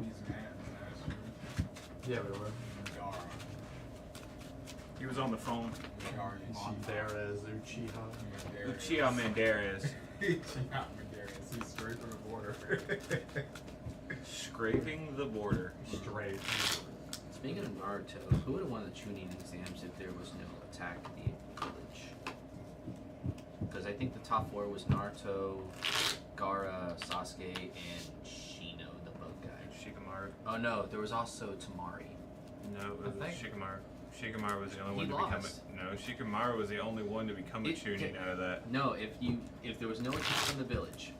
Japanese man last year. Yeah, we were. Gara. He was on the phone. Monteres, Uchiha. Uchiha Mandaris. Uchiha Mandaris. He's straight from the border. Scraping the border. Straight. Speaking of Naruto, who would have won the Chunin exams if there was no attack in the village? Because I think the top 4 was Naruto, Gaara, Sasuke, and Shino, the bug guy. Shikamaru. Oh no, there was also Tamari. No, it was Shikamaru. Shikamaru was the only He one to lost. become a... No, Shikamaru was the only one to become a Chunin out of that. No, if there was no attack in the village.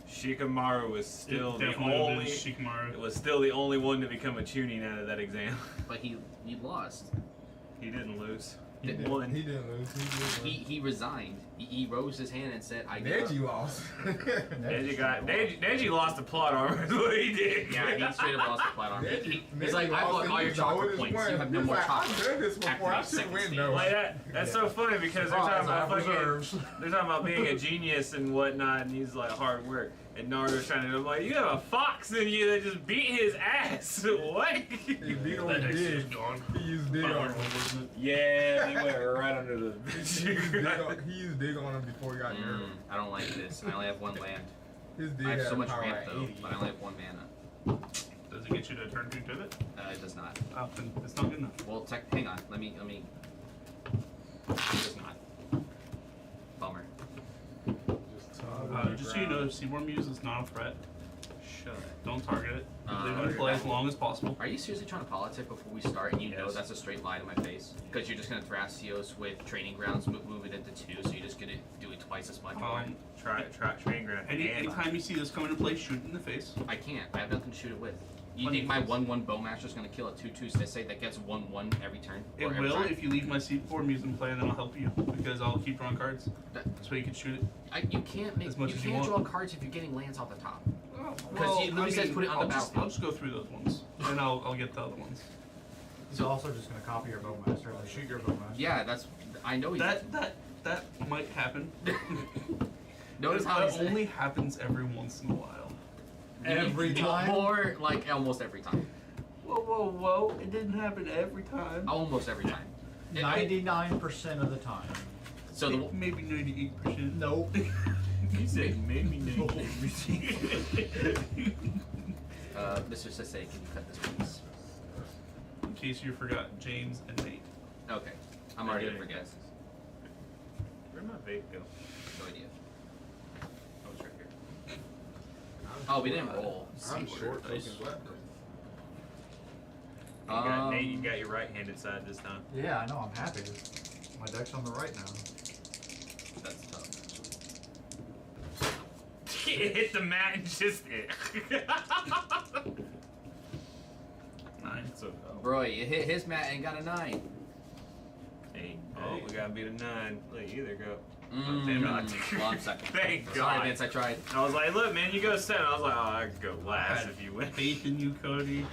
Shikamaru was still the definitely only... was Shikamaru. It was still the only one to become a Chunin out of that exam. But he lost. He didn't lose. He He didn't won. lose. He didn't lose. He resigned. He rose his hand and said, "I give Neji up." lost. Neji lost the plot armor. Is what he did. Yeah, he straight up lost the plot armor. He's like, I Neji bought lost all your and chocolate he points. won. You have no He's more like, chocolate. I've done this before. I Activate should second win stage. though. Like that's so funny because they're talking about reserves. they're talking about being a genius and whatnot, and he's like hard work. And Naruto's trying to. I'm like, you have a fox in you that just beat his ass. What? He beat him That with next is dig. gone. He used dig on him. Wasn't it? Yeah, he went right under the. He used dig on him before he got nerfed. I don't like this. I only have 1 land. His dig I have had so much power ramp at though, 80. but I only have 1 mana. Does it get you to turn 2 pivot? It does not. Oh, then it's not good enough. Well, hang on. Let me. It does not. Bummer. Just so you know, Seaborn Muse is not a threat. Shut up. Don't target it. Uh, Leave it in play as long as possible. Are you seriously trying to politic before we start and you know Yes. that's a straight lie to my face? Because you're just going to Thrasios with Training Grounds, move it into 2, so you're just going to do it twice as much. Try train ground. Anytime you see this come into play, shoot it in the face. I can't. I have nothing to shoot it with. You think my 1/1 Bowmaster is going to kill a 2/2 Sisei that gets 1/1 every turn? It Or every will time? if you leave my Seaborn Muse in play, and then I'll help you because I'll keep drawing cards. So you can shoot it. You can't make. As much You as you can't want. draw cards if you're getting lands off the top. Because he literally says put it on the battlefield. I'll just go through those ones, and I'll get the other ones. He's also just gonna copy your bowmaster, like shoot your bowmaster. Yeah, that's. I know he's. That might happen. Notice how that he's only happens every once in a while. Every time? Or like almost every time. Whoa! It didn't happen every time. Almost every time. 99% of the time. So the Maybe 98%. Nope. He said maybe Mr. Sisei, can you cut this please? In case you forgot, James and Nate. Okay. I'm already gonna forget. Where'd my vape go? No idea. Oh, it's right here. Oh, we didn't roll. I'm short Nice. taking weapons. Nate, you got your right-handed side this time. Yeah, I know, I'm happy. My deck's on the right now. That's tough. It hit the mat and just hit. 9. So, Bro, you hit his mat and got a 9. hey, oh, we gotta beat a 9. Look, you there go. Well, I'm second. Thank Sorry, God. Vince, I tried. I was like, look, man, you go 7. I was like, oh, I could go last if you win. Faith in you, Cody.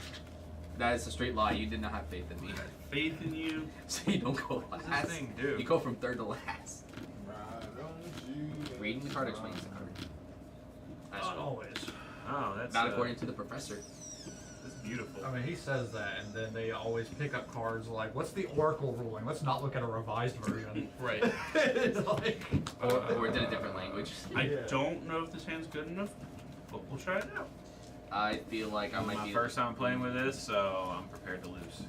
That is a straight lie. You did not have faith in me. Faith in you. So you don't go last. What does this thing do? You go from 3rd to last. Why don't you Reading the card explains the card. That's Not cool. always. Oh, that's Not according to the professor. That's beautiful. I mean, he says that, and then they always pick up cards like, what's the Oracle ruling? Let's not look at a revised version. Right. It's like... Or it did a different language. I Yeah. don't know if this hand's good enough, but we'll try it out. I feel like I might my be first time playing with this, so I'm prepared to lose.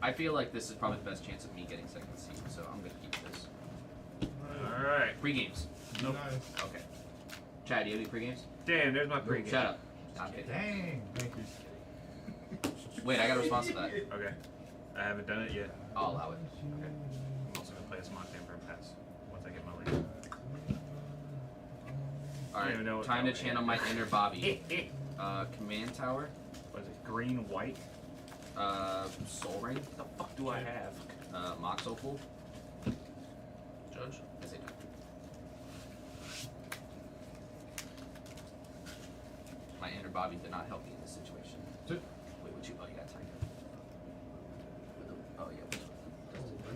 I feel like this is probably the best chance of me getting second seed, so I'm gonna keep this. All right. Pre-games. Nope. Nice. Okay. Chad, do you have any pre-games? Damn, there's my pregame. Shut up. Stop it. Dang. Thank you. Wait, I got a response to that. Okay. I haven't done it yet. I'll allow it. Okay. I'm also gonna play a Smart Temper and pass once I get my lead. even know Alright, what time to that channel my inner Bobby. Command Tower. What is it? Green, white? Soul Ring. What the fuck do I have? Mox Opal. Judge. As I do. My inner Bobby did not help me in this situation. Wait, what you? Oh, you got Tiger. Oh, yeah.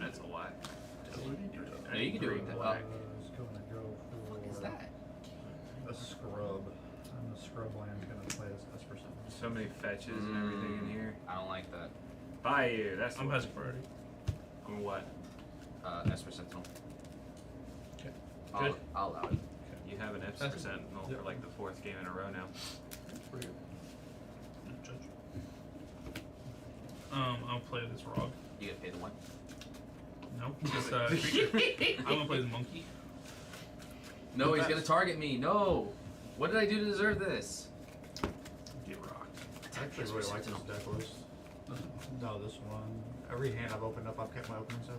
That's a lie. No, you can do it. Is gonna go for What is that? a scrub. And the scrub land's gonna play as Esper 7. so many fetches and everything in here. I don't like that. Bayou, that's I'm the passing priority. on what? Esper Sentinel. Okay. I'll allow it. You have an F That's- Sentinel for like the 4th game in a row now. That's pretty good. Judge. I'll play this Rog. You get paid the one. No, just creature. I'm gonna play the monkey. No, he's gonna target me. No. What did I do to deserve this? Get rocked. I actually really like this deck list. No, this one. Every hand I've opened up, I've kept my opening 7.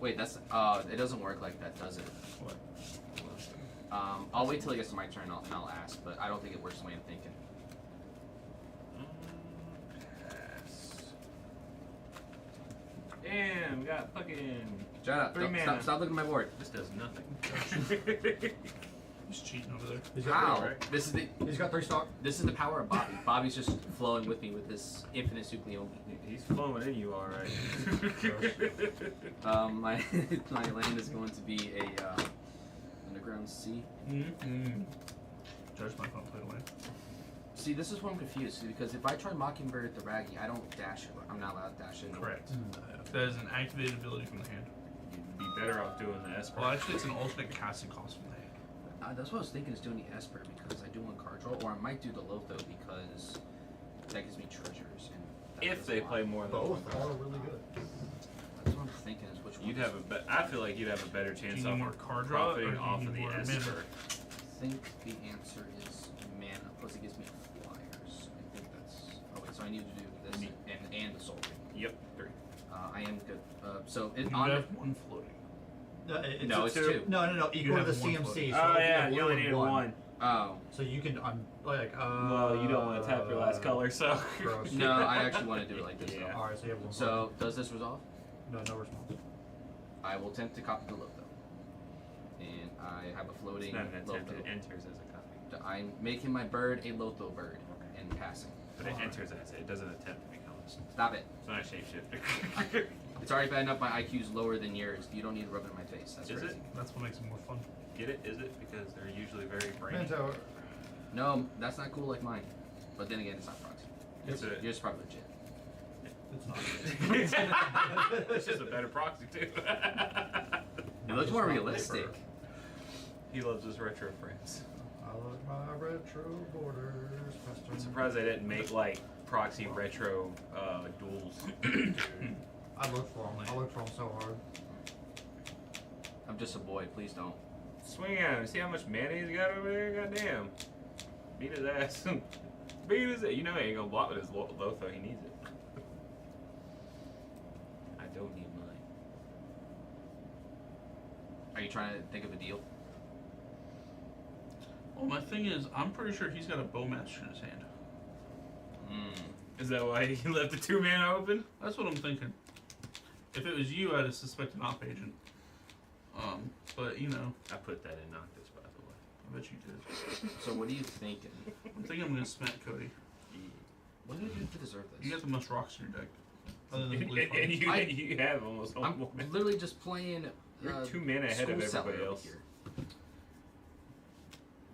Wait, that's it doesn't work like that, does it? What? I'll wait till it gets to my turn. I'll ask, but I don't think it works the way I'm thinking. Pass. Damn, we got fucking. Shut up! Three mana. Stop looking at my board. This does nothing. He's cheating over there. He's How? got, right? This is the he's got 3 stock. this is the power of Bobby. Bobby's just flowing with me with this infinite Sucleomi. He's flowing in you, alright. My my land is going to be a underground sea. Mm-hmm. Judge my phone played away. See, this is where I'm confused because if I try Mockingbird at the Raggy, I don't dash it. I'm not allowed to dash it. Correct. That is an activated ability from the hand. You'd be better off doing the Esper. Well, actually, it's an alternate casting cost from the hand. That's what I was thinking is doing the Esper because I do want card draw, or I might do the Lotho because that gives me treasures. And that If does they a lot. play more than Both one. are really good. That's what I'm thinking is which one. You'd have a I feel like you'd have a better Do chance you need of more card draw or do profiting you off need of the more mana? Esper. I think the answer is mana. Plus, it gives me flyers. I think that's. Oh wait, so I need to do this and the Soul Ring. Yep, 3. I am good. So it You on. have one floating. No, it's two. No, equal to have the one CMC. floating. So Oh if yeah, have you blue only and need one. Oh. So you can, like, Well, you don't want to tap your last color, so. gross. No, I actually want to do it like this. Yeah. Though. Alright, so you have 1. So does this resolve? no response. I will attempt to copy the Lotho. And I have a It's floating not an attempt, it Lotho. enters as a copy. I'm making my bird a Lotho bird and passing. But it enters as it doesn't attempt to become a Stop it. It's not a shapeshifter. It's already bad enough my IQ is lower than yours. You don't need to rub it in my face. That's Is crazy. it? That's what makes it more fun. Get it? Is it? Because they're usually very brainy. Manto. No, that's not cool like mine. But then again, it's not proxy. It's a, Yours is probably legit. It's not. it's just a better proxy too. It looks more realistic. He loves his retro friends. I love my retro borders. I'm surprised they didn't make like proxy retro duels. I looked for him. I looked for him so hard. I'm just a boy. Please don't. Swing at him. See how much mana he's got over there? Goddamn. Beat his ass. Beat his ass. You know he ain't gonna block with his Lotho. He needs it. I don't need mine. Are you trying to think of a deal? Well, my thing is, I'm pretty sure he's got a Bowmaster in his hand. Is that why he left the 2 mana open? That's what I'm thinking. If it was you, I'd have suspected an op agent. But you know, I put that in Noctis, by the way. I bet you did. So what are you thinking? I'm thinking I'm gonna smack Cody. What did I do to deserve this? You got the most rocks in your deck. Other than And, blue and funds. you have almost all I'm one. literally just playing. You're 2 mana ahead of School Cellar everybody over else. here.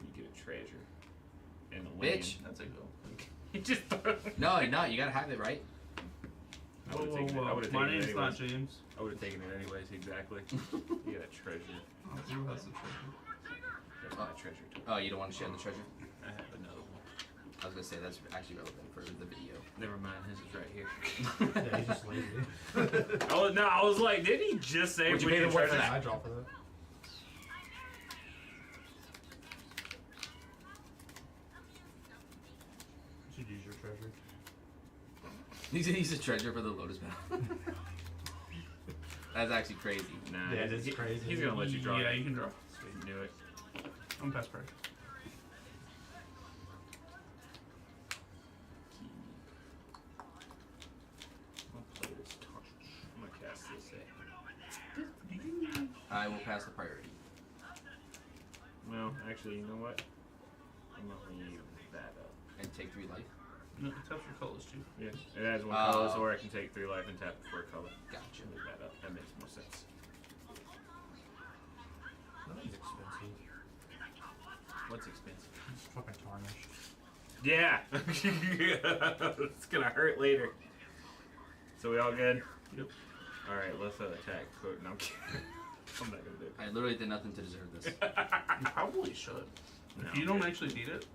You get a treasure. And a Bitch. That's a go. You just No, you gotta have it right. I would've taken it. I would've My taken it name's not anyways. James. I would have taken it anyways, exactly. You got a treasure. Oh, who has the treasure? That's my treasure too. Oh, you don't want to share the treasure? I have another one. I was gonna say that's actually relevant for the video. Never mind, his is right here. Yeah, he's just lazy. I was like, didn't he just say Would you we pay need the one for treasure? that? I draw for that. You should use your treasure. He's a treasure for the Lotus Battle. That's actually crazy. Nah, Yeah, he's, it's crazy. He's gonna let you draw. Yeah, it. you can draw. He knew it. I'm past break. I'll play this torch. I'm gonna cast this. I will pass the priority. Well, actually, you know what? I'm gonna leave that up. And take 3 life. No, it taps for colors too. Yeah, it has 1 color, or I can take 3 life and tap it for a color. Gotcha. Leave that up. That makes more sense. That is expensive. What's expensive? It's fucking tarnished. Yeah. It's gonna hurt later. So we all good? Yep. All right, let's attack. No, I'm kidding. I'm not gonna do it. I literally did nothing to deserve this. You probably should. No, If you don't actually need it,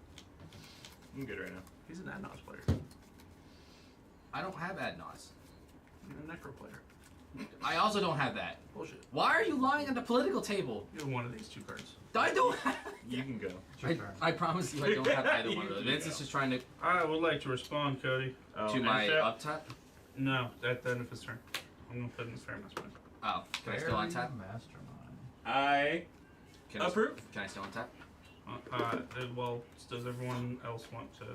I'm good right now. he's an Adnos player. I don't have Adnos. You're a Necro player. I also don't have that. Bullshit. Why are you lying on the political table? You have one of these two cards. I don't have. You can go. It's your turn. I promise you, I don't have either one of those. You Vince go. is just trying to I would like to respond, Cody. Oh, to my Untap? up tap. No, at the end of his turn. I'm gonna put in his fair mastermind. Oh, can I still untap? Mastermind. I Can I, approve. can I still untap? Well, does everyone else want to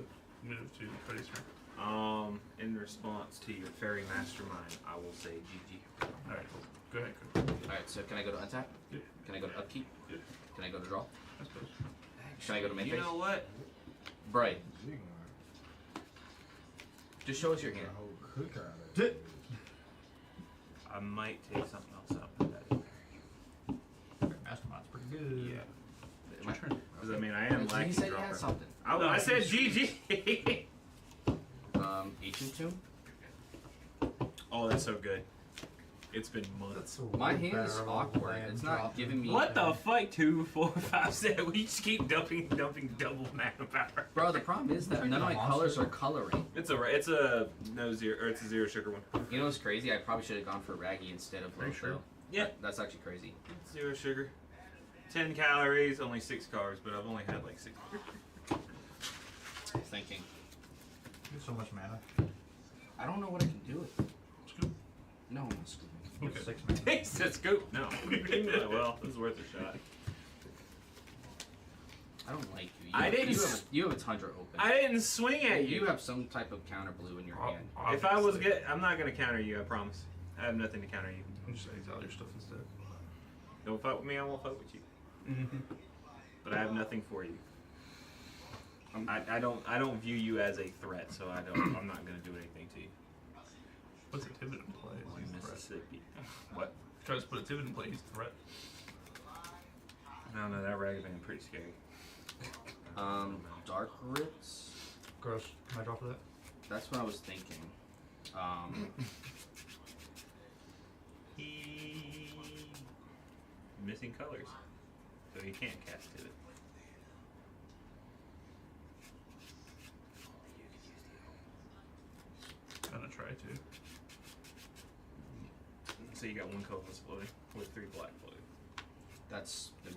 move to Cody's turn? In response to your fairy mastermind, I will say GG. Alright, cool. Go ahead, Cody. Alright, so can I go to untap? Yep. Can I go to upkeep? Yep. Can I go to draw? I suppose. Can I go to main You phase? know what? Bright. Just show us your hand. I might take something else out of that. Mastermind's pretty good. Yeah. It's your turn. Because I mean, I am He lacking said he dropper. had something. I said GG. Ancient Tomb? Oh, that's so good. It's been months. My hand is awkward. It's not giving me. What the fuck? 2, 4, 5, 7. We just keep dumping double mana power. Bro, the problem is that none of my colors are coloring. It's a no zero, or it's a 0 sugar one. You know what's crazy? I probably should have gone for Raggy instead of Are you Lotho. sure? Yeah. That's actually crazy. 0 sugar. 10 calories, only 6 carbs, but I've only had like 6. Thinking. There's so much mana. I don't know what I can do with it. Scoop. No, I'm not scooping. Okay. 6 mana. He said scoop. No. Well, it was worth a shot. I don't like you. I didn't You have a Tundra open. I didn't swing at You you. have some type of counter blue in your hand. If I was Obviously. good, I'm not gonna counter you. I promise. I have nothing to counter you. I'm just exile your stuff instead. Don't fight with me. I won't fight with you. Mm-hmm. But I have nothing for you. I don't view you as a threat, so I'm not gonna do anything to you. What's a Tivit in play? He's a threat. Mississippi. What? Tries to put a Tivit in play, he's a threat. I don't know. That Ragavan pretty scary. Dark Roots. Gross. Can I drop that? That's what I was thinking. He missing colors, so he can't cast it. I'm gonna try to. So you got 1 colorless floating with 3 black floating. That's the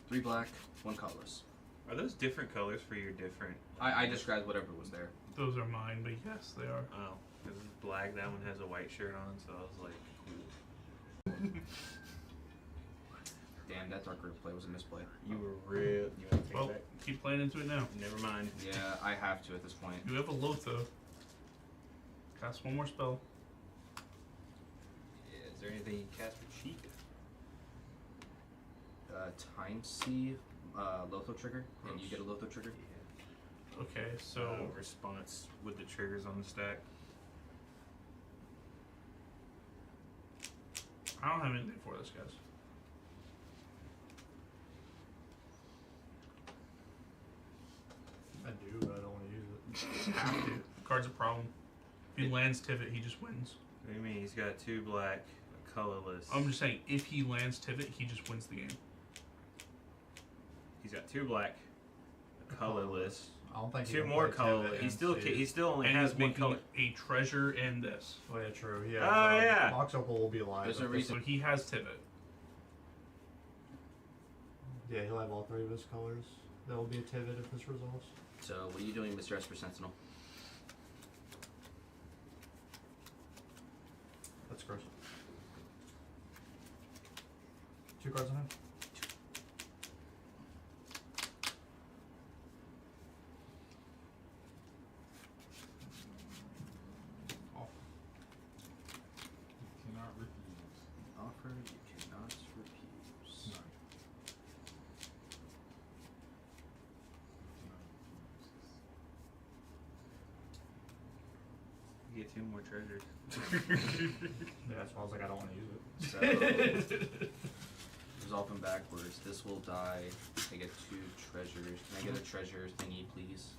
3 black, 1 colorless. Are those different colors for your different? I just grabbed whatever was there. Those are mine, but yes, they are. Oh, because it's black. That one has a white shirt on, so I was like, cool. Damn, that Dark Root play was a misplay. You were real. You want to take Well, back? keep playing into it now. Never mind. Yeah, I have to at this point. You have a Lotho. Cast one more spell. Yeah, is there anything you cast for cheek? Time Sea, Lotho trigger, and you get a Lotho trigger. Okay, so response with the triggers on the stack. I don't have anything for this, guys. I do, but I don't want to use it. Have to. Card's a problem. If he lands Tivit, he just wins. What do you mean? He's got 2 black, a colorless. I'm just saying, if he lands Tivit, he just wins the game. He's got 2 black, a colorless, I don't think he 2 can more play colorless. Tivit He and still see. he still only And has he's 1 making color. a treasure and this. Oh yeah, true. Yeah. Oh, yeah. Mox Opal will be alive. There's a but reason. So he has Tivit. Yeah, he'll have all 3 of his colors. That will be a Tivit if this resolves. So, what are you doing, Mr. Esper Sentinel? That's gross. 2 cards in hand. Off. Cannot refuse. Offer you cannot refuse. No. You get 2 more treasures. Yeah, that's why I was like, I don't want to use it. So, resolve them backwards. This will die. I get 2 treasures. Can I get a treasure thingy, please?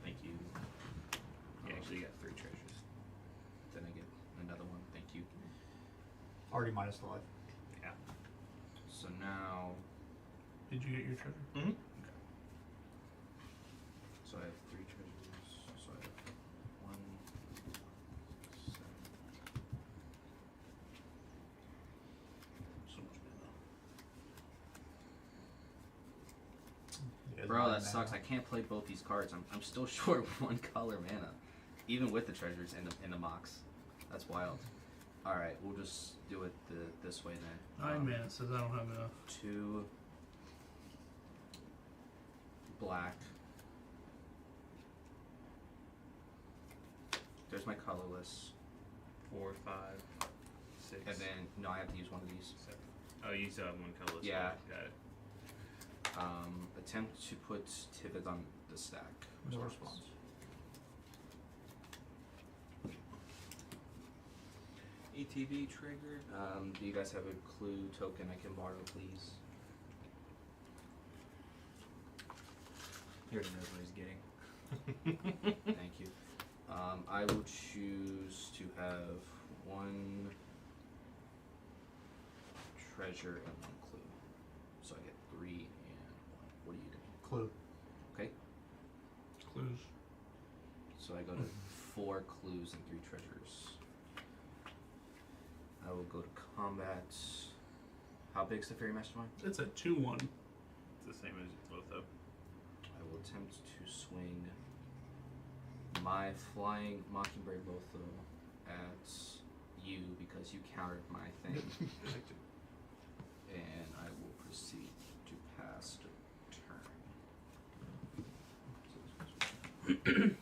Thank you. You actually got 3 treasures. Then I get another one. Thank you. Already minus the life. Yeah. So now, Did you get your treasure? Mm-hmm. so I have 3 treasures. So I have 1, 7. So much mana. Bro, that sucks. I can't play both these cards. I'm still short 1 color mana, even with the treasures in the mocks. That's wild. All right, we'll just do it this way then. 9 mana says I don't have enough. 2 black. There's my colorless, 4, 5, 6. and then no, I have to use one of these. 7. Oh, you still have 1 colorless. Yeah. Got it. Attempt to put Tivit on the stack. No response. ETB triggered. Do you guys have a clue token I can borrow, please? He already knows what he's getting. Thank you. I will choose to have 1 treasure and 1 clue. So I get 3 and 1. What do you do? Clue. Okay. Clues. So I go to 4 clues and 3 treasures. I will go to combat. How big's the Fairy Mastermind? It's a 2/1. It's the same as both of. I will attempt to swing my flying Mockingbird Lotho at you because you countered my thing. And I will proceed to pass turn.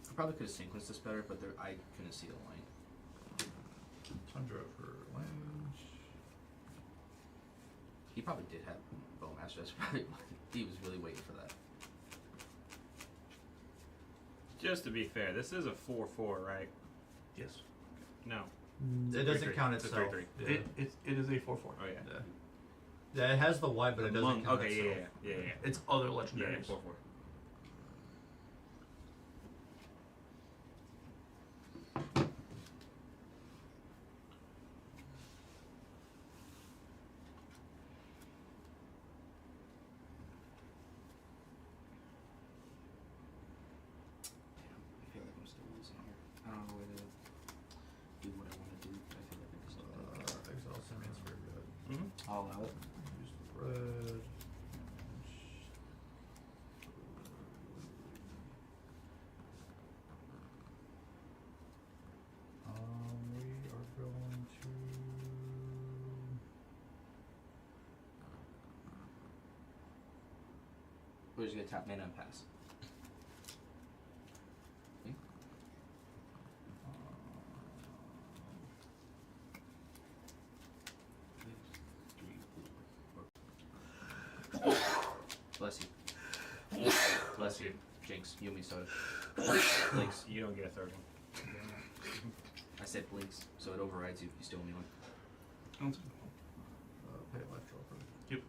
I probably could have sequenced this better, but I couldn't see the line. Tundra for land. He probably did have Bowmaster. That's probably why he was really waiting for that. Just to be fair, this is a 4/4, right? Yes. No. It doesn't 3/3. count It's a itself. 3/3. Yeah. It is a 4/4. Oh yeah. Yeah. Yeah, it has the Y, but it doesn't Among- count okay, itself. yeah. It's other Yeah, legendaries. 4/4. Damn, I feel like I'm still losing here. I don't know where to do what I want to do, but I feel like I'm still Exile Simon's very good. Mm-hmm. I'll allow it. Use the red. We are going to. We're just gonna tap mana and pass. Bless you. Bless you. Jinx, you and me soda. Blinks. You don't get a third one. I said blinks, so it overrides you if you still owe me one. Sounds Pay life dropper. good.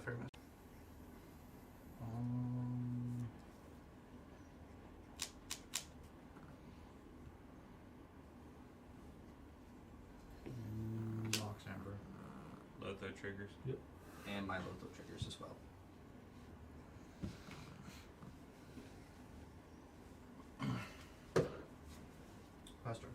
Fair match. Mox Amber. Lotho triggers. And my Lotho triggers as well. Faster.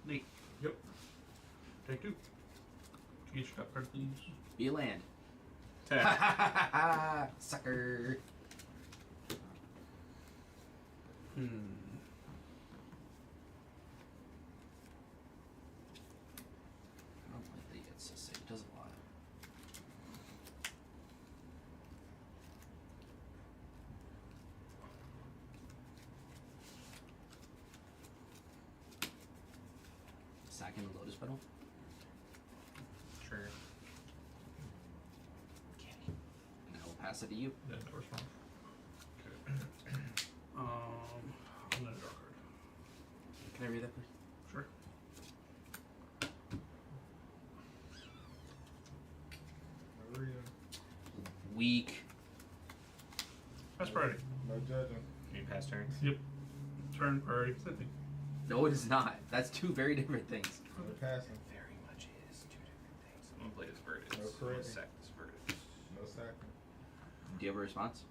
Nate. Yep. Take 2. Get your top card, please. Be a land. Tap. Sucker. I don't like that he gets to say it does a lot. Sacking the Lotus Petal. Trigger. pass it to you. Yeah, no response. I'm gonna draw a card. Can I read that, please? Sure. Maria. Weak. Pass priority. No judging. Can you pass turns? Yep. Turn priority. Same thing. No, it is not. That's two very different things. No passing. Very much is two different things. I'm gonna play this Verdant. No I'm gonna correcting. sack this Verdant. No sacking. Do you have a response?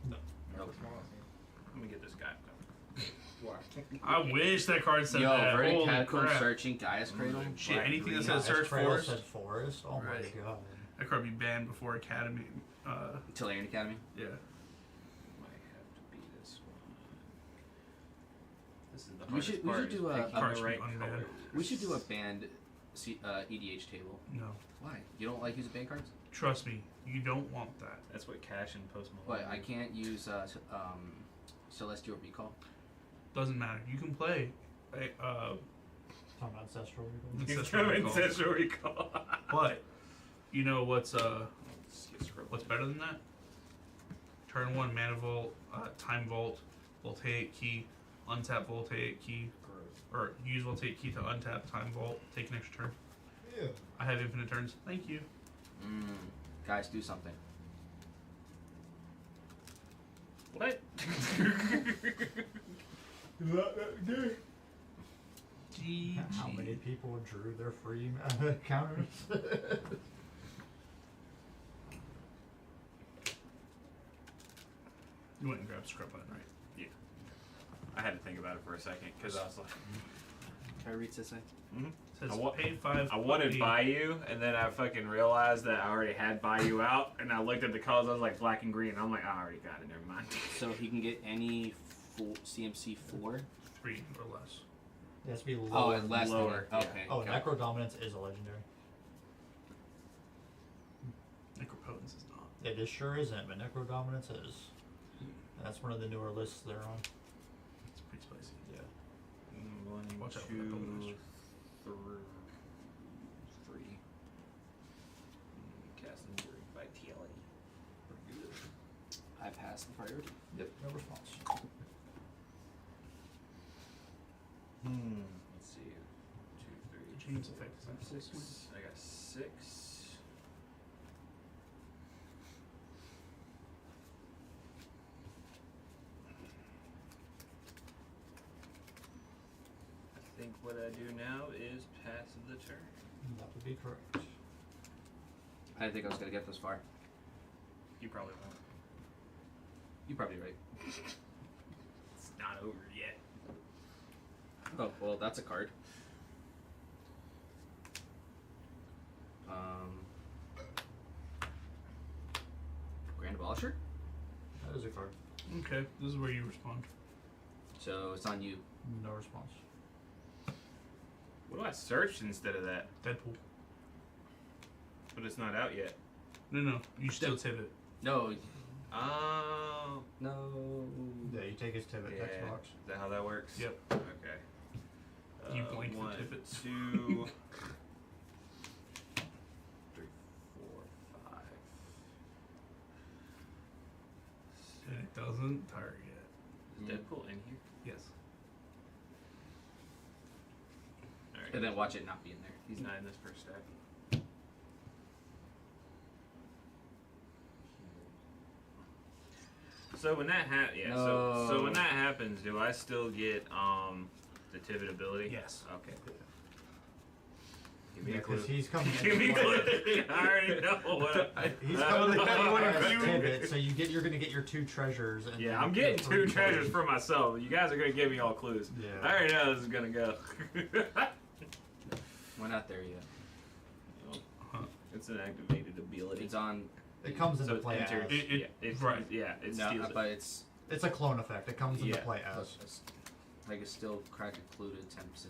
No Nope. response. Let me get this guy. Why? I wish that card said Yo, that. Verdant Holy Catacomb crap. searching Gaia's Cradle. Shit, anything that Green. says search Trail forest. said forest. Oh Right. my god. That card be banned before Academy. Tillarian Academy. Yeah. Might have to be this one. This is the We hardest should- we part. should is do a- picking Cards the should right be unbanned. color. We should do a banned EDH table. No. Why? You don't like using banned cards? Trust me, you don't want that. That's what Cash and Post Malone. What? I can't use Celestial Recall. Doesn't matter. You can play. Talking about ancestral recall. He's Ancestral coming Recall. Ancestral Recall. But you know what's Let's get scrolled. what's better than that? Turn 1 mana vault, time vault, voltaic key, untap voltaic key, or use voltaic key to untap time vault, take an extra turn. Yeah. I have infinite turns. Thank you. Guys, do something. What? You like that game? GG. How many people drew their free counters? You went and grabbed scrub button, right? I had to think about it for a second because I was like, Can I read this thing? It says I wa- paid 5. I wanted paid- Bayou, and then I fucking realized that I already had Bayou out, and I looked at the colors. I was like black and green. And I'm like, I already got it. Never mind. So he can get any CMC 4. 3 or less. It has to be Oh, lower. and less than lower, it. yeah. Okay. Oh, okay. Necro Dominance is a legendary. Necropotence is not. It is sure isn't, but Necro Dominance is. That's one of the newer lists they're on. It's pretty spicy. Yeah. 1, Watch out for 2, that bonus. 3. Cast Enduring Vitality. Pretty good. I passed the priority. Yep. No response. Let's see. 2, 3, James effect is that 6. 6. I got 6. I think what I do now is pass the turn. That would be correct. I didn't think I was gonna get this far. You probably won't. You're probably right. It's not over yet. Oh well, that's a card. Grand Abolisher. That is a card. Okay, this is where you respond. So it's on you. No response. What do I search instead of that? Deadpool. But it's not out yet. No, you still pivot. No. Oh. No. Yeah, you take his pivot Yeah. text box. Is that how that works? Yep. Okay. You blink for 1, pivots. 2, 3, 4, 5. And it doesn't target. Is Deadpool in here? Yes. Alright. And then watch it not be in there. He's not in this first stack. So when that so when that happens, do I still get the pivot ability? Yes. Okay. Give me Yeah, a clue. because he's coming Give me in. a clue. I already know what. He's I coming don't know what in a as clue pivot, is. so you're gonna get your 2 treasures. And Yeah, then I'm getting your 2 3 treasures cards. for myself. You guys are gonna give me all clues. Yeah. I already know this is gonna go. We're not there yet. It's an activated ability. It's on. It comes into so play it's entered. as. It- yeah, it's right. Yeah, it No, steals it. but it's It's a clone effect. It comes into Yeah. play as. like it's still crack a clue to attempt to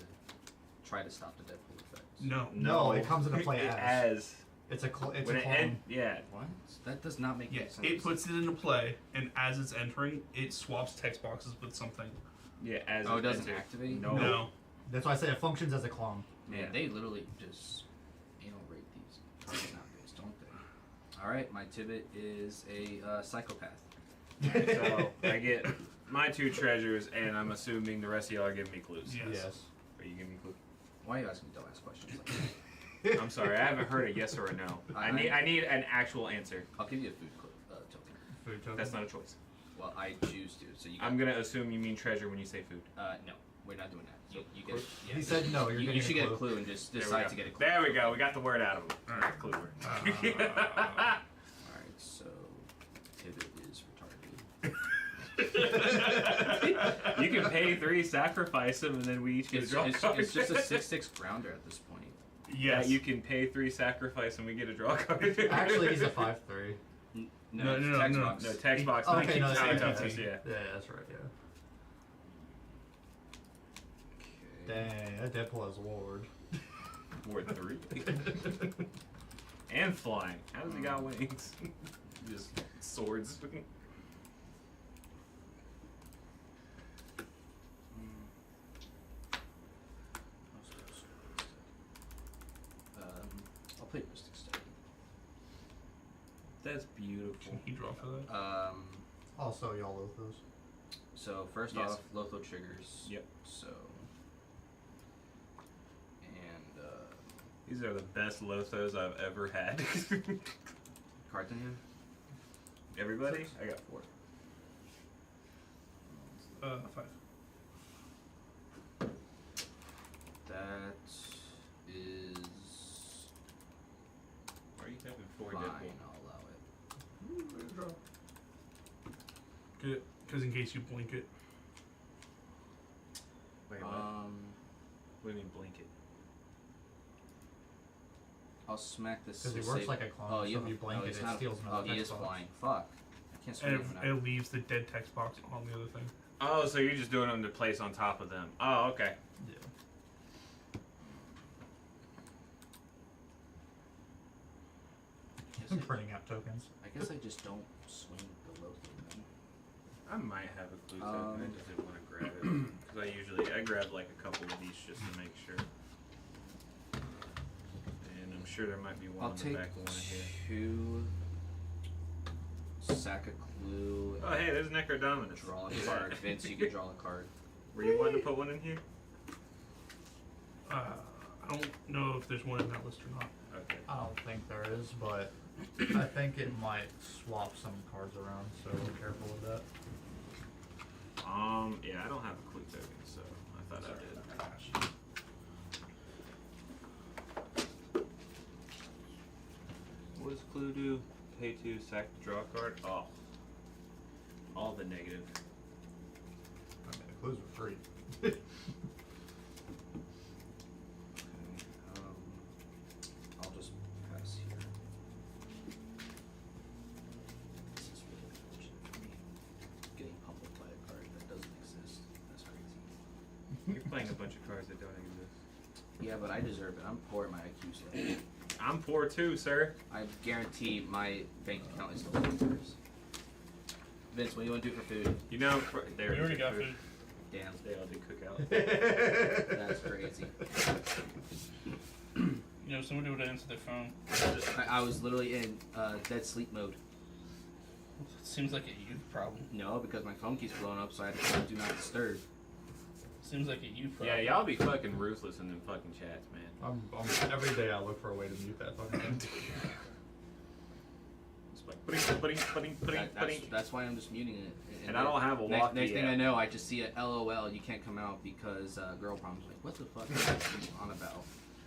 try to stop the Deadpool effect. No. No, it comes into play It as. It's a it's when a it clone. yeah. What? That does not make Yeah, any sense. it puts it into play, and as it's entering, it swaps text boxes with something. Yeah, as Oh, it doesn't entered. activate? No. No. That's why I say it functions as a clone. Man, Yeah. they literally just anal rape these cards nowadays, don't they? Alright, my Tibet is a psychopath. So I get my 2 treasures, and I'm assuming the rest of y'all are giving me clues. Yes. Are you giving me clues? Why are you asking dumbass questions like that? I'm sorry, I haven't heard a yes or a no. I need an actual answer. I'll give you a food token. Food token. That's not a choice. Well, I choose to. So you. I'm gonna assume you mean treasure when you say food. No, we're not doing that. You get. Yeah. He said no. You're You getting should a get a clue. clue and just There we decide go. to get a clue. There we go. We got the word out of him. All right, clue word. Alright, so Tibet is retarded. You can pay 3, sacrifice them, and then we each get a draw card. It's just a 6/6 grounder at this point. Yeah, you can pay 3, sacrifice, and we get a draw card. Actually, he's a 5/3. No, No, text no. box. No, text box. Okay, no, not that's toughness, right. yeah. Yeah, that's right. Yeah. Okay. Dang, that Deadpool has Lord. Word 3. And flying. How does he got wings? Just swords. I'll play Mystic Study. That's beautiful. Can he draw for that? Also, y'all Lothos. So first Yes. off, Lotho triggers. Yep. So. And These are the best Lothos I've ever had. cards in hand. Everybody? I got 4. 5. That is Why are you typing 4 fine. Deadpool? I'll allow it. Good, because in case you blink it. Wait, what? What do you mean blanket? I'll smack this. Because he to works save- like a clone, Oh, so you if you blink it, he's it not- steals another Oh, he text is box. flying. Fuck. I can't swing And him now. it leaves the dead text box on the other thing. Oh, so you're just doing them to place on top of them. Oh, okay. Yeah. I'm printing out tokens. I guess I just don't swing the Lotho then. I might have a clue token. I just didn't want to grab it. Because I grab like a couple of each just to make sure. And I'm sure there might be one I'll on the take back of one here. 2. Sack a clue. Oh, hey, there's Necrodominus. Draw a card. Vince, you can draw a card. Were you wanting to put one in here? I don't know if there's one in that list or not. Okay. I don't think there is, but I think it might swap some cards around, so be careful with that. Yeah, I don't have a clue token, so I thought I did. What does clue do? Pay 2, sack the draw card? Oh. All the negative. I mean, the clues are free. I'll just pass here. This is really unfortunate for me. Getting pummeled by a card that doesn't exist. That's crazy. You're playing a bunch of cards that don't exist. Yeah, but I deserve it. I'm poor in my IQ's level. I'm poor too, sir. I guarantee my bank account is still yours. Vince, what do you want to do for food? You know, there We already got food. Damn, They all do cookout. that's crazy. You know, somebody would answer their phone. I was literally in dead sleep mode. Seems like a you problem. No, because my phone keeps blowing up, so I had to do not disturb. Seems like a you problem. Yeah, y'all be fucking ruthless in them fucking chats, man. Every day I look for a way to mute that fucking thing. It's like pudding. That's why I'm just muting it. And I don't have a next, walkie next thing app. I know, I just see a LOL. You can't come out because girl problems. Like, what the fuck is that on about?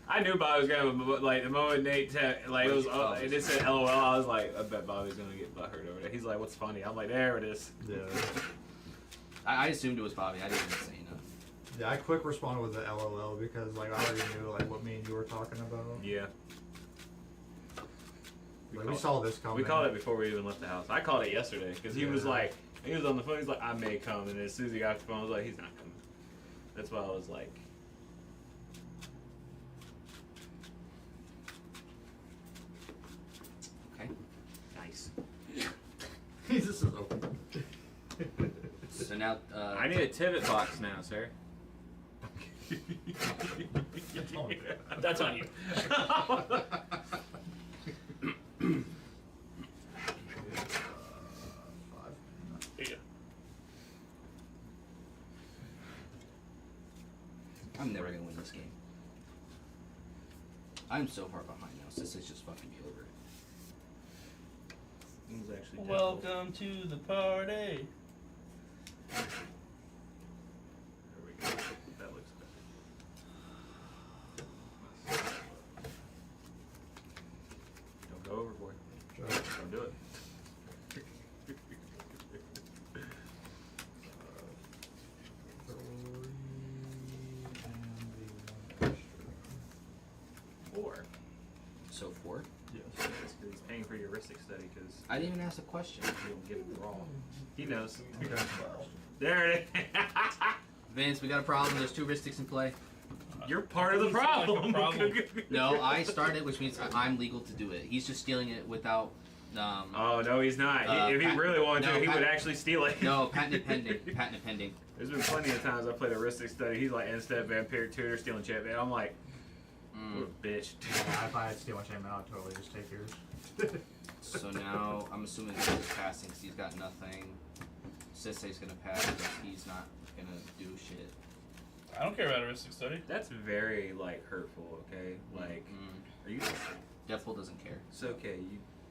I knew Bobby was gonna, like, the moment Nate, like, it was, it just said LOL, I was like, I bet Bobby's gonna get butthurt over there. He's like, what's funny? I'm like, there it is. Yeah. I assumed it was Bobby. I didn't even say nothing. Yeah, I quick responded with the LOL because like I already knew like what me and you were talking about. Yeah. Like, we saw this coming. We called it before we even left the house. I called it yesterday because he was Yeah. like, he was on the phone. He's like, I may come, and as soon as he got off the phone, I was like, he's not coming. That's why I was like, Okay. nice. Jesus is open. So now, I need a Tivit box now, sir. That's on you. I'm never gonna win this game. I'm so far behind now. Sisay's just fucking me over. He's actually dead. Welcome to the party. There we go. That looks better. Don't go overboard. Sure. Don't do it. Four. So 4? Yes. Yes, 'cause he's paying for your heuristic study because I didn't even ask a question. you don't get it wrong. He knows. Okay. There it is. Vince, we got a problem. There's 2 heuristics in play. You're part of the Doesn't sound like a problem. problem. No, I started, which means I'm legal to do it. He's just stealing it without. Oh no, he's not. If he Pat- really wanted no, to, he Pat- would actually steal it. No, patent pending. Patent pending. There's been plenty of times I played a heuristic study. He's like Instep, Vampiric Tutor, stealing champ, and I'm like, what a bitch. Yeah, if I had steal enchantment, I'd totally just take yours. So now I'm assuming he's passing because he's got nothing. Sisay's gonna pass because he's not gonna do shit. I don't care about heuristic study. That's very like hurtful. Okay, like, are you? Deathpool doesn't care. It's okay.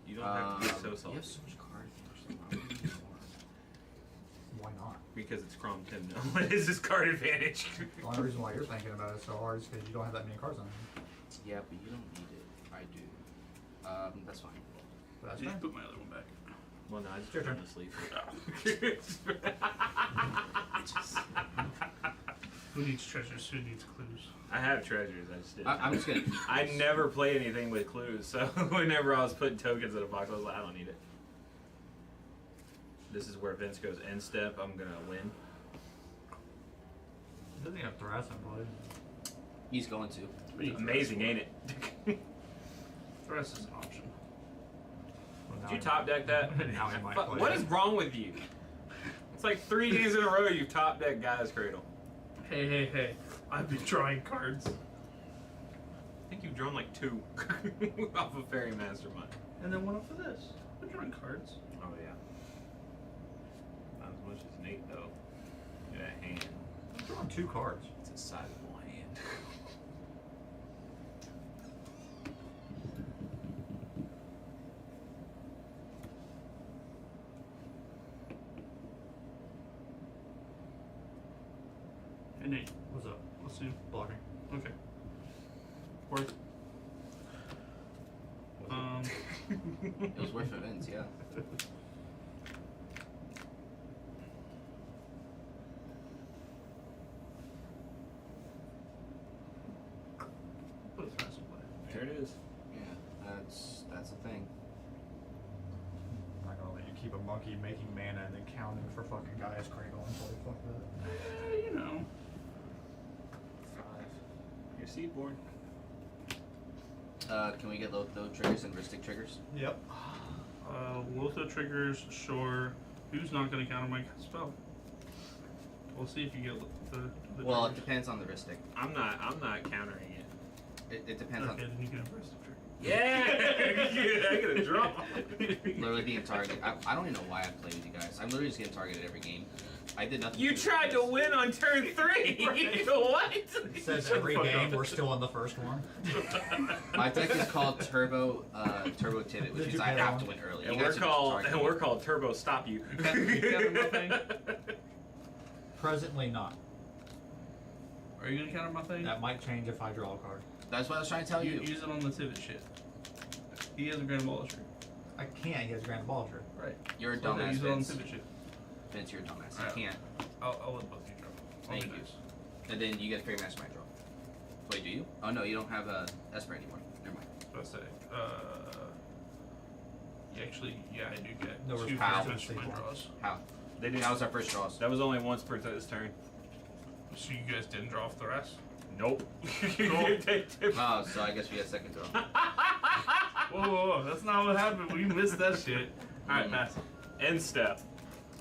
You don't have to be so You salty have so much card advantage. Why not? because it's Chrome 10 now. What is this card advantage? The only reason why you're thinking about it so hard is because you don't have that many cards on you. Yeah, but you don't need it. I do. That's fine. But that's Just fine. put my other one back. Well, no, it's Your your turn. turn to sleep. Who needs treasures? Who needs clues? I have treasures. I just didn't. I'm just gonna. I never play anything with clues, so whenever I was putting tokens in a box, I was like, I don't need it. This is where Vince goes end step. I'm gonna win. Doesn't he have Thrass in play? He's going to. Amazing, ain't it? The rest is an option. Well, now Did you he- top deck that? Now he might Fuck, play what it. is wrong with you? It's like 3 games in a row you've top decked Gaia's Cradle. Hey. I've been drawing cards. I think you've drawn like 2 off of Fairy Mastermind. And then one up for this. I've been drawing cards. Oh yeah. Not as much as Nate though. Look at that hand. I'm drawing 2 cards. It's a sizable hand. Hey Nate, What's up? let's see. Blocking. Okay. Worth. It was worth events, yeah. Put a threat in play. There it is. Yeah, that's a thing. I'm not gonna let you keep a monkey making mana and then counting for fucking Gaia's Cradle and play fuck that. You know. 5. Your Seedborn. Can we get low triggers and Ristic triggers? Yep. Lotho triggers, sure. Who's not going to counter my spell? We'll see if you get the Well, it triggers. depends on the Ristic. I'm not countering it. It depends Okay, then you can have Ristic trigger. Yeah! I get a draw. Literally being targeted. I don't even know why I play with you guys. I'm literally just getting targeted every game. I did nothing. You tried to win on turn 3! What? It says every Fuck game off. we're still on the first one. My deck is called Turbo Tibbet, which Did means you I get have on? to win early. And You we're guys are just called targeting me. Turbo Stop You. Counter nothing? Presently not. Are you going to counter my thing? That might change if I draw a card. That's what I was trying to tell you. Use it on the Tibbet shit. He has a Grand Abolisher. I can't, he has Grand Abolisher. Right. You're a So dumbass, use it on Vince. the Tibbet shit. Vince, you're a dumbass. Alright. You can't. I'll let both of you draw. I'll Thank be you. nice. And then you get a Fairy Mastermind draw. Wait, do you? Oh no, you don't have a Esper anymore. Never mind. Let's say, yeah, I do get No 2 response How? Fairy to the Mastermind save draws. How? They didn't, That was our first draws. that was only once per this turn. So you guys didn't draw off the rest? Nope. Oh, so I guess we got second draw. Whoa, that's not what happened. We missed that shit. Alright, pass. End step.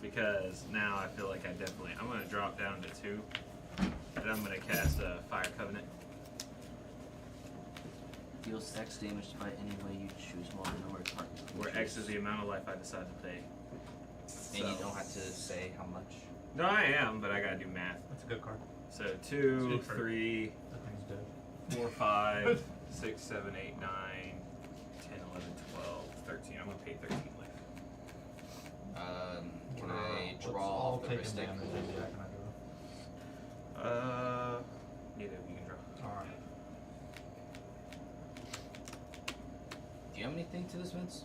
Because now I feel like I'm going to drop down to 2. And I'm going to cast a Fire Covenant. Deal sex damage by any way you choose while the number of targets. Where X is the amount of life I decide to pay. And you don't have to say how much. No, I am, but I got to do math. That's a good card. So 2, Super. 3, That thing's dead. 4, 5, 6, 7, 8, 9, 10, 11, 12, 13. I'm gonna pay 13 life. Can I Let's draw all off the take wrist? damage. Yeah, can I do Neither of you can draw. it? Alright. Do you have anything to this, Vince?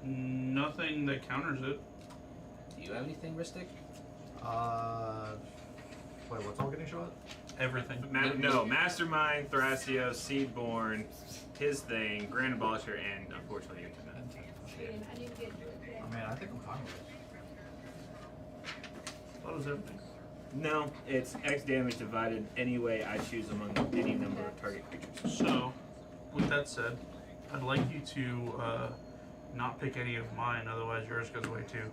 Nothing that counters it. Do you have anything, Ristic? Wait, what's all getting shot? Everything. No, Mastermind, Thrasios, Seedborn, his thing, Grand Abolisher, and unfortunately Internet. I need to get I mean, I think I'm fine with it. That was everything. No, it's X damage divided any way I choose among any number of target creatures. So, with that said, I'd like you to not pick any of mine, otherwise yours goes away too.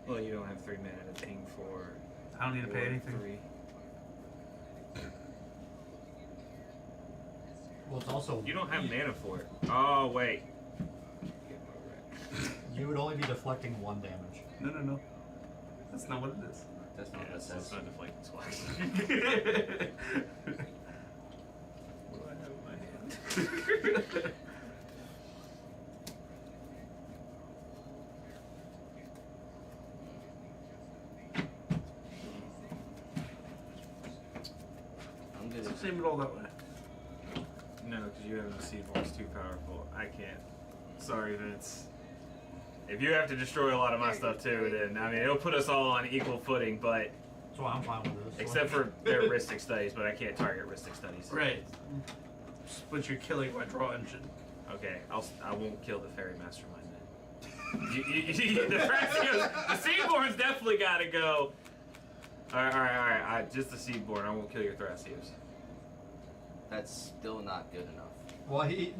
Well, you don't have 3 mana to ping for. I don't need to pay anything. 3. Well, it's also. You don't have mana for it. Oh wait. You would only be deflecting 1 damage. No. That's not what it is. That's not Yeah, what that that's says. not deflecting twice. What do I have in my hand? I'm good. Let's name it all that way. No, because you have no Seedborn's too powerful. I can't. Sorry, Vince. If you have to destroy a lot of my stuff too, then I mean it'll put us all on equal footing. But So I'm fine with this. except for their Ristic studies, but I can't target Ristic studies. Right. But you're killing my draw engine. Okay, I won't kill the Fairy Mastermind then. The Seedborn's definitely got to go. All right. Just the Seedborn. I won't kill your Thrasios. That's still not good enough. Well, he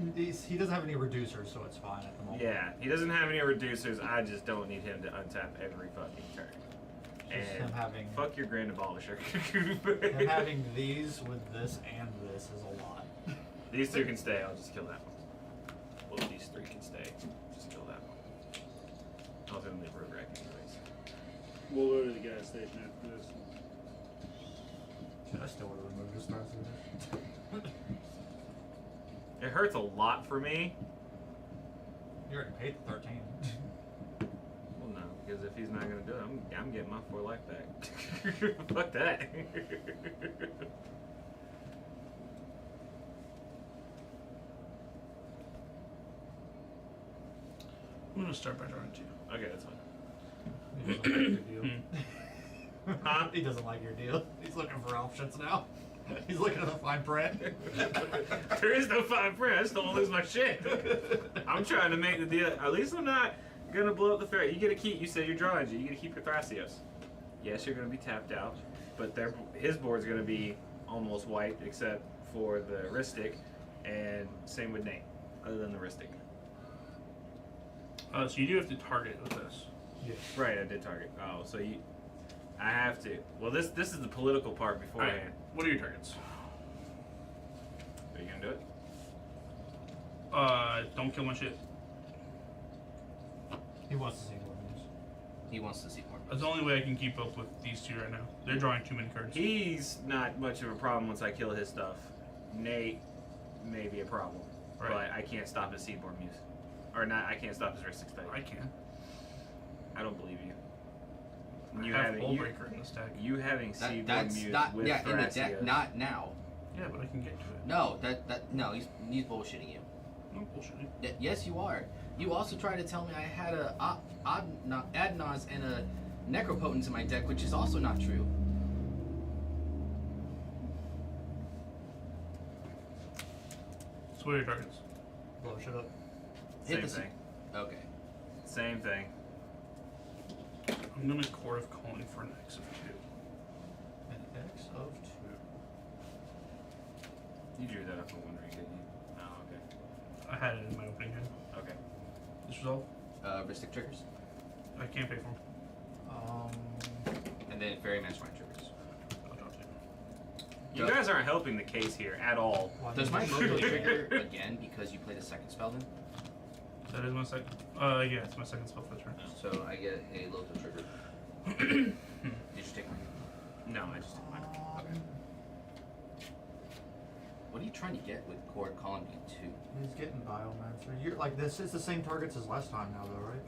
doesn't have any reducers, so it's fine at the moment. Yeah, he doesn't have any reducers. I just don't need him to untap every fucking turn. Just And him having fuck your Grand Abolisher. him having these with this and this is a lot. These 2 can stay. I'll just kill that one. Well, these 3 can stay. Just kill that one. I was gonna leave Road Rack anyways. We'll go to the gas station after this. Should I still remove this Thrasios? It hurts a lot for me. You already paid the 13. Well, no, because if he's not gonna do it, I'm getting my 4 life back. Fuck that. I'm gonna start by drawing 2. Okay, that's fine. He doesn't like your deal. Huh? He doesn't like your deal. He's looking for options now. He's looking at the fine print. There is no fine print. I just don't lose my shit. I'm trying to make the deal. At least I'm not gonna blow up the fairy. You get a keep. You said you're drawing. You get to keep your Thrasios. Yes, you're gonna be tapped out, but his board's gonna be almost wiped except for the Ristic, and same with Nate, other than the Ristic. So you do have to target with this. Yes. Right, I did target. Oh, so I have to. Well, this is the political part beforehand. Alright, what are your targets? Are you gonna do it? Don't kill my shit. He wants to see more news. He wants to see more. That's the only way I can keep up with these 2 right now. They're drawing too many cards. He's not much of a problem once I kill his stuff. Nate may be a problem, Right. but I can't stop his Seedborn Muse. Or not, I can't stop his Ristic study. I can. I don't believe you. I have Hullbreaker in this deck. You having Seedborn That's Muse not with in the deck. Thrasios. Not now. Yeah, but I can get to it. No, no. He's bullshitting you. No bullshitting. Yes, you are. You also tried to tell me I had a Adnos and a Necropotence in my deck, which is also not true. So what are your targets? Blow shit up. Same the thing. Okay. Same thing. I'm gonna Court of Calling for an X of 2. An X of 2. You drew that up in one ring, didn't you? Oh, okay. I had it in my opening hand. Okay. This resolve? Ristic triggers. I can't pay for them. And then Fairy Mastermind triggers. I'll draw 2. You guys aren't helping the case here at all. Why Does did my you- Mojo trigger again because you played a second spell then? That is my second. Yeah, it's my second spell for the turn. So I get a local trigger. Did you take mine? No, I just took mine. Okay. What are you trying to get with Cord calling me 2? He's getting Biomancer. You're like this is the same targets as last time now, though, right?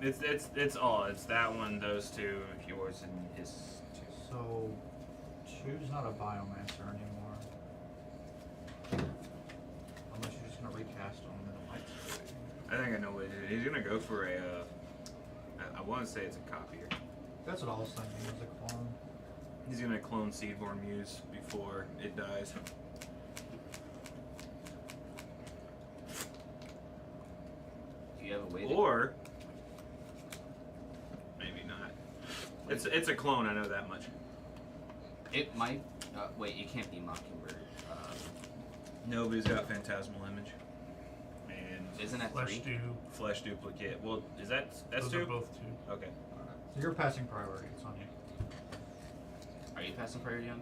It's all. It's that one, those two, yours, and his two. So, Chew's not a Biomancer anymore. Unless you're just gonna recast him in a light state. I think I know what it is. He's gonna go for a. I want to say it's a copier. That's what I was thinking. Was a clone. He's gonna clone Seedborn Muse before it dies. Do you have a way to... Or maybe not. It's a clone. I know that much. It might... wait, it can't be Mockingbird. Nobody's got Phantasmal Image. And Isn't that Flesh 3? do. Flesh Duplicate. Well, that's Those two? are both 2. Okay. So you're passing priority. It's on you. Are you passing priority on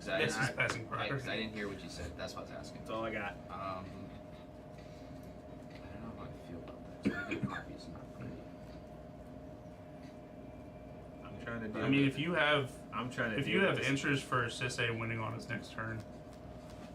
that? This is passing priority. I didn't hear what you said. That's what I was asking. That's all I got. I don't know how I feel about that. 'Cause I think copy is not pretty. I'm trying to do I mean, if you have this. interest for Sisei winning on his next turn,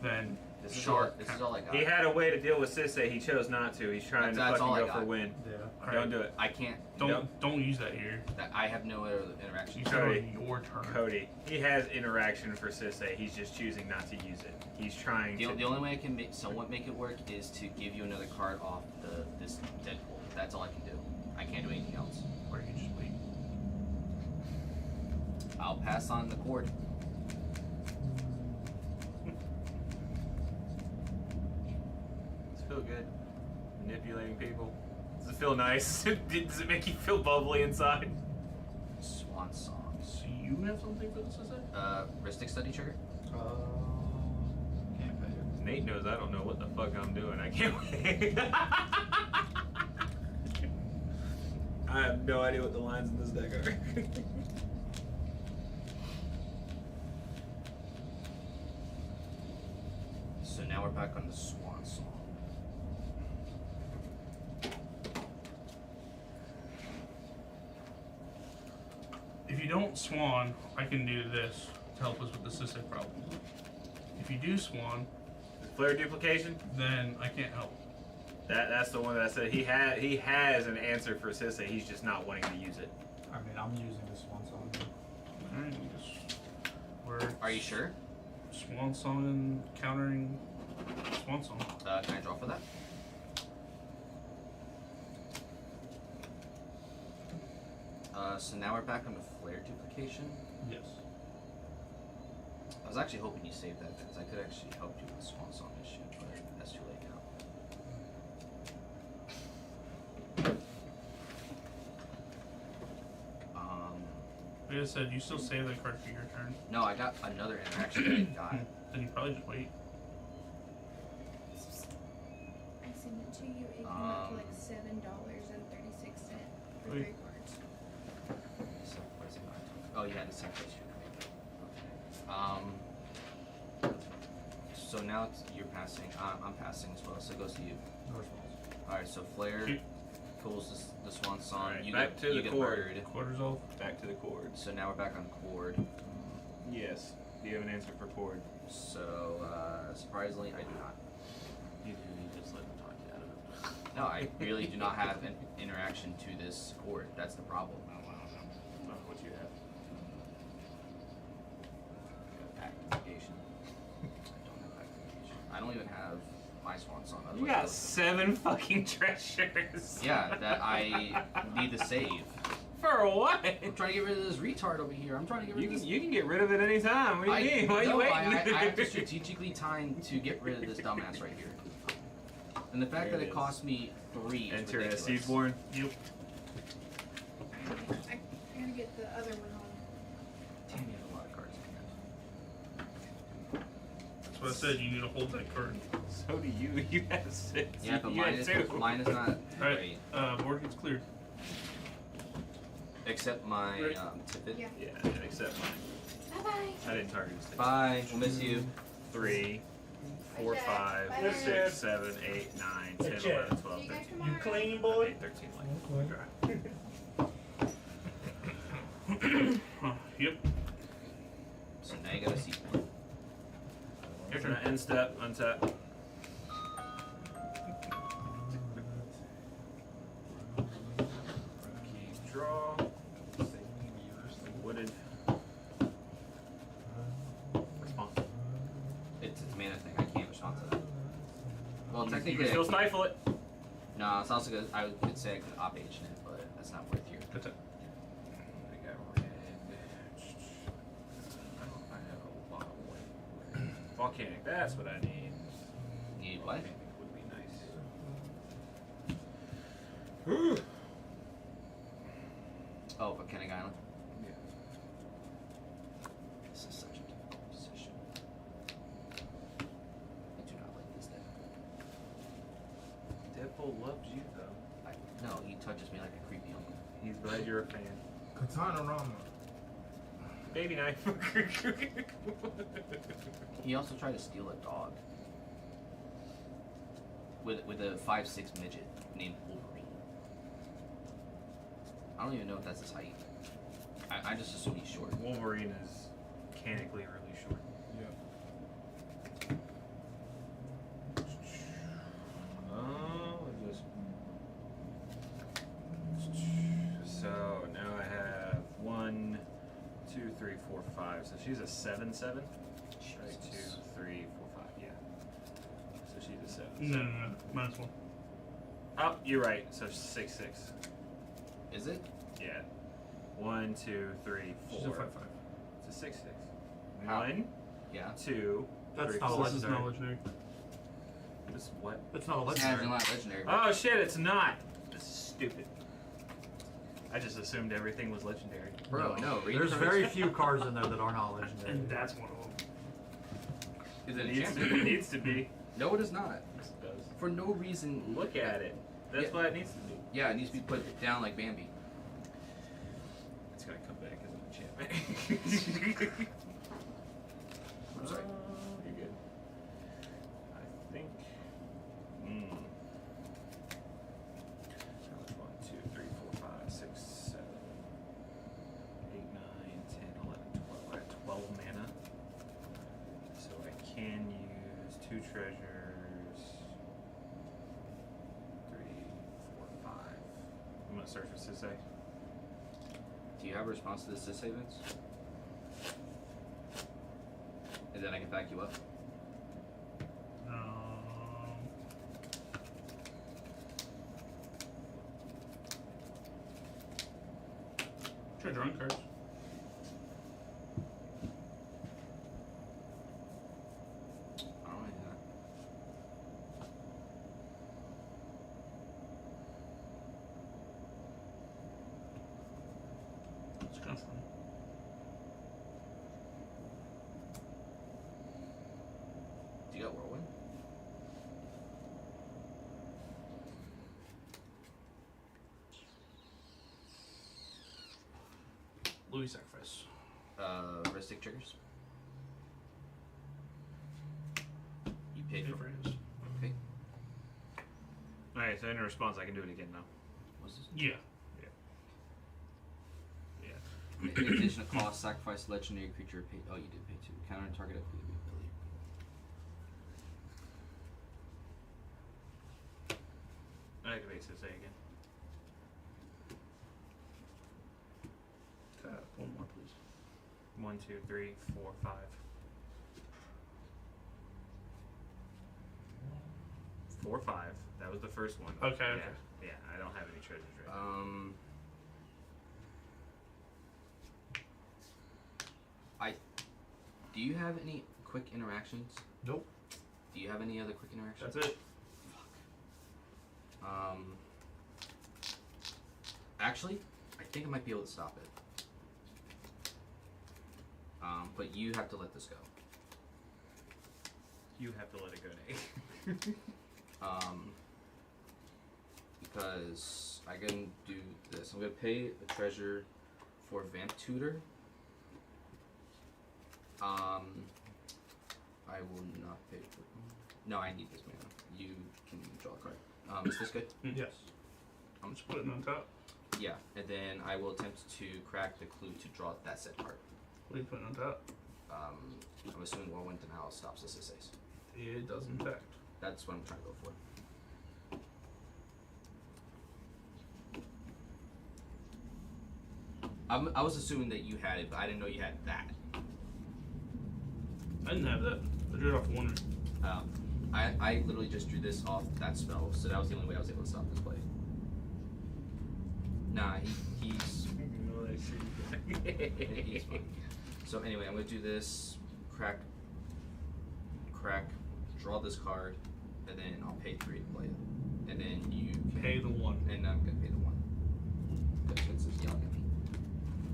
then This is Sure. This is all I got. He had a way to deal with Sisei. He chose not to. He's trying That's to all I fucking go got. for win. Yeah. Alright. Don't do it. I can't. don't use that here. That I have no other interaction. You said Cody. on your turn. Cody, he has interaction for Sisei. He's just choosing not to use it. He's trying The to. only way I can somewhat make it work is to give you another card off this Deadpool. That's all I can do. I can't do anything else. Or you just wait. I'll pass on the cord. Does it feel good? Manipulating people. Does it feel nice? Does it make you feel bubbly inside? Swan Song. So you have something for the Sisei? Ristic Study Trigger. Can't pay it. Nate knows I don't know what the fuck I'm doing. I can't wait. I have no idea what the lines in this deck are. So now we're back on the Swan Song. If you don't Swan, I can do this to help us with the Sisei problem. If you do Swan, Flare duplication? then I can't help. That's the one that I said he has an answer for Sisei. He's just not wanting to use it. I mean, I'm using this one song. Alright, just we're Are you sure? Swan Song and countering Swan Song. Can I draw for that? So now we're back on the flare duplication. Yes. I was actually hoping you saved that because I could actually help you with the Swan Song issue, but that's too late now. Like I said, you still save that card for your turn. No, I got another interaction that I got. Then you probably just wait. I sent it to you. It came out to like $7.36 for Wait. 3 cards. So, what is it not? Oh, yeah, the same place. So now you're passing. I'm passing as well, so it goes to you. North Falls. Alright, so Flare Shoot. pulls the Swan Song. Alright, you back get, to you the get cord. murdered. Quarters off. Back to the cord. So now we're back on Cord. Yes. Do you have an answer for cord? So, surprisingly, I do not. You just let him talk you out of it. No, I really do not have an interaction to this Cord. That's the problem. Not what you have. Activation. I don't have activation. I don't even have my Swan Song. You Otherwise I got would- 7 fucking treasures. Yeah, that I need to save. For what? I'm trying to get rid of this retard over here. I'm trying to get rid of this. You can get rid of it anytime. What do you mean? Why are you no, waiting? I have to strategically time to get rid of this dumbass right here. And the fact There that it it is. cost me 3 is Enter as ridiculous. Seedborn. Yep. I gotta get the other one on. Damn, you have a lot of cards in here. That's what I said. You need to hold that card. So do you. You have 6. Yeah, but you mine had is, 2. mine is not Alright, great. board gets cleared. Except my Ready? Tippet. Yeah. Yeah, except mine. Bye bye. I didn't target his 6. Bye, we'll miss you. 3. 4, 5, Bye, 6, Dad. 7, 8, 9, 10, Hey, Chad. 11, 12, See you guys 13. tomorrow. You clean, boy? Okay, 13 like. Yep. So now you gotta see one. Your turn. End step, untap. Key draw. Wooded. Response. It's a mana thing. I can't respond to that. Well, You technically, can I still can't. stifle it. No, it's also good. I could say I could op H in it, but that's not worth your. Good time. I got red. I have a lot of white. Volcanic. That's what I need. Need what? Volcanic would be nice. Oh, Volcanic Island. Yeah. This is such a difficult position. I do not like this deck. Deadpool loves you though. No, he touches me like a creepy uncle. He's glad you're a fan. Katana Rama. Baby knife. He also tried to steal a dog. With a 5'6" midget named Wolverine. I don't even know if that's his height. I just assume he's short. Wolverine is mechanically really short. Yeah. Oh, just. So now I have 1, 2, 3, 4, 5. So she's a 7/7. Right, 2, 3, 4, 5. Yeah. So she's a 7. No. -1. Oh, you're right. So 6/6. Is it? Yeah. 1, 2, 3, 4. She's a 5/5. It's a 6/6. How? 1, Yeah. 2, That's 3, not 4. This is not legendary. legendary. This what? It's not a It's legendary. not legendary. Oh shit! It's not. This is stupid. I just assumed everything was legendary. Bro, no. read There's the very cards. few cards in there that are not legendary. And that's one of them. Is It it needs to, enchantment? it needs to be. No, it is not. Yes, it does. For no reason. Look at it. That's Yeah. what it needs to be. Yeah, it needs to be put down like Bambi. It's gonna come back as an enchantment. I'm sorry. You're good. I think. Hmm. 1, 2, 3, 4, 5, 6, 7, 8, 9, 10, 11, 12. I have 12 mana. So I can use 2 treasures. 3, 4, 5. I'm gonna search for Sisei. Do you have a response to the Sys events? And then I can back you up. Try drawing cards. I don't know that. It's kind of fun. Do you got Whirlwind? Louis sacrifice. Ristic triggers. You paid Pay for for it. his. Okay. Alright, so in response, I can do it again now. What's this? Yeah. Yeah. In addition to cost, sacrifice legendary creature. Pay. Oh, you did pay 2. Counter target ability. Activate Sisei again. One more, please. 1, 2, 3, 4, 5. 4, 5. That was the first one. Okay, Yeah. okay. Yeah, I don't have any treasures right now. Do you have any quick interactions? Nope. Do you have any other quick interactions? That's it. Actually, I think I might be able to stop it. But you have to let this go. You have to let it go, Nate. Because I can do this. I'm gonna pay a treasure for Vamp Tutor. I will not pay for. No, I need this mana. You can draw a card. Is this good? Yes. I'm just putting it on top. Yeah, and then I will attempt to crack the clue to draw that set card. What are you putting on top? I'm assuming Whirlwind Denial stops the Sisseis. It does in fact. That's what I'm trying to go for. I was assuming that you had it, but I didn't know you had that. I didn't have that. I drew it off one. I literally just drew this off that spell, so that was the only way I was able to stop this play. Nah, he's he's fine. So anyway, I'm gonna do this, crack, draw this card, and then I'll pay 3 to play it. And then you can, Pay the 1. and I'm gonna pay the 1. Because Vince is yelling at me.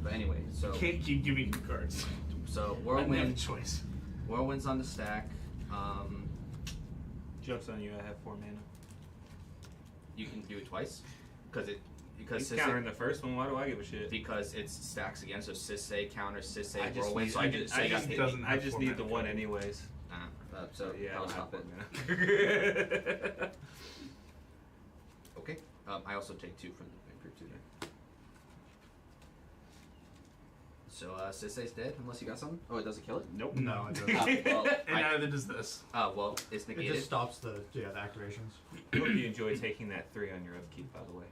But anyway, so Can't keep giving you cards. so I didn't have a Whirlwind, choice. Whirlwind's on the stack. Joke's on you, I have 4 mana. You can do it twice, because He's countering the first one, why do I give a shit? because it's stacks again. So Sisei counter Sisei I just Whirlwind. need, So I can say just, hit doesn't me. have I just 4 need mana the one count. anyways. So Yeah, I'll I stop have it. 4 mana. Okay. I also take 2 from the group 2 there. So Sisei's dead unless you got something. Oh, it doesn't kill it. Nope. No, it doesn't. Well, And neither does this. well, it's It negated. just stops the activations. Hope you enjoy taking that 3 on your upkeep, by the way.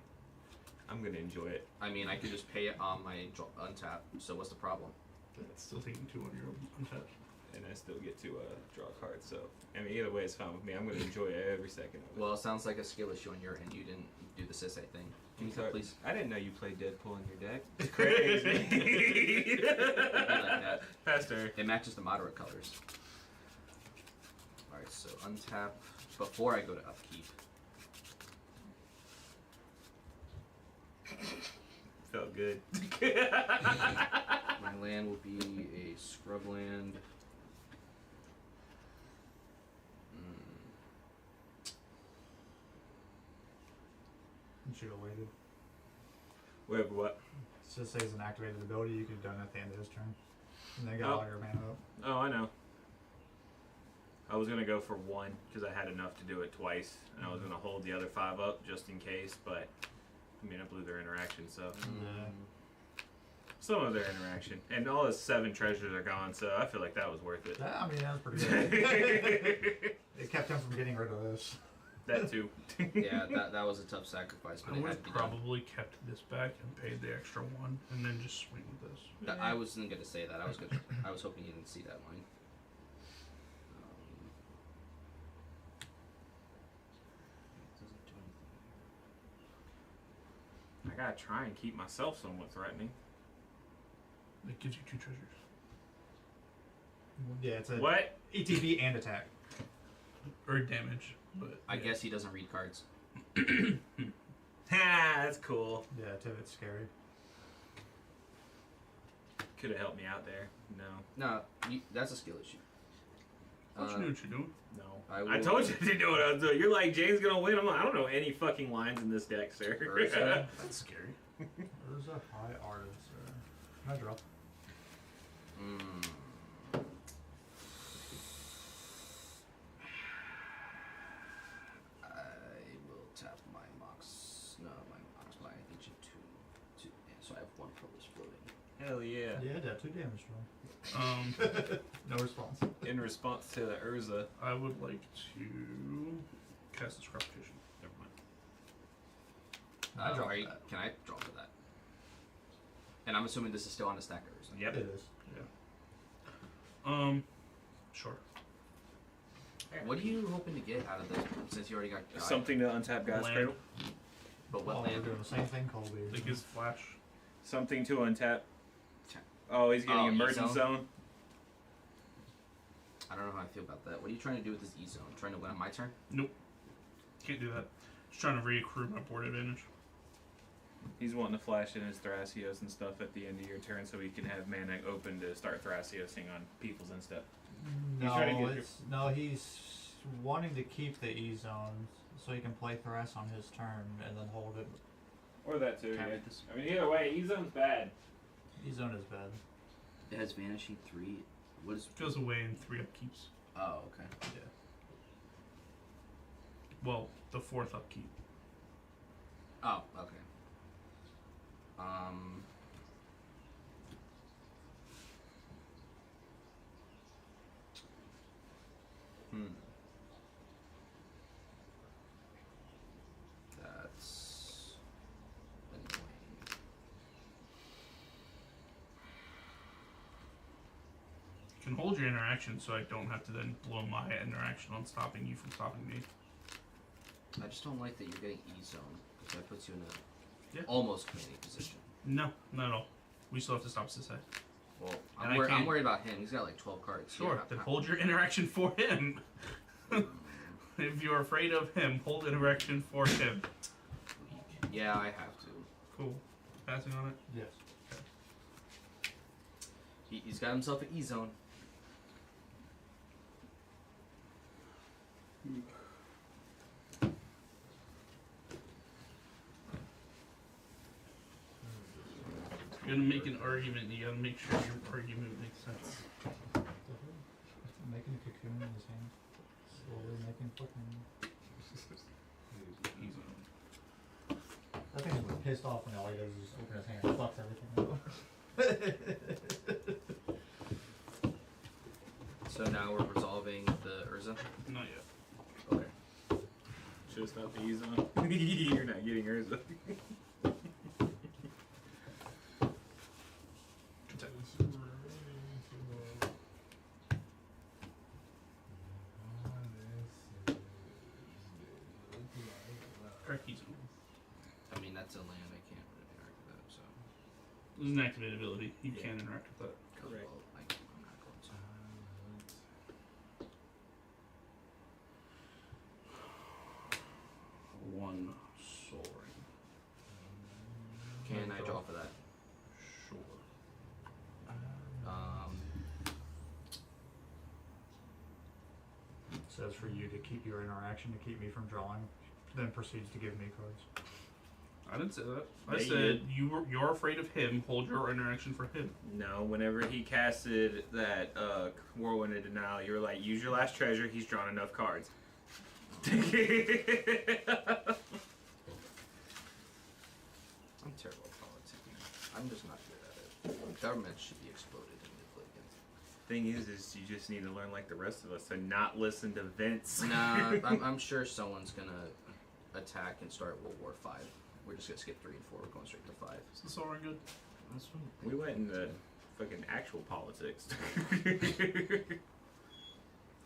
I'm gonna enjoy it. I mean, I could just pay it on my untap. So what's the problem? It's still taking 2 on your untap. And I still get to draw a card, so I mean either way it's fine with me. I'm gonna enjoy every second of it. Well, it sounds like a skill issue on your end. You didn't do the Sisei thing. Can you Sorry. please? I didn't know you played Deadpool in your deck. It's crazy. Be like that. Faster. It matches the moderate colors. Alright, so untap before I go to upkeep. Felt good. My land will be a scrub land. You should have waited. Wait, what? Sisei's an activated ability you could have done at the end of his turn. And then got Oh. all your mana up. Oh, I know. I was gonna go for 1 because I had enough to do it twice, and I was gonna hold the other 5 up just in case. But I mean, I blew their interaction, so some of their interaction, and all his 7 treasures are gone. So I feel like that was worth it. I mean, that was pretty good. It kept him from getting rid of this. That too. Yeah, that was a tough sacrifice, but I it would had have to be done. probably kept this back and paid the extra 1 and then just swing with this. I wasn't gonna say that. I was hoping you didn't see that line. Doesn't do anything. I gotta try and keep myself somewhat threatening. It gives you 2 treasures. Yeah, it's a What? ETB and attack. Or damage. But I guess he doesn't read cards. Ha! That's cool. Yeah, Tivit's scary. Could have helped me out there. No. No, that's a skill issue. Don't you know what you're doing? No. I I will- told you to do what I was doing. You're like, Jane's gonna win. I'm like, I don't know any fucking lines in this deck, sir. Urza. That's scary. There's a high artist. Can I draw? I will tap my Mox. No, my Mox, my Ancient Tomb. So I have 1 purpose floating. Hell yeah. Yeah, that 2 damage to him. No response. In response to the Urza. I would like to cast a Scrap Petition. Never mind. I draw that. Can I draw for that? And I'm assuming this is still on the stacker or something. Yep. It is. Sure. What are you hoping to get out of this since you already got Guide? Something to untap God's Land. Cradle. But what Oh, land? we're doing the same thing, Colby. It gives flash. Something to untap. Check. Oh, he's getting Oh, emergent E-zone? zone. I don't know how I feel about that. What are you trying to do with this E zone? Trying to win on my turn? Nope. Can't do that. Just trying to reaccrue my board advantage. He's wanting to flash in his Thrasios and stuff at the end of your turn so he can have mana open to start Thrasiosing on people's and stuff. He's trying to get he's wanting to keep the E zone so he can play Thras on his turn and then hold it. Or that too, Can I yeah. read this? I mean, either way, E-zone's bad. E zone is bad. It has Vanishing 3. What is Goes away in 3 upkeeps. Oh, okay. Yeah. Well, the 4th upkeep. Oh, okay. Um. That's annoying. You can hold your interaction so I don't have to then blow my interaction on stopping you from stopping me. I just don't like that you're getting E-zone, because that puts you in a Yeah. almost commanding position. No, not at all. We still have to stop Sisei. Well, And I'm I can't- worried about him. He's got like 12 cards. Sure, Yeah, then hold your interaction for him. If you're afraid of him, hold interaction for him. Yeah, I have to. Cool. Passing on it? Yes. He's got himself an E-zone. If you're gonna make an argument, you gotta make sure your argument makes sense. Making a cocoon in his hand. Slowly making fucking. I think he's pissed off when all he does is just open his hand and fucks everything up. So now we're resolving the Urza. Not yet. Okay. Should have stopped the ease on. You're not getting hers. Correct keys. I mean, that's a land. I can't really interact with that, so. This is an activated ability. You can interact with that. Correct. Well, I'm not going to. One soaring. Can I draw for that? Sure. Says for you to keep your interaction to keep me from drawing, then proceeds to give me cards. I didn't say that. I Yeah, you said did. you're afraid of him. Hold your interaction for him. No, whenever he casted that Whirlwind of Denial, you were like, use your last treasure, he's drawn enough cards. I'm terrible at politicking. I'm just not good at it. Government should be exploded immediately. Thing is you just need to learn like the rest of us and not listen to Vince. Nah, I'm sure someone's gonna attack and start World War V. We're just gonna skip 3 and 4. We're going straight to 5. Is the soaring good? That's fine. We went into fucking actual politics. I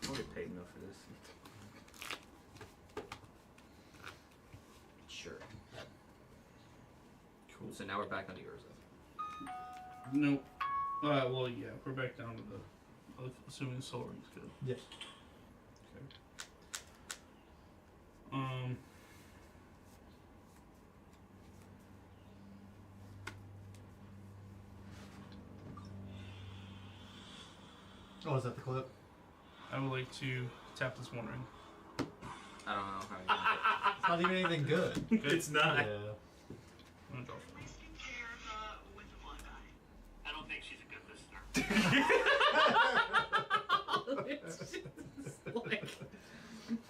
don't get paid enough for this. Sure. Cool. So now we're back on the Urza. Nope. Well, yeah, we're back down to the. Assuming soaring's good. Yes. Okay. Oh, is that the clip? I would like to tap this one ring. I don't know how It's not even anything good. It's not. Yeah. I'm gonna draw for it. I don't think she's a good listener.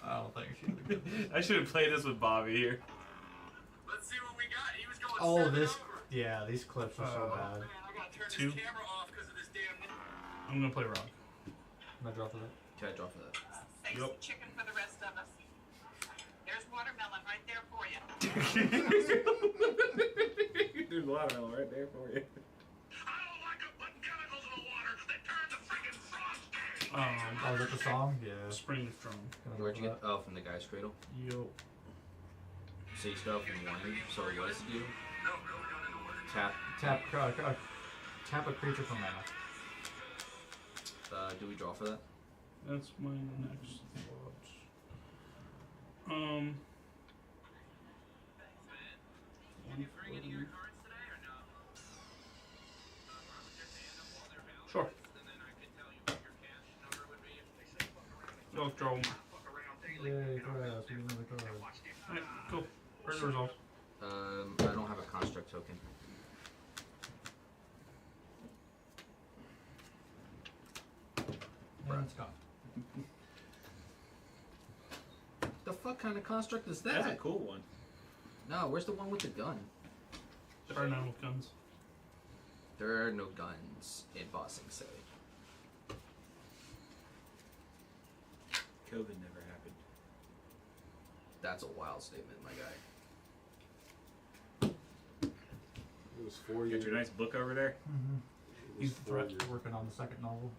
I don't think she's good. I should have played this with Bobby here. Let's see what we got. He was going Oh, 7 this. over. Yeah, these clips are so bad. Man, I gotta turn 2. this camera off because of this damn. I'm gonna play rock. Am I draw for that? Can I draw for that? Save Yep. some chicken for the rest of us. There's watermelon right there for you. There's a lot of them right there for you. I don't like it putting chemicals in the water that turn the freaking frost day. Oh, is that the song? Yeah. Spring is strong. Where'd you get? Oh, from the guy's cradle. Yo. So you start from 1. So what does it do? No, no, we're going into work. Tap. Tap a creature from mana. Do we draw for that? That's my next thought. Sure. Y'all draw one. Yay, grass. We need another card. Alright, cool. Where's the result? I don't have a construct token. And it's gone. What kind of construct is that? That's a cool one. No, where's the one with the gun? There are none with guns. There are no guns in Bossing City. COVID never happened. That's a wild statement, my guy. It was 4 You years. got your nice book over there. He's It was 4 years. working on the second novel.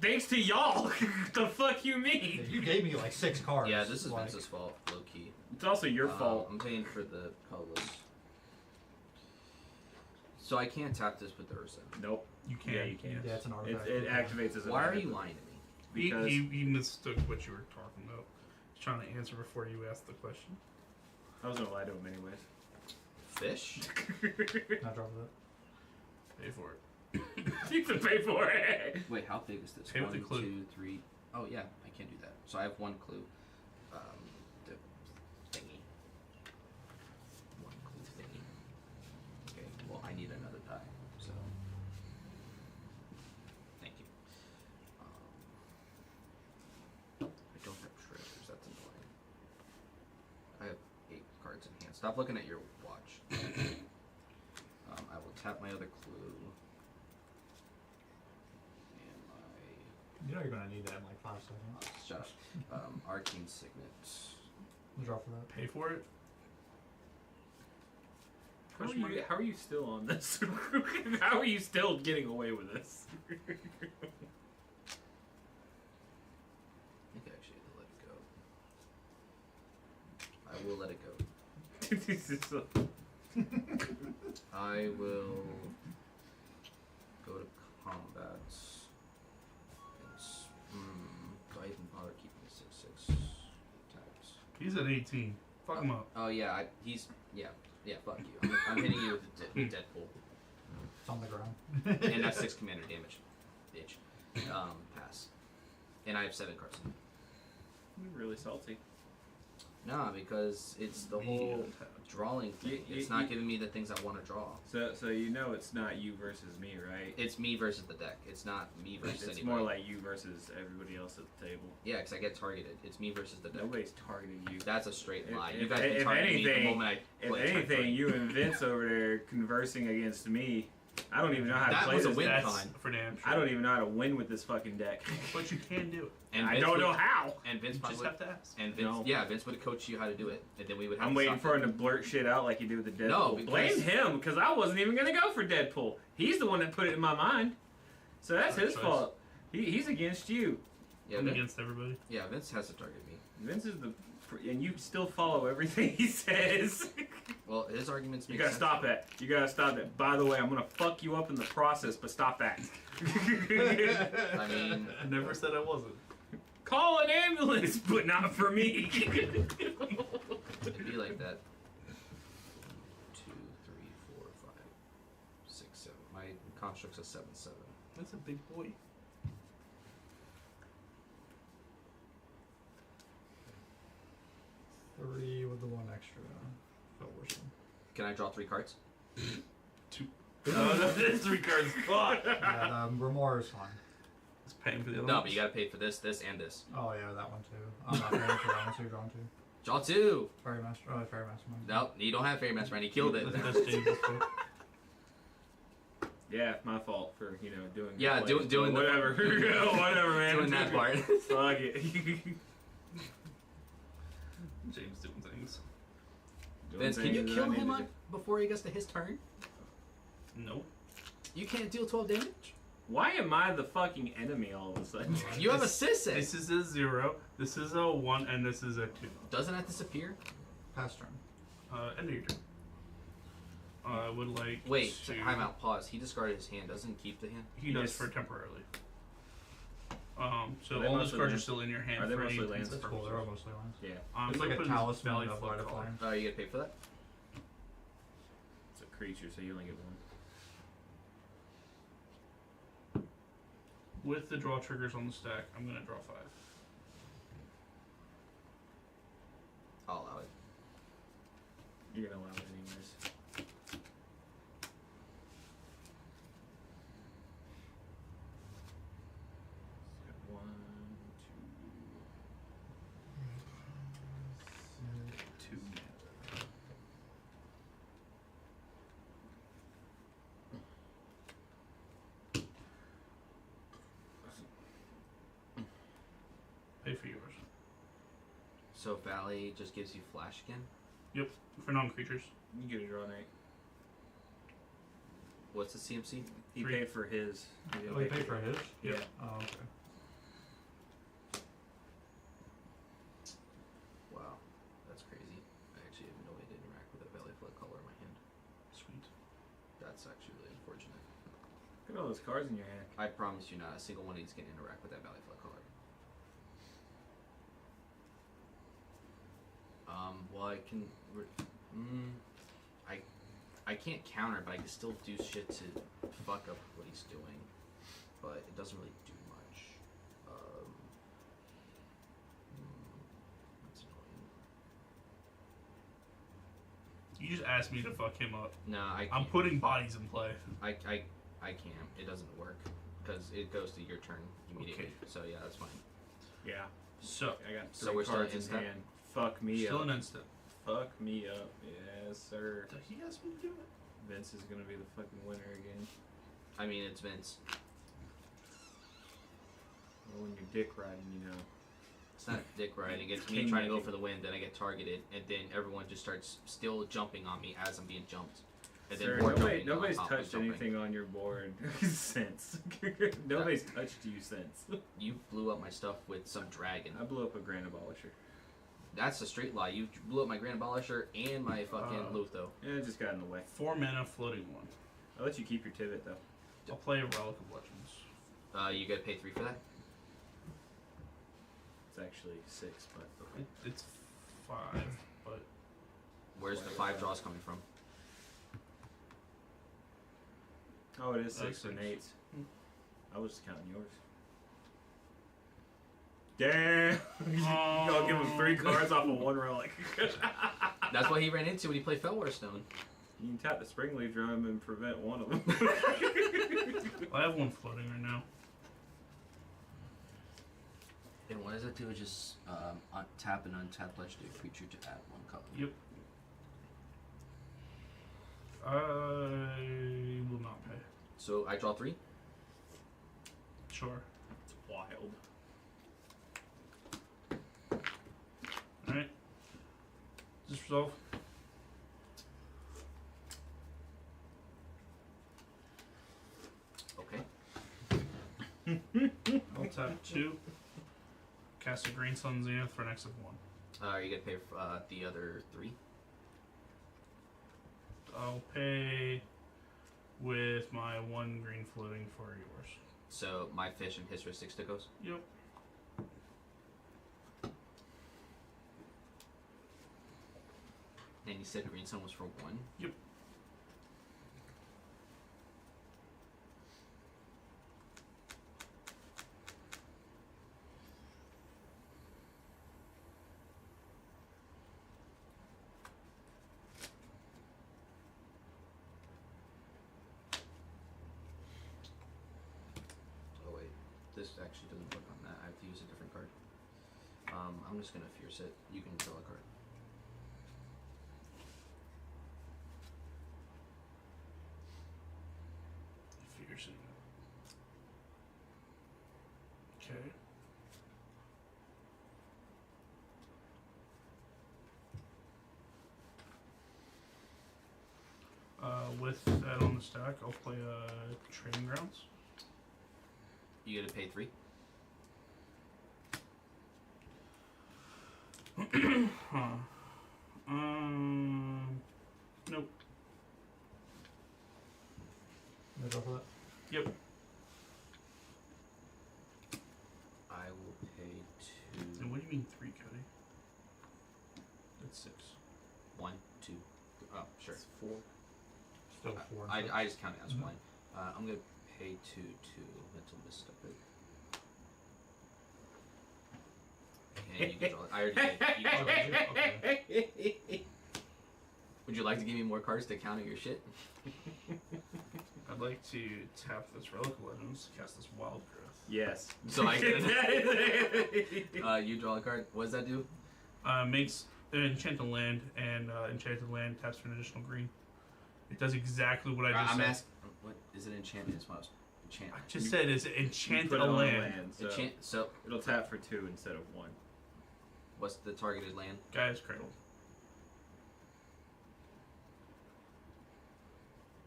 Thanks to y'all. The fuck you mean? You gave me like 6 cards. Yeah, this is like, Vince's fault, low key. It's also your fault. I'm paying for the colors. So I can't tap this with Urza. Nope. You can't. Yeah, you can. Yeah, it's an It, artifact. it activates as an Why are artifact. you lying to me? Because He mistook what you were talking about. He's trying to answer before you asked the question. I was gonna lie to him anyways. Fish? Not drop that. Pay for it. You can pay for it. Wait, how big is this? Pay with the 1, clue. 2, 3. Oh yeah, I can't do that. So I have 1 clue. The thingy. 1 clue thingy. Okay, well I need another die. So thank you. I don't have treasures. That's annoying. I have 8 cards in hand. Stop looking at your watch. I will tap my other clue. And You know you're gonna need that in like 5 seconds. my shut up. Arcane Signet. Drop for that. Pay for it. How are you still on this? How are you still getting away with this? I think I actually had to let it go. I will let it go. I will go to combat. Do I even bother keeping the 6/6 attacks? He's at 18. Fuck him up. Oh yeah, yeah. Fuck you. I'm hitting you with Deadpool, It's on the ground. and that's 6 commander damage, bitch. Pass. And I have 7 cards. You're really salty. Nah, because it's the whole drawing thing. It's not giving me the things I want to draw. So you know it's not you versus me, right? It's me versus the deck. It's not me versus It's anybody. more like you versus everybody else at the table. Yeah, because I get targeted. It's me versus the deck. Nobody's targeting you. That's a straight lie. If- You guys if can target me the anything- moment I If play anything, turn you and Vince over there conversing against me. I don't even know how to That play was a this win deck. That's con. for damn sure. I don't even know how to win with this fucking deck. But you can do it. And I Vince don't would- know how. And Vince You just probably have to ask. and Vince, No. yeah, Vince would coach you how to do it, and then we would. Have I'm to waiting stop for him it. to blurt shit out like he did with the Deadpool. No, because- Blame him, because I wasn't even gonna go for Deadpool. He's the one that put it in my mind. So that's Right his choice. fault. He's against you. Yeah, I'm Vince, against everybody. yeah, Vince has to target me. Vince is the, and you still follow everything he says. Well, his arguments. You make gotta sense. stop that. You gotta stop that. By the way, I'm gonna fuck you up in the process, but stop that. I mean, I never said I wasn't. Call an ambulance, but not for me. it'd be like that. 2, 3, 4, 5, 6, 7. My construct's a 7/7. That's a big boy. Three with the 1 extra. Felt worse. Can I draw 3 cards? 2. Oh, that's 3 cards. Fuck. Yeah, Remore is fine. It's paying for the other No, ones. but you gotta pay for this, and this. Oh yeah, that one too. I'm not paying for that one, so you're drawing 2. Draw 2. Fairy Master. Oh, Fairy Mastermind. No, you don't have Fairy Mastermind. He killed it. That's James' fault. Yeah, my fault for doing. Yeah, plays, doing but the- whatever. Whatever, man. Doing that part. Fuck it. James doing things. Doing Vince, can you things that kill I need him to on, do. before he gets to his turn? Nope. You can't deal 12 damage? Why am I the fucking enemy all of a sudden? You have a Sisek. This is a 0, this is a 1, and this is a 2. Doesn't that disappear? Pass turn. End of your turn. I would like Wait, to... time out, pause. He discarded his hand. Doesn't he keep the hand? He does Yes. for temporarily. So Are they all those mostly cards are lands? still in your hand Are they for mostly any lands? That's cool. They're all mostly lands. Yeah, I'm It's gonna like a put in this talisman Valley of Flood Light of color. Flame. Oh, you gotta pay for that? it's a creature, so you only get one. With the draw triggers on the stack, I'm gonna draw 5. I'll allow it. You're gonna allow it anyways. So 1, 2, So Valley just gives you flash again? Yep, for non-creatures. You get a draw, Nate. What's the CMC? He 3. paid for his. Oh, you paid for his? Yeah. Oh, okay. Wow, that's crazy. I actually have no way to interact with a Valley Flood color in my hand. Sweet. That's actually really unfortunate. Look at all those cards in your hand. I promise you not a single one of these can interact with that Valley Flood color. Well I can... I can't counter, but I can still do shit to fuck up what he's doing. But it doesn't really do much. That's annoying. You just asked me to fuck him up. No, I can't. I'm putting bodies in play. I can't. It doesn't work. Because it goes to your turn immediately. Okay. So yeah, that's fine. Yeah. So, I got So 3 we're still cards in in step? hand. Fuck me still up. an instant. Fuck me up. Yes, sir. He asked me to do it. Vince is gonna be the fucking winner again. I mean, it's Vince. Well, when you're dick riding, you know. It's not dick riding. It's me King trying to go riding. for the win. Then I get targeted, and then everyone just starts still jumping on me as I'm being jumped. And Sir, then more jumping nobody's on top of touched jumping. anything on your board since. Nobody's touched you since. You blew up my stuff with some dragon. I blew up a Grand Abolisher. That's a straight lie. You blew up my Grand Abolisher and my fucking Lutho. Yeah, it just got in the way. 4 mana floating 1. I'll let you keep your Tivit though. I'll play a Relic of Legends. You gotta pay 3 for that. It's actually 6, but It's 5, but Where's the 5 draws coming from? oh, it is 6 for 6. Nate's. I was just counting yours. Damn! Y'all give him 3 cards off of 1 relic. That's what he ran into when he played Felwar Stone. You can tap the Springleaf Drum and prevent one of them. I have 1 floating right now. And what does it do? It just tap and untap legendary creature to add 1 color. Yep. I will not pay. So I draw 3. Sure. It's wild. Alright. Just resolve. Okay. I'll tap 2. Cast a Green Sun Zenith for an X of 1. Are you gonna pay the other 3? I'll pay with my 1 green floating for yours. So my fish and his for 6 stickos. Yep. And you said Green Sun was for 1. Yep. Oh wait, this actually doesn't work on that. I have to use a different card. I'm just gonna fierce it. You can draw a card. Fiercing. Okay. With that on the stack, I'll play Training Grounds. You gotta pay 3. Huh. Nope. You go for that? Yep. I will pay 2. And what do you mean 3, Cody? That's 6. 1, 2. Oh, sure. It's 4. Still 4. I just count it as Mhm. 1. I'm gonna pay 2 to mental misstep it. And you can draw. I already did. You can draw it. Okay. Would you like to give me more cards to counter your shit? I'd like to tap this Relic of Legends, cast this Wild Growth. Yes. So I you draw a card. What does that do? Makes an enchanted land, and enchanted land taps for an additional green. It does exactly what I just I'm said. asking. What is it? Enchanted as well. Enchant. I just said it's You enchanted put a it on land. so So it'll tap for 2 instead of 1. What's the targeted land? Gaia's Cradle.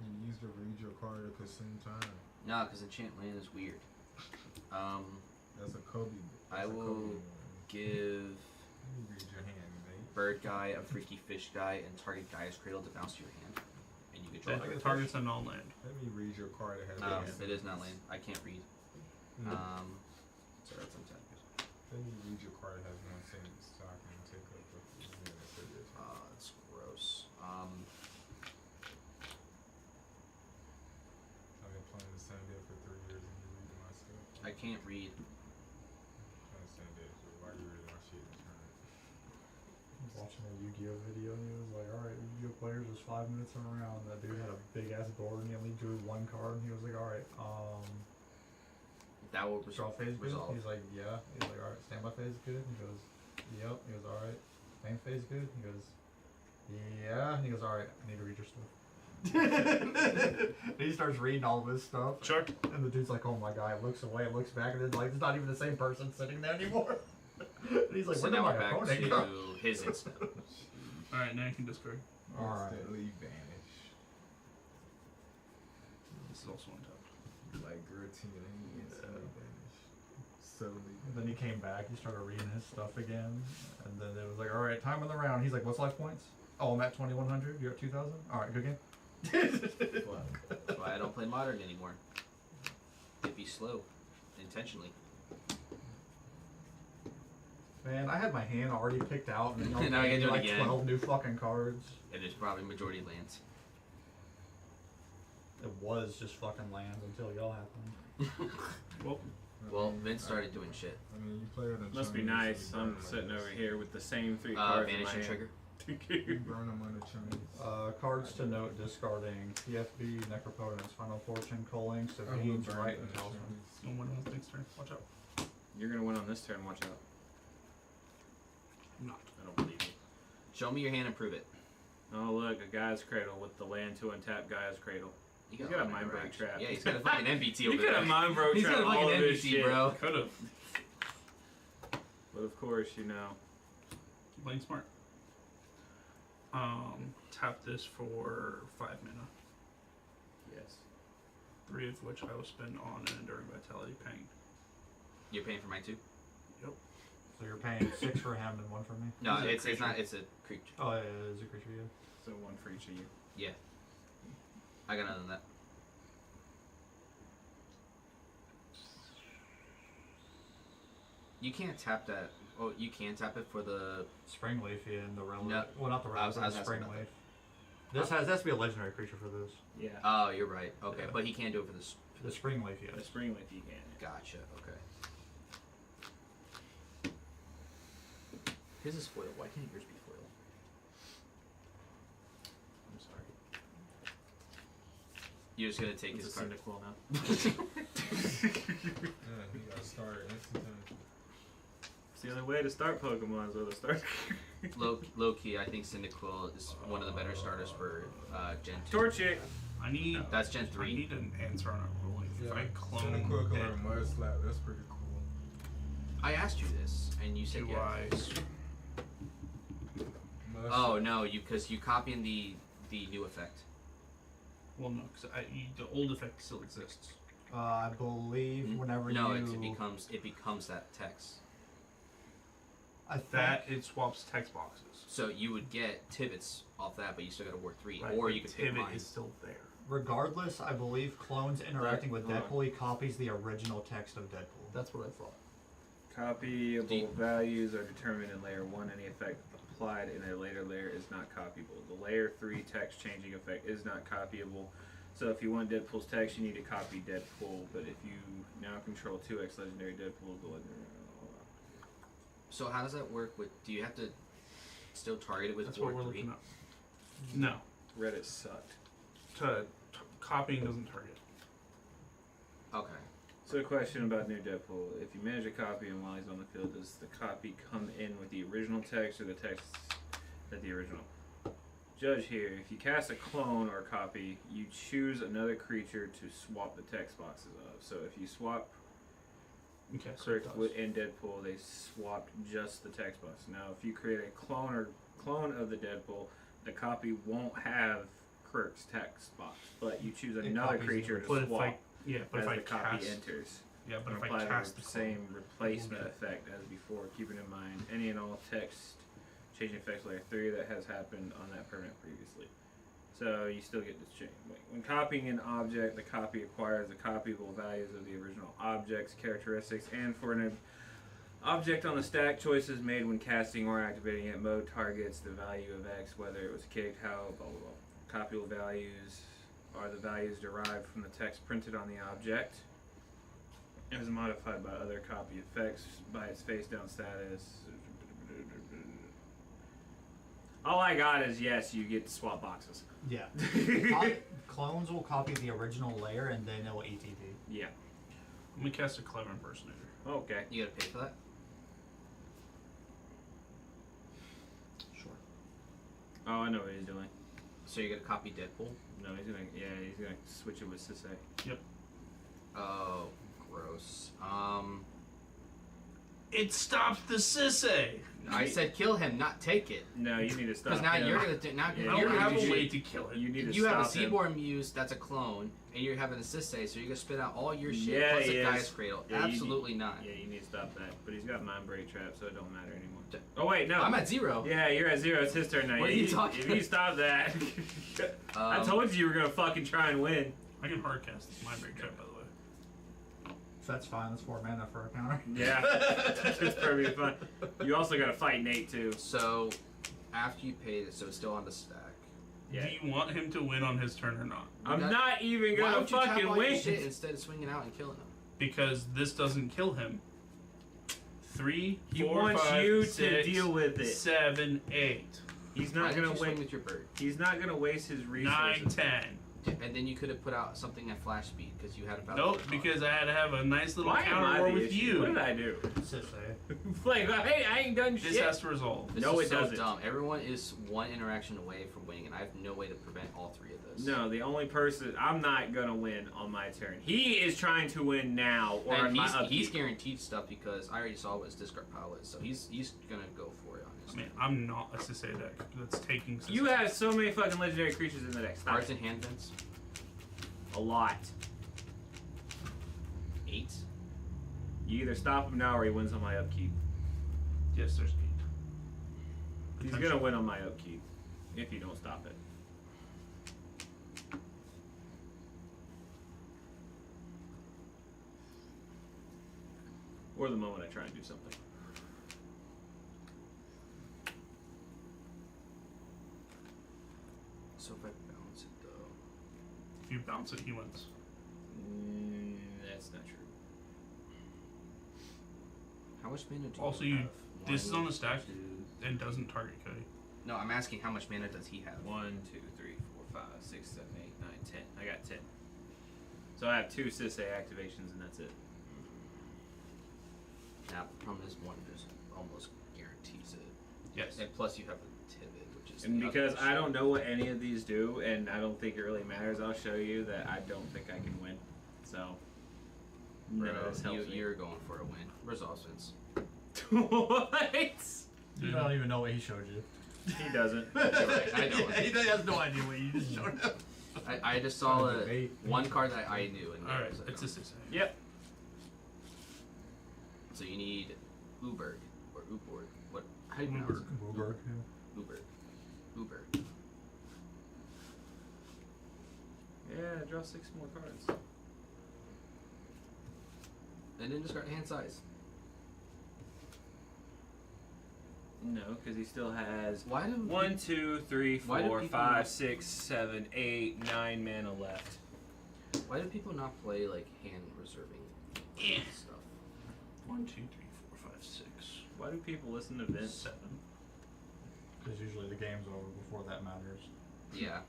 You used to read your card at the same time. Nah, because enchant land is weird. That's a Kobe. I That's a will Kobe one. give Let me read your hand, mate. bird guy, a freaky fish guy, and target Gaia's Cradle to bounce to your hand. And you can draw That it. targets a null land. Let me read your card that has No, hand. it is not land. I can't read. No. So that's untapped. Let me read your card that has one sentence so I can take up the minutes of your time. That's gross. I've been playing the same deck for 3 years and you're reading my stuff. I can't read. Playing the same deck, so why are you reading my shit in turn? I was watching a Yu-Gi-Oh video and he was like, alright, Yu-Gi-Oh players, there's 5 minutes in a round. That dude had a big ass board and he only drew one card and he was like, alright, That will draw phase good? resolve. He's like, yeah. He's like, alright, standby phase good? He goes, yep. He goes, alright. Main phase good? He goes, yeah. And he goes, alright, I need to read your stuff. And he starts reading all of his stuff. Sure. And the dude's like, oh my god, looks away, looks back, and it's like, it's not even the same person sitting there anymore. And he's like, So where did now my we're back opponent go? to his instant. Alright, now you can discard. Alright. Instantly vanish. This is also untapped. Like Gratine, instantly vanish. Suddenly. And then he came back, he started reading his stuff again, and then it was like, alright, time of the round. He's like, what's life points? Oh, I'm at 2100, you're at 2000? Alright, good game. That's why I don't play modern anymore. It'd be slow, intentionally. Man, I had my hand already picked out, and then Now I gave gotta me do it like again. 12 new fucking cards. And there's probably majority lands. It was just fucking lands until y'all happened. Well, Well, Vince started doing shit. I mean, you play with a Must be Chinese, nice. you burn I'm them sitting like over this. here with the same 3 cards in my Vanishing hand. trigger. You burn them on the Chinese. Cards to note, discarding, TFB, Necropotence, Final Fortune, Culling, I would Savines, burn Right, the and Talisman. Chinese. no one else next turn. Watch out. You're gonna win on this turn. Watch out. I'm not. I don't believe you. Show me your hand and prove it. Oh look, a Gaia's Cradle with the land to untap Gaia's Cradle. You He's got a lot of mind break interaction. trap. Yeah, he's got a fucking MBT He over got there. a mind break He's trap. got a fucking all of his MBT, shit. bro. Could have. But of course, you know. Playing smart. Tap this for 5 mana. Yes. 3 of which I will spend on an Enduring Vitality Pang. You're paying for mine too? Yep. So you're paying 6 for him and 1 for me? No, Is it a it's not. creature? It's a creature. Oh, yeah, it's a creature, yeah. So 1 for each of you. Yeah. I got none of that. You can't tap that. Oh, you can tap it for the. Springleaf, yeah, and the relic. No. Well, not the I was- relic, I was but the asking about Springleaf. This has to be a legendary creature for this. Yeah. Oh, you're right. Okay, Yeah. but he can't do it for this. The Springleaf, The yes. spring with you can. Gotcha. Okay. His is foil. Why can't yours be foil? I'm sorry. You're just gonna take It's his a card. Cyndaquil now. Yeah, he got started instant. It's the only way to start Pokemon, so to start. Low key, I think Cyndaquil is one of the better starters for Gen 2. Torch it! I need. That's Gen I 3. need an answer on a ruling. If I clone Cyndaquil it, and Mud Slap, that's pretty cool. I asked you this, and you said do yes. Mud Oh no, because you copied the new effect. Well, no, because the old effect still exists. I believe whenever No, you... it becomes that text. I think... That it swaps text boxes. So you would get Tibbets off that, but you still got to work 3, Right, or but you could pick Pivot mine. is still there. Regardless, I believe clones interacting with hold on. Deadpool, he copies the original text of Deadpool. That's what I thought. Copyable Do you- values are determined in layer 1. Any effect applied in a later layer is not copyable. The layer 3 text changing effect is not copyable. So if you want Deadpool's text, you need to copy Deadpool. But if you now control 2x legendary Deadpool, the legendary. So how does that work with? Do you have to still target it with That's what we're 4-3? looking at. No, Reddit sucked. Copying doesn't target. Okay. So a question about new Deadpool. If you manage a copy and while he's on the field, does the copy come in with the original text or the text at the original? Judge here, if you cast a clone or copy, you choose another creature to swap the text boxes of. So if you swap Okay, so So it does. in Deadpool, they swapped just the text box. Now, if you create a clone of the Deadpool, the copy won't have Kirk's text box, but you choose another copies creature it. to But if swap I, yeah, but as if I the copy cast, enters. yeah, but And if apply I cast the the same replacement Okay. effect as before, keeping in mind any and all text changing effects layer 3 that has happened on that permanent previously. So you still get this change. When copying an object, the copy acquires the copyable values of the original object's characteristics, and for an object on the stack, choices made when casting or activating it, mode targets the value of X, whether it was kicked, how, blah, blah, blah. Copyable values are the values derived from the text printed on the object. It is modified by other copy effects by its face down status. All I got is yes, you get to swap boxes. Yeah. Clones will copy the original layer and then it'll ATB. Yeah. Let me cast a clever impersonator. Okay. You gotta pay for that? Sure. Oh, I know what he's doing. So you're gonna copy Deadpool? No, he's gonna switch it with Sisei. Oh, gross. It stops the Sisei! I said kill him, not take it. No, you need to stop. Because now him. you're gonna do, now Yeah, I you're don't gonna have do a way shit. to kill it. You need to You have a stop him. Seaborn Muse that's a clone, and you're having a Sisei, so you're gonna spit out all your shit Yeah, plus he a is. Guy's Cradle. Yeah, you Absolutely not. Yeah, you need to stop that. But he's got Mind Break Trap, so it don't matter anymore. Oh wait, no. I'm at 0. Yeah, you're at 0. It's his turn now. What are Yeah, you talking If you stop that, I told you were gonna fucking try and win. I can hard cast this Mind Break Trap, by the way. So that's fine. That's 4 mana for a counter. Yeah, it's perfectly fine. You also gotta fight Nate too. So, after you pay it, so it's still on the stack. Yeah. Do you want him to win on his turn or not? I'm got- not even Why gonna don't you tap fucking all your win. shit instead of swinging out and killing him? Because this doesn't kill him. 3, He 4, wants 5, you to 6, deal with it. 7, 8, He's Why not don't gonna you swing wait. with your bird? He's not gonna waste his 9, resources. 10. And then you could have put out something at flash speed because you had about. Nope, because I had to have a nice little Why am counter I war the with issue? you. What did I do? Sisei. Like, hey, I ain't done This shit. has to resolve. This No, is it so doesn't. dumb. Everyone is one interaction away from winning, and I have no way to prevent all 3 of those. No, the only person I'm not gonna win on my turn. He is trying to win now, or And in my he's upkeep. guaranteed stuff because I already saw what his discard pile is, so he's gonna go for it on I his mean, I'm not a Sisei deck that's taking Sisei. You have so many fucking legendary creatures in the deck. Stop cards it. in hand vents. A lot. 8. You either stop him now or he wins on my upkeep. Yes, there's 8. He's gonna win on my upkeep if you don't stop it. Or the moment I try and do something. So if I bounce it though. If you bounce it, he wins. That's not true. How much mana do Also, you you- have? this is on the stack. 2. And doesn't target Cody. No, I'm asking how much mana does he have? 1, 2, 3, 4, 5, 6, 7, 8, 9, 10. I got 10. So I have 2 Sisei activations and that's it. Now the problem is one just almost guarantees it. Yes. And plus you have a Tibet, which is And the because other I shit. don't know what any of these do, and I don't think it really matters, I'll show you that I don't think I can win. So, none of this Bro, helps me. you're going for a win. Resolve sense. What? You don't even know what he showed you. He doesn't. I don't. He has no idea what you just showed him. I just saw Sounds debate. one card that I knew. And Alright, it was it's a Sisei. Yep. So you need Uberg or Uborg. What? How do you pronounce it? Uber. Uberg. Uber. Yeah, draw 6 more cards. And then discard hand size. No, because he still has Why do 1, 2, 3, Why do 4, people 5, not- 6, 7, 8, 9 mana left. Why do people not play like hand reserving stuff? 1, 2, 3, 4, 5, 6, Why do people listen to Vince? 7. Because usually the game's over before that matters. Yeah.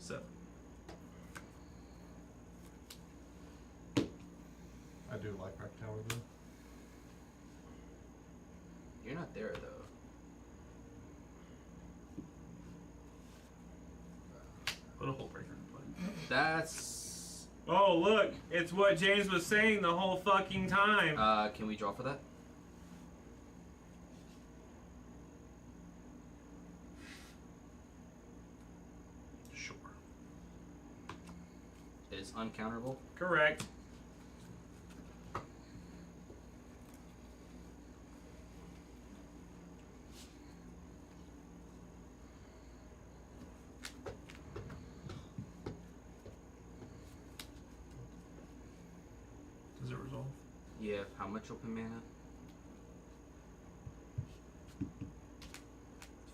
7. I do like Rack Tower though. You're not there though. Put a hole breaker in play. That's Oh, look, it's what James was saying the whole fucking time. Can we draw for that? Sure. It's uncounterable. Correct. Does it resolve? Yeah, how much open mana?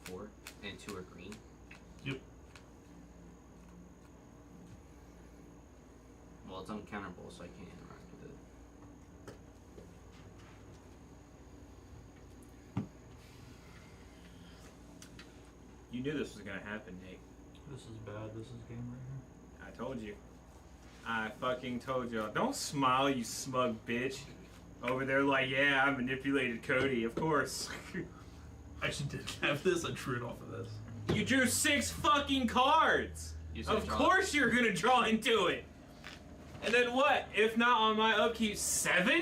4. And 2 are green. Yep. Well, it's uncounterable, so I can't interact with it. You knew this was gonna happen, Nate. This is bad. This is game right I told you. I fucking told y'all. Don't smile, you smug bitch. Over there like, yeah, I manipulated Cody, of course. I actually did have this. I drew it off of this. You drew 6 fucking cards! You said Of draw. course you're gonna draw into it! And then what? If not on my upkeep, 7?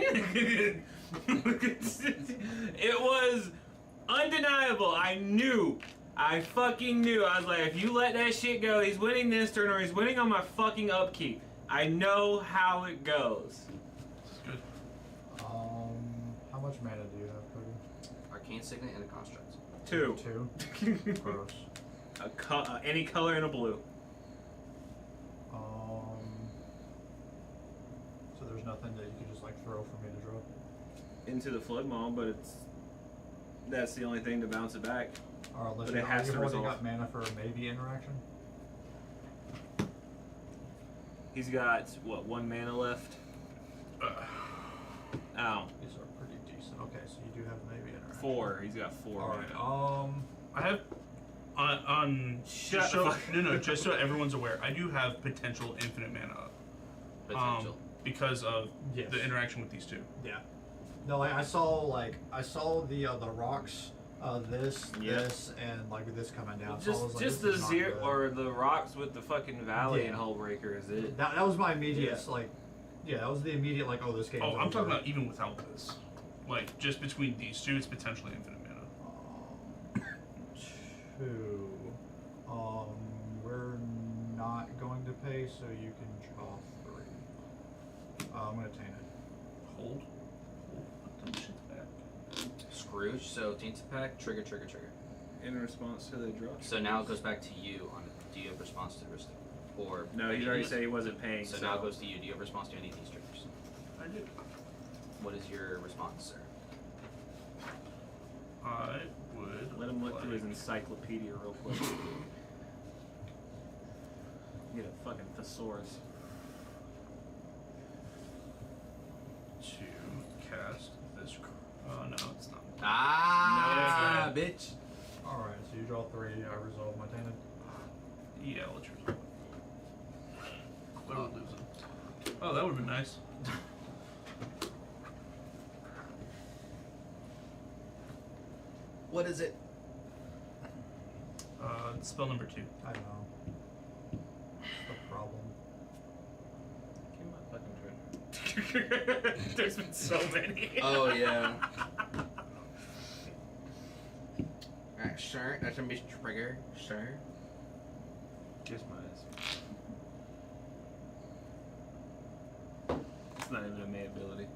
It was undeniable. I knew. I fucking knew. I was like, if you let that shit go, he's winning this turn or he's winning on my fucking upkeep. I know how it goes. This is good. here. How much mana do you have, Cody? Arcane Signet and a Construct. 2. 2. Gross. Any color in a blue. So there's nothing that you could just like throw for me to draw. Into the Flood Maul, but that's the only thing to bounce it back. Or unless But it has you've to already resolve. got mana for a maybe interaction. He's got, what, 1 mana left? Uh, Ow. These are pretty decent. Okay, so you do have maybe interaction. 4. He's got 4 Alright. mana. I have on Shut just so, the fuck- no, just so everyone's aware, I do have potential infinite mana up. Potential. Because of Yes. the interaction with these two. Yeah. No, I saw the rocks, this, Yep. this, and like this coming down. So I was like, Just this the is not zero good. or the rocks with the fucking valley Yeah. and Hullbreaker is it. That was my immediate Yeah. like, yeah, that was the immediate like, oh, this game. Oh, I'm talking about even without this. Like, just between these two, it's potentially infinite mana. 2. We're not going to pay, so you can draw 3. I'm gonna taint it. Hold. Put them shits back. Scrooge. So Tainted Pack, trigger. In response to the draw. So now it goes back to you on it. Do you have response to the rest of it? Or No, any he of already these? said he wasn't paying. So now it goes to you. Do you have response to any of these triggers? I do. What is your response, sir? I would. Let him look through his like encyclopedia real quick. Get a fucking thesaurus. to cast this. No, it's not. Ah, No, bitch. Alright, so you draw 3, I resolve my tainted. Yeah, let's resolve it. Clearly losing. Oh, that would have been nice. What is it? Spell number 2. I don't know. What's the problem? Give me my fucking trigger. There's been so many. Oh yeah. Alright, sure. That's gonna be trigger. Sure. Kiss my ass. It's not even a main ability.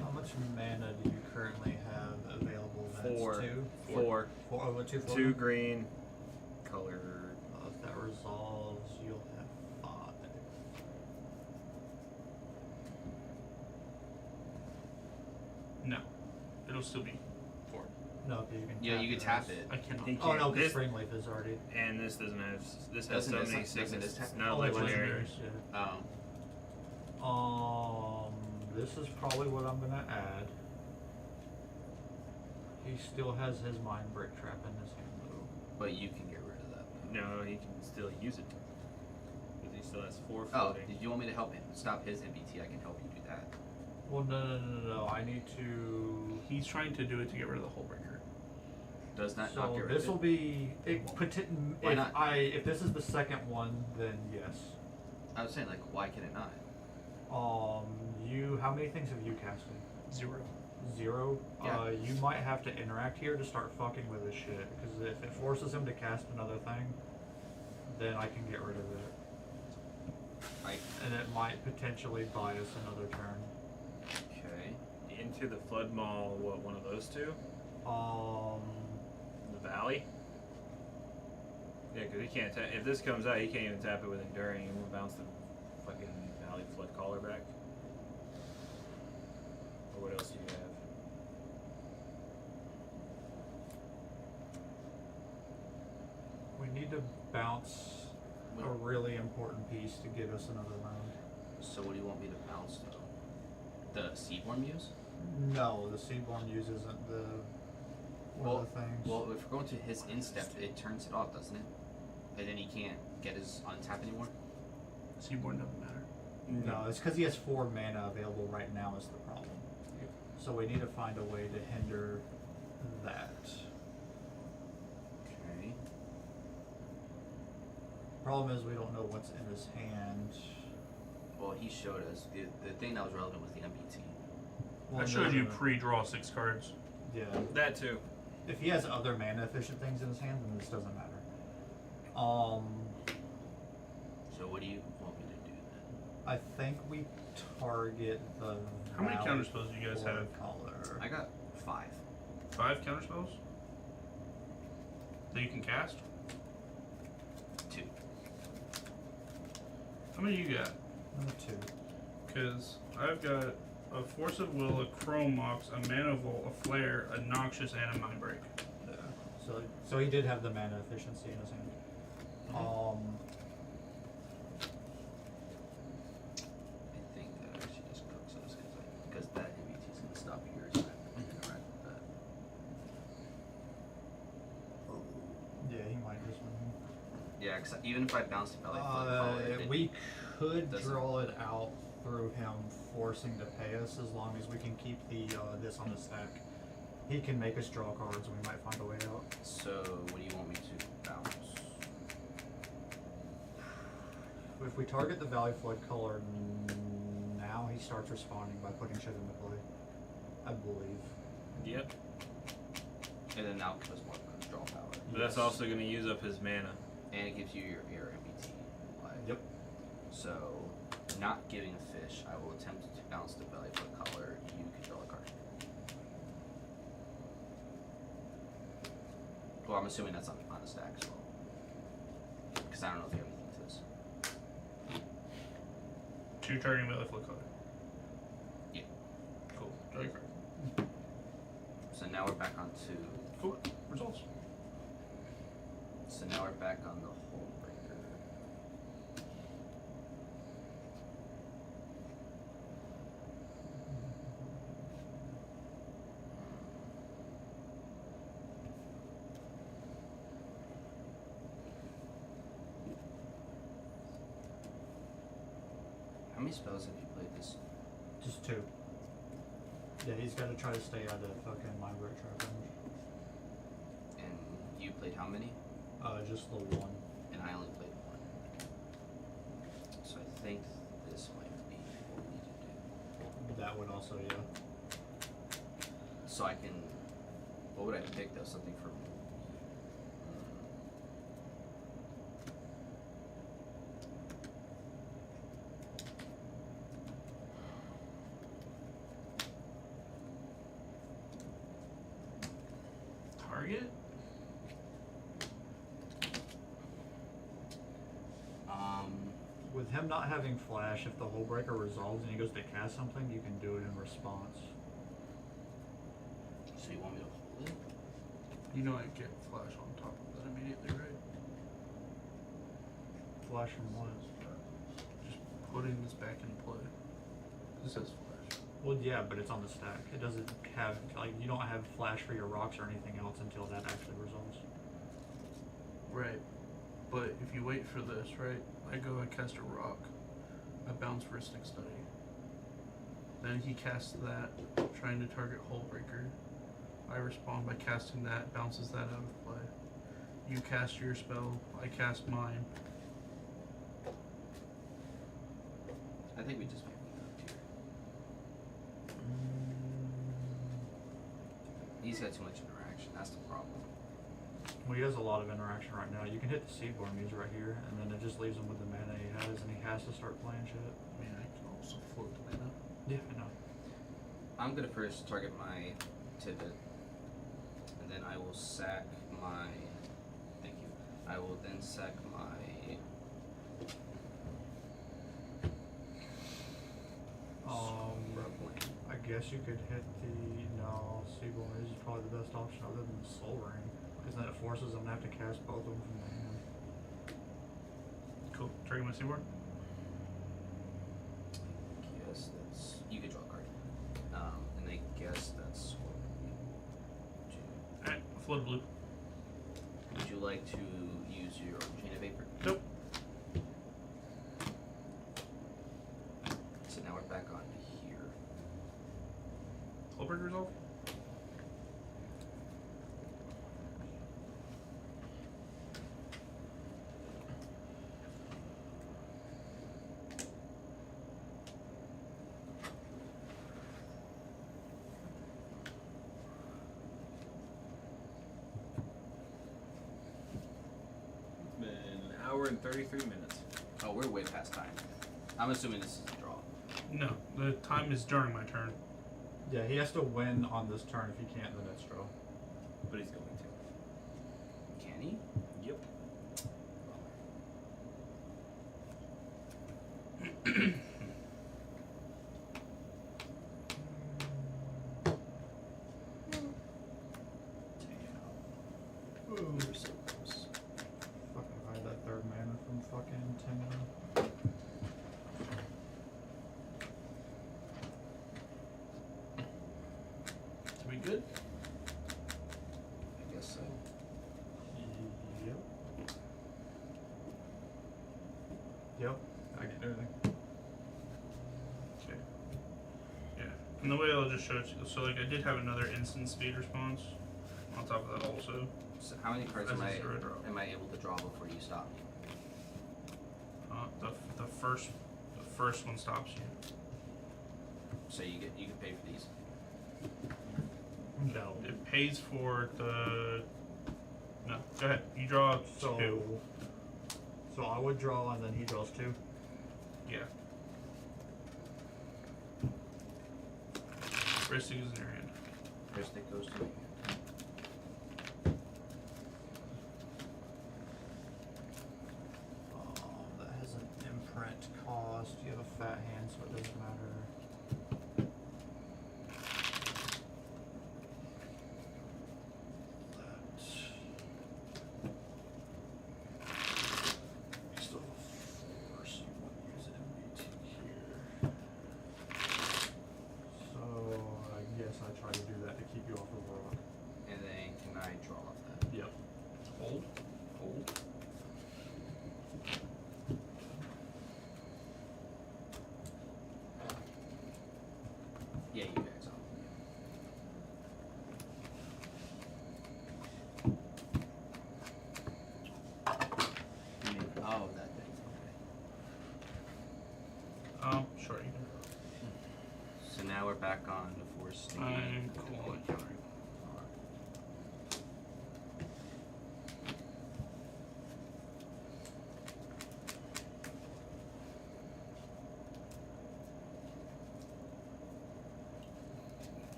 How much mana do you currently have available? That's 4. 2? 4. 4 over 2 for 2 green. Color. If that resolves, you'll have 5. No, it'll still be 4. No, because you can. Yeah, you can tap it. I cannot. He Oh no, This- because Springleaf is already. And this doesn't have. This has Doesn't so this- many doesn't this sicknesses. have- It's not Oh, legendary. legendaries, yeah. Oh. This is probably what I'm gonna add. He still has his Mind Break Trap in his hand though. But you can get rid of that. No, he can still use it. Because he still has 4 Oh, floating. did you want me to help him stop his MBT? I can help you do that. Well, no. I need to. He's trying to do it to get rid of the hull breaker. Does that not So get rid this of will it? be. Why not? If this is the second one, then yes. I was saying, like, why can it not? How many things have you casted? 0. 0. Yeah. You might have to interact here to start fucking with this shit. Because if it forces him to cast another thing, then I can get rid of it. And it might potentially buy us another turn. Okay. Into the flood mall. What? One of those two? The valley. Yeah, because he can't. If this comes out, he can't even tap it with enduring. He will bounce the fucking valley flood collar back. Or what else do you have? We need to bounce a really important piece to get us another round. So what do you want me to bounce though? The Seaborn Muse? No, the Seaborn Muse isn't one of the things. Well, if we're going to his instep, it turns it off, doesn't it? And then he can't get his untap anymore? Seaborn doesn't matter. No, it's because he has 4 mana available right now is the problem. So we need to find a way to hinder that. Okay. Problem is we don't know what's in his hand. Well, he showed us. The thing that was relevant was the MBT. Well, I showed you no. pre-draw 6 cards. Yeah. That too. If he has other mana efficient things in his hand, then this doesn't matter. So what do you want me to do then? I think we target the. How many Valley counterspells do you guys have? Color. I got 5. 5 counterspells that you can cast. 2. How many you got? Number 2. Because I've got a Force of Will, a Chrome Mox, a Mana Volt, a Flare, a Noxious, and a Mind Break. Yeah. So he did have the mana efficiency in his hand. I think that actually just cooks us because that MBT is going to stop yours and interact with that. Yeah, he might just win. Yeah, cause even if I bounce the belly flip, We could doesn't- draw it out through him forcing to pay us as long as we can keep the this on the stack. He can make us draw cards and we might find a way out. So what do you want me to bounce? If we target the Valley Flood color now, he starts responding by putting shit into play. I believe. Yep. And then now give us more draw power. But that's also going to use up his mana. And it gives you your air MBT. Yep. So, not giving a fish, I will attempt to bounce the belly foot color. You can draw a card. Well, I'm assuming that's on the stack as well. Because I don't know if you have anything to this. 2 targeting belly flip color. Yeah. Cool. Draw your card. So now we're back on to. Cool. Results. So now we're back on the hole breaker. How many spells have you played this? Just 2. Yeah, he's got to try to stay out of fucking mind break trap range. And you played how many? Just the 1. And I only played 1. So I think this might be what we need to do. That would also, yeah. So I can. What would I pick though? Something for. Target? With him not having flash, if the hole breaker resolves and he goes to cast something, you can do it in response. So you want me to hold it? You know I get flash on top of that immediately, right? Flash from what? Just putting this back in play. This says flash. Well, yeah, but it's on the stack. It doesn't have, like, you don't have flash for your rocks or anything else until that actually resolves. Right. But if you wait for this, right? I go and cast a rock. I bounce for Ristic Study. Then he casts that, trying to target Hullbreaker. I respond by casting that, bounces that out of play. You cast your spell, I cast mine. I think we just pick it up here. He's got too much interaction. That's the problem. Well, he has a lot of interaction right now. You can hit the Seaborn Muse right here, and then it just leaves him with the mana he has, and he has to start playing shit. I mean, I can also float the mana. Yeah, I know. I'm gonna first target my Tidbit, and then I will sack my. Thank you. I will then sack my. Scrubland. I guess you could hit the no. Seaborn Muse is probably the best option other than the Soul Ring, because then it forces him to have to cast both of them from the hand. Cool. Trigger my Seaboard. Yes, that's. You could draw a card. And I guess that's what we do. Alright, float blue. Would you like to use your Chain of Vapor? Nope. So now we're back on here. Hullbreaker resolve? It's been an hour and 33 minutes. Oh, we're way past time. I'm assuming this is a draw. No, the time is during my turn. Yeah, he has to win on this turn. If he can't, then it's draw. But he's going to. Can he? Yep. We're so close. Fucking hide that third mana from fucking 10 mana. To be good? I guess so. Yep. Yep. I can do everything. Okay. Yeah. And the way I'll just show it to you. So, like, I did have another instant speed response on top of that also. So how many cards As am a I zero draw. able to draw before you stop? The first one stops you. So you can pay for these. No. It pays for the. No, go ahead. You draw So, two. so I would draw, and then he draws 2. Yeah. Ristic is in your hand. Christic goes to me. That has an imprint cost. You have a fat hand, so it doesn't matter. That. Still have 4, so you wouldn't use an MBT here. So I guess I try to do that to keep you off of rock. And then can I draw off that? Yep. Hold. Hold. Yeah, you guys off. You mean, oh, that thing. Okay. Sure, you can. So now we're back on the force I'm sneaking. cool.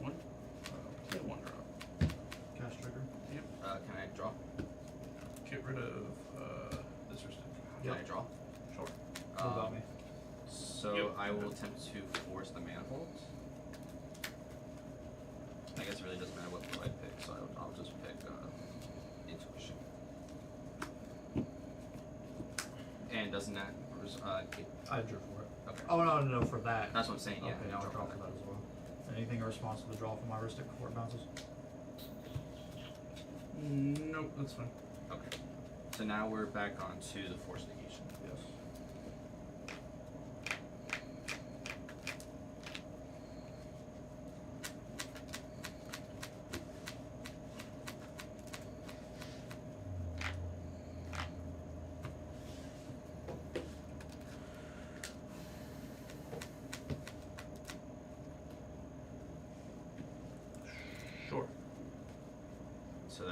One. Yeah, one drop. Cast trigger. Yep. Can I draw? Get rid of this or stuff. Can I draw? Sure. What about me? So Yep. I will attempt to force the manifold. I guess it really doesn't matter what blue I pick, so I'll just pick intuition. And doesn't that get, I drew for it. okay? Oh no, for that. That's what I'm saying. Yeah, Okay, now I'll I'll draw for that as well. Anything in response to the draw from my Ristic before it bounces? Nope, that's fine. Okay. So now we're back on to the force negation. Yes.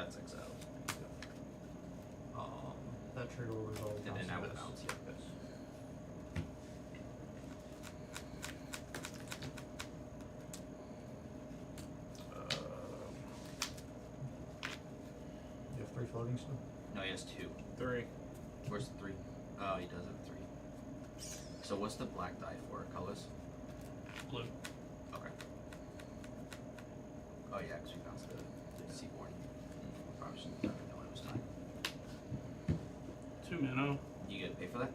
that's exiled. That trigger will resolve. And then I would this. bounce, yeah. Yes. You have 3 floating still? No, he has 2. 3. Where's the 3? Oh, he does have 3. So what's the black die for? Colors? Blue. Okay. Oh yeah, because we bounced the Seaborn. Probably shouldn't have done it when it was time. 2 mana. You get pay for that?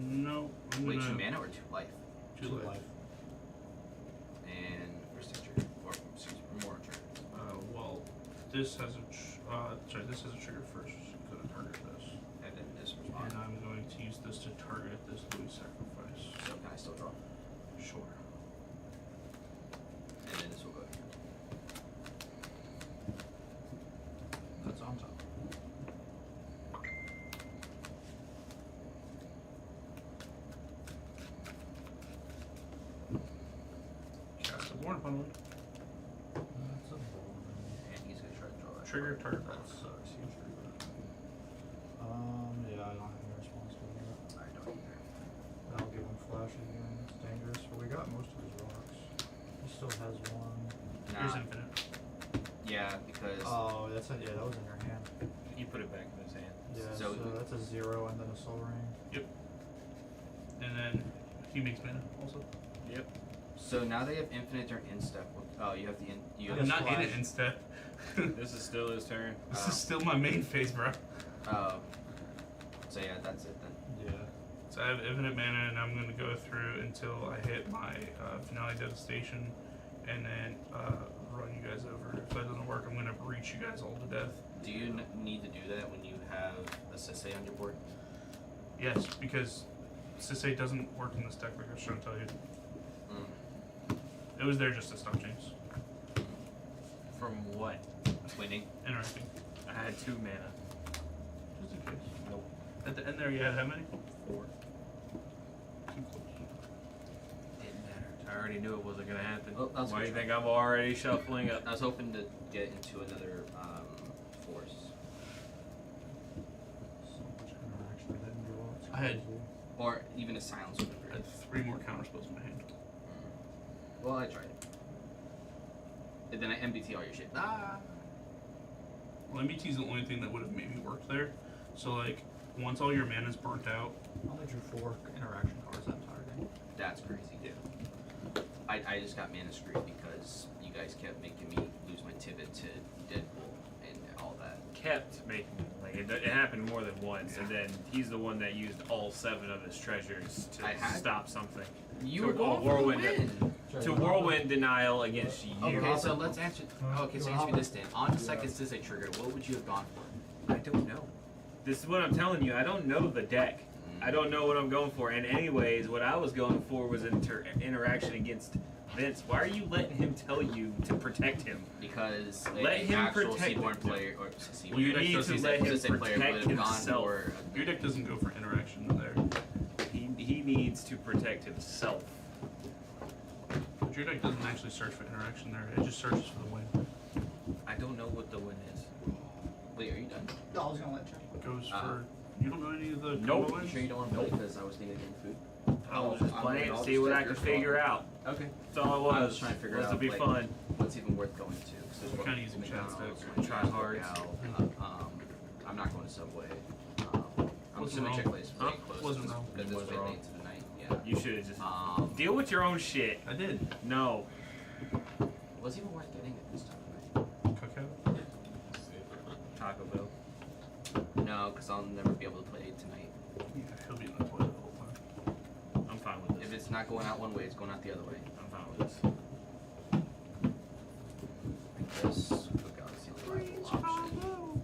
No. I'm Wait, 2 gonna- mana or 2 life? 2 life. And where's the trigger? Or excuse me, more trigger. Well, this has a this has a trigger first. Going to target this, And then this and responds. I'm going to use this to target this Louis sacrifice. So can I still draw? Sure. And then this will go here. That's on top. Cast a warrant upon That's a ball. And he's gonna try to draw that. trigger target. That sucks. You trigger. Yeah, I don't have any response to that. I don't either. I'll give him flash again. It's dangerous, but we got most of his rocks. He still has one. Here's Nah. infinite. Yeah, because Oh, that's it. Yeah, that was in your hand. You put it back in his hand. Yeah, So- so that's a 0 and then a soul ring. And then he makes mana also. Yep. so now they have infinite or instep. Oh, you have the you Yes, have I'm not in flash. it instead. This is still his turn. This is still my main phase, bro. So yeah, that's it then. Yeah. So I have infinite mana, and I'm gonna go through until I hit my finale devastation, and then run you guys over. If that doesn't work, I'm gonna breach you guys all to death. Do you need to do that when you have a Sisei on your board? Yes, because Sisei doesn't work in this deck, like I was trying to tell you. It was there just to stop James. From what? Winning. Interesting. I had 2 mana. Just in case. Nope. At the end there, you had how many? 4. Too close. Didn't matter. I already knew it wasn't gonna happen. Oh, that's Why do good you try. think I'm already shuffling up? I was hoping to get into another force. So much interaction. I didn't do all. It's I had- crazy. Or even a silence would be I great. had 3 more counter spells in my hand. Well, I tried it. And then I MBT all your shit. Ah! Well, MBT is the only thing that would have maybe worked there. So like, once all your mana's burnt out, I only drew 4 interaction cards that entire game. That's crazy, dude. I just got mana screwed because you guys kept making me lose my Tibet to Deadpool and all that. Kept making like it happened more than once, and then he's the one that used all 7 of his treasures to I had- stop something. You To were going for the whirlwind win! To whirlwind denial against you. Okay, so let's answer. Okay, so You answer me want this then. On the second Sisei trigger, what would you have gone for? I don't know. This is what I'm telling you. I don't know the deck. I don't know what I'm going for. And anyways, what I was going for was interaction against Vince. Why are you letting him tell you to protect him? Because Let an him actual protect Seaborn it. player, or Seaborn, You deck need to doesn't let him Sisei player protect would have gone himself. for your deck doesn't go for interaction there. He needs to protect himself. But your deck doesn't actually search for interaction there. It just searches for the win. I don't know what the win is. Wait, are you done? No, I was gonna let you. It goes Uh-huh. for. You don't know any of the Nope. combo You wins? sure you don't want to play because I was thinking of getting food? I was just I'm playing gonna- to see what I could figure out. Okay. That's all it was. I was trying to figure was out, to be like, fun. What's even worth going to? 'Cause there's Kinda using chat McDonald's, sticks. Wendy's, Try hard. Workout, I'm not going to Subway. I'm Wasn't assuming wrong. Chick-fil-A's Huh? pretty close. Wasn't wrong. Because it's Wasn't way wrong. late to the night. Yeah. You should have just deal with your own shit. I did. No. Was it even worth getting it this time of night? Cookout. Taco Bell. No, because I'll never be able to play it tonight. Yeah, he'll be in the toilet the whole time. I'm fine with If this. it's not going out one way, it's going out the other way. I'm fine with this. I guess Cookout is the only viable option.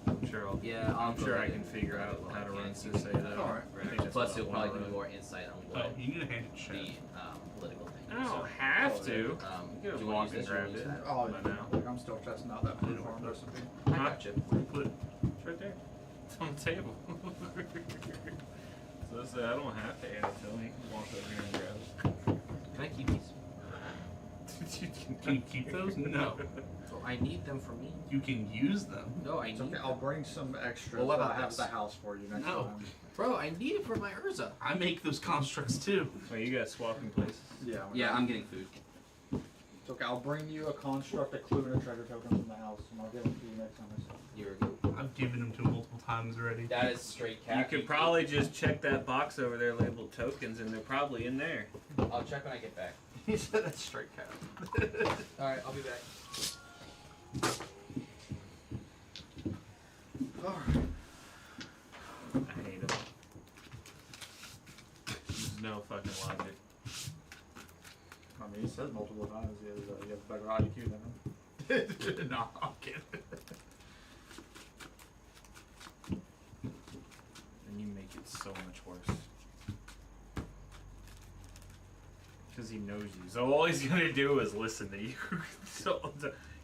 I'm sure I'll. Yeah, I'll I'm go sure I ahead can and figure grab out it while how I to can. run Sisei though. Alright. I think that's Plus, what you'll I probably wanna give me run. more insight on Oh, what you need a hand in chat. the political thing I is. don't have to. You You do can you walk want to and use this or grab use it. that? Oh, By now. like I'm still testing out that food farm recipe. I Huh? got you. Where you put it? It's right there. It's on the table. So I said I don't have to hand it to him. He can walk over here and grab it. Can I keep these? Can you keep those? No. So I need them for me. You can use them. No, I It's need okay. I'll bring some extra. Well, what that about I have this? at the house for you next No. time. Bro, I need it for my Urza. I make those constructs too. Wait, you got swapping places? Yeah. Yeah, I'm getting food. It's okay. I'll bring you a construct, a clue, and a treasure token from the house, and I'll give them to you next time I see you. Here we go. I've given them to him multiple times already. That is straight You cat. could probably just check that box over there labeled tokens, and they're probably in there. I'll check when I get back. He said that's straight cat. Alright, I'll be back. I hate them. There's no fucking logic. I mean, he says multiple times he has, you have better IQ than him. No, I'm kidding. And you make it so much worse. Because he knows you. So all he's gonna do is listen to you. So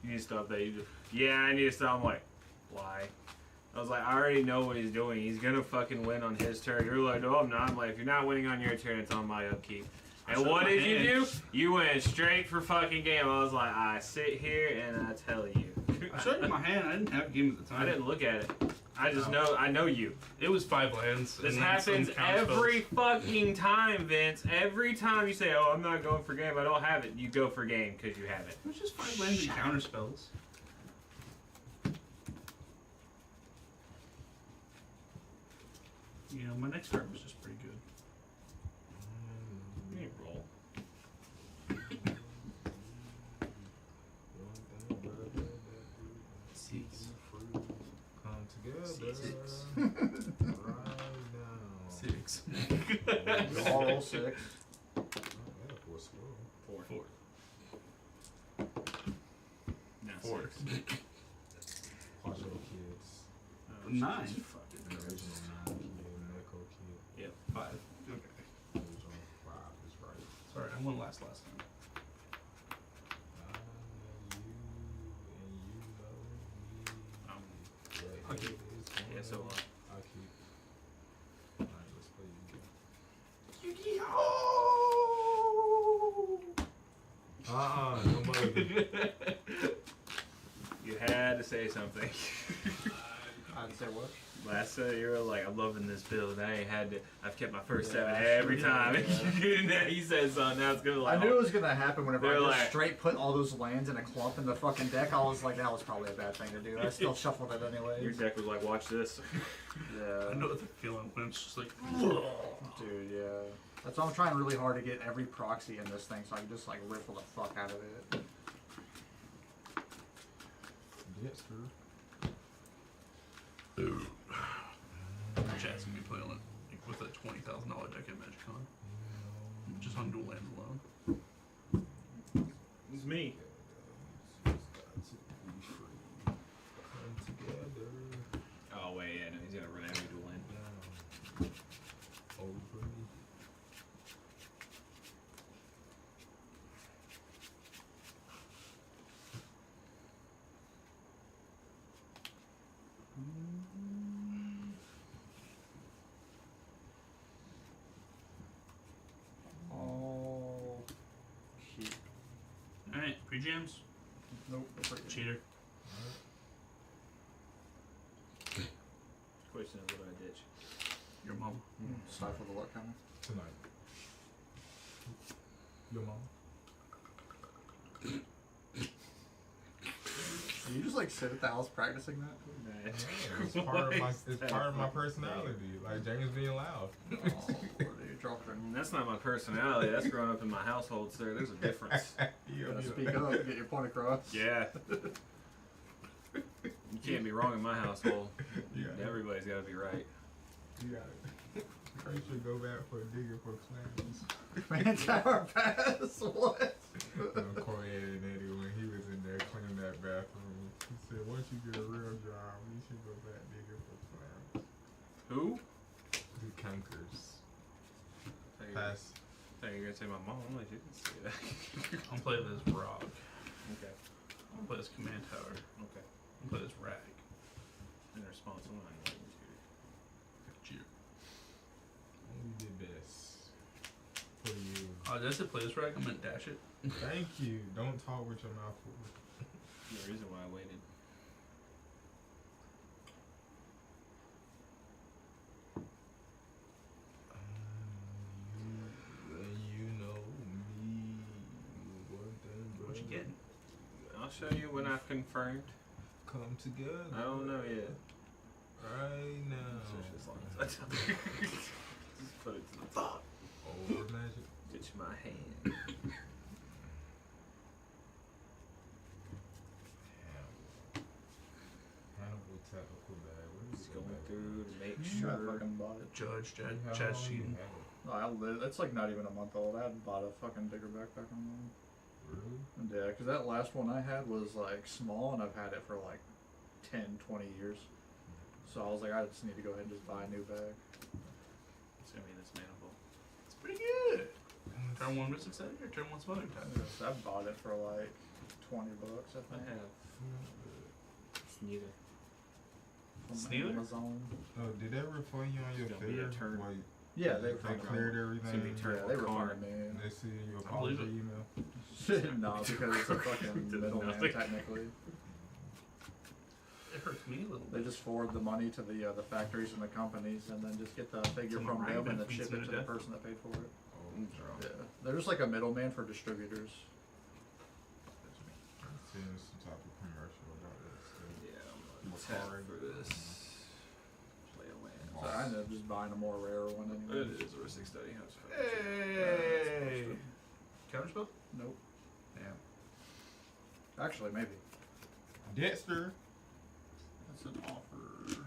you need to stop that. You just, yeah, I need to stop. I'm like, why? I was like, I already know what he's doing. He's gonna fucking win on his turn. You're like, no, I'm not. I'm like, if you're not winning on your turn, it's on my upkeep. And Shut what my did you do? hands. You went straight for fucking game. I was like, I sit here and I tell you. I showed you my hand. I didn't have a game at the time. I didn't look at it. I just know. I know you. It was 5 lands. This and then some happens counter every spells. fucking time, Vince. Every time you say, "Oh, I'm not going for game. I don't have it," you go for game because you have it. It was just 5 lands and counter spells. You know, my next card was just pretty good. You roll. Six. Come together. Six. Right now. 6. You all roll 6. Oh, yeah, for slow. 4. No, 4. 6. Partial kids. Oh, 9. Jesus fucking The Christ. original 9 kid, Neko kid. 5. Okay. Original 5 is right. Sorry, I won last time. I'll keep. Yeah, so I'll keep. Alright, let's play you again. Nobody. You had to say something. I'd say what? Last you were like, I'm loving this build. I ain't had to. I've kept my first Yeah, 7 every yeah, time. yeah. And then he said something. Now it's gonna like. I knew it was gonna happen whenever They're I just like- straight put all those lands in a clump in the fucking deck. I was like, that was probably a bad thing to do. I still shuffled it anyways. Your deck was like, watch this. Yeah. I know what the feeling when it's just like, Dude, yeah. That's why I'm trying really hard to get every proxy in this thing so I can just like riffle the fuck out of it. Yes, sir. Chad's gonna be playing it like, with a $20,000 deck at MagicCon. Just on dual lands alone. It's me. Come together. Oh wait, yeah, no, he's gonna run every duel in. Over. Oh. Shit. Alright, pre-jams. Nope. Cheater. Question is, what do I ditch? Your mom. Stifle the luck counter. Tonight. Your mom. You just like sit at the house practicing that? It's part of my personality. Like James being loud. Oh, what are you dropping? That's not my personality. That's growing up in my household, sir. There's a difference. You gotta speak up, get your point across. Yeah. You can't be wrong in my household. You got it. Everybody's got to be right. You got it. Kurt should go back for a digger for clams. Man, Tower Pass, what? Corey and Eddie when he was in there cleaning that bathroom. He said, once you get a real job, you should go back digging for clams. Who? The Kankers. I Pass. thought you were going to say my mom. I'm like, you didn't say that. I'm playing this Rock. Okay. I'm playing this Command Tower. Okay. I'm playing this Rag. In response, I'm not going to Cheater. You did best for you. Did I say play this right? I meant dash it. Thank you. Don't talk with your mouth full. The reason why I waited. You know me. What you getting? I'll show you when I've confirmed. Come together. I don't know yet. Right now. Just put it to the top. Over magic. Get you my hand. Hannibal tactical bag. What is Just it? going through to make I sure. fucking bought it. Judge, How Chad's long you cheating. have it? It's like not even a month old. I hadn't bought a fucking bigger backpack online. Really? Yeah, because that last one I had was like small and I've had it for like 10, 20 years. So I was like, I just need to go ahead and just buy a new bag. It's gonna be this manifold. It's pretty good. Turn 1 Mystic Setting or turn 1 Smothering Time? I bought it for like $20, I I think. have. It's neither. From Steeler? Amazon. Oh, did they refund you on your It's gonna be a fare? turn. Like, Yeah, they they cleared It's gonna be everything. turn. Yeah, they Car. refunded me. They see your I believe apology it. email. No, because it's a fucking Did middleman nothing. technically. It hurts me a little They bit. just forward the money to the factories and the companies, and then just get the figure Some from random them and then ship it incident to the death. person that paid for it. Oh, Yeah, they're just like a middleman for distributors. I'm seeing some type of commercial about this. Yeah, I'm What's gonna tap hard? for this. Play a land. So I ended up just buying a more rare one anyway. It is a Ristic Study. How's it? Hey! Counterspell? Nope. Yeah. Actually, maybe. Dexter. That's an offer.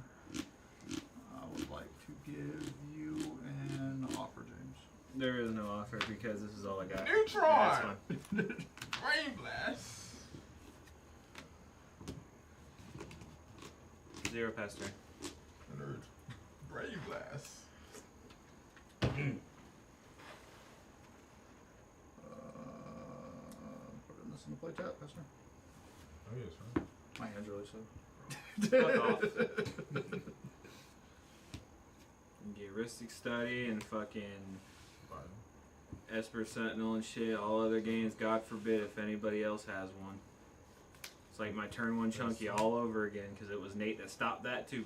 I would like to give you an offer, James. There is no offer because this is all I got. Neutron! Yeah, it's fine. Brain blast. 0 past turn. Nerd. Brain blast. Putting this in the play tap, Pastor. Oh yes, right. My hand's really slow. Fuck off. You get Ristic Study and fucking Esper Sentinel and shit. All other games, God forbid if anybody else has one. It's like my turn 1 chunky all over again because it was Nate that stopped that too.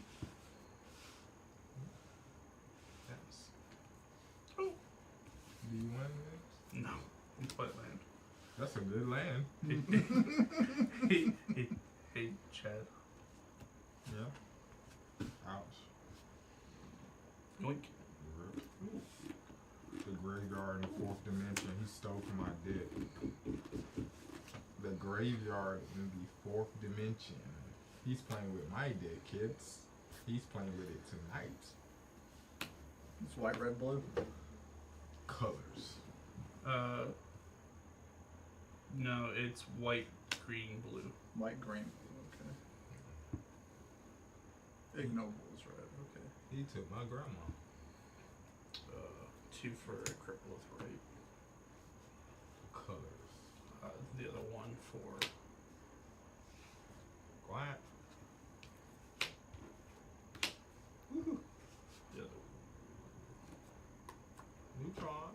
Yes. Do you want this? No. It's quite land. That's a good land. Hey, Chad. Yeah. Ouch. Yoink. Rip. The graveyard in the 4th dimension. He stole from my deck. The graveyard in the 4th dimension. He's playing with my deck, kids. He's playing with it tonight. It's white, red, blue. Colors. No, it's white, green, blue. White, green, okay. Ignoble is red, okay. He took my grandma. 2 for Crippleth, right? Colors. The other one for Quiet. the other. Neutron.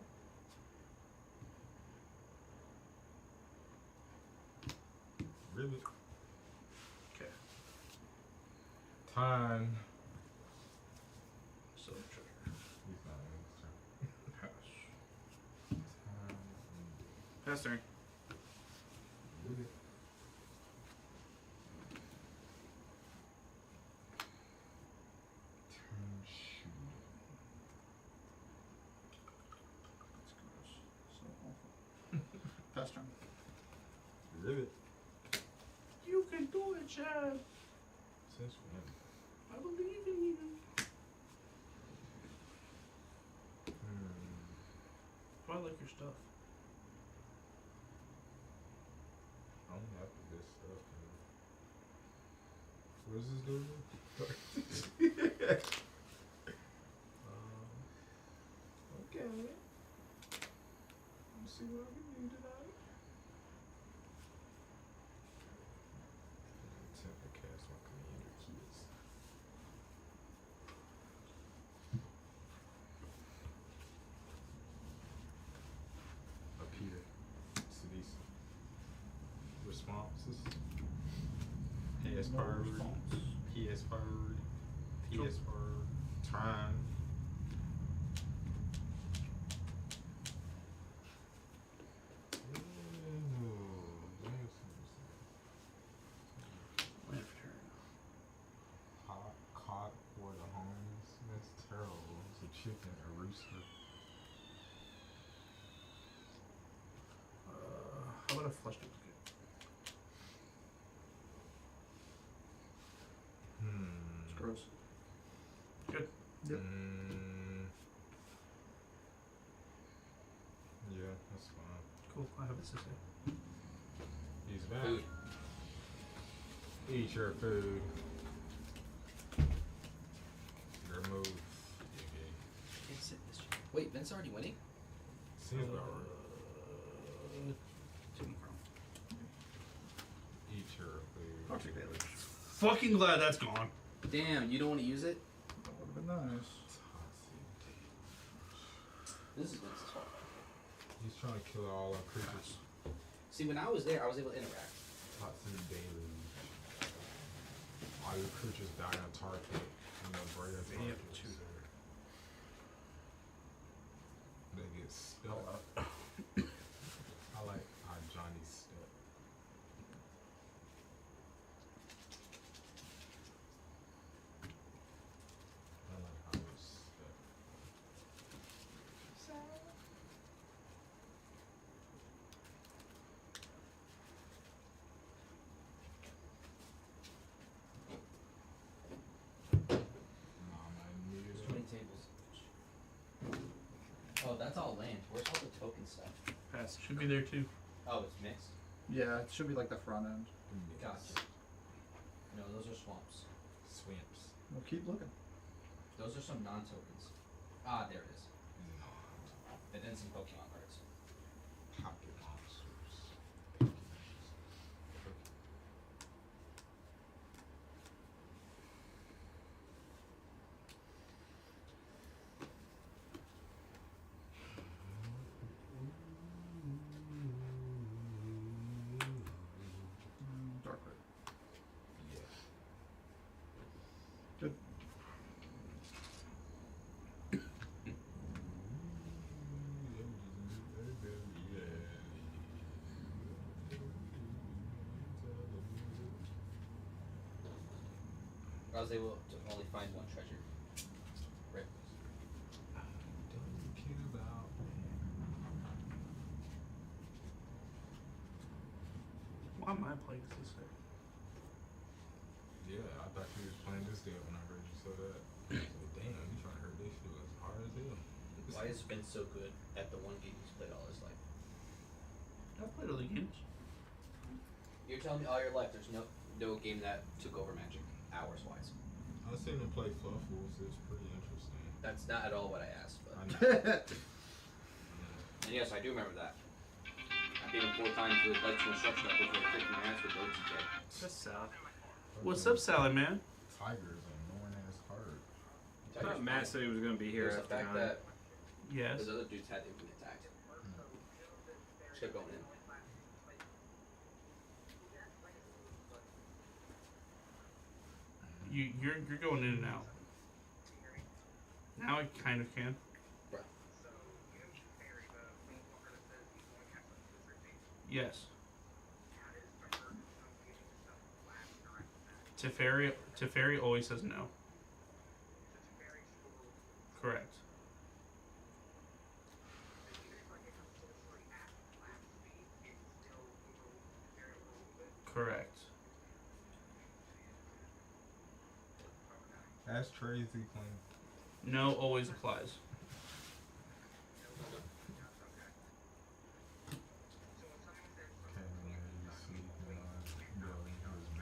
Ribbit. Okay. Time. So treasure. He's not in his turn. House. Time. Past turn. Ribbit. Turn shooting. That's gross. So awful. Pass turn. Ribbit. You can do it, Chad. Since when? I believe in you. I like your stuff. I'm happy with this stuff. Man. What does this do? Okay. Let's see what we can do tonight. Attempt to cast my commander keys. PS No Bird. response. PS Bird. Cool. PS Bird. Time. Wait for turn. Caught for the homes. That's terrible. It's a chicken, a rooster. How about a flush duplicate? It's gross. Good. Yep. Yeah, that's fine. Cool. I have this to say. He's back. Food. Eat your food. Your move. Can't sit this shit. Wait, Vince already winning? Seems about right. To be from. Eat your food. Toxic damage. Fucking glad that's gone. Damn, you don't want to use it? That would have been nice. This is Vince's fault. He's trying to kill all our creatures. See, when I was there, I was able to interact. Toxic daily. All your creatures die on target. And the brain They have targets. two there. They get stuck. I like how Johnny's stuck. I like how he's stuck. Mama There's knew. too many tables. Oh, that's all land. Where's all the token stuff? Pass. Should be there too. Oh, it's mixed? Yeah, it should be like the front end. Gotcha. No, those are swamps. Swamps. Well, keep looking. Those are some non-tokens. Ah, there it is. And then some Pokemon cards. Pocket monsters. Dark red. Yeah. Good. I was able to only find one treasure. Right. Don't care about Why am I playing this way? Yeah, I thought you was playing this game when I heard you say that. I said, damn, you trying to hurt this shit as hard as hell. Why is Vince so good at the one game he's played all his life? I've played other games. You're telling me all your life there's no game that took over Magic, hours wise. I seen him play Fluff Wolves, it's pretty interesting. That's not at all what I asked, but I know. and yes, I do remember that. I beat him 4 times with Lights and Instruction up over 50 minutes with OTK. Just south. What's up, Sally man? Tiger's annoying as hard. I thought Matt said he was going to be here Here's the after fact 9. that Yes. those other dudes had infinite attack. Just kept going in. You're going in and out. Now I kind of can. Bruh. Yes. Teferi always says no. Correct. Correct. Ask Tracy playing. No always applies.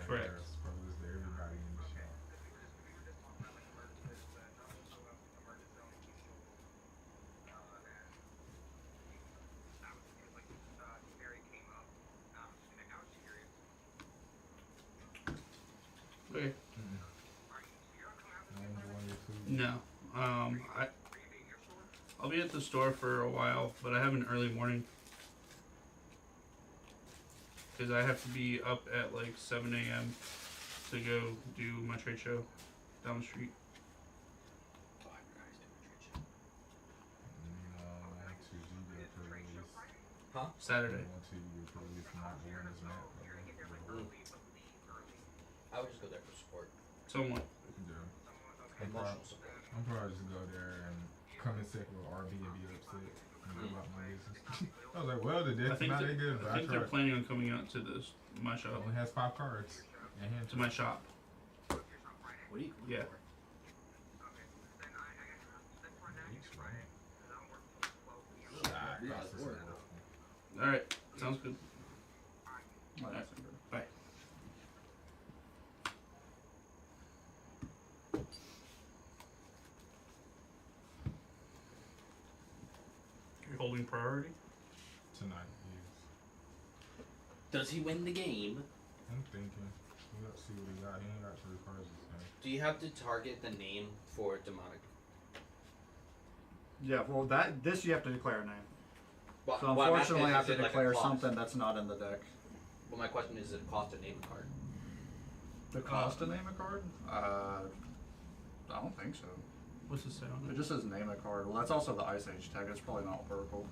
Correct. Everybody in the shop. Okay. I enjoy your food. No. I'll be at the store for a while, but I have an early morning. Because I have to be up at like 7 a.m. to go do my trade show down the street. Oh, I forgot he's doing a trade show. Huh? Saturday. I would just go there for support. Somewhat. Emotional support. I'm probably just go there and come in second with RB and be upset and go about my business. I was like, well, the I deck's think, not that good, but I think they're tried. planning on coming out to this my It shop. only has 5 cards. And hand To my shop. What are you? Yeah. All right. Sounds good. Oh, that's good. Bye. You're holding priority. Tonight, yes. Does he win the game? I'm thinking. We got to see what he got. He ain't got 3 cards this time. Do you have to target the name for demonic? Yeah, well, this you have to declare a name. Well, So what I'm asking unfortunately, I have is to it like a declare clause? something that's not in the deck. Well, my question is, it cost to name a card? The cost to name a card? I don't think so. What's this say on It it? just says name a card. Well, that's also the Ice Age tag. It's probably not purple.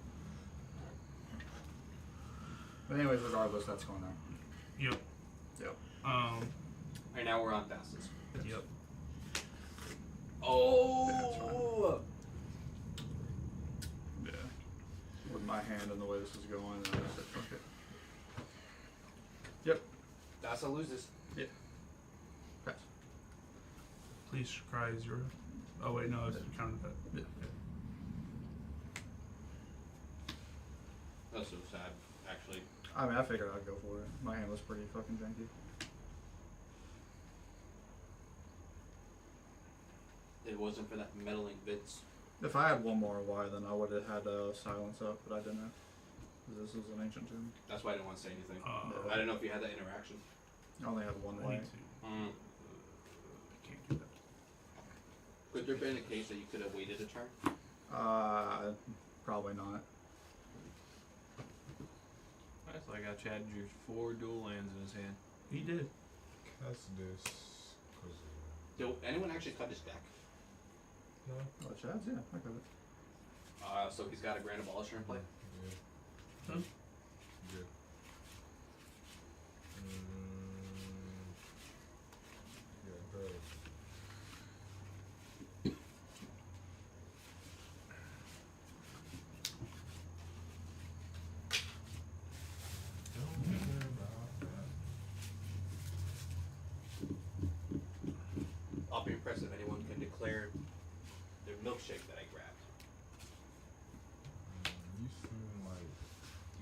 But anyways, regardless, that's going there. Yep. Yep. Right now we're on fastest. Yep. Oh! Yeah. With my hand and the way this is going, I just said, fuck it. Yep. That's a loses. Pass. Please cry 0. Oh wait, no, it's counted that. Yeah. That's so sad, actually. I mean, I figured I'd go for it. My hand was pretty fucking janky. It wasn't for that meddling Vince. If I had one more Y, then I would have had silence up, but I didn't. Because this is an ancient tomb. That's why I didn't want to say anything. I I didn't know if you had that interaction. I only had one I Y. need to. I can't do that. Could there have been a case that you could have waited a turn? Probably not. That's like how Chad drew 4 dual lands in his hand. He did. That's this. Cause, Did anyone actually cut his deck? no. Oh, Chad's? Yeah, I got it. So he's got a Grand Abolisher in play? Yeah. Huh? Good. Yeah, bro. Don't care about that. I'll be impressed if anyone can declare their milkshake that I grabbed. You seem like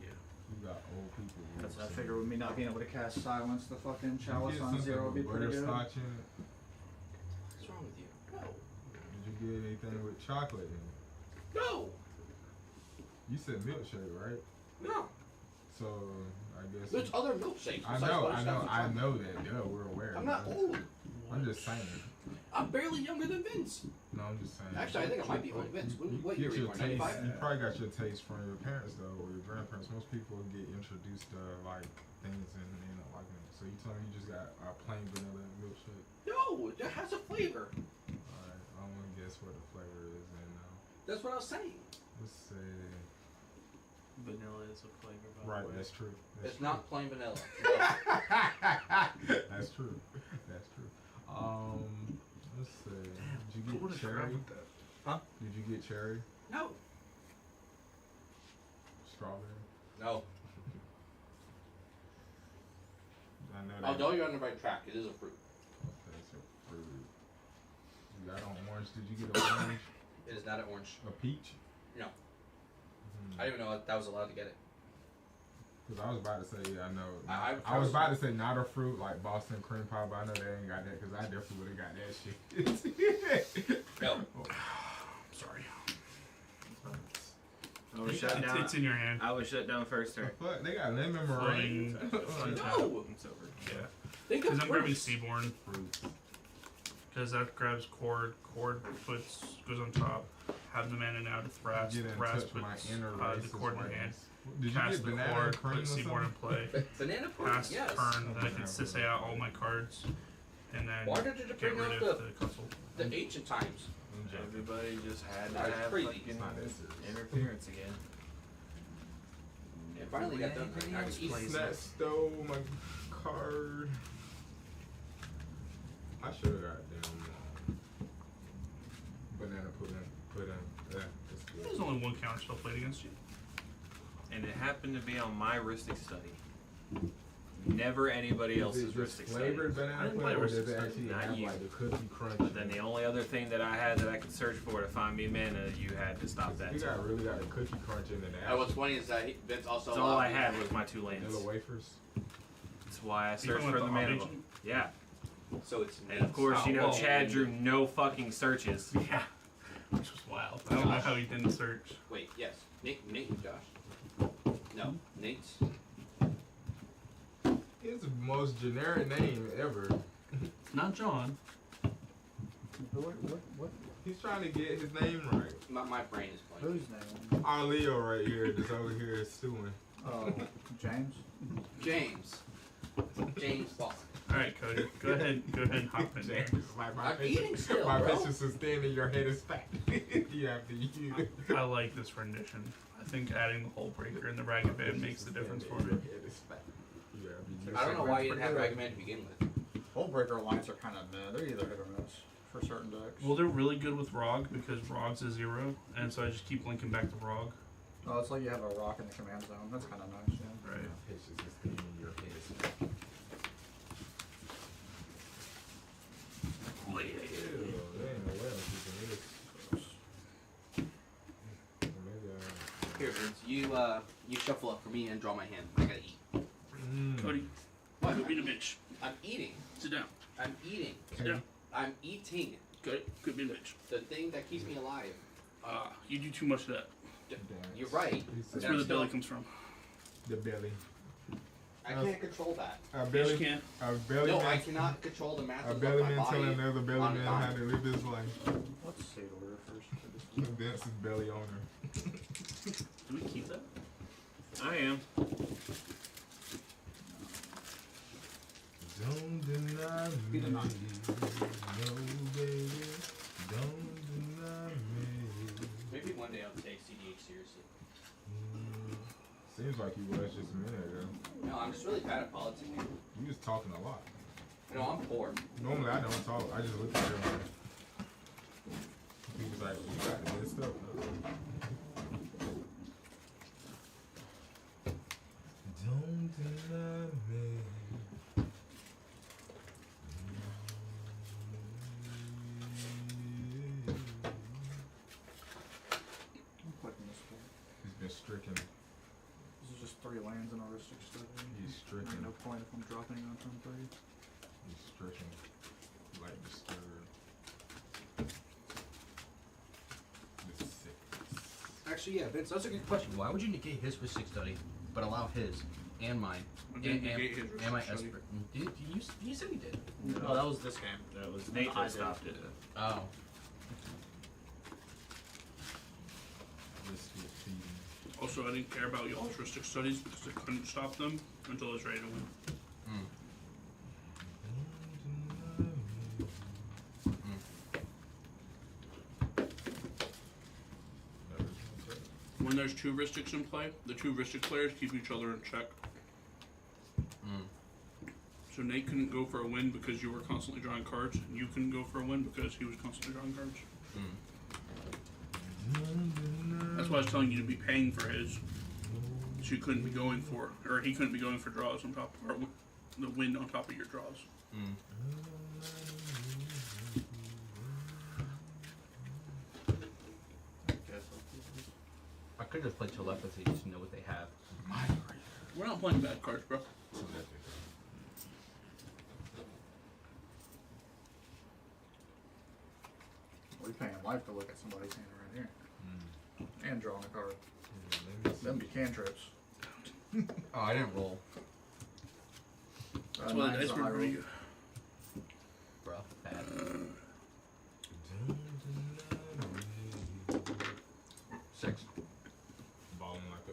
Yeah. you got old people. That's what I figured with me not being able to cast silence, the fucking Did you chalice get on something 0 would be with pretty good. butterscotch in it? What's wrong with you? No. Did you get anything with chocolate in it? No! You said milkshake, right? No. So I guess. There's other milkshakes I besides know, butterscotch and I chocolate. know that. Yeah, we're aware. I'm not but old. I'm just saying. I'm barely younger than Vince. No, I'm just saying. Actually, I think I might be older than Vince. What year Get are you your born? taste. 95? You probably got your taste from your parents though, or your grandparents. Most people get introduced to like things and they end up liking it. So you tell me you just got a plain vanilla milkshake. No, that has a flavor. Alright, I want to guess what the flavor is in now. That's what I was saying. Let's say. Vanilla is a flavor, by Right, the way. that's true. That's It's true. not plain vanilla. That's true. That's true. Let's see. Did you What get is cherry? wrong with that? Huh? Did you get cherry? No. Strawberry? No. I know that. Although you're on the right track, it is a fruit. Okay, so fruit. You got an orange. Did you get an orange? It is not an orange. A peach? No. Hmm. I didn't even know that was allowed to get it. Because I was about to say, yeah, I know. I I was about to say not a fruit like Boston cream pie, but I know they ain't got that because I definitely would have got that shit. No. Sorry. I was shut down. It's in your hand. I was shut down first turn. The fuck? They got lemon meringue. Floating. No. It's over. Yeah. Think Because of I'm grabbing fruits. Seaborn. Fruits. Because that grabs cord. Cord puts goes on top. Have the mana now to Thrash. Get in Thrash touch with my puts inner the racist cord in ways. hand. Did you Cast get the banana cord. and cream or Put Seaborn in something? play. Banana pudding, Pass yes. turn. Then I can say out all my cards. then Why did it get bring rid out of the console. the ancient times? Everybody just had to That's have crazy. fucking It's not that serious. interference again. It finally got done. Everybody I else can eat. plays Snap stole my card. I should have got damn banana pudding. Yeah, that's good. There's only one counter spell played against you. And it happened to be on my Ristic study. Never anybody else's Is it just Ristic study. flavored banana I didn't pudding, play or does Ristic it Study. actually Not have you. like the cookie crunch? But then the only other thing that I had that I could search for to find me mana, you had to stop that. You too. really got the cookie crunch in it. What's funny is that Vince also. That's all allowed I me- had was my 2 lands. Vanilla wafers. That's why I You searched talking for the about mana. Agent? Vault. Yeah. So it's And of course, you know, Oh, Chad drew no fucking searches. Yeah. Which was wild. I don't know how he didn't search. Wait, yes. Nate and Josh. No, Nate's. It's the most generic name ever. It's not John. What? He's trying to get his name right. My brain is blank. Whose name? Our Leo right here, that's over here is stewing. Oh, James. James. James Bond. Alright, Cody. Go ahead and hop in there. James, like my I'm eating still, my bro. patience is thin your head is fat. You have to eat. I like this rendition. I think adding the hole breaker and the ragged band makes the difference for me. Your head is fat. You have to eat. I don't know why you didn't have Ragman to begin with. Hullbreaker alliance are kind of meh. They're either hit or miss for certain decks. Well, they're really good with Rog because Rog's a 0, and so I just keep linking back to Rog. Oh, it's like you have a rock in the command zone. That's kind of nice, yeah. Right. My patience is thin your head is fat. Ew, there ain't no way I'm keeping this. Maybe Here, Vince, you shuffle up for me and draw my hand. I gotta eat. Cody, What? don't be a bitch. I'm eating. Sit down. I'm eating. Sit down. I'm eating. Good. Good be a bitch. The thing that keeps me alive. You do too much of that. You're right. That's where the belly comes from. The belly. I can't control that. A You belly. can't. A belly No, man. I cannot control the A masses of belly my man body. telling another belly on man time. how to live his life. Let's see the order first. Vince is belly owner. Do we keep that? I am. Don't deny me. Be the nine. No, baby. Don't deny me. Maybe one day I'll take CDH seriously. Seems like you was just a minute ago. No, I'm just really bad at politics. You was talking a lot. No, I'm poor. Normally I don't talk. I just look at everybody. He was like, you got this stuff. Don't deny me. I'm clicking this one. He's been stricken. This is just 3 lands in a Ristic study. He's stricken. No point if I'm dropping on turn 3. He's stricken. Like disturbed. This is sick. Actually, yeah, Vince, that's a good question. Why would you negate his Ristic study, but allow his and mine? I didn't negate his and my Ristic study. Esper. You said you did. Oh, that was this game. That was Nate I that did. stopped it. Oh. This is feeding. Also, I didn't care about y'all's Ristic studies because I couldn't stop them until I was ready to win. When there's 2 Ristics in play, the 2 Ristic players keep each other in check. So Nate couldn't go for a win because you were constantly drawing cards, and you couldn't go for a win because he was constantly drawing cards. That's why I was telling you to be paying for his, so you couldn't be going for, or he couldn't be going for draws on top, or the win on top of your draws. I could just play telepathy just to know what they have. We're not playing bad cards, bro. We're paying life to look at somebody's hand right here. And drawing a card. Them be cantrips. Oh, I didn't roll. That's why the Nine's dice a were high pretty roll. good. Bro, bad. 6. Balling like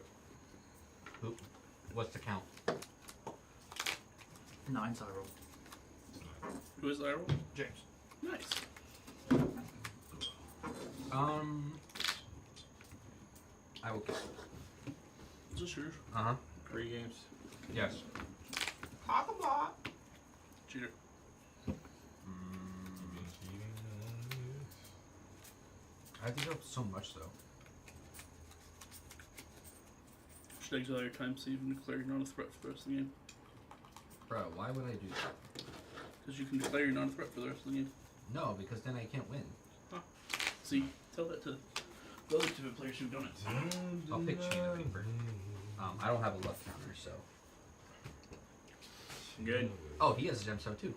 a. What's the count? 9's high roll. Who is Iroh? James. Nice. I will kill. Is this yours? Uh-huh. 3 games. Yes. Cock a block. Cheater. I think that's so much though. Should exile your time save and declare you're not a threat for the rest of the game. Bro, why would I do that? Because you can declare you're not a threat for the rest of the game. No, because then I can't win. See, tell that to the other two players who've done it. I'll pick chain of paper. I don't have a luck counter, so. Good. Oh, he has a gemstone too.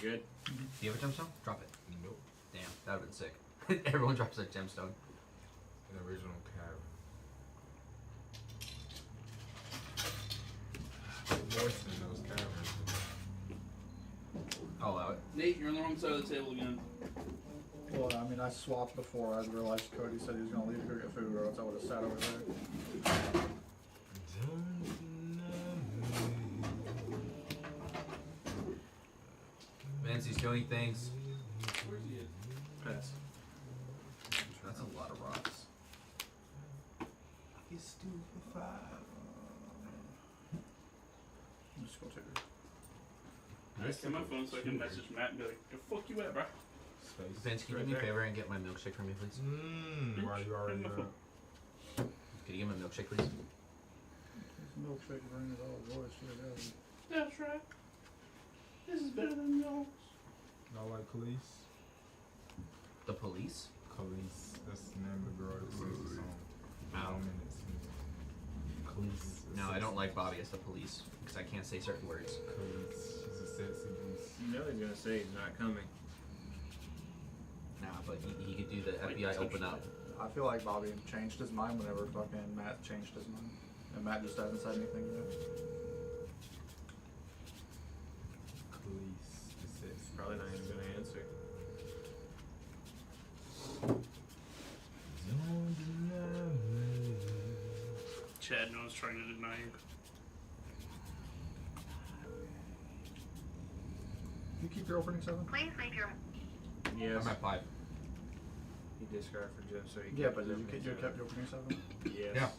You good? Do you have a gemstone? Drop it. Nope. Damn, that would've been sick. Everyone drops their gemstone. An original cavern. Voice in those caverns. I'll allow it. Nate, you're on the wrong side of the table again. Well, I mean, I swapped before I realized Cody said he was going to leave to go get food, or else I would have sat over there. Nancy's doing things. Pass. That's a lot of rocks. He's stupefied. I'm just going to take I send my phone so I can message Matt and be like, the fuck you at, bro? Space. Vince, can you do me a favor and get my milkshake for me, please? Why you already know? Can you give me a milkshake, please? This milkshake brings all voice to the devil. That's right. This is better than yours. Y'all like police? The police? Khalees. That's the name of the girl that sings the song. Minutes. Khalees. No, I don't like Bobby as the police because I can't say certain words. Khalees. She's a sexy beast. You know he's gonna say he's not coming. Nah, but he could do the FBI open up. I feel like Bobby changed his mind whenever fucking Matt changed his mind. And Matt just hasn't said anything yet. Khalees. The sexy. Probably not even gonna answer. Don't deny me. Chad knows trying to deny you. You keep your opening 7? Please leave your Yes. I'm at 5. He discarded for Jim, so he Yeah, kept but his you opening kept seven. your opening 7? Yes. Yeah.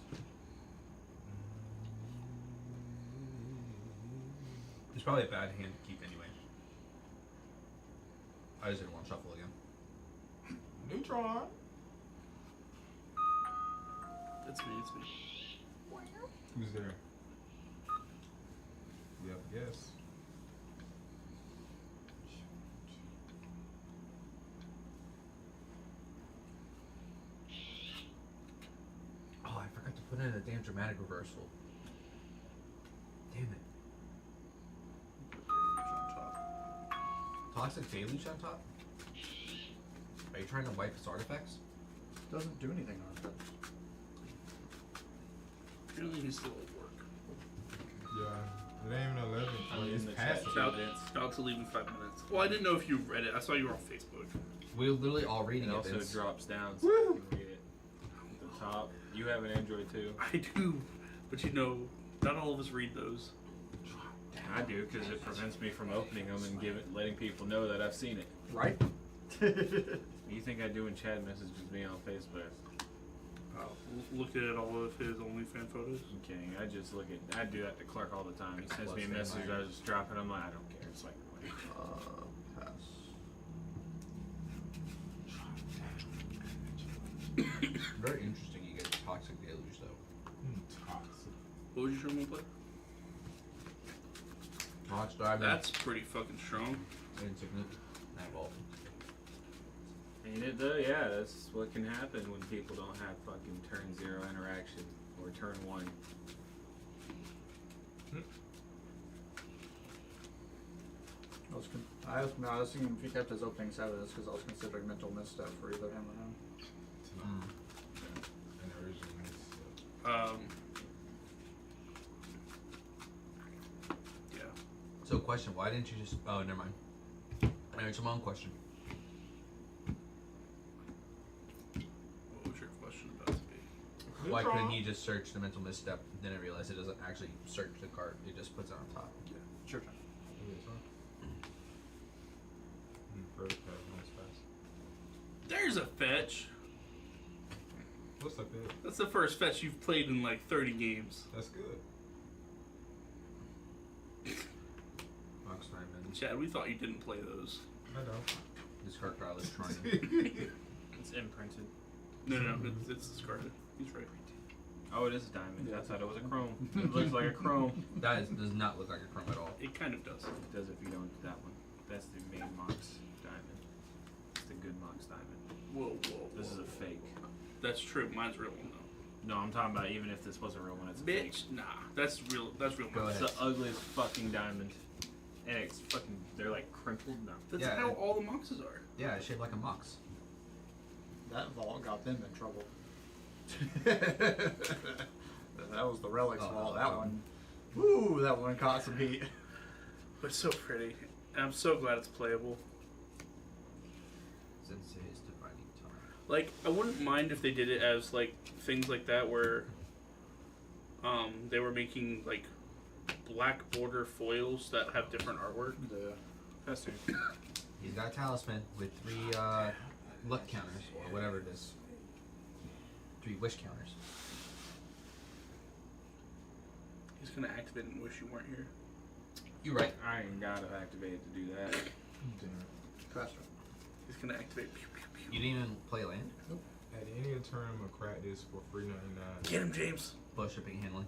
It's probably a bad hand to keep anyway. I just didn't want to shuffle again. Neutron. It's me, it's me. Who's there? Yep, yes. Oh, I forgot to put in a damn dramatic reversal. Damn it. On top. Toxic Deluge on top? Are you trying to wipe his artifacts? Doesn't do anything on it. Apparently he's still at work. Yeah. It ain't even 11. I'm in it's the past chat. it. About to leave in 5 minutes. Well, I didn't know if you read it. I saw you were on Facebook. We're literally all reading It it. also Vince. drops down so you can read it. At the top. You have an Android too. I do, but you know, not all of us read those. I do because it prevents me from opening them and letting people know that I've seen it. Right? You think I do when Chad messages me on Facebook? Look at all of his OnlyFans photos. I'm kidding. I just look at. I do that to Clark all the time. He sends me a Plus, message. they I just drop it. I'm like, I don't care. It's like, Pass. Very interesting you get Toxic Deluge though. Toxic. What was your tournament play? Notch Diamond. That's pretty fucking strong. Insignificant. Nightbolt. ain't it though? Yeah, that's what can happen when people don't have fucking turn 0 interaction or turn 1. I was thinking if he kept his opening 7, it's because I was considering mental misstep for either him or him. An original mix. Yeah. So question, why didn't you just oh never mind. I answered my own question. What was your question about to be? Why couldn't he just search the mental misstep? Then I realized it doesn't actually search the card, it just puts it on top. Sure. first pass one's fast. There's a fetch. What's up, there? That's the first fetch you've played in like 30 games. That's good. Box diamond. Chad, we thought you didn't play those. I don't. Discard pile is trying. It's imprinted. No, it's discarded. He's right. Oh, it is a diamond. I thought it was a chrome. It looks like a chrome. Does not look like a chrome at all. It kind of does. It does if you don't do that one. That's the main Mox diamond. It's the good Mox diamond. Whoa. This is a fake. That's true. Mine's a real one though. No, I'm talking about even if this was a real one, it's a fake. Bitch, nah. That's real. That's real. Go Mine. It's the ugliest fucking diamond. And it's fucking, they're like crinkled now. That's Yeah, how it- all the Moxes are. Yeah, it's shaped like a mox. That vault got them in trouble. That was the Relic's vault. That one. Woo, that one caught some heat. But it's so pretty. And I'm so glad it's playable. Sensei's dividing time. Like, I wouldn't mind if they did it as like things like that where they were making like black border foils that have different artwork. Yeah. That's it. He's got a talisman with 3 luck counters, or whatever it is. 3 wish counters. He's gonna activate and wish you weren't here. You're right. I ain't got it activated to do that. Faster. He's gonna activate. Pew, pew, pew. You didn't even play land? At any turn, a crack this for $3.99. Get him, James. Plus shipping and handling.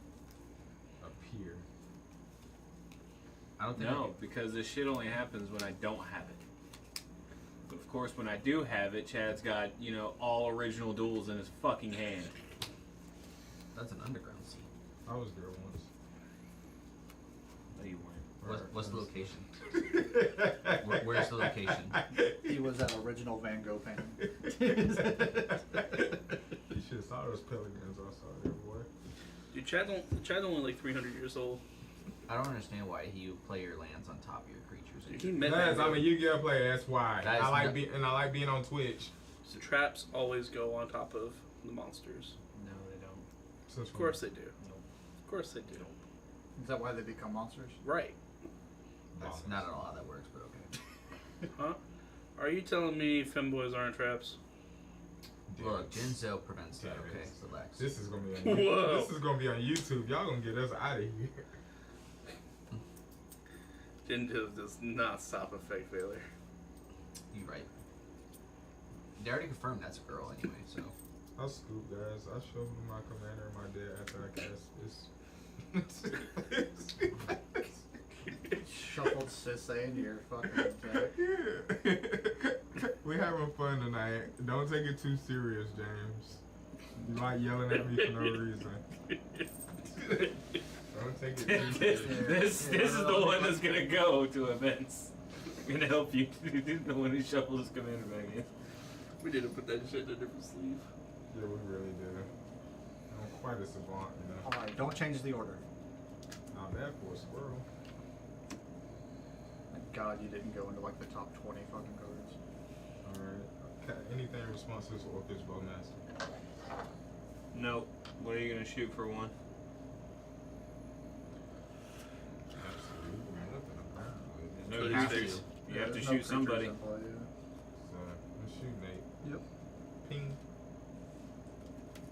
Appear. I don't think I No, could- because this shit only happens when I don't have it. But of course, when I do have it, Chad's got, all original duels in his fucking hand. That's an underground sea. I was there once. No, you weren't. What's the location? Where's the location? He was that original Van Gogh painting. You should have saw those pelicans I saw there, boy. Dude, Chad's only like 300 years old. I don't understand why you play your lands on top of your creatures. Dude, he meant Yes, that. I'm a Yu-Gi-Oh player. That's why. That is I like not- and I like being on Twitch. So traps always go on top of the monsters. No, they don't. Since Of course they do. Nope. Of course they do. Is that why they become monsters? Right. That's not at all how that works, but okay. Huh? Are you telling me femboys aren't traps? Look, Jinzo prevents that, Damn it. okay? Relax. This is gonna be on Whoa. This is gonna be on YouTube. Y'all gonna get us out of here. Jinjo does not stop a fake failure. You're right. They already confirmed that's a girl anyway, so. I'll scoop, guys. I showed them my commander and my deck after I cast this. Shuffled Sisei into your fucking deck. We having fun tonight. Don't take it too serious, James. You like yelling at me for no reason. Don't take it too serious. this is the one that's gonna go to events. Gonna help you. The one who shuffles his commander back in. We didn't put that shit in a different sleeve. Yeah, we really did. I'm quite a savant, you know. Alright, don't change the order. Not bad for a squirrel. Thank God you didn't go into like the top 20 fucking cards. Alright. Anything responsive to Orchid's Bowmaster. Nope. What are you gonna shoot for one? Absolutely nothing apparently. No, So you you have to. have You have to There's no shoot creatures somebody. in play, yeah. So, let's shoot Nate. Yep. Ping.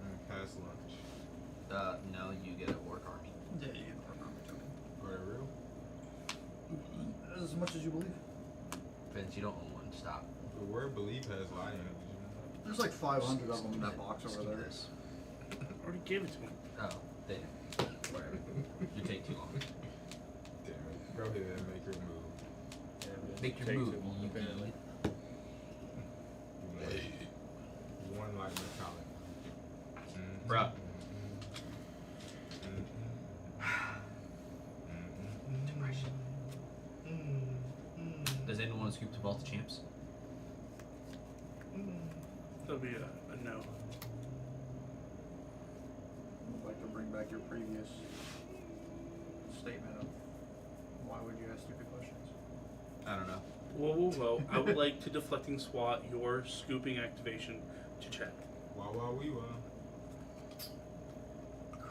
And pass lunch. No, you get a work army. Yeah, you can work on the token. Are they real? As much as you believe. Vince, you don't own one. Stop. The word believe has lie in it. Did you know that? There's like 500 of them in that box Just over give me there. this. I already gave it to him. Oh, they didn't. Whatever. You take too long. Damn it. Go ahead and make your move. Make your Take move, too long, you apparently. One like metallic. Bruh. Depression. Does anyone want to scoop to Vault of Champs? That'll be a no. I'd like to bring back your previous statement of why would you ask stupid questions? I don't know. Whoa. I would like to deflecting swat your scooping activation to check. Wow, wow, we wow.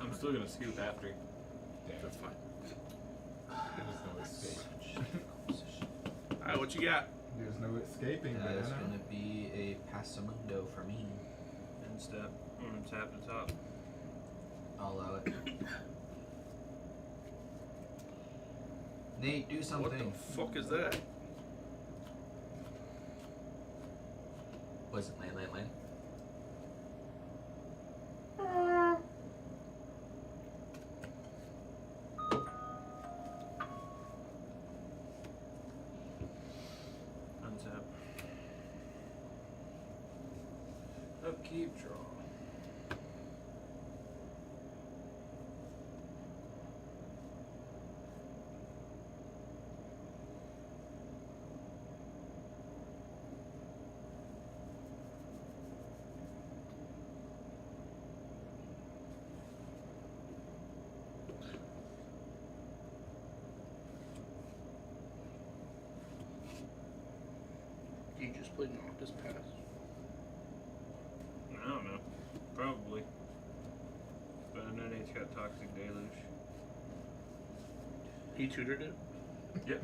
I'm still gonna scoop after. That's fine. There's no escape. Alright, what you got? There's no escaping That is banana. gonna be a Passamundo for me. And step. I'm gonna tap the top. I'll allow it. Nate, do What something. the fuck is that? Was it land? Untap. Upkeep, draw. You just played Noctis Pass. I don't know. Probably. But I know Nate's got Toxic Deluge. He tutored it? Yep.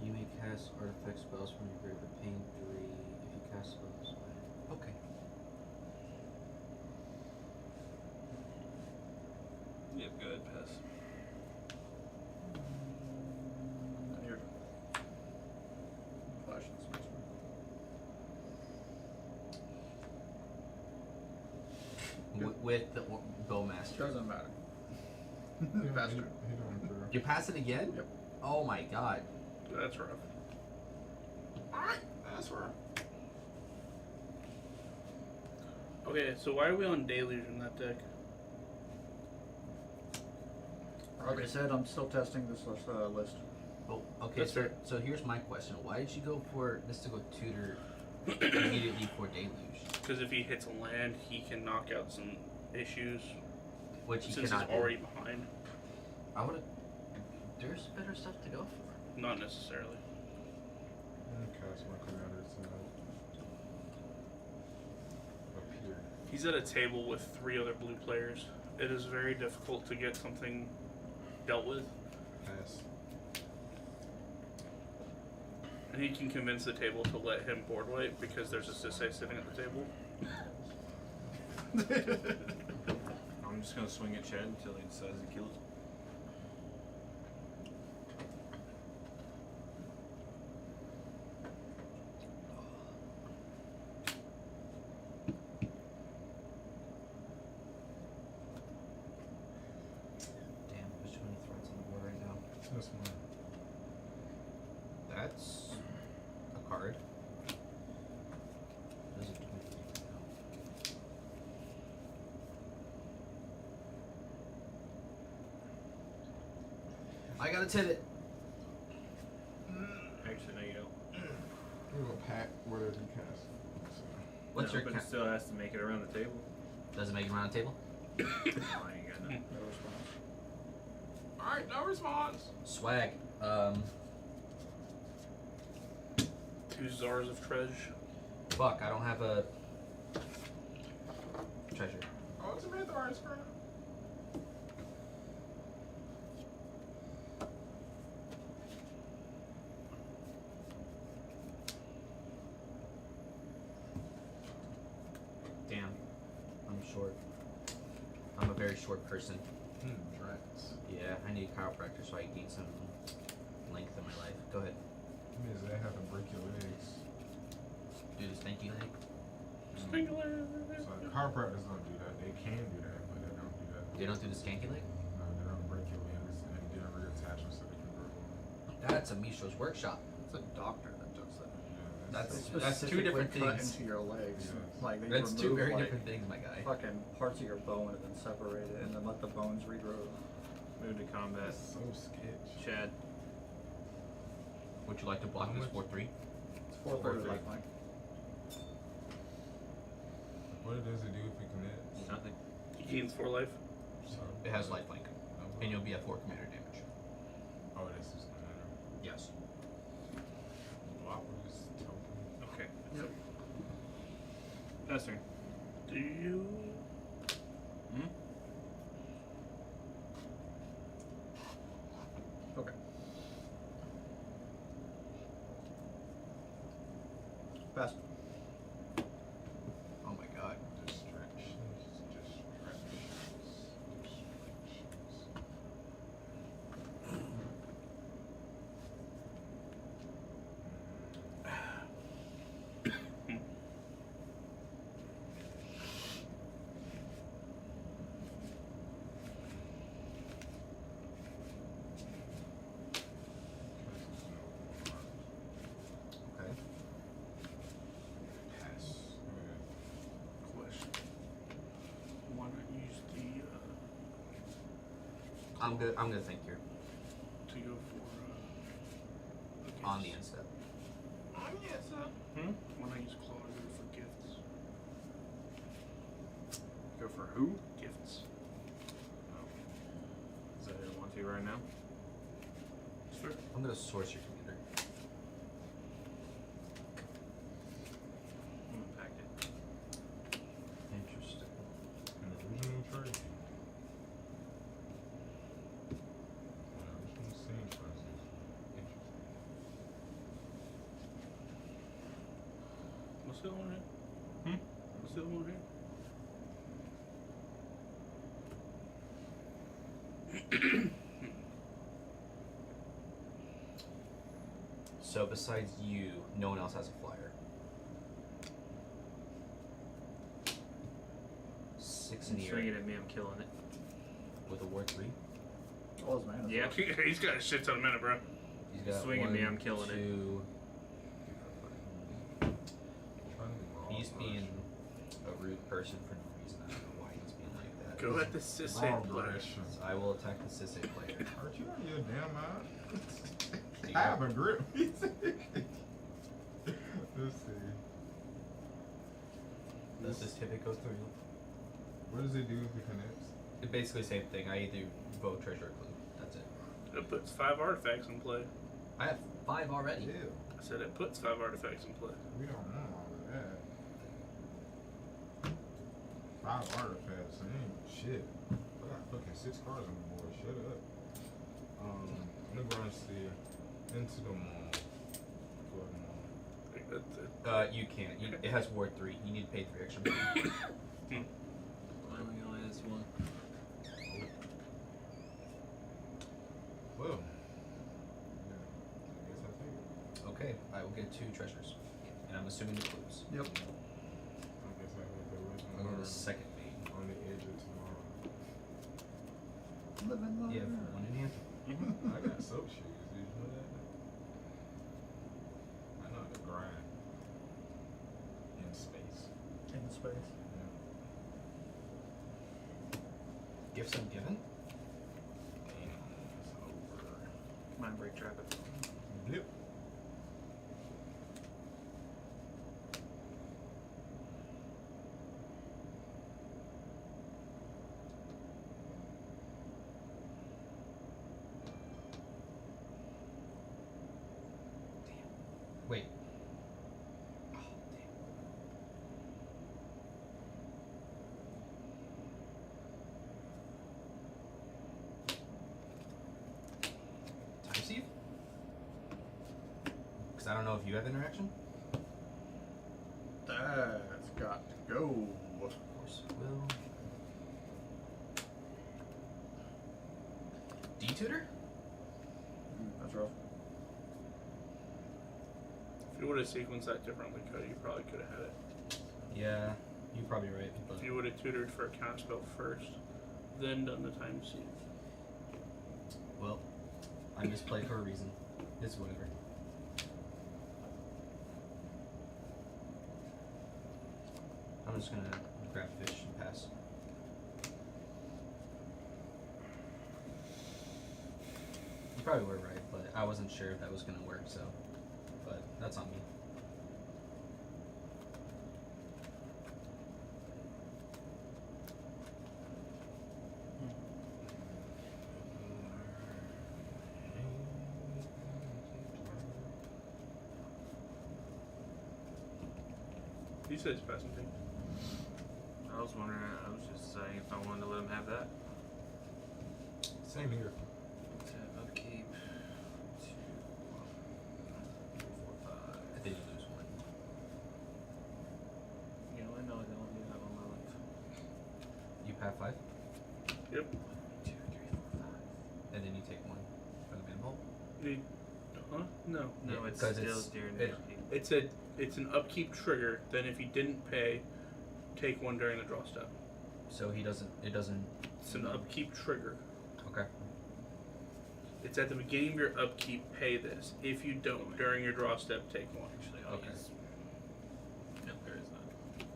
You may cast artifact spells from your grave with pain 3 if you cast spells. Okay. Yep, go ahead, pass. And you're flashing the space. With the Bowmaster. Doesn't matter. He Faster. don't care. You pass it again? Yep. Oh my god. That's rough. That's right. Okay, so why are we on Deluge in that deck? Like I said, I'm still testing this list. Oh, okay. That's So, fair. so here's my question: why did you go for Mystical Tutor immediately for Deluge, Because if he hits a land, he can knock out some issues which he since cannot he's already behind. do? I would have. There's better stuff to go for. Not necessarily. Cast my commander up here. He's at a table with 3 other blue players. It is very difficult to get something dealt with. Pass. And he can convince the table to let him board wipe because there's a Sisei sitting at the table. I'm just gonna swing at Chad until he decides to kill it. Damn, there's too many threats on the board right now. This one. That's a card. Those are 20. I got a tidbit. Actually, no, you don't. We're gonna pack whatever you cast. So, What's No, your but count? it still has to make it around the table. Does it make it around the table? Oh, I ain't got nothing. No response. Alright, no response. Swag. 2 Czars of Treasure. Fuck, I don't have a treasure. Ultimate Arts Crown. Damn. I'm short. I'm a very short person. Drats. Yeah, I need a chiropractor so I can gain some length in my life. Go ahead. Means they have to break your legs. Do the stanky leg. So chiropractors don't do that. They can do that, but they don't do that. They don't do the skanky leg? No, they don't break your limbs and get a reattach them so they can grow. That's a Misho's workshop. It's a doctor that does that. Yeah, That's- They that's two specifically different cut things. into your legs. Yes. Like they That's two remove, very like, different things, my guy. fucking parts of your bone and then separate it and then let the bones regrow. Move to combat. that's so sketch. Chad. Would you like to block How this much? 4-3? It's 4/3 4/3. lifeline. What does it do if it commits? Nothing. He gains 4 life. So, It has lifelink. And you'll be at 4 commander damage. Oh, this is commander. Yes. Block with this token. Okay. Yep. That's turn. Do you? Hmm? Pass. Oh my god. Distractions. Okay. Pass. Question. Why not use the I'm gonna think here to go for on the gifts? end step. Oh yes, sir. Why not use claw to go for gifts? Go for who? Gifts. Is that who I want to right now? Sure. I'm gonna source your commander. I'm gonna pack it. Interesting. An original trade. Original scene prices. Interesting. What's the other one here? What's the other one here? So besides you, no one else has a flyer. 6 in the Swing air it at me, I'm killing it. with a War 3. All his mana. Yeah. He's got a shit ton of mana, bro. He's got Swing at me, 1, I'm killing it. 2. Trying to be raw He's rush. being a rude person for no reason. I don't know why he's being like that. Go at the Sisay Raw player. aggression. So I will attack the Sisay player. Aren't you out of your damn mind? There you Have go. a grip. Let's see. Does this pivot go through? What does it do if it connects? It's basically the same thing. I either vote treasure or clue. That's it. It puts 5 artifacts in play. I have 5 already. Ew. I said it puts 5 artifacts in play. We don't want all of that. 5 artifacts, ain't shit. I got fucking 6 cards on the board. Shut up. University into the mall. Go to the mall. Like, that's it. You can't. It has War 3. You need to pay 3 extra money. I only has one. Well. Yeah. I guess I take it. Okay, I will get 2 treasures. And I'm assuming the clues. Yep. I guess I have the original I'm on the one second main. on the edge of tomorrow. Living life. You have 1 in hand? I got soap shoes. Did you know that? I know the grind. In space. In space. Yeah. Gifts ungiven? Damn, it's over. Mind break trap it. Blip. Wait. Time Sieve? Because I don't know if you have interaction. That's got to go. Force of Will. D-Tutor? That's rough. If you would have sequenced that differently, Cody, you probably could have had it. Yeah, you're probably right. But If you would have tutored for a counterspell first, then done the time sieve. well, I misplayed for a reason. It's whatever. I'm just gonna grab fish and pass. You probably were right, but I wasn't sure if that was gonna work, so. But that's on me. You said it's passing thing. I was wondering, I was just saying if I wanted to let him have that. Same here. Let's have upkeep. 2, 3, 4, 5. I think you lose one. Huh? No. No, it's 'Cause still it's- during it- the upkeep. It's an upkeep trigger. Then if you didn't pay, take one during the draw step. So he doesn't. It doesn't. It's an upkeep trigger. Okay. It's at the beginning of your upkeep. Pay this. If you don't during your draw step, take one. Actually, I'll Okay. use. Nope, there is none.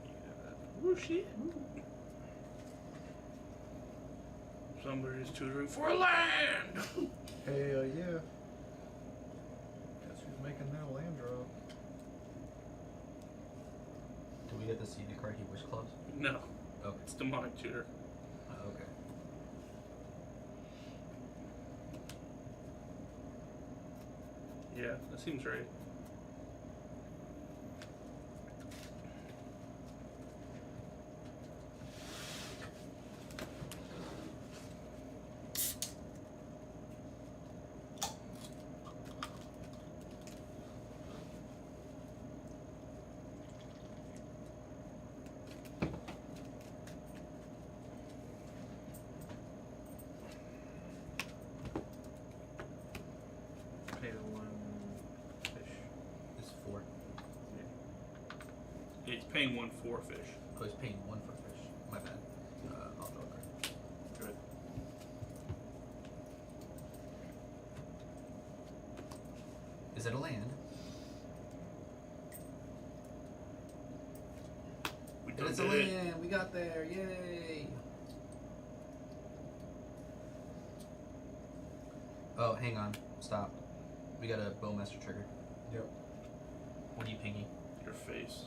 You can have that. Oh shit! Somebody's tutoring for a land. Hell yeah. Guess who's making that land drop? Do we get to see the card he wish clubs? No, Okay. it's demonic tutor. Okay. Yeah, that seems right. Pay the one fish. It's 4. It's paying 1 for fish. Oh, he's paying 1 for fish. My bad. I'll draw a card. Good. Is it a land? We It's a did it. land. We got there. Yay. Oh, hang on. Stop. We got a Bowmaster trigger. Yep. What are you pinging? Your face.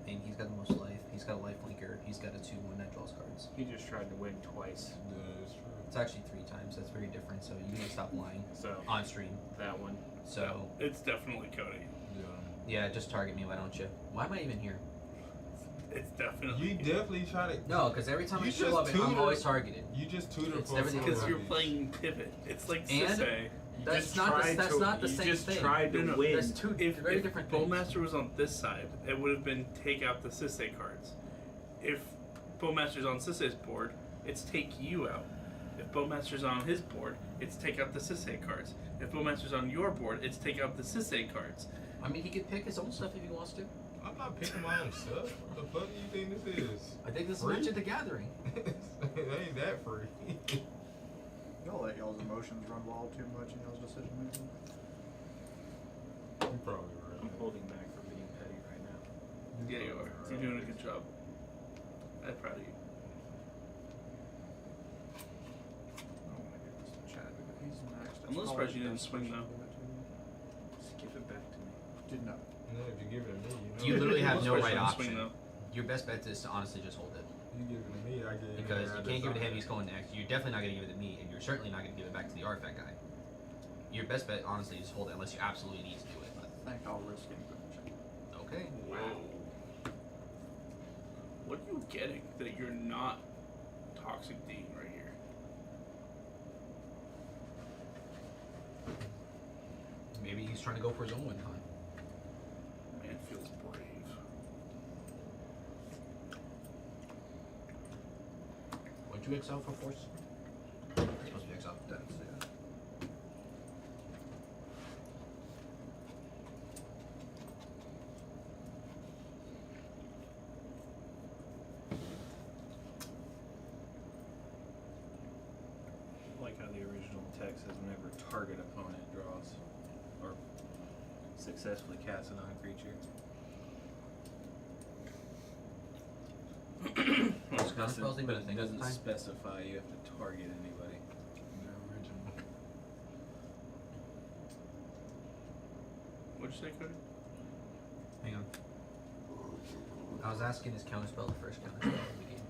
And he's got the most life. He's got a life linker. He's got a 2/1 that draws cards. He just tried to win twice. That is true. It's actually 3 times. That's very different. So you need to stop lying So on stream. that one. So It's definitely Cody. Yeah. yeah, just target me. Why don't you? Why am I even here? It's definitely. You definitely try to. No, because every time I You show just up, I'm tutor- always targeted. You just tutor It's for everything- Because you're hobbies. playing pivot. It's like And- Sisei. You That's just not the- tried that's to- not the you same just thing. tried to No, no, win. That's two very different things. Bowmaster was on this side, it would have been take out the Sisei cards. If Bowmaster's on Sisei's board, it's take you out. If Bowmaster's on his board, it's take out the Sisei cards. If Bowmaster's on your board, it's take out the Sisei cards. I mean, he could pick his own stuff if he wants to. I'm not picking my own stuff. What the fuck do you think this is? I think this is Free? Magic the Gathering. It ain't that free. Y'all let y'all's emotions run wild too much in y'all's decision making. You probably I'm right. holding back from being petty right now. Yeah, you are. You're doing a good job. I'm proud of you. I don't want to give this to Chad because he's maxed. I'm a little surprised you didn't swing, though. Just give it back to me. Did not. No, if you give it to me, You literally have no Most right players don't swing, option. though. Your best bet is to honestly just hold it. You give it to me, I give it Because you can't give it to him, he's going next. You're definitely not going to give it to me, and you're certainly not going to give it back to the artifact guy. Your best bet, honestly, is hold it unless you absolutely need to do it. I think I'll risk getting good. Okay. Whoa. What are you getting that you're not Toxic Dean right here? Maybe he's trying to go for his own win time. Man feels brave. What'd you excel for force? It's supposed to be excel. That's yeah. I like how the original text says whenever target opponent draws or successfully casts a non-creature. Most counter spells ain't been a thing It at the doesn't time. specify you have to target anybody. The original. What'd you say, Cody? Hang on. I was asking his counterspell the first counterspell of the game.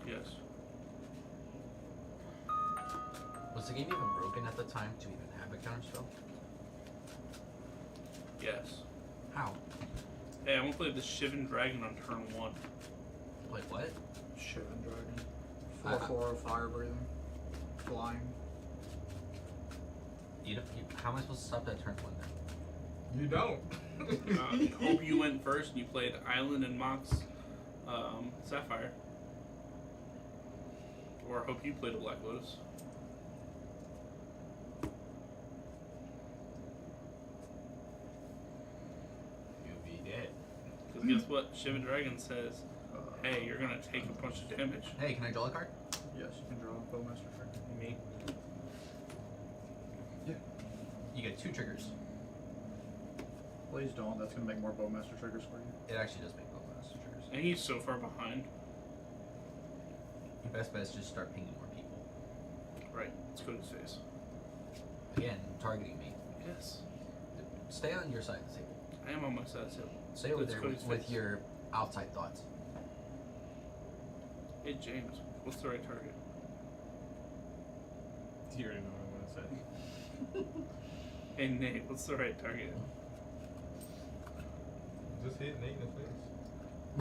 Yes. Was the game even broken at the time to even have a counterspell? Yes. How? Hey, I'm gonna play the Shivan Dragon on turn 1. Like what? Shivan Dragon. Uh-huh. 4/4 fire breathing. Flying. How am I supposed to stop that turn 1 then? You don't. Hope you went first and you played Island and Mox Sapphire. Or hope you played a Black Lotus. You'll be dead. Because guess what? Shivan Dragon says, hey, you're gonna take a bunch of damage. Hey, can I draw a card? Yes, you can draw a Bowmaster Dragon. Me. Yeah. You get 2 triggers. Please don't. That's gonna make more Bowmaster triggers for you. It actually does make both triggers. And he's so far behind. Your best bet is just start pinging more people. Right, let's go to his face. Again, targeting me. Yes. Stay on your side of the table. I am on my side, so. Stay over Let's there go to his with face. your outside thoughts. Hey, James, what's the right target? You already know what I want to say. Hey, Nate, what's the right target? Just hit Nate in the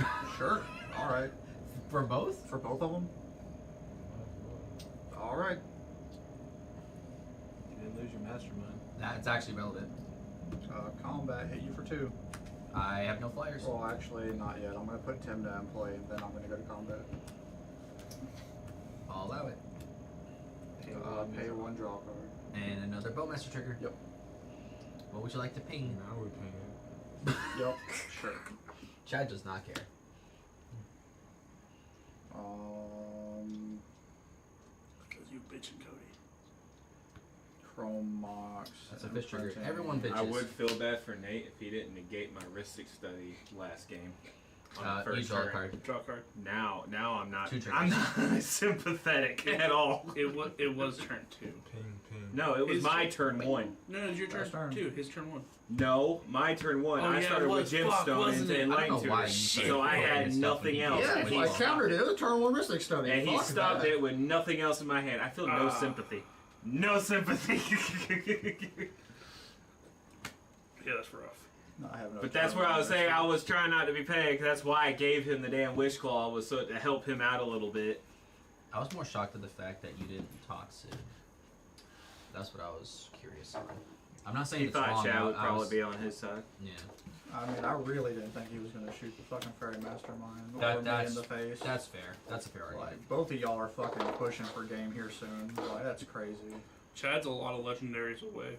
face. Sure. All right. For both? For both of them. All right. You didn't lose your mastermind. That's actually relevant. Combat hit you for 2. I have no flyers. Well, actually, not yet. I'm gonna put Tim down play, and then I'm gonna go to combat. I'll allow it. Pay 1 draw card. And another Bowmaster trigger. Yep. What would you like to ping? Now we're paying. Yep. Sure. Chad does not care. Because you bitchin' Cody. Chrome Mox. That's a and fish trigger. printing. Everyone bitches. I would feel bad for Nate if he didn't negate my Rhystic Study last game. On the You first draw a turn. card. Draw a card. Now I'm not. 2 triggers. I'm not sympathetic at all. It was turn 2. Ping, ping. No, it was His my turn- turn 1. No, it was your Last turn turn. 2. His turn 1. No, my turn 1. Oh, I yeah, it started with was. Fuck, Gemstone wasn't it? and I don't know Light why Tutor, you so I started had throwing stuff when nothing you else. did. Yeah, and he I stopped countered it. It's turn 1 Mystic Study. And he Fuck stopped that. it with nothing else in my hand. I feel no sympathy. No sympathy. Yeah, that's rough. No, I have no But that's turn where I one was saying Mystic. I was trying not to be paid, 'cause that's why I gave him the damn Wish Claw, was so to help him out a little bit. I was more shocked at the fact that you didn't talk Sid. That's what I was curious about. I'm not saying He it's thought wrong. Chad would I probably was- be on his side. Yeah. I mean, I really didn't think he was gonna shoot the fucking Fairy Mastermind or me in That's the face. That's fair. That's a fair argument. Like, both of y'all are fucking pushing for game here soon. Like, that's crazy. Chad's a lot of legendaries away.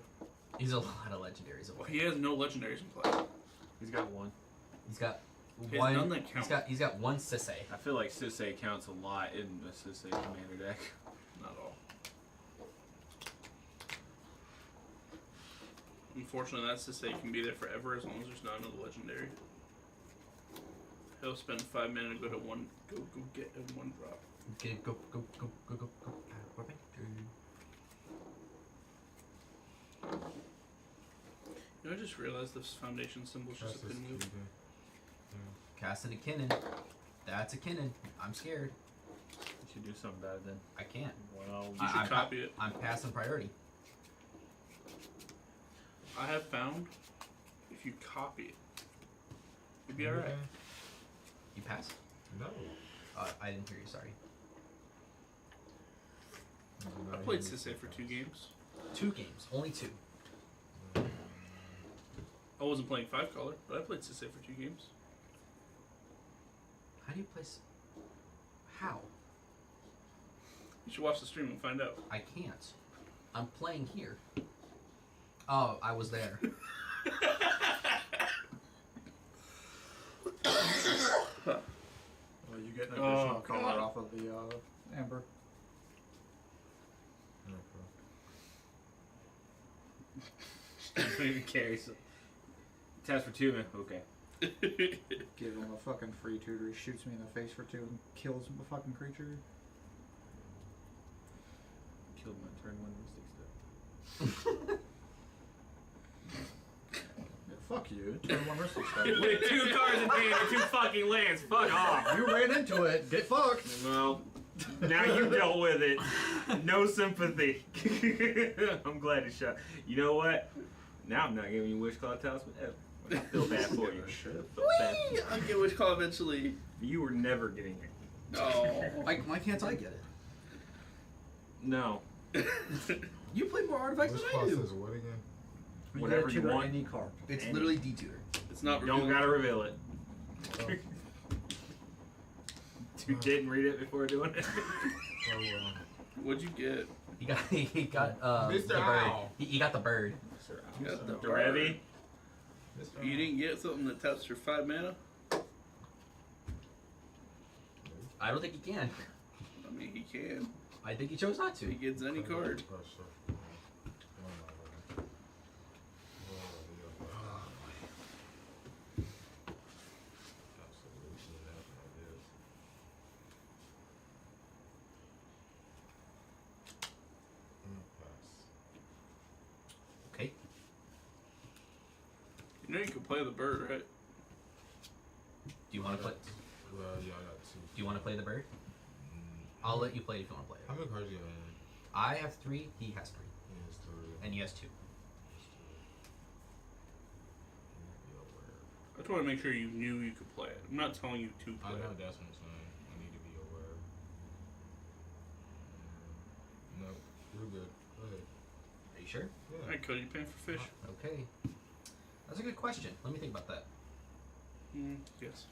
He's a lot of legendaries Well, away. he has no legendaries in play. He's got one. He's got He has one. none that count. He's got one Sisei. I feel like Sisei counts a lot in the Sisei commander deck. Not all. Unfortunately, that's to say can be there forever as long as there's not another legendary. He'll spend 5 minutes to go get a 1 drop. Okay, go. Weapon. You know, I just realized this foundation symbol is just That's a his pin move. key, Casting a Kinnan. That's a Kinnan. I'm scared. You should do something about it then. I can't. Well, You should copy it. I'm passing priority. I have found if you copy it, you'd be yeah. alright. You pass? No. I didn't hear you. Sorry. I played Sisei for 2 games. 2 games. Only 2. I wasn't playing 5 color, but I played Sisei for 2 games. How do you play? How? You should watch the stream and find out. I can't. I'm playing here. Oh, I was there. Well, you get an additional Oh, color God. off of the amber. I don't even care. So. Test for 2, man. Okay. Give him a fucking free tutor. He shoots me in the face for 2 and kills the fucking creature. Killed my turn 1 Mystic Step. Yeah, fuck you. Turn 1 Mystic Study. With 2 cards in hand and 2 fucking lands. Fuck off. You ran into it. Get fucked. Well, Now you dealt with it. No sympathy. I'm glad it shot. You know what? Now I'm not giving you Wish Claw Talisman ever. I feel bad for you. I feel bad for you. I'll get Wish Call eventually. You were never getting it. No. Why can't I get it? No. You play more artifacts Which than I class do. is what again? Whatever you want. Any card. It's Any. literally D-tutor. It's not Don't revealed. gotta reveal it. Oh, You didn't read it before doing it. oh well. What'd you get? He got Mr. the bird. Owl. He got the bird. You got the Derevi? Mr. You didn't get something that taps for 5 mana? I don't think he can. I mean, he can. I think he chose not He to. gets any card. Oh, sure. Okay. You know you can play the bird, right? Do you want to play? Yeah, I got 2. Do you want to play the bird? I'll let you play it if you want to play How it. many cards do you have? I have 3. He has 3, He has 3. and he has 2. I just want to make sure you knew you could play it. I'm not telling you to I play know it. that's what I'm saying. I need to be aware. No, you're good. Go ahead. Are you sure? Yeah. Alright, Cody, you paying for fish? Okay. That's a good question. Let me think about that. Yes.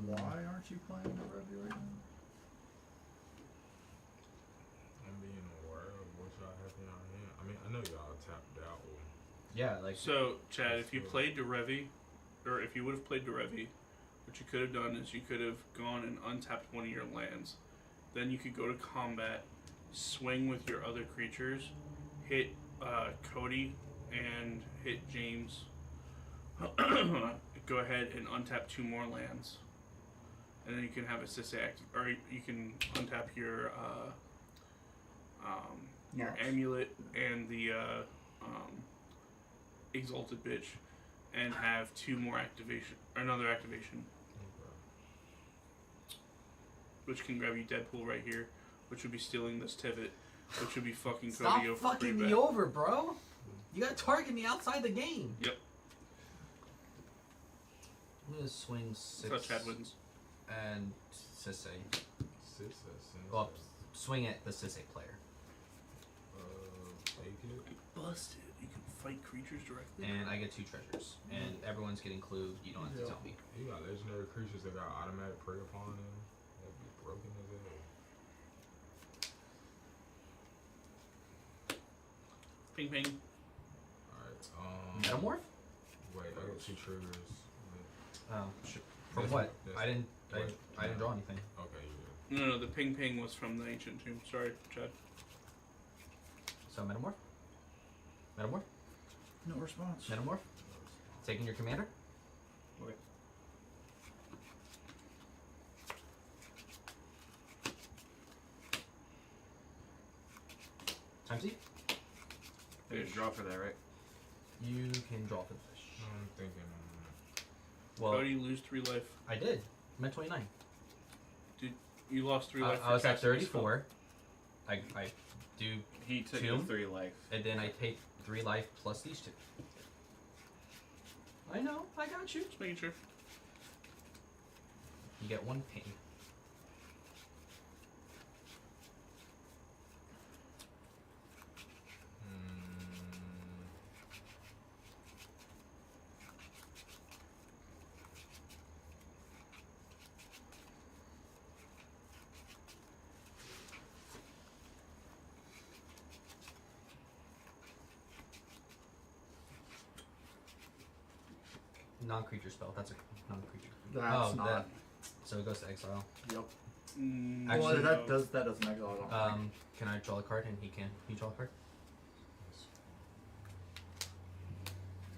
Why aren't you playing the review right now? I'm being aware of what y'all have in your hand. I mean, I know y'all tapped out. Yeah, like So, Chad, if you played Derevi, or if you would have played Derevi, what you could have done is you could have gone and untapped one of your lands. Then you could go to combat, swing with your other creatures, hit Cody, and hit James. Go ahead and untap 2 more lands. And then you can have a Sisay active, or you can untap your Yes. amulet and the exalted bitch, and have 2 more activation, or another activation, which can grab you Deadpool right here, which would be stealing this Tivit, which would be fucking stop Cody over fucking pretty me bad. over, bro. You gotta target me outside the game. Yep, I'm gonna swing 6 so Chad wins. and Sisay. 6 Well, swing at the Sisay player. Take it. Busted. You can fight creatures directly. And I get 2 treasures. And everyone's getting clued. You don't have to tell me. You got legendary creatures that got automatic prey upon them. That'd be broken as hell. Ping ping. Alright, Metamorph? wait, I got 2 triggers. Oh, from This what? one- this I didn't draw anything. Okay, you No, the ping ping was from the ancient tomb. Sorry, Chad. So Metamorph? Metamorph? No response. Metamorph? Taking your commander? Okay. Time C? You draw for that, right? You can draw for the fish. I'm thinking. Well, Cody, you lose 3 life. I did. I'm at 29. You lost 3 life. I was for at casting the spell. 34. I do, He took 2? the 3 life. and then I take 3 life plus these 2. I know, I got you. Just making sure. You get 1 ping. Non-creature spell. That's a non-creature. That's not. So it goes to exile. Yep. Actually, well, that doesn't exile. I don't think. Can I draw a card? And he can. He draw a card.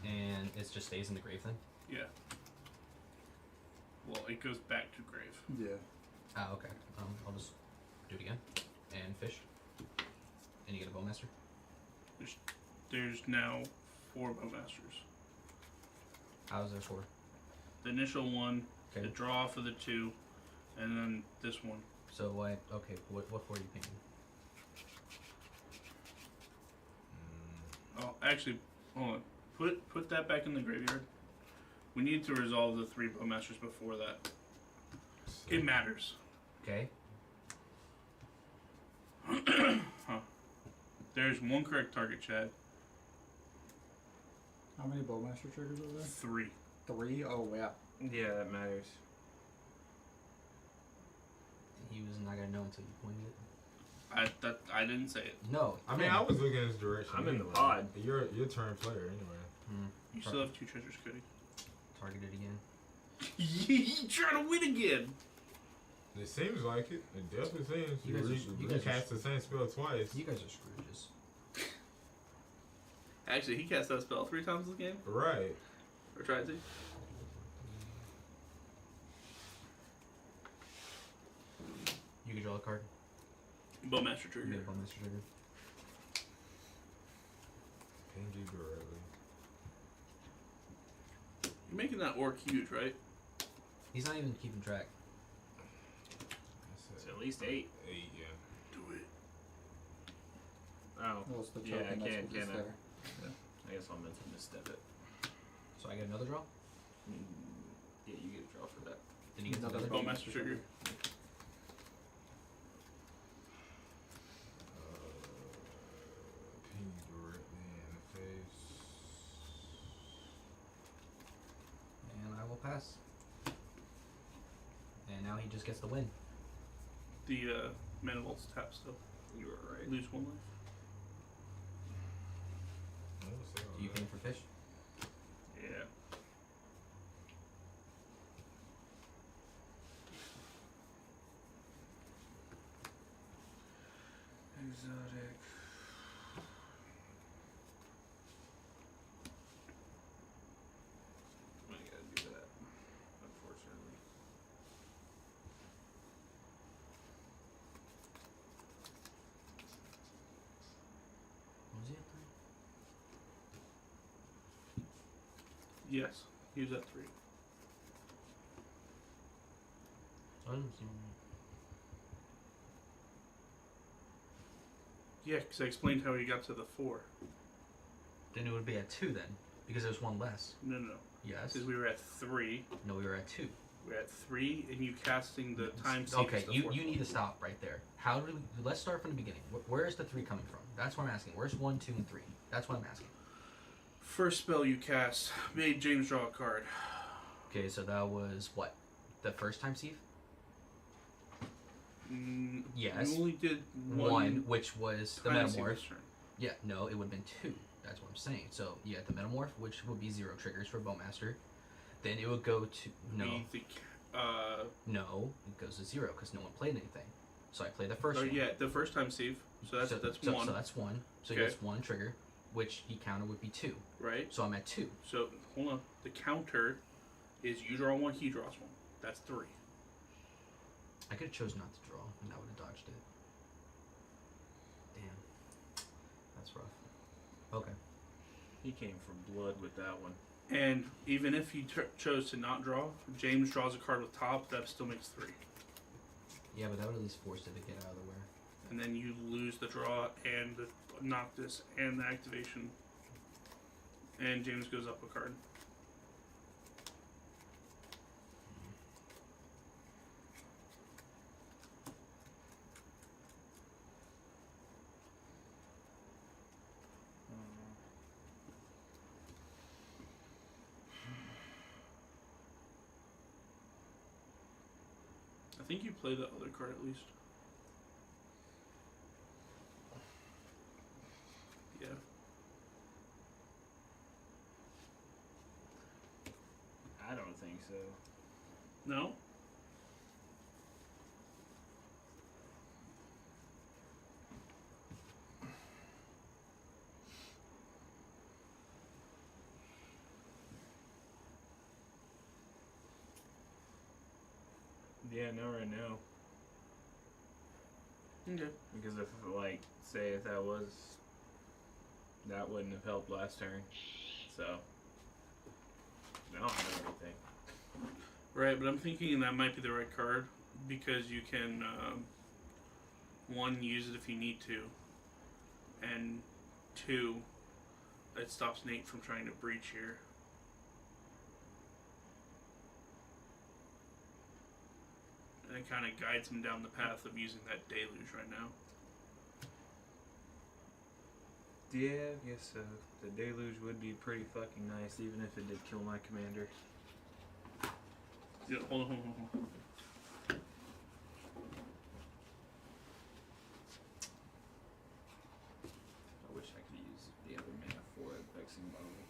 And it just stays in the grave then. Yeah. Well, it goes back to grave. Yeah. Ah, okay. I'll just do it again. And fish. And you get a bowmaster. Fish. There's now 4 Bowmasters. How's there 4? The initial one, Okay. the draw for the 2, and then this one. So what? Okay. What 4 are you painting? Oh, actually, hold on. Put that back in the graveyard. We need to resolve the 3 Bowmasters before that. It matters. Okay. Huh. There's 1 correct target, Chad. How many Bowmaster triggers are there? 3. 3? Oh, yeah. Yeah, that matters. He was not gonna know until you pointed it. I didn't say it. No. I mean, I was looking in this direction. I'm in the anyway. pod. You're turn player anyway. You still have 2 treasures, Cody. Targeted again. You trying to win again? It seems like it. It definitely seems. You guys are- cast the same spell twice. You guys are Scrooges. Actually, he cast that spell 3 times this game. Right. Or tried to. You can draw a card. Bowmaster You trigger. get a Bowmaster trigger. Ping you directly. You're making that orc huge, right? He's not even keeping track. It's at least 8. 8, yeah. Do it. Oh. Well, it's the Yeah, I token that's can't, what is can I? there. I guess I'll meant to misstep it. So I get another draw. Yeah, you get a draw for that. Then you get Another another. Bowmaster trigger. Ping you directly in the face. And I will pass. And now he just gets the win. The Manivolt's tap still. You were right. Lose 1 life. I wanna say all Do you that. ping for fish? Yeah. Exotic. I gotta do that, unfortunately. What was he at 3? Yes. He was at 3. I didn't see him. Yeah, because I explained how he got to the 4. Then it would be at 2 then, because there's 1 less. No. Yes. Because we were at 3. No, we were at 2. We're at 3, and you casting the time Okay, the you 4th. need to stop right there. How do we? Let's start from the beginning. Where is the 3 coming from? That's what I'm asking. Where's 1, 2, and 3? That's what I'm asking. First spell you cast made James draw a card. Okay, so that was what? The first time, Steve? Yes. You only did 1, which was the time Steve Metamorph. this turn. Yeah, no, it would have been 2. That's what I'm saying. So, yeah, the Metamorph, which would be 0 triggers for Bowmaster. Then it would go to... No. Be the, No, it goes to 0 because no one played anything. So I play the first oh one. yeah, the first time Steve. So that's 1. So that's 1. So he Okay. gets 1 trigger, which he counter would be 2. Right? So I'm at 2. So hold on. The counter is you draw 1, he draws 1. That's 3. I could have chose not to draw, and I would have dodged it. Damn. That's rough. Okay. He came from blood with that one. And even if you chose to not draw, James draws a card with top, that still makes 3. Yeah, but that would at least force it to get out of the way. And then you lose the draw and the Noctis and the activation. And James goes up a card. I think you play the other card at least. Yeah. I don't think so. No? Yeah, no, right now. Okay. Because if, like, say if that was That wouldn't have helped last turn. So, I don't have anything. Right, but I'm thinking that might be the right card because you can, one, use it if you need to, and two, it stops Nate from trying to breach here. And it kind of guides him down the path of using that deluge right now. Yeah, I guess so. The deluge would be pretty fucking nice, even if it did kill my commander. Yeah, hold on. I wish I could use the other mana for it, Vexing Bubble.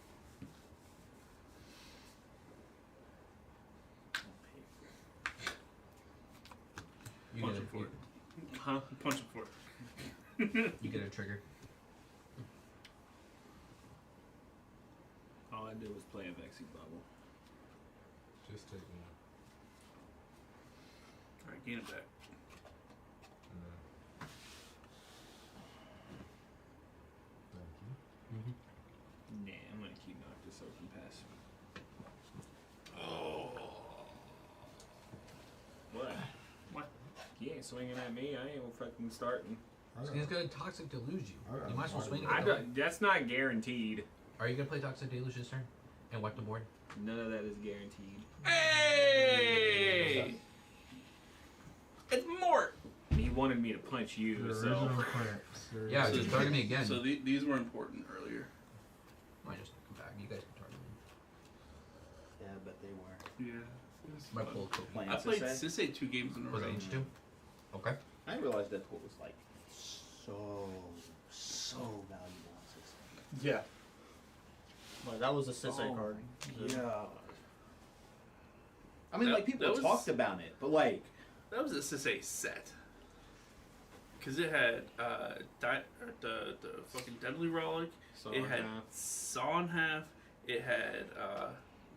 You Punch get him for it. Huh? Punch him for it. You get a trigger. All I did was play a Vexing Bubble. Just take one. Alright, gain it back. No. Thank you. Nah, I'm gonna keep Noctis open passive. What? What? He ain't swinging at me. I ain't fucking starting. He's gonna Toxic Deluge you. I got You might as well swing I it. don't, that's not guaranteed. Are you gonna play Toxic Deluge this turn? And wipe the board? None of that is guaranteed. Hey! It's Mort! He wanted me to punch you, The so. original clamps. Yeah, So- just target me again. So these were important earlier. I just come back. You guys can target me. Yeah, but they were. Yeah. My pull cool. Playing I played Sisei. Sisei 2 games in a Was row. it H2? Okay. I didn't realize that pool was like so valuable on Sisei. Yeah. Well, that was a Sisei card. Yeah. I mean, That- like people that was- talked about it, but like, That was a Sisei set. Because it had the fucking Deadly Relic, So it had Saw in Half, it had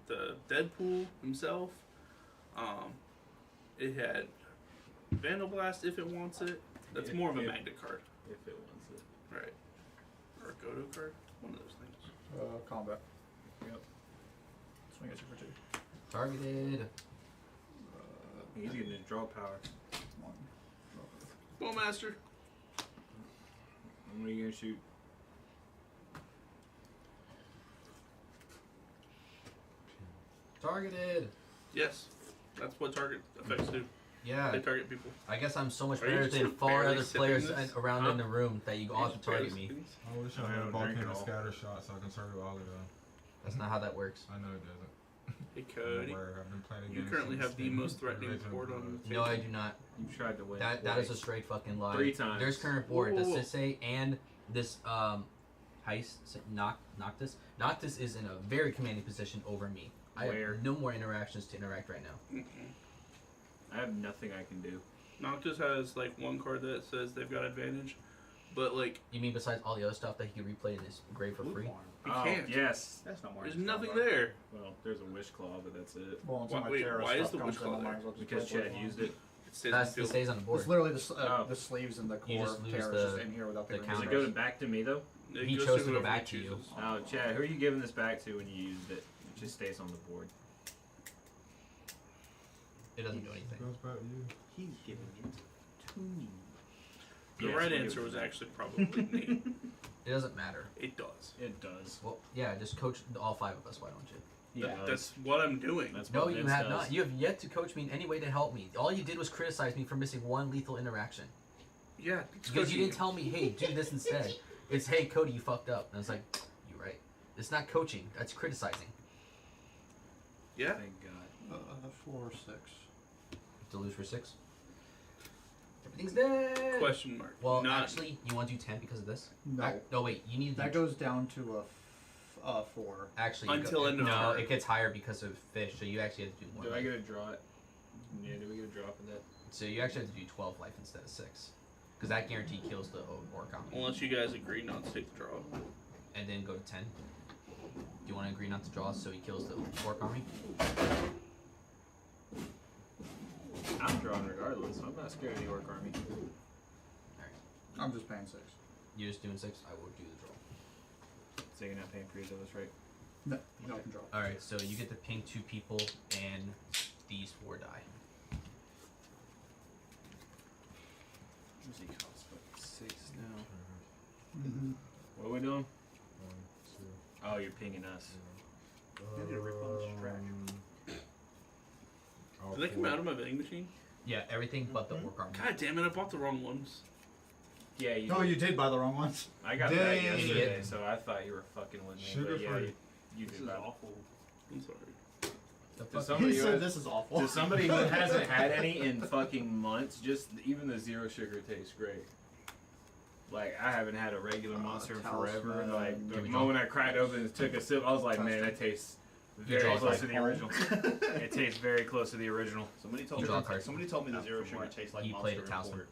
the Deadpool himself, it had Vandal Blast if it wants it. That's more of a Magnet card. If it wants it. Right. Or a Godo card. One of those things. Combat. Yep. Swing at you for 2. Targeted. He's getting his draw power. 1. Bowmaster. What are you gonna shoot? Targeted. Yes. That's what target effects do. Yeah. They target people. I guess I'm so much Are you better just than far barely other sipping players this? around Huh? in the room that you all have to target me. I wish I I had don't a drink it volcano all. scatter shot so I can target all of them. That's not how that works. I know it doesn't. Hey, I'm Cody. aware. I've been playing You against currently since have the then. most threatening Original board on Blood. the No, I do not. You tried to win. That is a twice. straight fucking lie. 3 times. There's current board. The Whoa. Sisei and this Noctis. Noctis is in a very commanding position over me. I Where? have no more interactions to interact right now. I have nothing I can do. Noctis has like one card that says they've got advantage, but like You mean besides all the other stuff that he can replay in his grave for Blue free? farm. you Oh, can't. yes. That's not more. There's nothing there. Well, there's a wish claw, but that's it. Well, until Why- my wait, Terra why is stuff the comes Wish in, I Claw might there? as well just Because play Chad Blue used Farm. it. It stays That's in it field. stays on the board. It's literally Oh. the sleeves and the You core just of lose Terra the- just in here without the the ring. Does counter. it go to back to me though? It He goes chose to go whoever back he to you. chooses. Oh, Chad, who are you giving this back to when you used it? It just stays on the board. It doesn't do anything. Goes back to you. He's giving it to me. The Yes, right we'll answer give was it actually probably me. It doesn't matter. It does. It does. Well, yeah, just coach all 5 of us. Why don't you? That's what I'm doing. That's No, what you Vince have does. not. You have yet to coach me in any way to help me. All you did was criticize me for missing one lethal interaction. Yeah, it's Because you coaching didn't tell me, hey, do this instead. It's, hey, Cody, you fucked up. And I was like, you're right. It's not coaching. That's criticizing. Yeah. Thank God. 4 6. To lose for 6. Everything's dead. Question mark. Well, Not- actually, you want to do 10 because of this? No. No, wait. You need to That do goes down to a 4. actually Until end of no, turn. it gets higher because of fish. So you actually have to do more. Do I life. get a draw it? Yeah, do we get a drop in that? So you actually have to do 12 life instead of 6, because that guarantee kills the origami. Unless you guys agree not to take the draw. And then go to 10. Do you want to agree not to draw so he kills the origami? I'm drawing regardless. I'm not scared of the orc army. I'm just paying 6. You're just doing 6. I will do the draw. so you're not paying for either of those, right? No, no control. Alright, so you get to ping 2 people and these 4 die. What's he cost? But 6 now. Mm-hmm. What are we doing? 1, 2. Oh, you're pinging us. I need to replenish trash. All Did they come 4. out of my vending machine? Yeah, everything but the orc armor. God damn it! I bought the wrong ones. Yeah, you. Oh, you did buy the wrong ones. I got that Dang. yesterday, Idiot. so I thought you were fucking with me. Sugar But yeah, free. you This did is bad. awful. I'm sorry. The To fuck? somebody, He who said has- this is awful. to somebody who hasn't had any in fucking months, just even the 0 sugar tastes great. Like, I haven't had a regular monster in forever. talisman. Like, the Can we moment I cracked open and took a sip, I was like, man, that tastes very draw close like to the home. original. It tastes very close to the original. Somebody You told me. draw a card. Somebody told me the Not zero from sugar what tastes like he Monster played a talisman. Import,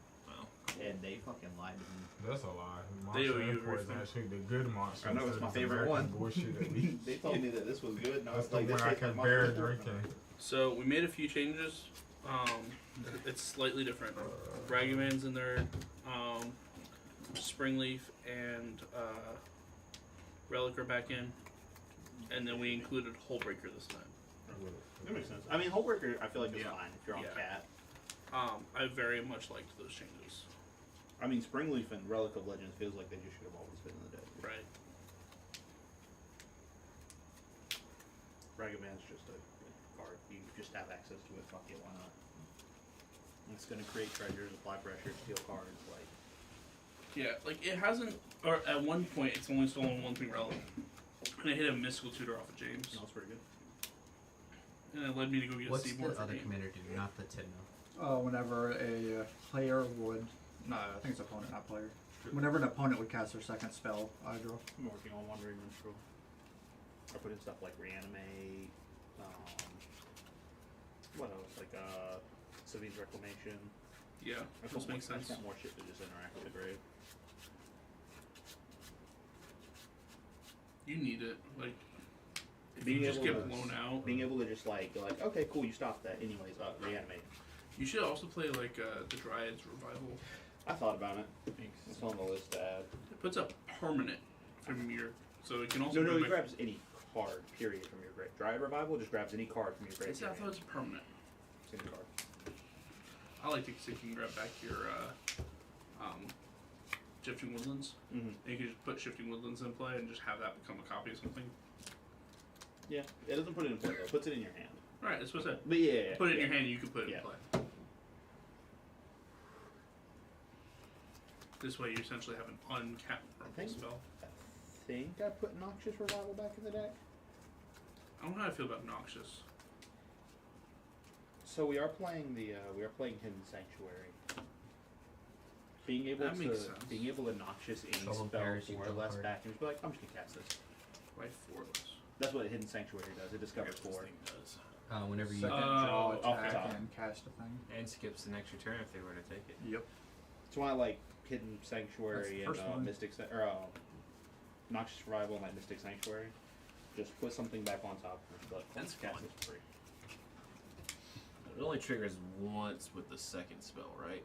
and they fucking lied to me. That's a lie. They owe Monster you a Import is refund. actually the good monster. I know, it's instead my of favorite American one. Bullshit that we. They told me that this was good, and I That's was the like, one this I tastes can like bear Monster Import. drinking. So we made a few changes. It's slightly different. Ragavan's in there, Springleaf and Relic are back in, and then we included Hullbreaker this time. That makes sense. I mean, Hullbreaker, I feel like it's Yeah. fine if you're on Yeah. Cat. I very much liked those changes. I mean, Springleaf and Relic of Legends feels like they just should have always been in the deck. Right. Ragavan's just a card. You just have access to it. Fuck it, why not? It's gonna create treasures, apply pressure, steal cards. Like, Yeah, like it hasn't, or at one point it's only stolen 1 thing Relic, and I hit a Mystical Tutor off of James, no, it's pretty good. and it led me to go get What's a Seaboard the for other game. commander do? Not the Tidno. Whenever a player would, no, I think it's opponent, not player. Whenever an opponent would cast their second spell, I draw. I'm working on Wandering Minstrel. I put in stuff like Reanimate. What else? Like Civi's Reclamation. Yeah, I those make I sense. got more shit to just interact with the grave. You need it. Like, if Being you just able get to- blown out, Being able to just like go like, okay, cool, you stopped that. Anyways, Reanimate. you should also play like the Dryad's Revival. I thought about it. It's on the list to add. It puts a permanent from your, so it can also. No, go he back- grabs any card, period, from your grave. Dryad Revival just grabs any card from your grave. I thought it's permanent. Any card. I like to see if you can grab back your Shifting Woodlands. Mm-hmm. And you can just put Shifting Woodlands in play and just have that become a copy of something. Yeah, it doesn't put it in play though. It puts it in your hand. Right, that's what I said. But yeah, Put it in yeah. your hand, you can put it Yeah. in play. This way, you essentially have an uncapped purple think- spell. I think I put Noxious Revival back in the deck. I don't know how I feel about Noxious. So we are playing Hidden Sanctuary. Being able That makes sense. being able to Noxious any Shovel spell Pairs, you for draw a less card. back, and just be like, I'm just gonna cast this. Why 4 of those? That's what Hidden Sanctuary does. It discovers This 4. thing does. Whenever you Second draw, off the attack, top. and cast a thing. And skips an extra turn if they were to take it. Yep. That's why I like Hidden Sanctuary That's the and first one. Mystic Noxious Revival and like Mystic Sanctuary. Just put something back on top and just be like, That's cast fun. this for free. It only triggers once with the second spell, right?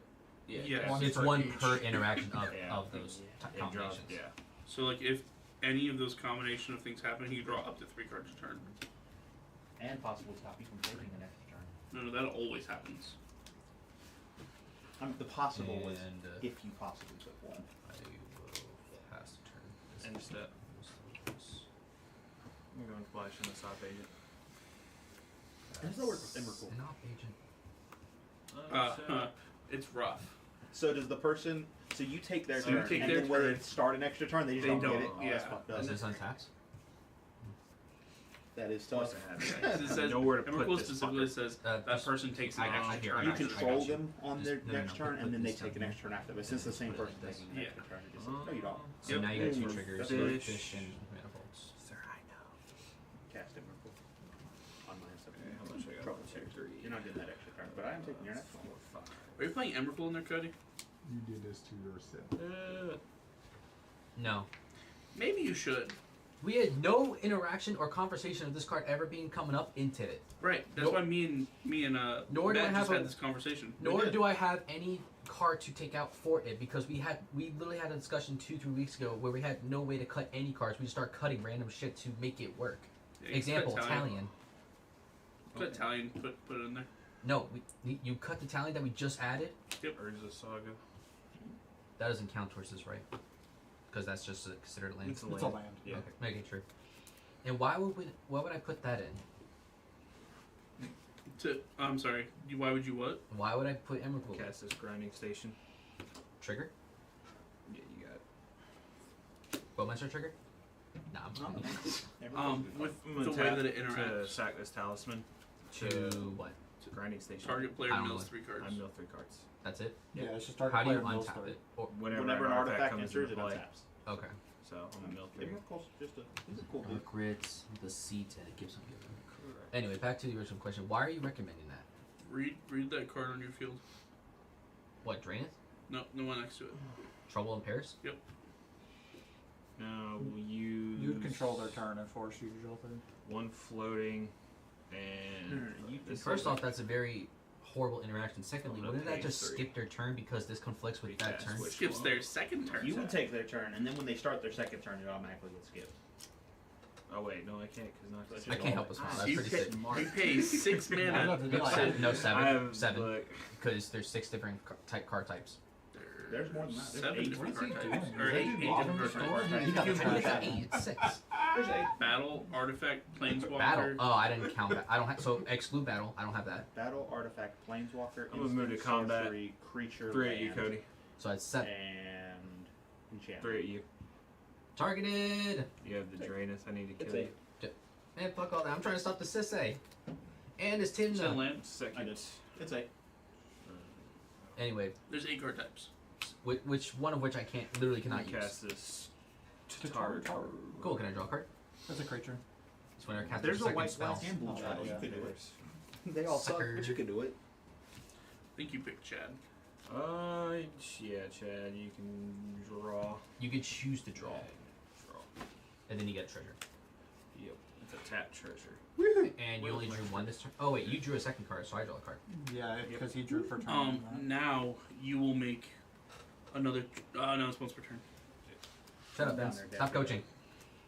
Yeah. One it's per one each. per interaction of, Yeah. of those Yeah. It draws, combinations. yeah. So, like, if any of those combination of things happen, you can draw up to 3 cards a turn. And possible stop you from taking an extra turn. No, that always happens. The possible was And if you possibly took one. I will pass the turn. This End is- step. I'm going flash in the stop agent. How does that work with Emrakul? An op agent. It's rough. So does the person? So you take their So you turn, take and their then when turn. they start an extra turn, they just They don't get don't, it. Oh, that's yeah. fucked up. Is this untapped? That is Of course tough. I have that. It says, Nowhere to put Emrakul this specifically fucker. says Uh, that just- person takes an I got extra you here, turn. I You got you. control them on their Just- no, next no, turn, put and then they this take an down extra turn after. But here. since the same Put it person like taking this. an Yeah. extra turn, it just says, no, you don't. So Yep. now you got 2 Ooh, triggers. that's Fish and manifolds. Sir, I know. Cast Emrakul on my inception. Okay, how much I got? Trouble 1, 2, check. 3. You're not getting that extra turn, but I am taking your next 4, one. 5. Are you playing Emrakul in there, Cody? You did this to yourself. No. Maybe you should. We had no interaction or conversation of this card ever being coming up into it. Right. That's Nope. why me and Nor do I Matt have just a- had this conversation. Nor did. do I have any card to take out for it because we literally had a discussion 2-3 weeks ago where we had no way to cut any cards. We just start cutting random shit to make it work. Yeah, you Example, put Italian. Put Italian, put it in there. No, you cut the Italian that we just added. Urza Saga. That doesn't count towards this, right? Because that's just considered land. It's a It's a land. land. Yeah. Okay, making sure. And why would I put that in? I'm sorry. Why would you what? Why would I put Emerald Pool? Cast this grinding station. Trigger? Yeah, you got it. Bowmaster trigger? Nah, I'm With I'm the gonna way tap that it to interacts, sack this talisman. to what? To grinding station. target player I don't mills know. 3 cards. I mill 3 cards. That's it? Yeah, it's just target How do you player mills untap 3. it? Or, Whenever an artifact comes enters, into it play. untaps. okay. So I'm gonna mill 3. He's a cool dude. Crits, the C10, it gives them. Anyway, back to the original question. Why are you recommending that? Read that card on your field. What, Draineth? No, the one next to it. Trouble in Paris? Now we'll use. You'd control their turn and force you to draw 3. 1 floating, and this First is- off, that's a very horrible interaction. Secondly, I'm gonna wouldn't that pay just 3. skip their turn because this conflicts with that Recast turn? which- Skips their second turn. You would take their turn, and then when they start their second turn, it automatically gets skipped. Oh wait, no, I can't because not. I can't help but smile. That's you, pretty pay, sick. you pay 6 I'd mana. love to do like No, I seven. have, Seven. Look, Because there's 6 different card types. There's more than that. There's 7 8. different What's he card doing? types. Is Or that 8 dude robbing different the card store? types. He got You the can make trash that out. 8. It's 6. There's 8. Battle, artifact, planeswalker. Battle. Oh, I didn't count that. I don't have. So exclude battle. I don't have that. Battle, artifact, planeswalker, I'm gonna move to instant, combat. sorcery, creature, 3 at you, land, Cody. So it's 7. and enchantment. 3 at you. Targeted. You have the Drainus. I need to It's kill 8. you. Man, fuck all that. I'm trying to stop the Sisei. And his Send Timna. land. I Second. did. It's 8. Anyway, There's 8 card types. which one of which I can't literally cannot use. Cast this. Tatar. Cool. Can I draw a card? That's a creature. It's when I cast There's a a second white spell. black and blue Oh, shadow. yeah. You could do it. They all suck, Sucker. but you could do it. I think you picked Chad. Yeah, Chad, you can draw. You can choose to draw, Draw. and then you get a treasure. Yep. It's a tap treasure. And you only drew 1 this turn. Oh wait, you drew a second card, so I draw a card. Yeah, because he drew for turn. Now you will make another. No, it's once per turn. Shut up, Down Vince. there, Stop Dad. coaching.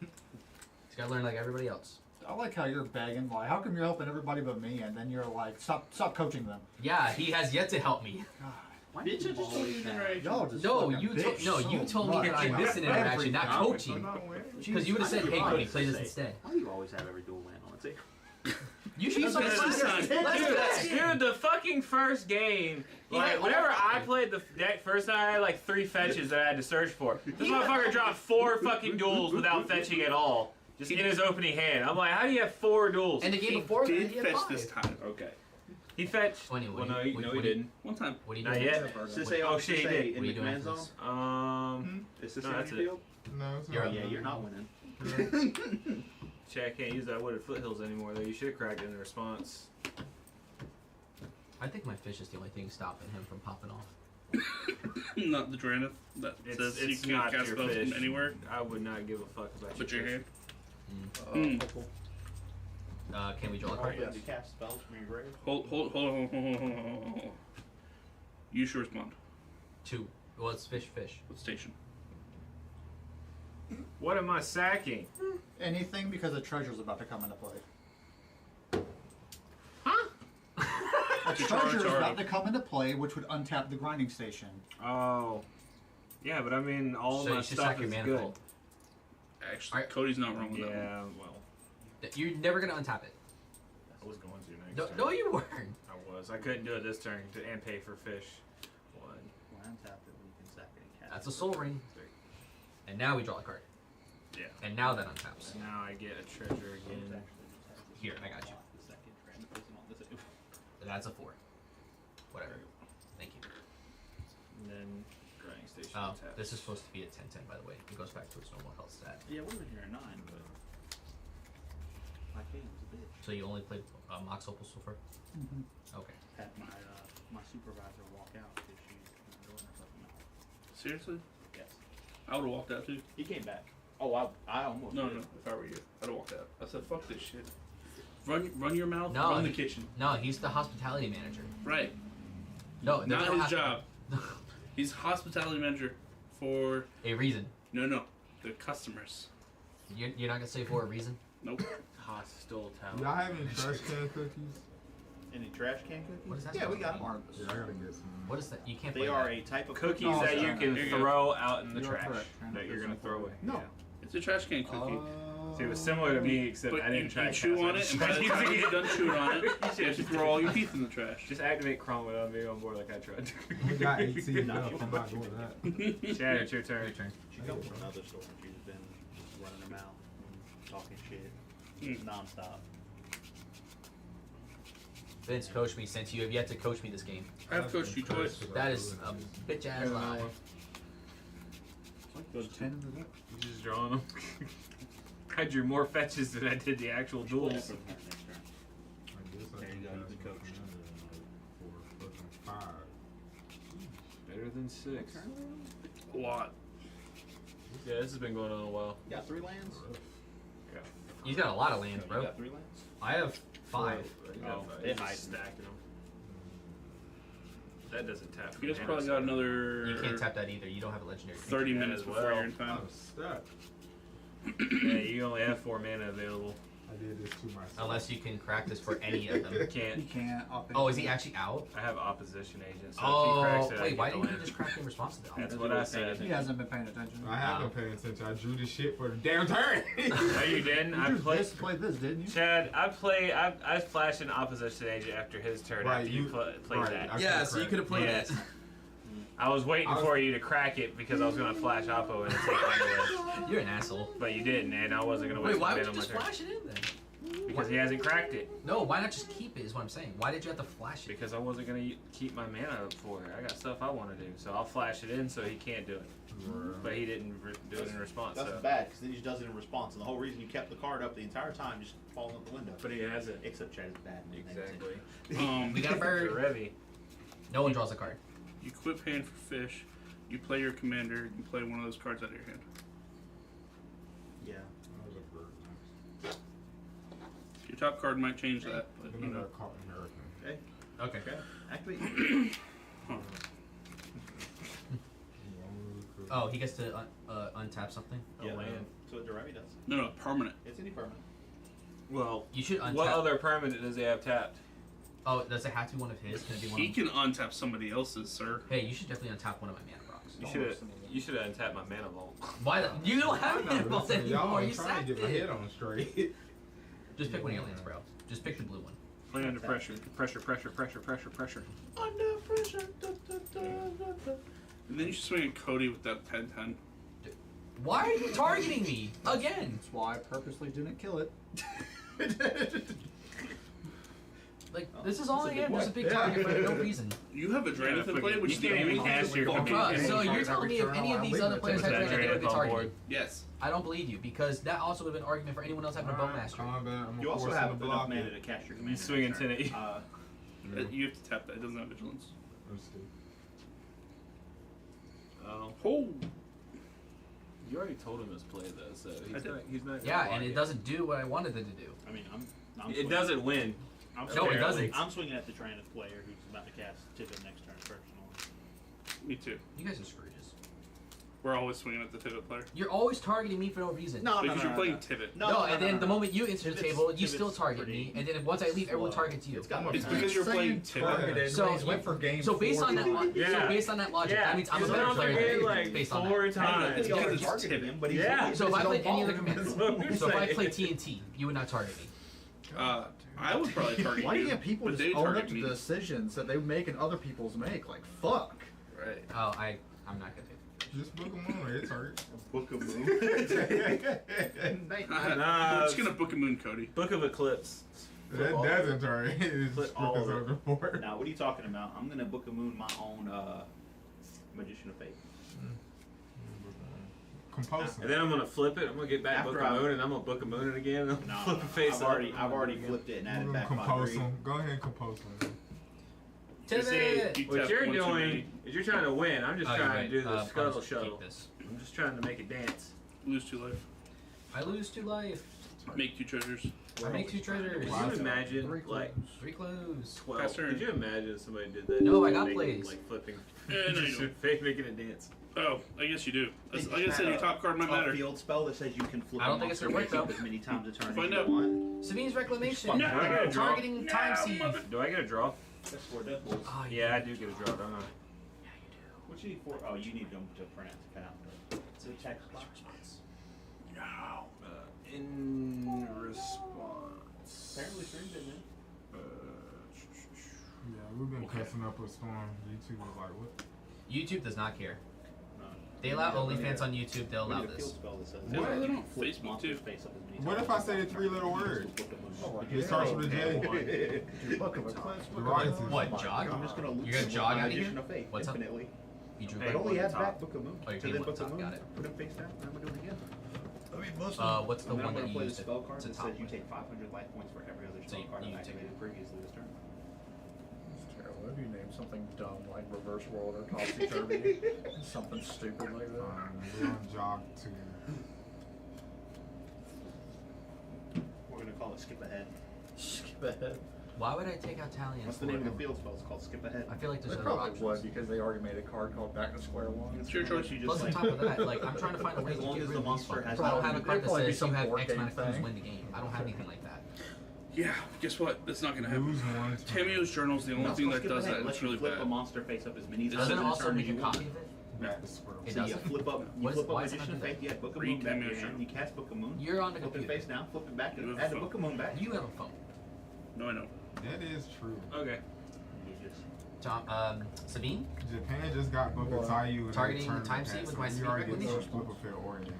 He's gotta learn like everybody else. I like how you're begging. Like, how come you're helping everybody but me, and then you're like, stop coaching them. Yeah, he has yet to help me. God, Why did you just Always that. y'all just No, fucking you bitch you so told me that I much. missed an interaction, not I'm coaching. not winning. Because you would have said, "Hey, Cody, play this instead." Why do you always have every dual land on it? You should have That's said this time. Let's Dude, play. dude, the fucking first game. Like, Yeah, whenever I- I played the deck first time, I had like 3 fetches that I had to search for. This motherfucker dropped 4 fucking duels without fetching at all. Just in his opening hand. I'm like, how do you have 4 duels? And the game He before that, did he had fetch 5. this time. Okay. He fetched. Anyway, Well, no, he what do you- didn't. One time. What are you Not doing? yet. Sisei Oh, on shit, he Sisei did. in What are you the doing command for zone. this? Is Sisei No, on that's your it. field? No, it's You're not. Yeah, you're not winning. Chad can't use that wooded foothills anymore, though. You should have cracked it in the response. I think my fish is the only thing stopping him from popping off. Not the Draenith that says you It's can't not cast your spells fish. from anywhere I would not give a fuck about but your fish. hand. Mm. Can we draw a Oh, card? yeah. You cast spells from your grave. Hold on. You should respond. 2. Well, it's fish. What station? What am I sacking? Anything because a treasure's about to come into play. A treasure is about to come into play, which would untap the grinding station. Oh. Yeah, but I mean, all So my you should stuff sack your is good. manifold. Actually, Alright. Cody's not wrong with that one. Yeah, well, You're never gonna untap it. I was going to next No, turn. no, you weren't. I was. I couldn't do it this turn and pay for fish. 1, When untap it, we can sack it and cast That's it. a soul ring. 3. And now we draw a card. Yeah. And now that untaps. Now I get a treasure again. Here, I got you. The second Draenith isn't on this. That's a 4. Whatever. Thank you. And then grinding station Oh, taps. this is supposed to be a 10-10, by the way. It goes back to its normal health stat. Yeah, we were here at 9, but my game was a bitch. So you only played Mox Opal so far? Mm-hmm. Okay. Had my supervisor walk out because she was doing her fucking mouth. Seriously? Yes. I would have walked out too. He came back. Oh, I almost No, did. no. If I were you, I'd have walked out. I said, fuck this shit. Run your mouth. No, run the he- kitchen. No, he's the hospitality manager. Right. No, there's Not no his job. He's hospitality manager for A reason. no, the customers. You're not gonna say for a reason? Nope. Hostile town. Y'all have any trash can cookies? Any trash can cookies? What is that Yeah, we supposed got to them. Yeah, I gotta get some. What is that? You can't They play are that. a type of Cookies No, that you sorry. can There you go. throw out in the You are trash correct. that you're gonna throw away. No. It's a trash can cookie. See, it was similar to me, except But I didn't try you chew on it, and by the time you're done chewing on it, you have to throw all your teeth in the trash. Just activate Chrome without being on board like I tried to. We got 18 No, left. you I'm not doing that. Chad, it's your turn. She comes from another store and she's been just running her mouth and talking shit nonstop. Vince coached me since you have yet to coach me this game. I've coached you twice. That is a bitch ass lie. Those 10 in the deck. You just drawing them. I drew more fetches than I did the actual duels. Next turn. I guess I There you can go, cast you can my coach. commander for fucking 5. Better than 6. A lot. Yeah, this has been going on a while. You got 3 lands? He's got a lot of lands, You bro. got 3 lands? I have 5. Oh, they it's hide. stacking them. That doesn't tap. You guys mana, probably so- got another You can't tap that either. You don't have a legendary. 30 that minutes as before well. you're in time. I'm stuck. Yeah, you only have 4 mana available. I did this to myself. Unless you can crack this for any of them. You You can't. can't. Oh, is he actually out? I have opposition agent. So if he Oh, cracks it, I wait, get why the didn't you land. just crack in response to that? That's what I said. He hasn't been paying attention. I haven't been paying attention. I drew this shit for the damn turn. No, you didn't. I played. played this, didn't you? Chad, I flashed an opposition agent after his turn. Right, after you you- played right, that. I Yeah, so you could have played Yes. that. I was waiting I was- for you to crack it because I was gonna flash Oppo and take it You're an asshole. but you didn't, and I wasn't gonna waste Wait, why my would mana you on just my turn flash it in then? because he hasn't cracked it. No, why not just keep it? Is what I'm saying. Why did you have to flash it? Because I wasn't gonna keep my mana up for it. I got stuff I want to do, so I'll flash it in so he can't do it. But he didn't do it in response. That's So. bad, because then he does it in response, and the whole reason you kept the card up the entire time just falling out the window. But he hasn't. Except Chad is bad. and Exactly. We got a bird. Revi. No one draws a card. You quit paying for fish. You play your commander. You play one of those cards out of your hand. Yeah. That was a bird. Your top card might change that, but Then you I know. got caught American. Okay. Okay. Okay. Activate. Oh, he gets to untap something? A land. So what Jeremy does. No, permanent. It's any permanent. Well, You should untap. what other permanent does he have tapped? Oh, does it have to be one of his? Can it be one He of... can untap somebody else's, sir. Hey, you should definitely untap one of my mana rocks. You should have untapped my mana vault. Why? You don't have I know, mana vault listen, y'all, anymore. I'm You trying sacked to get my head it. on straight. Just pick one of your lands, bro. Just pick the blue one. Play under pressure. Pressure. Under pressure. And then you should swing at Cody with that 10-10. Why are you targeting me again? That's why I purposely didn't kill it. Like, this is all I that's a am. good There's a point. big target for no reason. You have a Draenith in play, which you is the can't only even cast your fucking Bruh, game. so you're telling me if any of these other players had that Draenith, they would Draenith be on targeted? board. Yes. I don't believe you, because that also would have been an argument for anyone else having a Bowmaster. Combat, I'm You also force have him to enough block mana it. to cast your You commander. swing next turn. into it. You have to tap that. It doesn't have vigilance. Let's see. Oh. Oh. You already told him his play though, so I he's did. not. He's not. Yeah, and it doesn't do what I wanted it to do. I mean, I'm It swinging- doesn't win. I'm No, it swinging- doesn't. I'm swinging at the Draenith player who's about to cast Tivit next turn personally. Me too. You guys are scrooges. We're always swinging at the Tivit player. You're always targeting me for no reason. Because you're playing Tivit. No, and then the moment you enter the Tivit's- table, you Tivit's still target pretty me, and then once I leave, everyone slow. targets you. It's got It's because you're playing Tivit. targeted. So He's went for game So based on that, Yeah. so based on that logic, that means I'm a he's better been on the player game than like based on 4 that. times. It's Y'all are because it's targeting Tivit. him, but he's Yeah. So if I played any other That's commander, what we're so if I saying. play TNT, you would not target me. I would probably target Why do you. you get people but just they own target up to me. the decisions that they make and other people's make? Like, fuck. Right. Oh, I'm not gonna. Just book him on. It's hurt. Book of Moon. Nah, We're just gonna book a moon, Cody. Book of Eclipse. That doesn't turn. It's Flip just all because of of the board. Now, what are you talking about? I'm gonna book a moon my own Magician of Fate. Compulsive. And then I'm gonna flip it. I'm gonna get back After Book a I- Moon, and I'm gonna Book a Moon it again. And I'm No, gonna flip a face I've up. already flipped it and added We're back gonna 5 compose green. him. Go ahead and compose him. You say you What tap you're one too doing many, is you're trying to win. I'm just Oh, you're trying right. to do the I'll scuttle just keep shuttle. this. I'm just trying to make it dance. lose 2 life. I lose 2 life. Make 2 treasures. I make 2 treasures. Could you imagine, 3 like, clues. 3 clues. 12? Pass turn. Could you imagine if somebody did that? No, just I got making, plays. Like flipping. No, you just don't. making it dance. Oh, I guess you do. Like I said, your top card might A matter. field spell that says you can flip I don't think it's gonna work, monster face though. as many times a turn Find as out. you want. Sabine's Reclamation. No. Targeting No, Time Sieve. mother- Do I get a draw? That's 4 death bolts. Oh, Yeah, I do get a draw, don't I? What you need for? Oh, you need them to print to cut out the text box. In response. Apparently, stream didn't it? Yeah, we've been cussing up a storm. YouTube was like, what? YouTube does not care. No. They allow We need a- OnlyFans on YouTube. They'll we allow need a this. field spell that says Yeah, that they you don't. can flip Facebook monster's too. face up as many What times if I as say you the 3 little want. words? Flip the moon. Oh, It starts with a J. Book of Eclipse. The writing is What, like, jog? I'm just gonna loop You're gonna them jog with out of Magician here? of Faith What's up? infinitely. You drew Hey, But one only at add the top. back Book of Moon. Oh, you're So getting then one Book of top, Moon, got it. put him face down, and I'm gonna do it again. What's the And then one I'm that gonna you play the used spell card to that top says you with? take 500 life points for every other So spell you- card you I've take- activated previously this turn. It's terrible. If you name something dumb like Reverse World or Topsy Turvy, something stupid like that. we're on jog 2. We're gonna call it Skip Ahead. Skip ahead. Why would I take out Talion? What's the name of the field spell? It's called Skip Ahead. I feel like They there's other probably options. would because they already made a card called Back to Square One. It's your choice. You just Plus, on like, top of that, like I'm trying to find a way As to long get as rid the of these monster fuckers. has I don't no- have a There'd card that probably be says some you have board X game amount of clues thing. win the game. I don't have anything like that. Yeah, guess what? That's not gonna happen. Lose one. Tameo's journal is the only No, thing it's that called does Skip that. Ahead. It's Lets you really flip a bad. monster face up as many times Doesn't in it a also turn make as a you want. copy of it? Back to square It So you doesn't? flip up, What is- flip up why is it Magician not of doing Faith, you add Book of Read Moon back to Tameo's your hand, journal. you cast Book of Moon, You're on the flip it computer. face down, flip it back, You have and a add the phone. Book of Moon back. You have a phone. No, I know. That is true. Okay. You just Tom, Sabine? Japan just got Book of Taiyu and Targeting they turned Time the Seed pass, with so my we speed already get recognition. some flip a fair origin.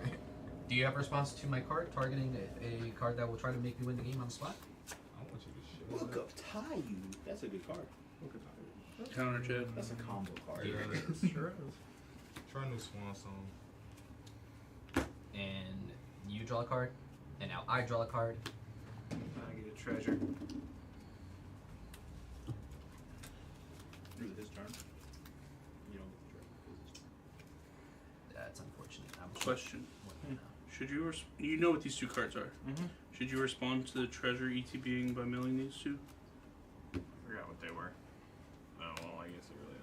Do you have a response to my card targeting a card that will try to make me win the game on the spot? I want you to shit. Book of Taiyu. That's a good card. Counter chat. That's a combo card. Yeah. Sure is. Try new Swan Song. And you draw a card, and now I draw a card. I get a treasure. Is it his turn? You don't get the turn. That's unfortunate. Question. What now? Should you you know what these 2 cards are? Mm-hmm. Should you respond to the treasure ETBing by milling these 2? I forgot what they were. Oh, well, I guess it really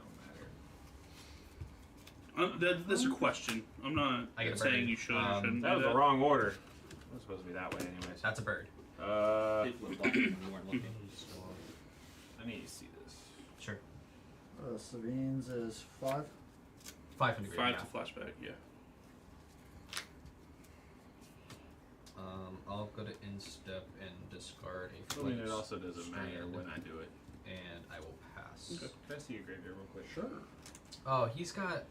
don't matter. That's a question. I'm not I get a saying bird. you should or shouldn't That do was that. the wrong order. It was supposed to be that way anyways. That's a bird. They flipped off when you weren't looking. I need to see this. Sure. Sabine's is 5. 500 5 yeah. to flashback, yeah. I'll go to instep and discard a I mean, it flex also doesn't matter strand, when I do it. and I will pass. Okay. Can I see your graveyard real quick? Sure. Oh, he's got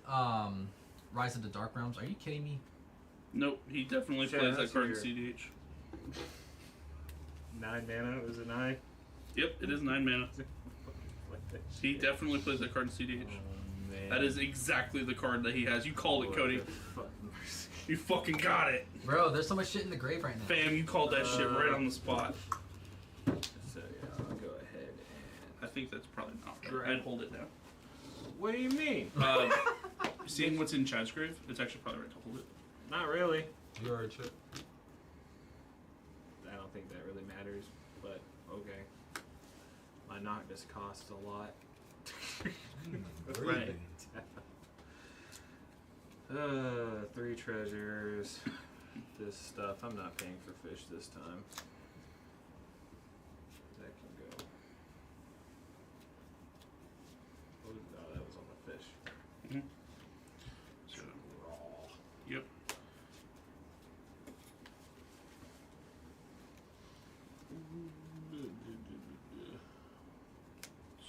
Rise of the Dark Realms. Are you kidding me? Nope, he definitely Yeah, plays that that's card in your- CDH. 9 mana? Was it 9? Yep, it is 9 mana. He definitely plays that card in CDH. Oh, man. That is exactly the card that he has. You called it, Cody. You fucking got it. Bro, there's so much shit in the grave right now. Fam, you called that shit right on the spot. So yeah, I'll go ahead I think that's probably not right. I'd hold it down. and... What do you mean? Seeing what's in Chad's grave, it's actually probably right to hold it. Not really. You already checked. I don't think that really matters, but okay. My knock just costs a lot. Really? 3 treasures. This stuff. I'm not paying for fish this time. That can go. Oh, that was on the fish. Mm-hmm. So, Raw. yep.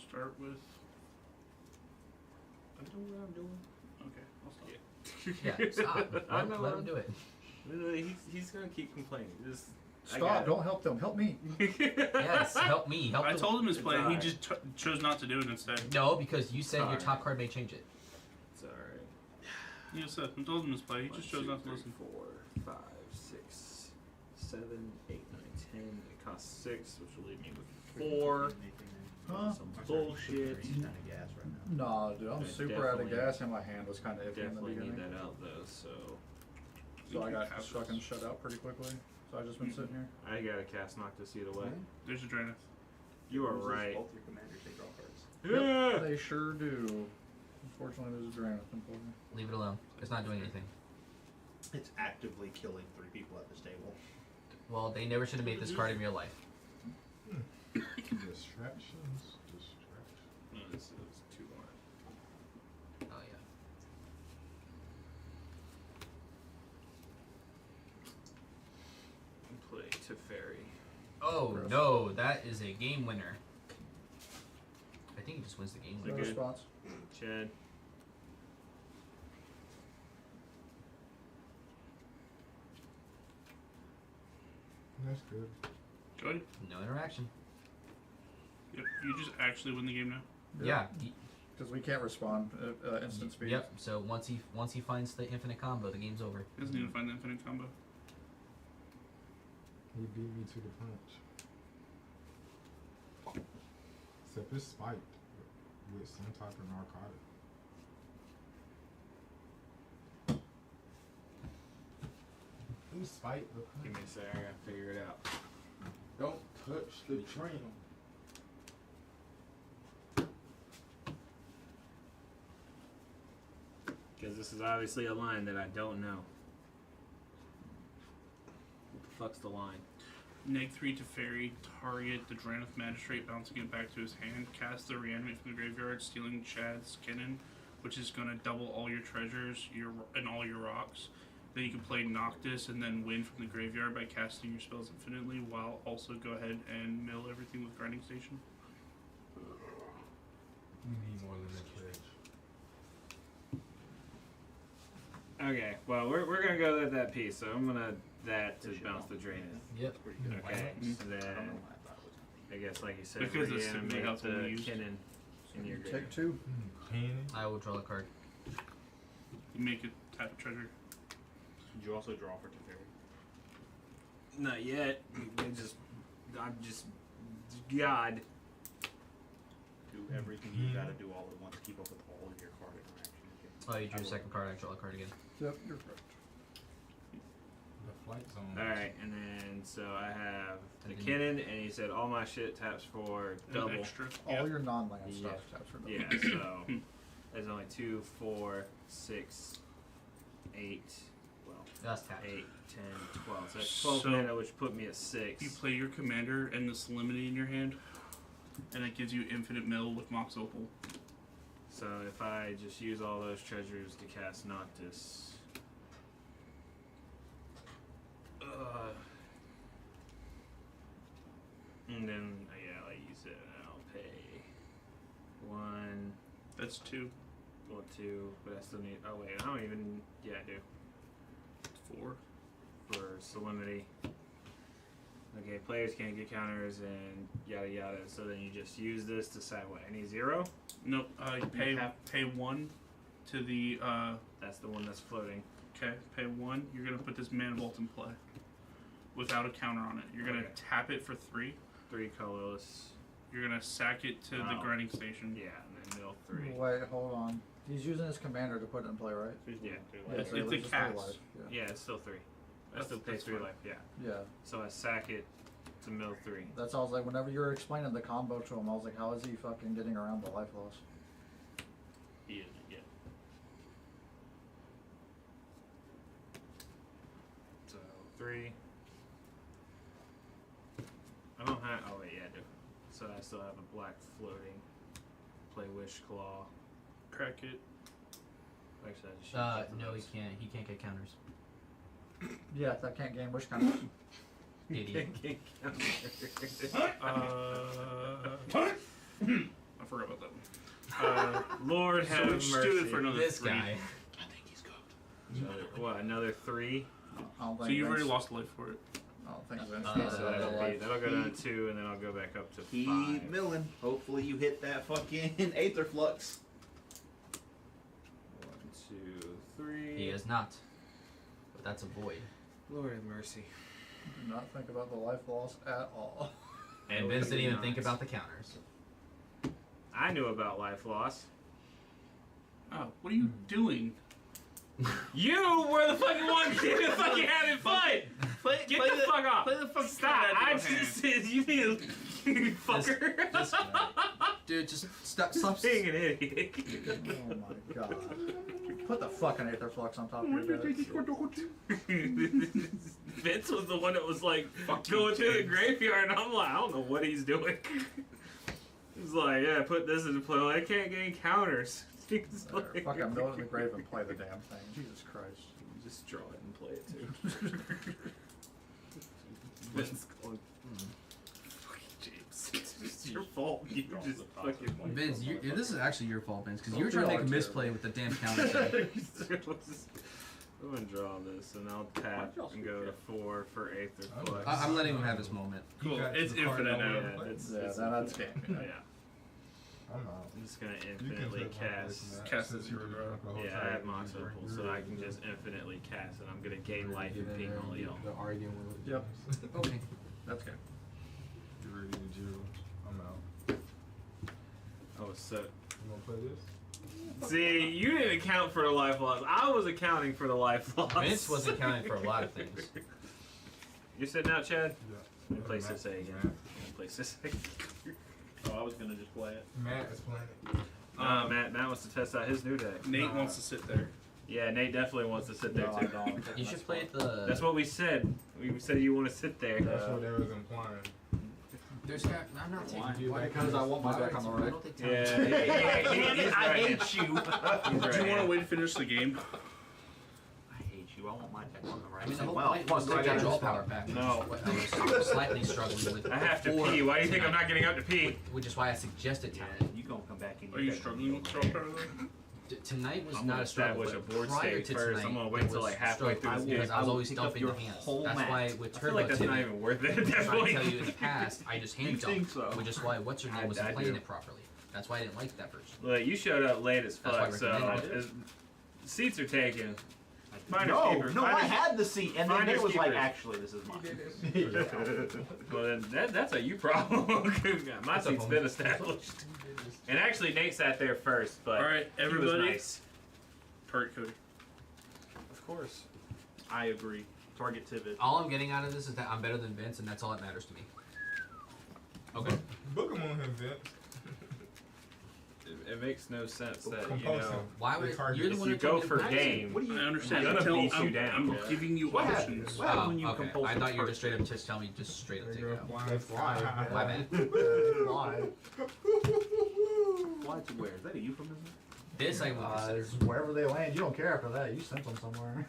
Start with. I know what I'm doing. Okay, I'll stop. Yeah, stop. I Let, know let I'm- him do it. He's gonna keep complaining. Just I Stop. got Don't help them. Help me. Yes, help me. Help I the- told him his It's plan. He alright. just chose not to do it instead. No, because you said your Alright. top card may change it. It's alright. He just said, I told him his play. He just chose not to listen. 4, 5, 6, 7, 8, 9, 10. It costs 6, which will leave me with 4. Huh? Some bullshit. He's kind of gas right now. Nah, dude, I'm I super out of definitely- gas and my hand was kind of iffy in the Definitely beginning. need that out though. So So I got Half fucking shut out pretty quickly. So I just been sitting here. I gotta cast Noctis either way. There's a Draenith. You are Loses right. Both your commanders, they draw cards. Yeah. They sure do. Unfortunately, there's a Draenith important. Leave it alone. It's not doing anything. It's actively killing 3 people at this table. Well, they never should have made this card in real life. Distractions. No, this is too long. Oh yeah. Play Teferi. Oh Gross. no, that is a game winner. I think he just wins the game Is it No winner. good? response. Chad. That's good. Go ahead. No interaction. Yep. You just actually win the game now. Yeah. Because we can't respond instant speed. Yep. So once he finds the infinite combo, the game's over. He doesn't need to find the infinite combo. He beat me to the punch. Except it's spiked with some type of narcotic. Who spiked the Give punch? me a sec. I gotta figure it out. Don't touch the train. Because this is obviously a line that I don't know. What the fuck's the line? -3 to fairy, target the Draenith Magistrate, bouncing it back to his hand, cast the reanimate from the graveyard, stealing Chad's Kinnan, which is going to double all your treasures and all your rocks. Then you can play Noctis and then win from the graveyard by casting your spells infinitely, while also go ahead and mill everything with Grinding Station. You need more than that pledge. Okay, well, we're gonna go with that piece, so I'm gonna that to bounce the Draenith. Yep. Pretty good. Okay, I so don't know then why I thought it was I guess, like you said, Because it's typically how reanimate it's gonna be the used. Kinnan in your Take grave. 2. Cannon. I will draw a card. You make it tap a treasure. Did you also draw for Teferi? Not yet. I'm just God. Do everything you gotta do all at once. Keep up with all of your card interactions. Oh, you drew a second card. I draw a card again. Yep, you're correct. The flight zone. Alright, and then so I have the And then Kinnan, and he said all my shit taps for An double. extra. All Yep. your non-land Yeah. stuff taps for double. Yeah, so there's only 2, 4, 6, 8, well, That's tapped. 8, 10, 12. So that's 12 So- mana, which put me at 6. You play your commander and the Solemnity in your hand, and it gives you infinite mill with Mox Opal. So if I just use all those treasures to cast Noctis. And then, yeah, I'll use it and I'll pay 1, That's 2. well, 2, but I still need, oh wait, I don't even, yeah, I do. 4. For Solemnity. Okay, players can't get counters and yada yada, so then you just use this to decide what, any 0? Nope. You pay 1 to the. That's the one that's floating. Okay, pay 1. You're gonna put this Mana Vault in play, without a counter on it. You're gonna Okay. tap it for 3. 3 colorless. You're gonna sack it to the Oh. Grinding Station. Yeah, and then mill 3. Wait, hold on. He's using his commander to put it in play, right? Yeah. It's so a it loses 3 cast. life. Yeah. Yeah, it's still 3. I That's- still pay that's 3 fine. life, yeah. Yeah. So I sack it to mill 3. That's all I was like, whenever you were explaining the combo to him, I was like, how is he fucking getting around the life loss? He isn't, yeah. So 3. I don't have, oh wait, yeah, I do. So I still have a black floating. Play Wish Claw. Crack it. Actually, I just use both of No, he those. can't. He can't get counters. Yeah, that can't game wish kind of. Idiot. I forgot about that one. Lord So have let's mercy. do it for another This 3. guy. I think he's cooked. What, another 3? I don't So think you've already Vince- lost a life for it. I don't think Vince Uh, needs So another that'll, be, life. that'll go down to 2, and then I'll go back up to 5. Keep milling. Hopefully you hit that fucking Aether Flux. 1, 2, 3. He is not. But that's a void. Lord have mercy. Do not think about the life loss at all. And Vince didn't even think about the counters. I knew about life loss. Oh, what are you doing? You were the fucking one fucking having fun. Get the fuck off. Play the fucking Stop. card I out of your just hand. said you need to fucker. Dude, just stop. Being an idiot. Oh my god. Put the fucking Aether Flux on top of your bed. Vince was the one that was like going to the graveyard, and I'm like, I don't know what he's doing. He's like, yeah, put this into play. Well, I can't gain counters. He's like, Fucking mill it in the grave and play the damn thing. Jesus Christ. just draw it and play it too. Vince going, fucking James, it's just your fault. You just fucking. Vince, this is actually your fault, Vince, because you were trying to make a misplay with the damn counter thing. I'm gonna draw this, and I'll tap and go to 4 for Aether Flux. I'm letting him have his moment. Cool. It's infinite now. Yeah, it's that's game. yeah. I'm out. I'm just gonna You can infinitely take my place cast. in that Cast since as you you were draw. drunk the whole Yeah, time. I have Mox Opal, so I can just infinitely cast, and I'm gonna gain life and ping all y'all. The arguing with Yep. Okay. That's game. You ready to Jill? I'm out. Oh, so. You gonna play this? See, you didn't account for the life loss. I was accounting for the life loss. Vince was accounting for a lot of things. You sitting out, Chad? Yeah. Let me play Sisei again. Let me play Sisei. Oh, I was gonna just play it. Matt is playing it. Matt wants to test out his new deck. Nate wants to sit there. Yeah, Nate definitely wants to sit there No, I too. don't. You should play at the. That's what we said. We said you want to sit there. That's what they was implying. There's got. I'm not taking. Why? Because I want my deck on the right. I don't think Yeah, he's I right. hate you. He's Do right. you want to wait to finish the game? I hate you. I want my deck on the right. I mean, the whole well, point was fuck, to I get draw gotta power back. No. I was slightly struggling with. I have to before pee. Why do you think I'm tonight, not getting up to pee? Which is why I suggested Yeah, tonight. you gonna come back and Are you struggling with draw power though? Tonight was I'm not gonna a struggle, establish but a board prior state to first. tonight, I'm gonna wait it till was like halfway struggle through this because game. I was always pick up dumping your the hands. whole That's map. why with I feel Turbo like that's not Titty, even worth it at I'm that trying to point. tell you in the past, I just hand You think dumped, so? which is why what's her name I wasn't playing do. it properly. That's why I didn't like that version. Look, you showed up late as That's why I fuck, so recommended it. seats are taken. No, I had the seat, and then Finders Nate was like, keepers. actually, this is mine. Well, then that's a you problem. My That's a seat's home. been established. And actually, Nate sat there first, but All right, he was everybody. nice. Target Cody. Of course. I agree. Target Tivit. All I'm getting out of this is that I'm better than Vince, and that's all that matters to me. Okay. Book him on him, Vince. It makes no sense that, you Compulsive. know, Why would The target. you're the if one you who told go me to for practice it. game, What do you? I understand. I'm gonna beat you I'm down. giving you What options. happens? What happens when you okay. compulsive I thought you were target? just straight up just tell me just straight up take it out. That's live. My bad. Live. Why to where? Is that a euphemism? This I would consider. It's wherever they land, you don't care after that. You sent them somewhere.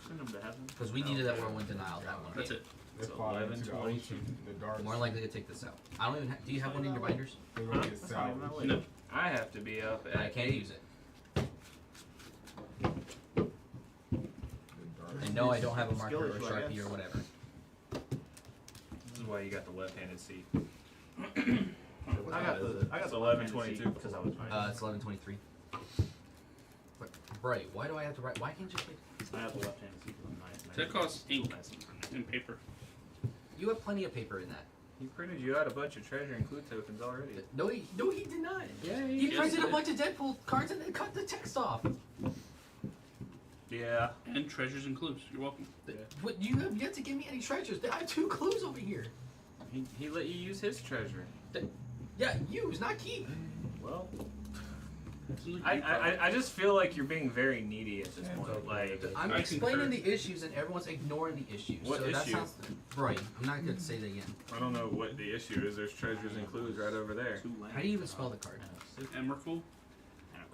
Send them to heaven. Because we needed that whirlwind denial that one. That's it. They're It's falling 11, into the 22. ocean, the dark. More likely to take this out. I don't even. Do you have one in your binders? They're gonna get That's not even my salvaged. way. No. I have to be up at I can't use it. The dark. And no, I don't have a marker or a Skill issue, I sharpie guess. or whatever. This is why you got the left-handed seat. I got the. I got It's the 11:22. because I was right. It's 11:23. But right, why do I have to write? Why can't you just wait? I have the left-handed seat. That costs ink and paper. You have plenty of paper in that. He printed you out a bunch of treasure and clue tokens already. No, he did not. Yeah, He printed a bunch of Deadpool cards and then cut the text off. Yeah. And treasures and clues. You're welcome. What, you have yet to give me any treasures. I have 2 clues over here. He let you use his treasure. Yeah, use, not keep. Well, This is a good I just feel like you're being very needy at this point. Like, I'm I explaining concur. the issues and everyone's ignoring the issues. What so that issue? sounds right. I'm not gonna say that again. I don't know what the issue is. There's treasures and clues right over there. How do you even spell the card? Emrakul.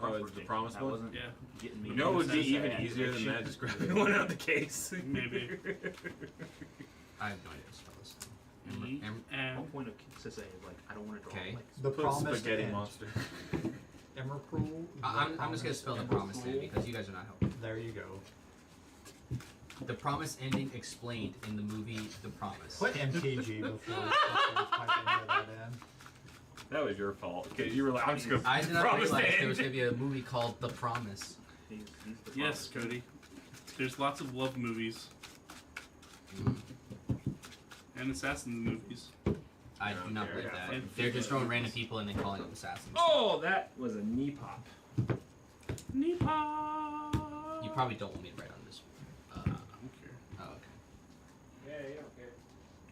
Oh, it's the promised one? Wasn't Yeah. getting me. You know, it would be Sensei even easier than activation. that. Just grabbing one out of the case. Maybe. I have no idea how to spell this. E One and point of Sensei is like, I don't want to draw Okay. like. The Put promised spaghetti end. monster. Emerald. I'm just gonna spell the promise then because you guys are not helping. There you go. The promise ending explained in the movie The Promise. Put MTG before you type any of that in. That was your fault. Because you were like, I'm just going I to did not promise realize to there was end. gonna be a movie called The Promise. He's the yes, promise. Cody. There's lots of love movies and assassin movies. I do not believe that. They're just throwing random people and then calling them assassins. Oh, that was a knee pop. Nipa. You probably don't want me to write on this. I don't care. Oh, okay. Yeah, you don't care.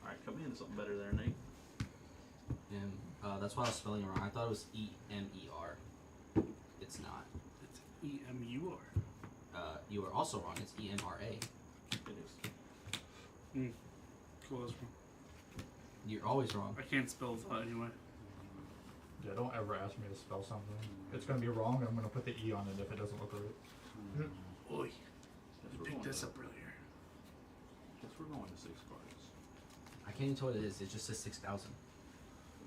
Alright, cut me into something better there, Nate. And that's why I was spelling it wrong. I thought it was E-M-E-R. It's not. It's EMUR. You are also wrong. It's E-M-R-A. It is. Cool, that's wrong. You're always wrong. I can't spell that anyway. Yeah, don't ever ask me to spell something. It's gonna be wrong, and I'm gonna put the E on it if it doesn't look right. Oy. Guess we're Pick going this to- up earlier. Guess we're going to 6 cards. I can't even tell what it is. It just says 6,000.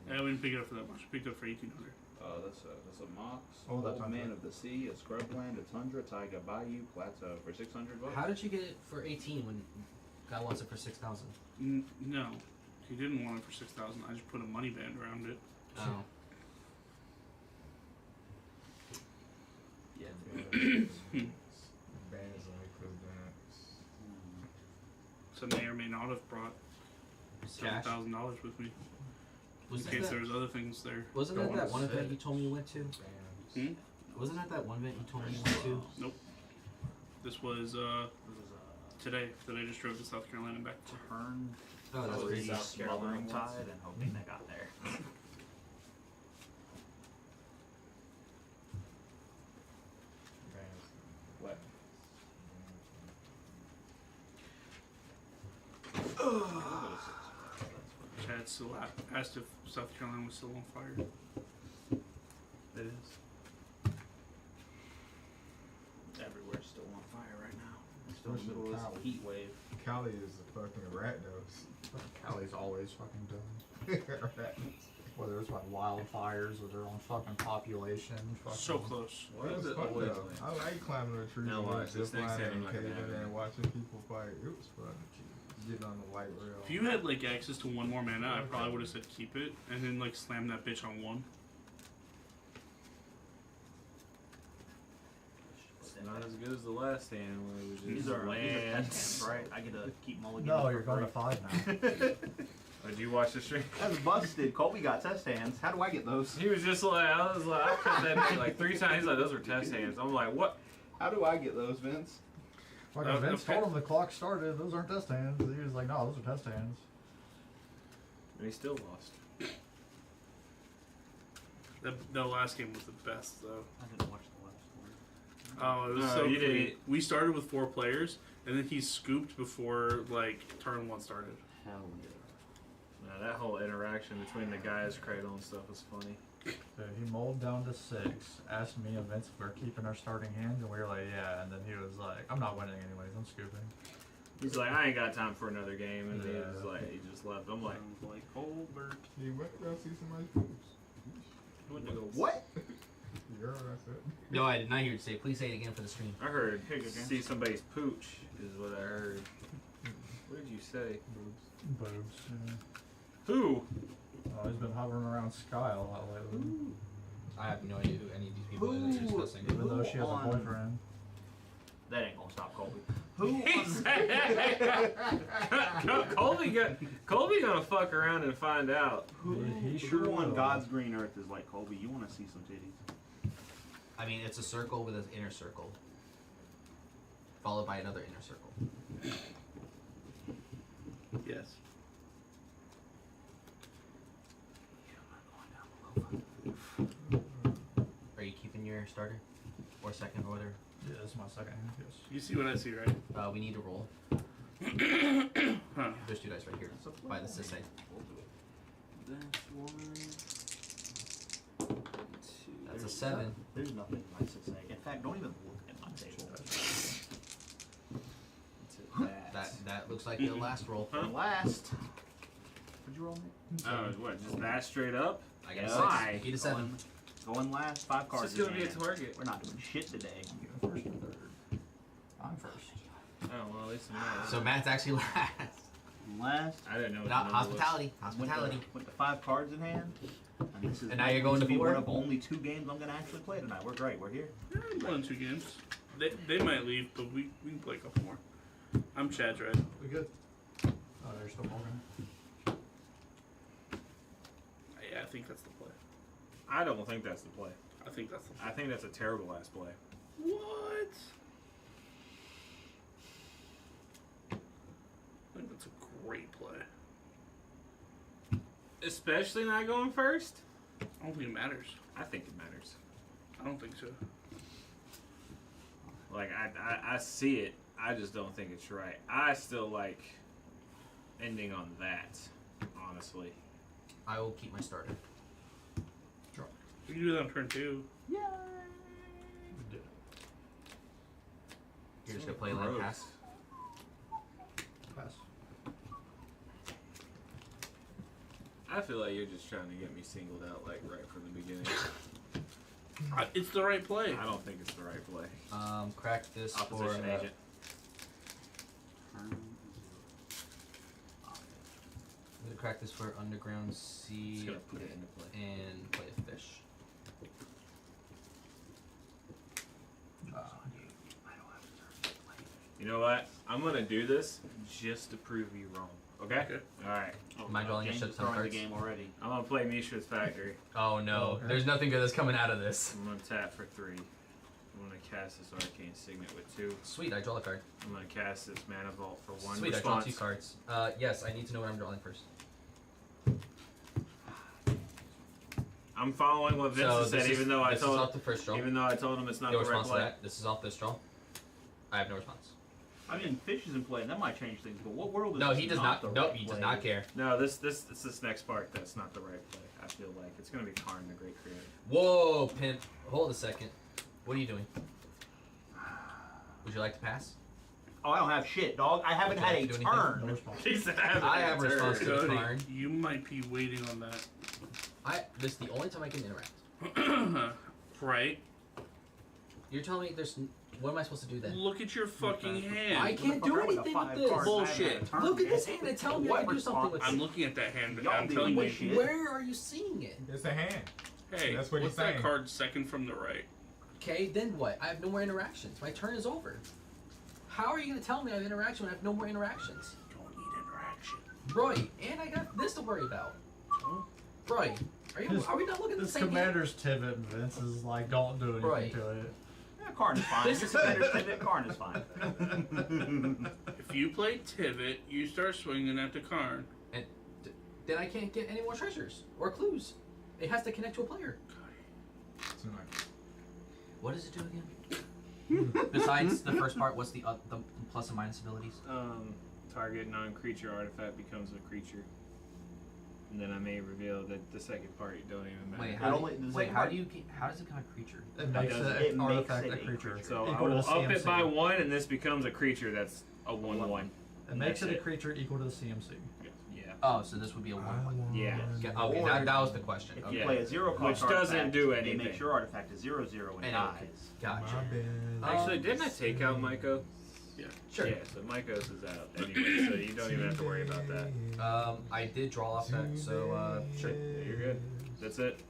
I didn't pick it up for that much. I picked it up for 1,800. That's a Mox. Oh, that's Old Tundra. Man of the Sea, a Scrubland, a Tundra, Taiga Bayou, Plateau for $600. How did you get it for 18 when guy wants it for 6,000? No. He didn't want it for 6,000. I just put a money band around it. Oh. Yeah. Bands only clip dance. So I may or may not have brought Cash? $7,000 with me. Was in that case that- there was other things there. Wasn't Don't that that wanna one event sit. you told me you went to? Bands. Hmm? Wasn't that one event you told me you went to? Nope. This was today that I just drove to South Carolina and back to. Turn Oh, that's the crazy. South Carolina smothering ones. tide and hoping they got there. Bands. What? Chad still asked if South Carolina was still on fire. It is. Everywhere's still on fire right now. We're still in the Especially middle of Cali. this heat wave. Cali is a fucking rat nose. Cali's always fucking done. Rat nose. Whether it's like wildfires or their own fucking population. Fucking So close. Why It is was it fun always though. like? I like climbing the trees No, and watch, this next ziplining time I'm and not gonna caving have it. and watching people fight. It was fun. Getting on the light rail. If you had like access to one more mana, I probably would have said keep it and then like slam that bitch on one. It's not as good as the last hand where it was These just are land. test hands, right? I get to keep mulliganing. No, for you're going to free. 5 now. Oh, did you watch the stream? That's busted. Colby got test hands. How do I get those? He was just like, I cut that bitch like 3 times. He's like, those were test hands. I'm like, what? How do I get those, Vince? Fucking Vince told him the clock started. Those aren't test hands. He was like, no, those are test hands. And he still lost. The last game was the best though. I didn't watch the last one. Oh, it was No, so you great. didn't. We started with 4 players and then he scooped before like turn 1 started. Hell yeah. No, that whole interaction between the guys, Cradle and stuff was funny. So he mulled down to 6, asked me and Vince if we're keeping our starting hands, and we were like, yeah. And then he was like, I'm not winning anyways, I'm scooping. He's like, I ain't got time for another game, and he Yeah. was like, he just left. I'm like, Sounds like Colbert. He went to go see somebody's poops. he went to go, What? You heard what I said? No, I did not hear you say. Please say it again for the stream. I heard Here you go, James. see somebody's pooch is what I heard. What did you say? Boobs. Yeah. Who? Oh, he's been hovering around Sky a lot lately. I have no idea who any of these people are that you're Who? discussing. Even though she has a on- boyfriend. That ain't gonna stop Colby. Who? He said, Colby gonna fuck around and find out. He sure Who on will. God's green earth is like Colby? You want to see some titties? I mean, it's a circle with an inner circle, followed by another inner circle. Yes. Are you keeping your starter or second or whatever? Yeah, this is my second hand, yes. You see what I see, right? We need to roll. Huh. There's 2 dice right here by the sys side. That's 1, 2. That's a 7. There's nothing in my six egg. In fact, don't even look at my table. That looks like the last roll. Huh? Last. What'd you roll, Nick? Oh, what? Just that straight up? I got a Why? 6. Get a 7. Going last. 5 It's cards. just gonna in be a hand. target. We're not doing shit today. You're first or third. I'm first. Oh, well, at least I'm not. So Matt's actually last. Last. I didn't know what Not the number was. hospitality. Hospitality. With the 5 cards in hand. I mean, this is And now you're going to be 4? one of only 2 games I'm gonna actually play tonight. We're great. We're here. 1 2 games. They might leave, but we can play a couple more. I'm Chad's right. We good? Oh, they're still moving. Yeah, I think that's the play. I don't think that's the play. I think that's the play. I think that's a terrible ass play. What? Especially not going first. I don't think it matters. I think it matters. I don't think so. Like I see it. I just don't think it's right. I still like ending on that. Honestly. I will keep my starter. We can do that on turn 2. You're just gonna play land pass. Pass. I feel like you're just trying to get me singled out like right from the beginning. It's the right play. I don't think it's the right play. Crack this Opposition for agent. I'm gonna crack this for underground Just sea gonna put it into play. and play a fish. You know what? I'm gonna do this just to prove you wrong. Okay? Okay. Alright. Oh, Am I drawing a James shit is ton of throwing the cards? game already. I'm gonna play Mishra's Factory. Oh no, Okay. there's nothing good that's coming out of this. I'm gonna tap for 3. I'm gonna cast this Arcane Signet with 2. Sweet, I draw the card. I'm gonna cast this Mana Vault for 1 Sweet, response. I draw 2 cards. Yes, I need to know what I'm drawing first. I'm following what Vince has said, this even though I this is told off the first draw. even though I told him it's not No the right response to play. that. This is off this draw. I have no response. I mean, fish is in play, and that might change things. But what world is No, this he does not. not. The Nope, right he does play? not care. No, this next part that's not the right play. I feel like it's gonna be Karn, the Great Creator. Whoa, pimp. Hold a second. What are you doing? Would you like to pass? Oh, I don't have shit, dog. I haven't Would you had like a to do anything? No turn. response. He said, I have a response to the Cody, Karn. you might be waiting on that. This is the only time I can interact. Right? You're telling me there's. What am I supposed to do then? Look at your fucking hand. I can't do Around with a anything with 5 this. card, Bullshit. I haven't had a turn Look at yet. this hand and tell me I can do something with I'm it. looking at that hand, but Y'all I'm be telling with you. shit. Where are you seeing it? It's a hand. Hey, That's what he's what's that saying. card second from the right? Okay, then what? I have no more interactions. My turn is over. How are you going to tell me I have interaction when I have no more interactions? Don't need interaction. Roy, and I got this to worry about. Roy, are we not looking at the This same hand? commander's Tivit and Vince is like, don't do anything Right. to it. Yeah, Karn is fine. This Your is- commander's pivot, Karn is fine. If you play Tivit, you start swinging at the Karn. And then I can't get any more treasures or clues. It has to connect to a player. Tonight. What does it do again? Besides the first part, what's the plus and minus abilities? Target non-creature artifact becomes a creature. And then I may reveal that the second part don't even matter. Wait, It how, only- the wait, second how part- do you get, how does it become a creature? It makes does it it an makes artifact it a a creature. creature. So I equal to will the up it CMC. by 1, and this becomes a creature that's a 1/1. It makes That's it a it. creature equal to the CMC. Yeah. Oh, so this would be a 1/1. Yeah. Okay, Or- that was the question. If Okay. you Yeah. play a 0 cost Which doesn't artifact, do it anything. makes your artifact a 0/0 and And dies. Gotcha. Actually, didn't I take out Myko? Sure. Yeah, so Myko's is out anyway, so you don't even have to worry about that. I did draw off that, so sure. Yeah, you're good. That's it.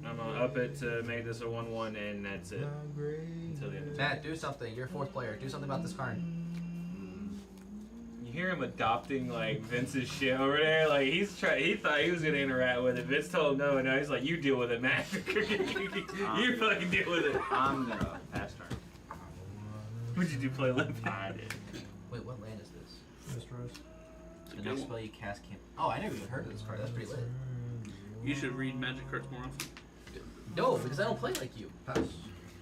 I'm gonna up it to make this a 1/1, and that's it. Until the end of the Matt, do something. You're a 4th player. Do something about this card. You hear him adopting like Vince's shit over there. Like he thought he was gonna interact with it. Vince told him no, and now he's like, "You deal with it, Matt. You fucking deal with it." I'm gonna pass turn. What'd you do? Play limp? I did. Wait, what land is this? Mistress. The next spell you cast can't. Oh, I never even heard of this card. That's pretty lit. You should read magic cards more often. No, because I don't play like you. Pass.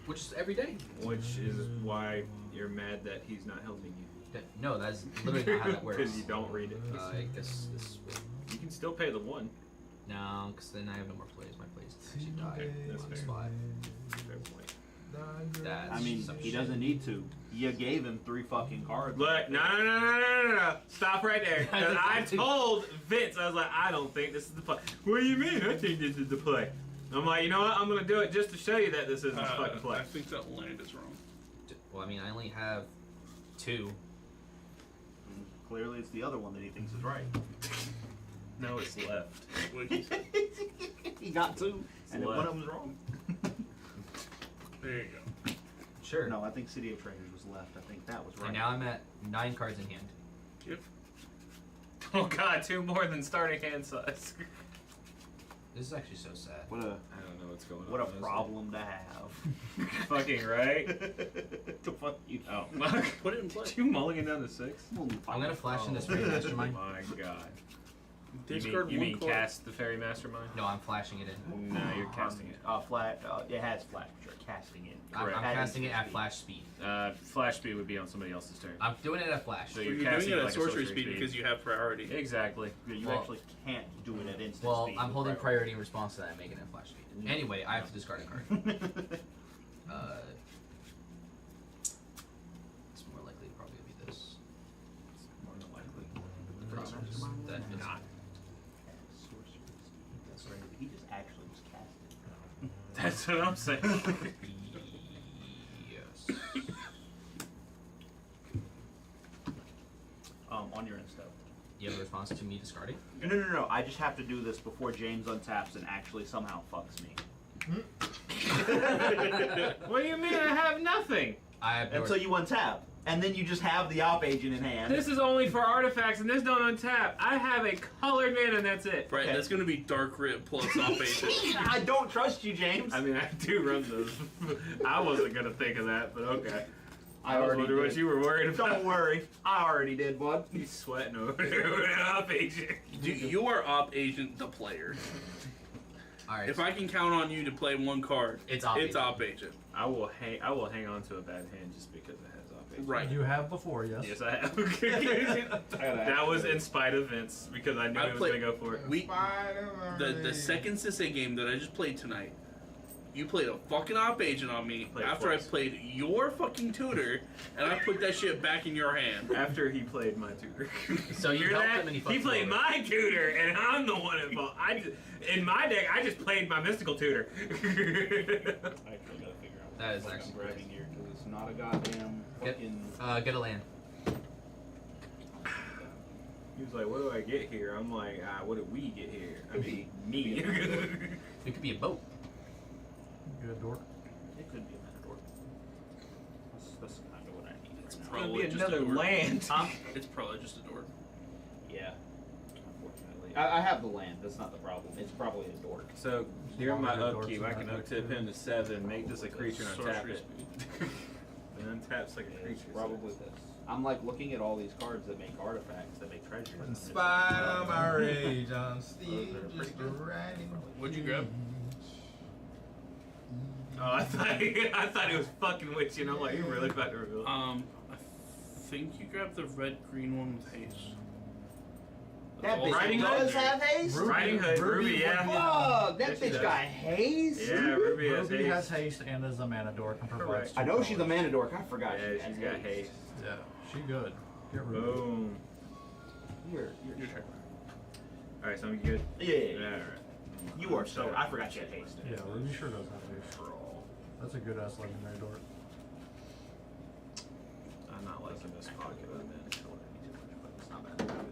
Which is every day. Which is why you're mad that he's not helping you. No, that's literally not how that works. Because you don't read it. I guess this. You can still pay the 1. No, because then I have no more plays. My plays actually die Okay, that's on the fair. spot. Fair point. That's I mean, some he shit. doesn't need to. You gave him 3 fucking cards. Look, no. Stop right there. 'Cause I told Vince, I was like, I don't think this is the play. What do you mean? I think this is the play. I'm like, you know what? I'm gonna do it just to show you that this isn't the fucking play. I think that land is wrong. Well, I mean, I only have 2. And clearly, it's the other one that he thinks is right. No, it's left. What he said. He got 2, and then one left. of them's wrong. There you go. Sure. No, I think City of Treasures was left. I think that was right. And now I'm at 9 cards in hand. Yep. Oh god, 2 more than starting hand size. This is actually so sad. What a I don't know what's going on. what a honestly. problem to have. Fucking right. To fuck you. Oh. Put it in play. Did you mulligan down to 6? I'm gonna flash into Spirit Mastermind. My god. Discard you one mean card. cast the Fairy Mastermind? No, I'm flashing it in. No, you're casting it. Flat. It has flash, but you're casting it. I'm Correct. casting it at flash speed. Flash speed would be on somebody else's turn. I'm doing it at flash. So You're you're doing casting it at like a sorcery speed because you have priority. Exactly. Yeah, you Well- actually can't do it at instant Well, speed. I'm with holding priority in response to that and making it flash speed. Anyway, I have to discard a card. It's more likely to probably be this. More than likely. That is Not. Sorcery speed. That's right. He just actually was casting. That's what I'm saying. Yes. On your end step. You have a response to me discarding? No. I just have to do this before James untaps and actually somehow fucks me. What do you mean? I have nothing. I have no Until you untap. And then you just have the op agent in hand. This is only for artifacts, and this don't untap. I have a colored mana, and that's it. Right, Okay. that's going to be Dark Rip plus Op Agent. I don't trust you, James. I mean, I do run those. I wasn't gonna think of that, but okay. I was already wondering what did. you were worried about. Don't worry. I already did, bud. He's sweating over there with an op agent. You are Op Agent the player. Alright. If I can count on you to play one card, It's Op Agent. Op Agent. I will hang on to a bad hand just because it has op agent. Right. You have before, yes. Yes, I have. That was in spite of Vince because I knew I he was played- gonna go for it. The second Sisse game that I just played tonight, you played a fucking Op Agent on me Played after twice. I played your fucking tutor, and I put that shit back in your hand. After he played my tutor. So you Hear helped that? him and he fucked you played over. my tutor, and I'm the one involved. In my deck, I just played my mystical tutor. I actually gotta figure out That is what actually I'm grabbing crazy. here because it's not a goddamn Get- fucking. Get a land. He was like, "What do I get here?" I'm like, "What did we get here?" I mean, me. It could be a boat. Good dork. It could be a Matador. That's kind of what I need. It's right now. probably Be just another a door. land. It's probably just a door. Yeah. Unfortunately, I have the land. That's not the problem. It's probably a dork. So during my Longer upkeep, dorks I can than uptip him to 7, make this a creature, and untap Sorcery it. And untaps like a It's creature. probably this. I'm like looking at all these cards that make artifacts, that make treasures. In spite of my rage, I'm still just riding. What'd you grab? Oh, I thought he was fucking with you, and I'm like, "You're really about to reveal it." I think you grabbed the red-green one with haste. That bitch Riding does Hood? have haste? Riding Hood, Ruby, yeah. Fuck, that Yes, she bitch does. got haste? Yeah, Ruby has Ruby haste. has haste and is a mana dork and provides Correct. two I know she's a colors. mana dork. I forgot Yeah, she she's has got haste. Yeah, she good. Get Ruby. Boom. You're Your turn. Alright, so I'm good? Yeah. Alright. You are so. I forgot she had haste. Yeah, Ruby sure does have haste. That's a good ass legendary dork. I'm not liking this pocket of it. It's not bad. I'm gonna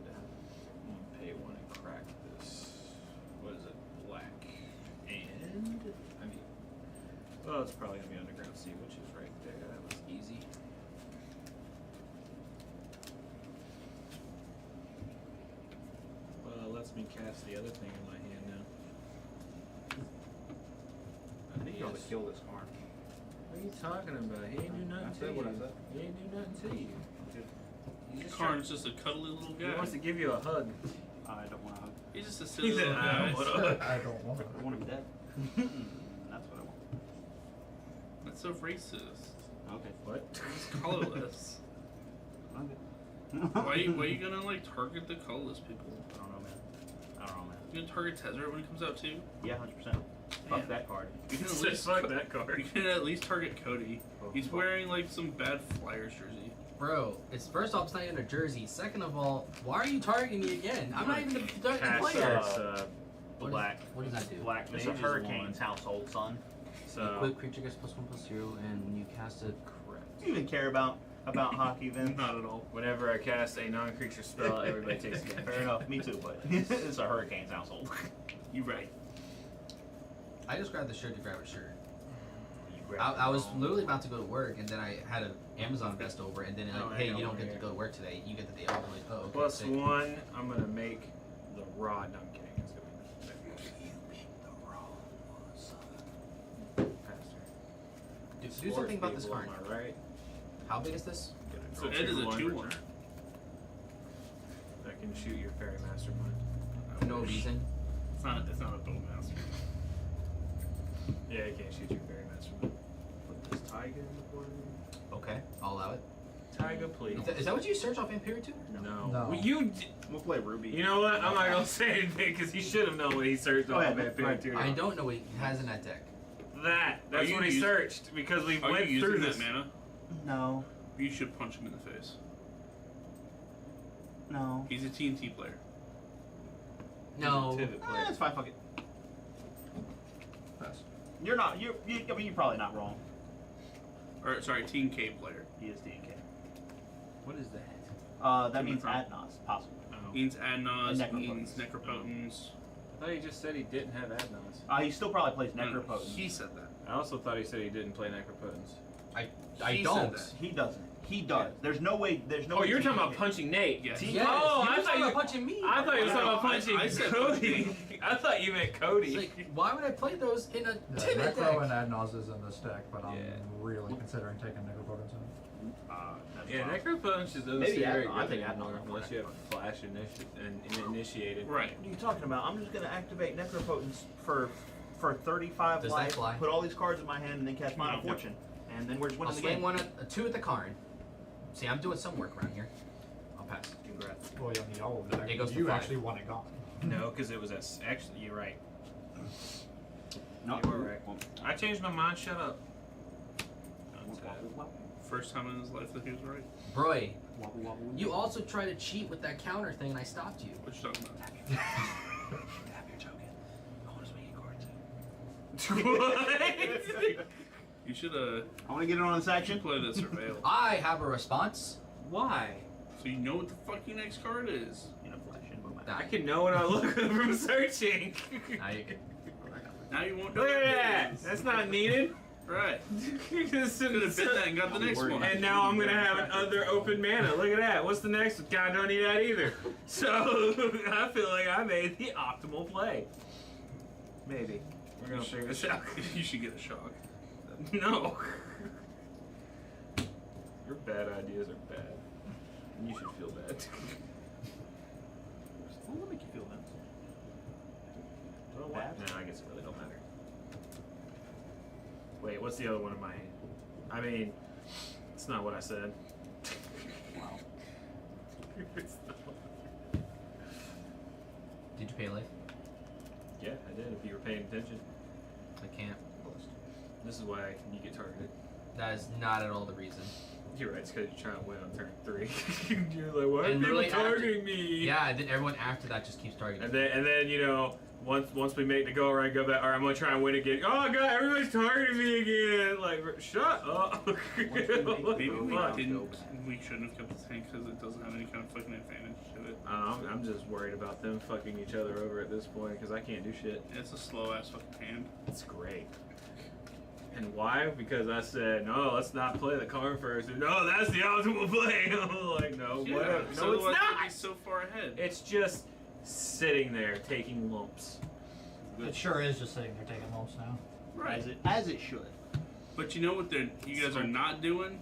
pay 1 and crack this. What is it? Black. And I mean, well, it's probably gonna be Underground Sea, which is right there. That was easy. Well, it lets me cast the other thing in my hand now. I think you ought to kill this card. What are you talking about? He ain't do nothing I to said you. what I said. He ain't do nothing to you. He's just Karn's just a cuddly little He guy. wants to give you a hug. I don't want to hug. He's just a silly He said, little "I guy. don't wanna-" I don't want it. I want him dead. That's what I want. That's so racist. Okay. What? He's colorless. Okay. Why you gonna like target the colorless people? I don't know, man. I don't know, man. You gonna target Tezzeret when it comes out too? Yeah, 100%. Fuck that card. You can at Said, least fuck that card. You can at least target Cody. He's wearing like some bad Flyers jersey. Bro, it's first off, it's not even a jersey. Second of all, why are you targeting me again? I'm not even the Cast player. Black. What does that do? Black It's Mage a is Hurricane's one. household, son. So Equip creature gets +1/+0, and when you cast it, correct. Do you even care about hockey, Vince? Not at all. Whenever I cast a non-creature spell, everybody takes a Fair enough. Me too, but it's a Hurricane's household. You right. I just grabbed the shirt to grab a shirt. You grabbed I the was wrong- literally about to go to work, and then I had an Amazon vest over, and then Oh, like, hey, hang you on don't get here. to go to work today. You get the day off. I'm like, oh, okay. Plus sick. 1, I'm gonna make the rod. No, I'm kidding. It's gonna be Do something about this card. Am I right? How big is this? So Ed is a 2/1. That can shoot your Fairy Mastermind. no reason. It's not a bowmaster. Yeah, he can't shoot you very much from it. Put this Taiga in the board. Okay, I'll allow it. Taiga, please. Is that what you search off Imperial Tutor? No. No. Well, you. We'll play Ruby. You know what? I'm not gonna say anything because he should have known what he searched Go off ahead, that go ahead. picture. I don't know what he has in that deck. That's you what he using- searched because we Are went you through using this. that mana? No. You should punch him in the face. No. He's a TNT player. No. Pivot player. It's fine. Fuck it. Pass. You're not. I mean, you're probably not wrong. Or sorry, TNK player. He is DK. What is that? That means Timothy. Adnos, possibly. Oh. Means Adnos, And means Necropotence. Necropotence. I thought he just said he didn't have Adnos. He still probably plays No, Necropotence. he said that. I also thought he said he didn't play Necropotence. I He don't. said that. He doesn't. He does. There's no way. There's no. Oh, way you're to talking about make it. punching Nate. Yes. Yes, Oh, you I were thought talking you- about punching me. I thought you were talking about I punching said Cody. I thought you meant Cody. It's like, why would I play those in a Yeah, timid Necro deck? and Adnos is in this deck, but I'm Yeah. really considering taking Necropotence in. That's Yeah, fine. Necropotence is Maybe very Adnos. I good think anymore, Adnos. unless you have Flash and Initiated. Right. What are you talking about? I'm just gonna activate Necropotence for 35 Does that life, fly? put all these cards in my hand, and then cast Mana No. Fortune, and then we're just I'll winning the swing game. one, a two at the Karn. See, I'm doing some work around here. I'll pass. Congrats. Well, you need all of the deck. It goes to You 5. actually want it gone. No, because it was actually, you're right. No, You were right. I changed my mind. Shut up. First time in his life that he was right. Broy, you also tried to cheat with that counter thing and I stopped you. What you talking about? What? You should I want to get in on this action. play the surveil. I have a response. Why? So you know what the fuck your next card is. In a flash and boom. I can know when I look from searching. Now you can. Now you won't know Look what at it that. is. That's not needed. Right. Just Could have been that and got the next one. And now I'm gonna have another open mana. Look at that. What's the next one? God, I don't need that either. So I feel like I made the optimal play. Maybe. We're gonna figure this out. You should get a shock. No. Your bad ideas are bad. And you should feel bad. Well, what make you feel that? Bad? No, I guess it really don't matter. Wait, what's the other one in my hand? I mean, it's not what I said. Wow. It's not. Did you pay life? Yeah, I did. If you were paying attention, I can't. this is why you get targeted. That is not at all the reason. You're right. It's because you're trying to win on turn 3. You're like, why are And people literally after- targeting me? Yeah, and then everyone after that just keeps targeting. And then you know, once we make the go around, go back. All right, I'm gonna try and win again. Oh god, everybody's targeting me again. Like, shut up. Maybe we Fuck. we shouldn't have kept this hand because it doesn't have any kind of fucking advantage to it. I'm just worried about them fucking each other over at this point because I can't do shit. It's a slow ass fucking hand. It's great. And why? Because I said, no, let's not play the card first. And, no, that's the optimal play. I'm like, no, Yeah, whatever. so No, it's otherwise not. we'd be so far ahead. It's just sitting there taking lumps. It sure is just sitting there taking lumps now. Right. As it should. But you know what you guys are not doing?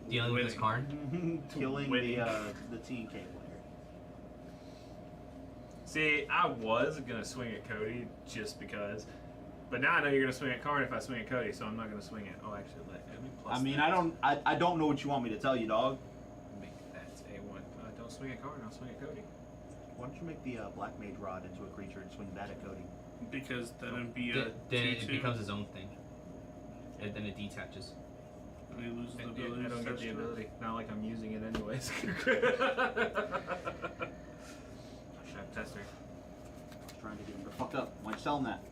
Dealing with this Winning. Karn. Killing Winning. the TNK player. See, I was gonna swing at Cody just because, but now I know you're gonna swing at Karn if I swing at Cody, so I'm not gonna swing at. Oh, actually, let me plus. I mean, that. I don't know what you want me to tell you, dog. Make that a1. Don't swing at Karn. I'll swing at Cody. Why don't you make the Black Mage Rod into a creature and swing that at Cody? Because then it'd be a Then it 2/2, becomes his own thing. And then it detaches. and he loses the I ability. don't to get search the through. ability. Not like I'm using it anyways. Shot tester. I was trying to get him to fuck up. Why'd you tell him that?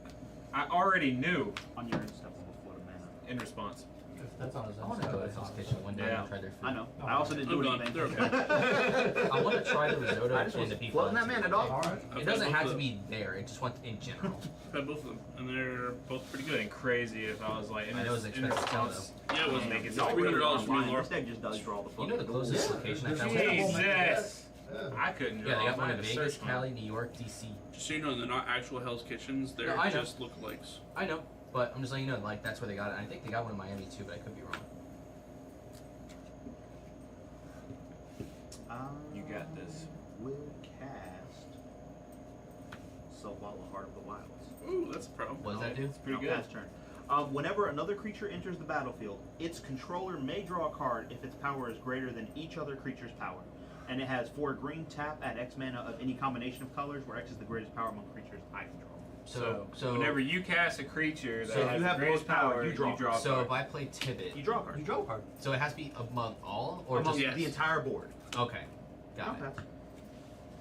I already knew On your instep of a float of mana. in response. If that's on his I own want to side, go to that's Hell's on his Kitchen own. one day Yeah. and try their food. I know. Oh, I also didn't do I'm done. anything. They're I want to try the risotto I just and was the beef. floating that wellington. mana, dog. Alright. It doesn't have to be there. It just wants in general. I've had both of them, and they're both pretty Good good. and crazy if I was like in I know it's in expensive to sell, response. Yeah, it was Make it it's so $300 for me, Laura. This deck just does draw the fuck. You know the closest Yeah, location I there's found? a was- couple. Jesus! I couldn't draw. Yeah, they got one I in had to Vegas, search mine. Cali, New York, DC. Just so you know, they're not actual Hell's Kitchens. They're No, I know. just lookalikes. I know, but I'm just letting you know, like that's where they got it. I think they got one in Miami too, but I could be wrong. You got this. Will cast itself while a Heart of the Wilds. Ooh, that's a problem. What does that do? It's pretty good. Pass turn. Whenever another creature enters the battlefield, its controller may draw a card if its power is greater than each other creature's power. And it has 4 green, tap, add X mana of any combination of colors, where X is the greatest power among creatures I control. So whenever you cast a creature that So has you the have greatest most power, power, you draw. a so card. if I play Tibet, You draw a card. You draw a card. so it has to be among all, or Among just Yes. the entire board. okay, got it. Okay.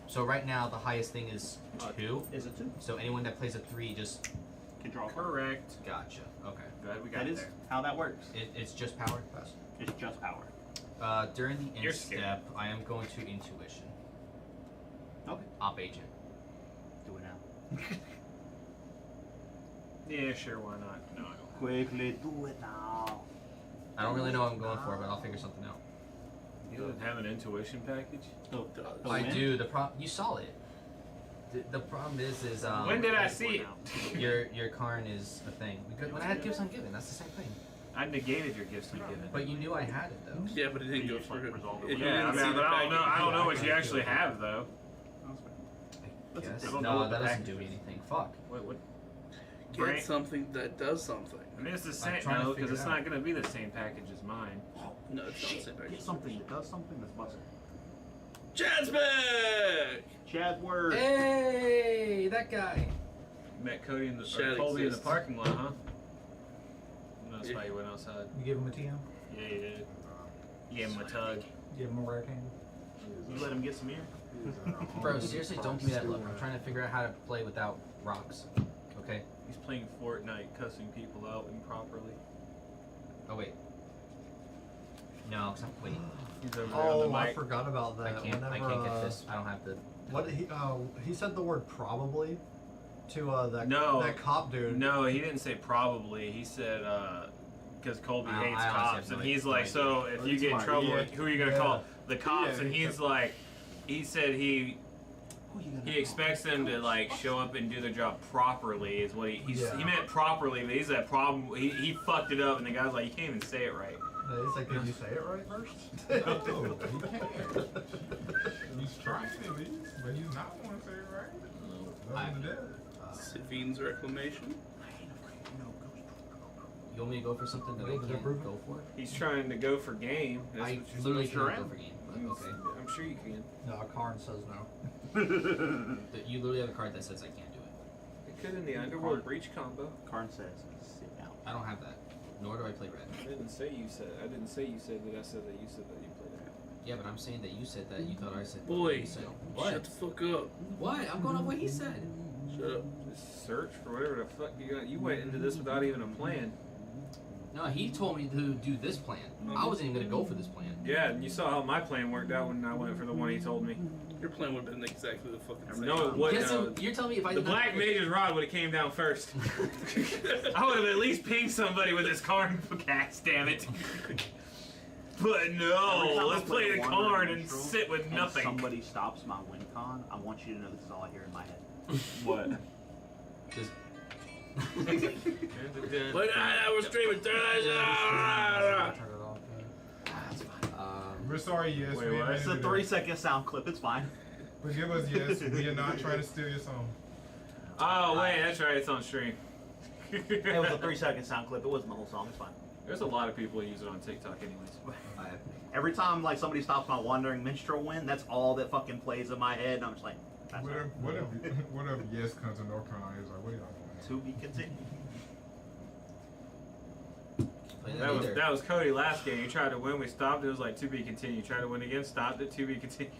So right now the highest thing is 2. Is it 2? So anyone that plays a 3 just Can draw a card. Correct. gotcha. Okay, Glad we got That is there. how that works. it's just power. Pass. It's just power. During the end You're scared. step, I am going to intuition. Okay. Op agent. Do it now. Yeah, sure, why not? No, I don't. Quickly do it now. I don't really know what I'm going for, but I'll figure something out. You don't have an intuition package? So, I do. You saw it. The problem is When did I see it? your Karn is a thing. When I had gifts ungiven, that's the same thing. I negated your gifts ungiven. But you knew I had it though. Yeah, but it didn't You go just, like, through. resolve it If with- you Yeah, didn't I see mean, the but I don't know. package- I don't know what you actually have though. Yes. I don't know No, what that the doesn't package do is. anything. Fuck. What? Get something that does something. I mean, it's the I'm same trying to though, because figure it's it not out. going to be the same package as mine. No, it's not the same Get package. something that does something that's busted. Chad's back! Chad word. Hey, that guy. Met Cody in the Shad or Colby in the exists. parking lot, huh? That's Yeah. why you went outside. You give him a TM. Yeah, you did. You gave him a tug. Give him a rare candy. You let him get some ear. Bro, seriously, don't give me that look. I'm trying to figure out how to play without rocks. Okay. He's playing Fortnite, cussing people out improperly. Oh wait. No, cause wait. He's over there on Oh, the I mic. forgot about that. I can't Whenever, get this. I don't have the. What he said the word probably to that No. that cop dude. No, he didn't say probably. He said because Colby I hates honestly cops, have no and he's idea. like, so if you get in trouble, Yeah. who are you gonna call? The cops, Yeah. and he's like, he said he expects them to like show up and do their job properly. Is what he Yeah. he meant properly, but he's that problem. He fucked it up, and the guy's like, you can't even say it right. He's like, did you say it right first? No, he can't. He's trying at least, but he's not want to say it right. Nothing to do. Savine's reclamation. You want me to go for something that I Go to the can't improvement. go for? He's trying to go for game. That's I what you're literally supposed to cannot do. go for game. But okay. I'm sure you can. No, Karn says no. You literally have a card that says I can't do it. It could in the Underworld Breach combo. Karn says, sit down. I don't have that. Nor do I play red. I didn't say you said. I didn't say you said that. I said that you said that you played that. Yeah, but I'm saying that you said that. You thought I said. Boy, You said, what? shut the fuck up. What? I'm going off what he said. Shut up. Just search for whatever the fuck you got. You went into this without even a plan. No, he told me to do this plan. I wasn't even gonna go for this plan. Yeah, and you saw how my plan worked out when I went for the one he told me. Your plan would have been exactly the fucking same. No, it wasn't. Yes, No. you're telling me if I The did not Black Mage's Rod would have came down first. I would have at least pinged somebody with his Karn cast, damn it. But Every no, time let's I play a the wandering Karn and minstrel sit with and nothing. somebody stops my win con, I want you to know this is all I hear in my head. What? Just But I was streaming. Turn it off. We're sorry, yes. Wait, we what? admitted It's a it. 3-second sound clip, it's fine. Forgive us, yes. We are not trying to steal your song. Oh wait, that's right. It's on stream. It was a 3-second sound clip, it wasn't the whole song, it's fine. There's a lot of people who use it on TikTok, anyways. I have Every time like somebody stops my wandering minstrel win, that's all that fucking plays in my head, and I'm just like, that's What right. if yes comes to North Carolina? He's like, what are y'all doing? To be continued. play That was either. Cody last game. You tried to win, we stopped. It was like to be continued. Tried to win again, stopped it. To be continued.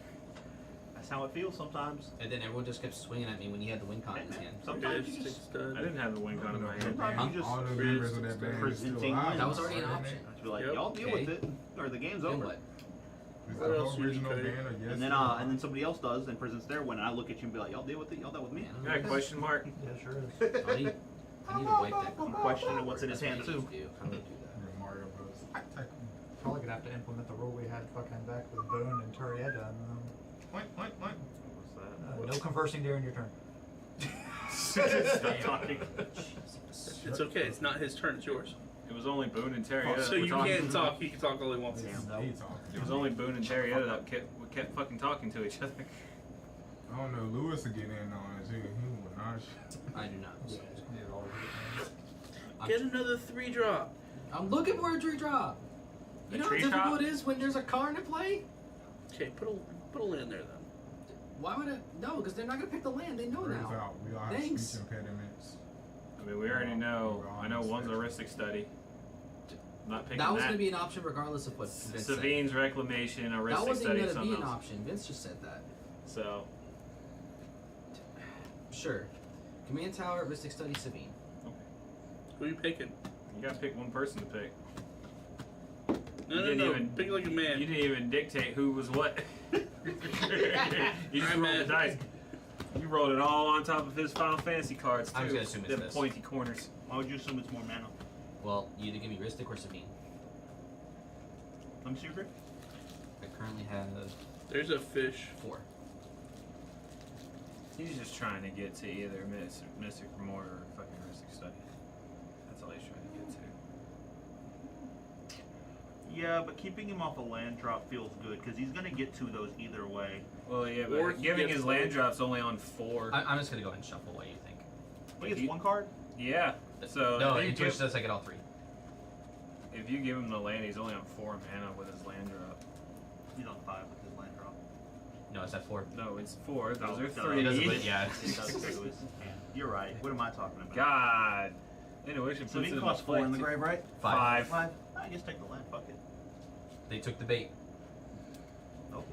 That's how it feels sometimes. And then everyone just kept swinging at me when he had the win con in his hand. Sometimes It you takes just time. I didn't have the win con in my hand. Sometimes you just All the members of that band is still presenting alive. wins. That was already an option. be like, Yep. y'all deal Okay. with it, or the game's Then over. what? Is What the else whole you original need, band Cody? or yes? And then somebody else does and presents their win, and I look at you and be like, y'all deal with it, y'all dealt with me. Yeah, question mark. Yeah, sure is. I need to wipe that. I'm questioning what's in his That's hand what I too. need to do. How do I do that? Yeah, Mario Bros. Probably gonna have to implement the rule we had fucking back with Boone and Turrieta. What? What's that? No conversing during your turn. Stop talking. It's okay. It's not his turn. It's yours. It was only Boone and Terry. So you can't talk. He can talk all he wants. He talks. It was only Boone and Terry that kept fucking talking to each other. I don't know. Lewis will get in on it too. He will not. I do not. Yeah, just need it all to Get another 3-drop. I'm looking for a tree drop. You A know how tree difficult drop? it is when there's a car to play? Okay, put a land there then. Why would it? No, because they're not gonna pick the land. They know Turns now. out we all have Thanks. speech impediments. I mean, we already know. We're all I know one's a mistakes. heuristic study. Not picking That was gonna be an option regardless of what Vince said. Savine's reclamation, That heuristic wasn't study, even gonna be something an else. option. Vince just said that. So, Sure. Command Tower, Heuristic Study, Sabine. Who are you picking? you gotta pick one person to pick. No, You no, didn't no. even- Pick like a man. You didn't even dictate who was what. You just I'm rolled the mad. dice. You rolled it all on top of his Final Fantasy cards too. I was gonna assume it's Them this. pointy corners. Why would you assume it's more mana? Well, you either give me Heuristic or Sabine. Let me see your grip. I currently have There's a fish. 4. He's just trying to get to either Mystic Remorse or fucking heuristic study. That's all he's trying to get to. Yeah, but keeping him off a land drop feels good because he's gonna get to those either way. Well, yeah, Or but he giving gets his land both. drops only on 4. I'm just gonna go ahead and shuffle. What do you think? He gets one card. Yeah. So no, if you Intuition give, says I get all 3. if you give him the land, he's only on 4 mana with his land drop. He's on 5 with his land drop. No, is that 4? No, it's 4. Those No, are no, 3. It doesn't, but yeah. It does too. It's- You're right. What am I talking about? God. Intuition So puts he it costs in 4 in the play, grave, right? 5. 5. I guess take the land. Fuck it. They took the bait. Nope.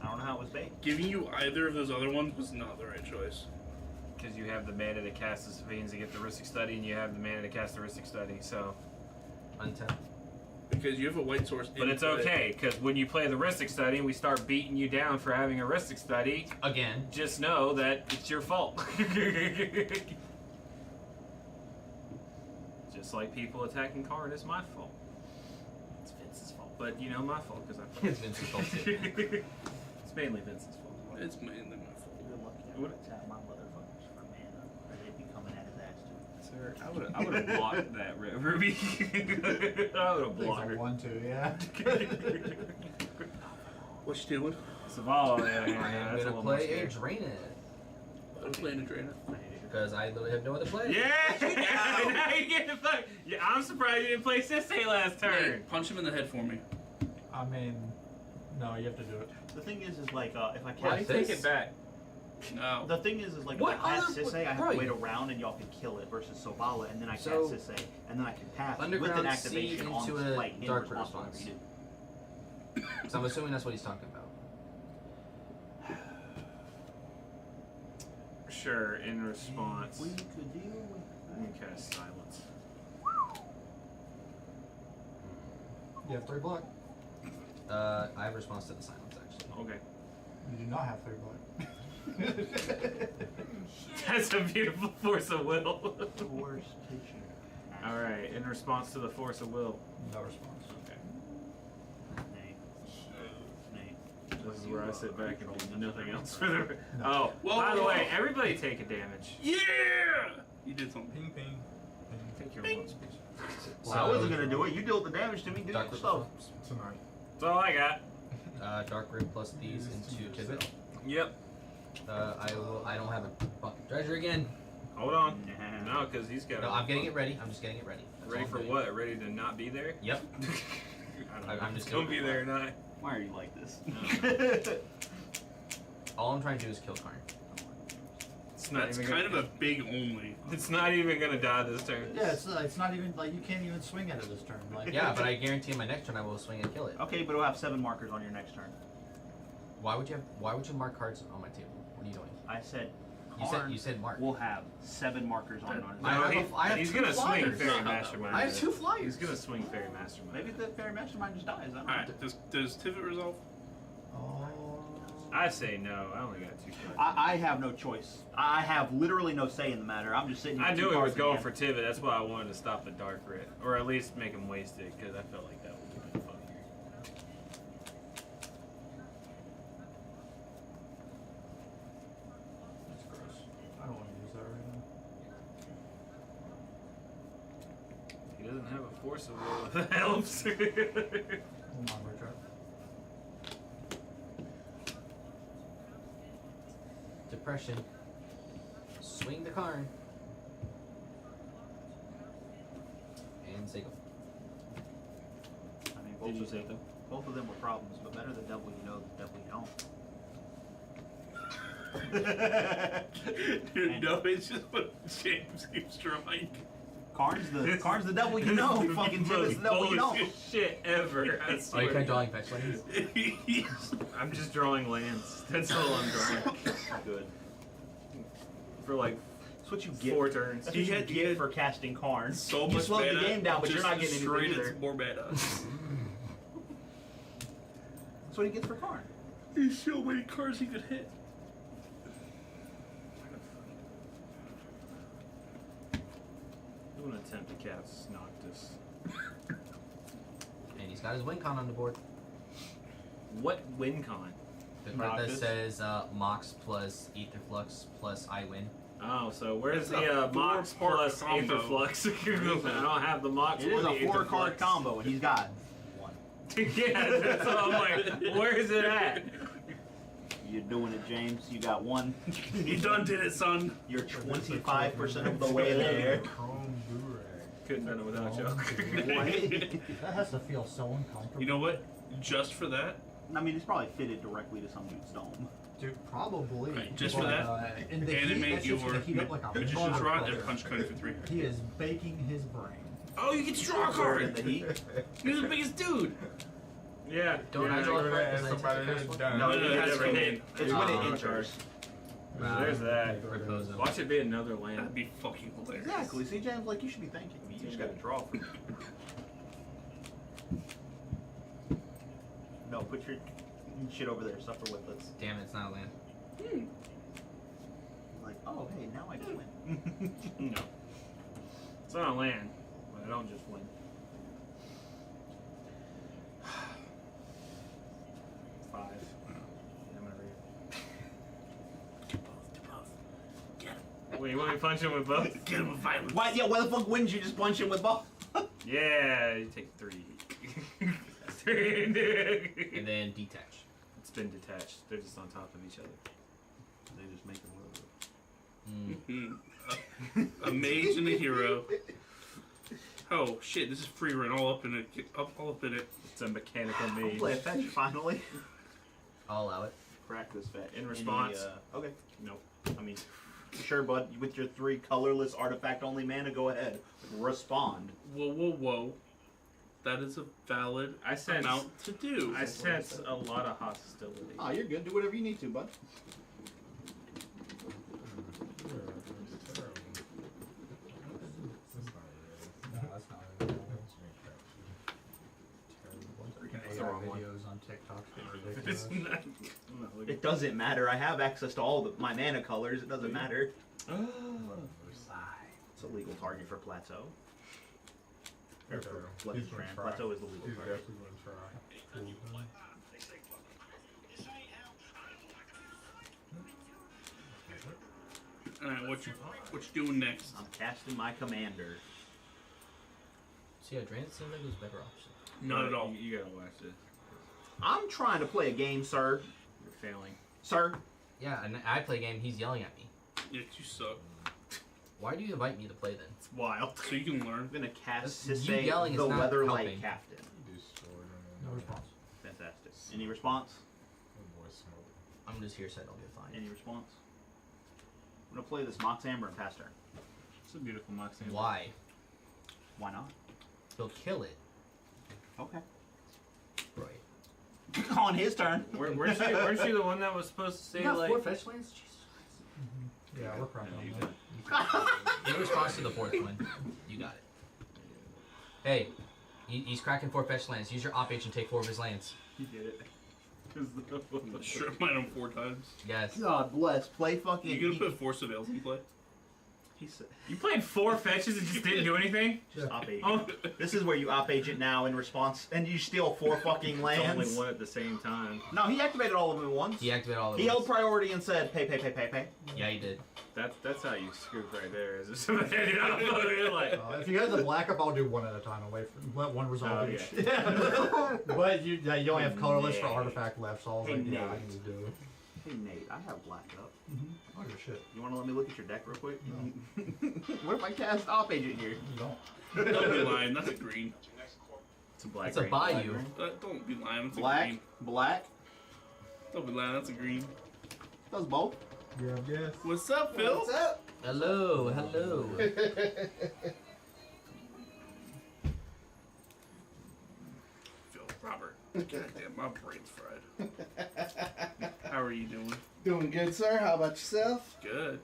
I don't know how it was baked. Giving you either of those other ones was not the right choice. because you have the mana to cast the Savines to get the heuristic study, and you have the mana to cast the heuristic study. So, Untap. Because you have a white source. but in it's play. okay because when you play the heuristic study and we start beating you down for having a heuristic study, Again. just know that it's your fault. Just like people attacking Karn is my fault. It's Vince's fault, but you know my fault because I. It's Vince's fault too. It's mainly Vince's fault. It's mainly my fault. You're lucky I What? would attack my motherfuckers for mana, or they'd be coming at his ass too. Sir, I would have blocked that Ruby. I would have blocked her. 1-2, yeah. What you doing? Zavala, yeah, I that's am a gonna little more play a scary. Drain It. I'm playing a trainer. Because I literally have no other play. Yeah! Now you get the fuck. Yeah, I'm surprised you didn't play Sissay last turn. Hey, punch him in the head for me. I mean, no, you have to do it. The thing is like if I What? cast Take it back. No. the thing is like What if I cast other- Sissay, I have right. to wait around and y'all can kill it versus Sobala, and then I So, cast Sissay, and then I can pass with Underground an activation Seed on into the a plate in dark response to whatever response. you do. So I'm assuming that's what he's talking about. Sure, in response. We could deal with You cast silence. You have 3 block. I have response to the silence actually. Okay. You do not have 3 block. That's a beautiful force of will. Force pitching. Alright, in response to the force of will. No response. Okay. Nate. This is where I sit back and do nothing else for the. No. Oh, Whoa, by the whoa, way, whoa. everybody take a damage. Yeah! You did something. Ping, ping. Take your Bing. one speech. Well, I wasn't gonna do it. You dealt the damage to me. Do Dark it Rip yourself. Tonight. That's all I got. Dark Rip plus these into Tidbit. Yep. I don't have a bucket treasure again. Hold on. Nah. No, because he's got. No, I'm getting it ready. I'm just getting it ready. That's Ready all for I'm doing. what? Ready to not be there? Yep. I don't know. I'm just gonna gonna- be there or not. Why are you like this? All I'm trying to do is kill Karn. It's not That's even kind of gonna, a big only. It's not even gonna die this turn. Yeah, it's not even like you can't even swing at it this turn. Like Yeah, but I guarantee my next turn I will swing and kill it. Okay, but it'll have 7 markers on your next turn. Why would you mark cards on my table? What are you doing? I said. You said mark. We'll have 7 markers on it. I No, have I have he's 2 gonna swing flyers. Fairy No, Mastermind. I have 2 flyers. He's gonna swing Fairy Mastermind. Maybe the Fairy Mastermind just dies. I don't know. Alright, does Tivit resolve? Oh. I say no. I only got 2 cards. I have no choice. I have literally no say in the matter. I'm just sitting here. I with knew 2 he was cards in going hand. for Tivit. That's why I wanted to stop the Dark Writ, or at least make him waste it, because I felt like that would have been funnier. That's gross. I don't want to use that right now. He doesn't have a force of will that helps. Hold on, we're trying. Depression. Swing the Karn. And say go. I mean, Did you say though? both of them were problems, but better the devil you know, the devil you don't. Dude, no, it's just what James keeps drawing. Karn's the devil you know. Fucking Jim is the devil you don't. Bullshit shit ever. I Oh, swear you to tried God. drawing fetch lands? I'm just drawing lands. That's all I'm drawing. Good. For like That's what you get. 4 turns. That's what you get for casting Karn. So You much slowed the mana, game down, but you're just not getting anything destroyed either. its more mana. That's what he gets for Karn. There's so many cards he could hit. I'm gonna attempt to cast Noctis. And he's got his win con on the board. What win con? The card that Noctis. says Mox plus Aetherflux plus I win. Oh, so where's It's a the Mox 4-part plus combo. Aetherflux? I don't have the Mox It or is the a 4-card Aetherflux. combo, and he's got one. Yeah, that's all I'm like, where is it at? You're doing it, James. You got one. You done did it, son. You're 25% of the way there. Chrome Durag. Couldn't done it without you. That has to feel so uncomfortable. You know what? Just for that, I mean, it's probably fitted directly to some dude's dome. Dude, probably. Right, just but, for that, in the heat, animate that shit's your gonna heat up like a magician's butter rod fire. and punch card for 3. He is baking his brain. Oh, you get to draw a In card. the heat. You're the biggest dude. Yeah. Don't I yeah, draw a Go card? ahead, Because I somebody take the that's first one? done. No, it it has never to hit. hit. It's when it Oh, enters. There's that. Repose him. Watch it be another land. That'd be fucking hilarious. Exactly. See, James, like, you should be thanking me. You just got to draw for me. No, put your shit over there. Suffer with us. Damn it, it's not a land. Like, oh, hey, now I just win. No. It's not a land, but I don't just win. Five. I'm gonna read. Do both. Get him. Wait, you want me to punch him with both? Get him with violence. Why? Yeah, why the fuck wouldn't you just punch him with ball? Yeah, you take 3. And then detach. It's been detached. They're just on top of each other. They just make him Mm. A mage and a hero. Oh shit! This is free run all up in it. All up in it. It's a mechanical I'll mage. play a fetch finally. I'll allow it. Practice fetch. In response? Okay. No. I mean, Sure, bud. With your 3 colorless artifact only mana, go ahead. Respond. Whoa. That is a valid I sense. amount to do. I sense a lot of hostility. Oh, you're good. Do whatever you need to, bud. No, that's not it. Freaking That's the AI wrong one. videos on TikTok get It's ridiculous. not, I'm not looking. It doesn't matter. I have access to all my mana colors. It doesn't matter. It's a legal target for Plateau. Or for Fletcher's He's gonna Strand. try. Plateau is the legal He's target. definitely gonna try. Alright, what you doing next? I'm casting my commander. See, how Drain seemed like it was a better option. Not at all. You gotta watch this. I'm trying to play a game, sir. You're failing. Sir. Yeah, and I play a game, he's yelling at me. Yeah, you suck. Why do you invite me to play then? It's wild. So you can learn. I'm gonna cast That's- you Sisay, yelling is the not Weatherlight helping. Captain. He destroyed him. No response. Fantastic. Any response? That boy smoked. I'm just here so I don't get fined. Any response? I'm gonna play this Mox Amber and pass turn. It's a beautiful Mox Amber. Why? Why not? He'll kill it. Okay. Right. On his turn. Weren't you the one that was supposed to say You got like? 4 fetch lands? Jesus Yeah, we're cracking No, you on did. that. In response to the 4th one, you got it. Hey, he's cracking 4 fetch lands. Use your op H and take 4 of his lands. You did it. Sure, mine on 4 times. Yes. God bless. Play fucking. You gonna put Force of Veils in play? He said, You played 4 fetches and just didn't do anything? just op agent. Oh, This is where you op agent now in response, and you steal 4 fucking it's lands. only one at the same time. No, he activated all of them at once. He activated all of He held them. priority and said, pay. Yeah, he did. That's how you scoop right there. Is if somebody you're like, If you have the black up, I'll do one at a time and let one resolve Oh, each. Yeah. But you only have colorless for artifact left, so I was Hey, like, yeah, Nate. I can just do it. Hey Nate, I have black up. Oh, your shit. You want to let me look at your deck real quick? No. What if I cast Op Agent here? You don't. Don't be lying. That's a green. It's a black. It's a green, bayou. black, green. Don't be lying. That's a Black, green. black. Don't be lying. That's a green. Those both. Yeah, I guess. What's up, Phil? What's up? Hello, hello. Phil, Robert. Goddamn, my brain's fried. How are you doing? Doing good, sir. How about yourself? Good.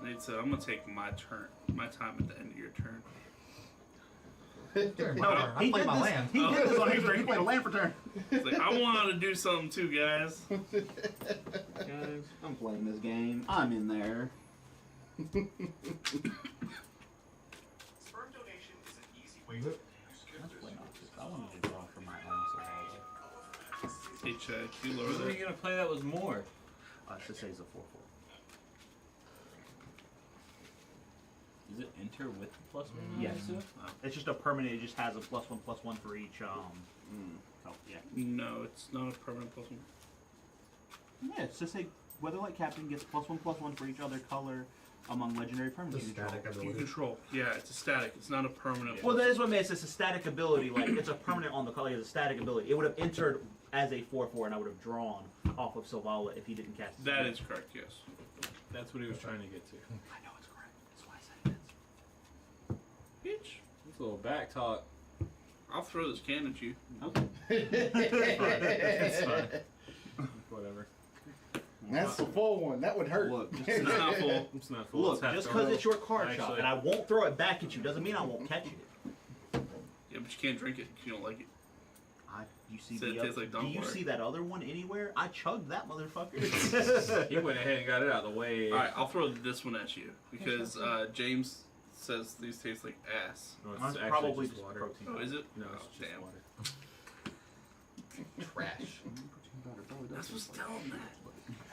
Nate said, "I'm gonna take my turn, my time at the end of your turn." During No, my turn. I played my land. He did this on his turn. He played a land for turn. It's like I wanted to do something too, guys. Guys, I'm playing this game. I'm in there. Sperm donation is an easy way to That's way not just. I wanted to draw for my own survival. Hey, Chad, can you lower What are you that? gonna play that was more? Sisei's a 4/4. Does it enter with the plus one? Yes. Oh. It's just a permanent. It just has a +1/+1 for each. Oh, yeah. No, it's not a permanent plus one. Yeah, Sisei Weatherlight Captain gets +1/+1 for each other color among legendary permanents. The you control. static You ability. control. Yeah, it's a static. It's not a permanent. Well, that is what makes it a static ability. Like it's a permanent on the color. It's a static ability. It would have entered as a 4/4, and I would have drawn off of Silvala if he didn't cast. it. That is correct. Yes. That's what he was trying to get to. I know it's correct. That's why I said it. Bitch, It's a little back talk. I'll throw this can at you. It's fine. Whatever. That's the full one. That would hurt. Look, just, It's not full. It's not full. look, It's half just full. because it's your card shot, Actually- and I won't throw it back at you, doesn't mean I won't catch it. Yeah, but you can't drink it if you don't like it. You see So it the tastes other, like do dog you water. see that other one anywhere? I chugged that motherfucker. He went ahead and got it out of the way. All right, I'll throw this one at you because James says these taste like ass. No, it's Mine's actually probably just water. protein. Oh, is it? No, it's Oh, just damn. water. Trash. That's what's telling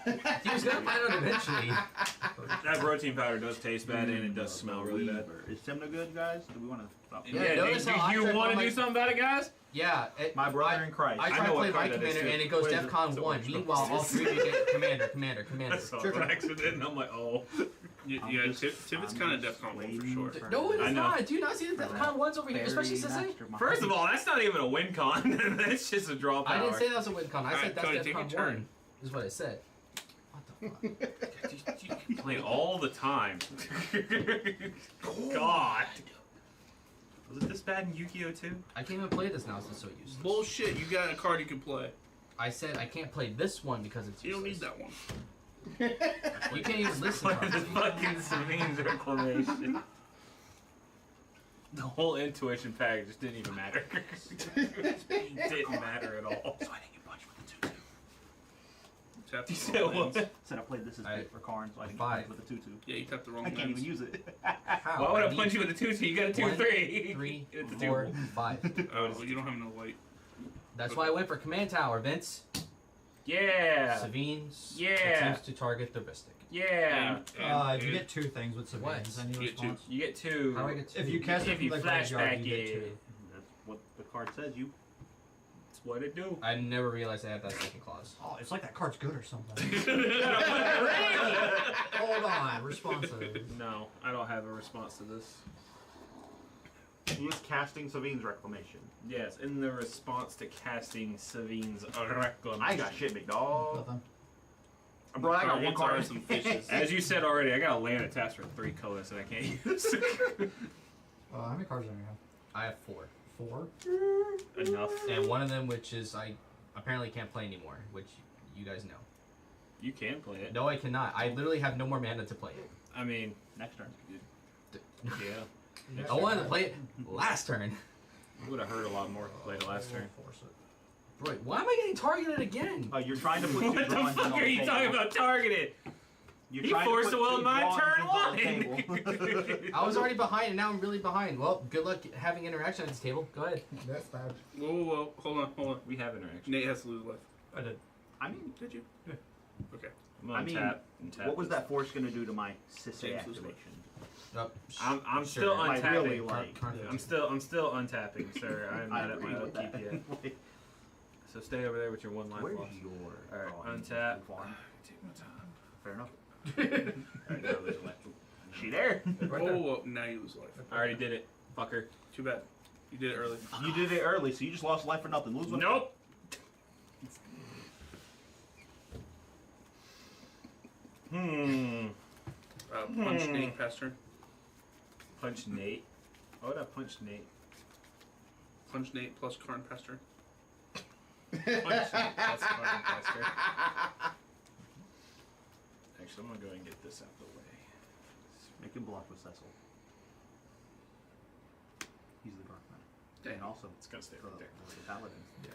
that. He was gonna find out eventually. That protein powder does taste bad and it does smell really bad. Is Simna good, guys? Do we want to stop? Yeah, notice do how I you tried want to my- do something about it, guys? Yeah, My brother in Christ. I I try know to play what card my that is, commander too. and it goes What is it? DEFCON It's a 1. orange Meanwhile, all box. three of you get commander, commander, commander. I saw it on accident and I'm like, oh. Yeah, Tibbet's kind of DEFCON 1 for sure. No, it I is know. not. Do you not see the DEFCON 1s over here? Especially Sisei? First of all, that's not even a win con. That's just a draw power. I didn't say that was a win con. I Alright, said that's Cody, take your DEFCON turn. 1. Is what I said. What the fuck? You play all the time. God. Was it this bad in Yu-Gi-Oh too? I can't even play this now, it's so useless. Bullshit, you got a card you can play. I said I can't play this one because it's You don't need useless. that one. You can't even listen Play to the fucking Sabine's Reclamation. The whole intuition pack just didn't even matter. Didn't matter at all. So I didn't get punched with the 2/2. Tap You the said wrong what? lands. Said I played this as I- bait for Karn, so I didn't get 5. punched with the 2/2. Yeah, you tapped the wrong I can't lands. even use it. How? Why would I need punch you with a 2-2? You got a 2-3. 3, It's a 4, 2. 5. Oh, well, you don't have no white. That's why I went for Command Tower, Vince. Yeah. Savine's Yeah. attempts to target the Ristic. Yeah. You get 2 things with What? Savines. Any You get response? You get 2. How do I get 2? If you cast it If from you the flashback graveyard, you get it. 2. That's what the card says. You. That's what it do. I never realized I had that second clause. Oh, it's like that card's good or something. Hold on, responses. No, I don't have a response to this. He is casting Savine's Reclamation. Yes, in the response to casting Savine's Reclamation. I got shit, big dog. Nothing. Bro, I got one Targets card. are some fishes. As you said already, I got a land attached for 3 colors that I can't use. How many cards do you have? I have 4. 4? Enough. And one of them, which is I apparently can't play anymore, which you guys know. You can play it. No, I cannot. I literally have no more mana to play it. I mean, Next turn. yeah. I wanted to play it last turn. It would have hurt a lot more if I played it last turn. Force it. Bro, why am I getting targeted again? You're trying to put 2 What the drawings fuck on are you the talking table. about targeted? You're He trying to forced put a will 2 of mine drawings turn on the 1! table. I was already behind and now I'm really behind. Well, good luck having interaction at this table. Go ahead. That's bad. Whoa, whoa, whoa. Hold on. We have interaction. Nate has to lose life. I did. I mean, Did you? Yeah. Okay. I'm on I mean, tap. And tap what was this. that force going to do to my Sisei James was activation? I'm Sure. still I untapping. really like. I'm still untapping, sir. I'm not at my with that. upkeep yet. So stay over there with your one life Where's loss. your Alright, drawing untap. farm? Take my time. Fair enough. Alright, now there's a life. She there? Right there. Oh, now you lose life. I already did it, fucker. Too bad. You did it early. You did it early, so you just lost life for nothing. Lose one. Nope. Punch Nate past turn. Punch Nate. Why would I punch Nate? Punch Nate plus Karn past turn. Punch Nate plus Karn Caster. Actually, I'm gonna go ahead and get this out the way. Make him block with Cecil. He's the Dark Knight. Dang. And also It's gonna stay right there. the Paladin. Yeah.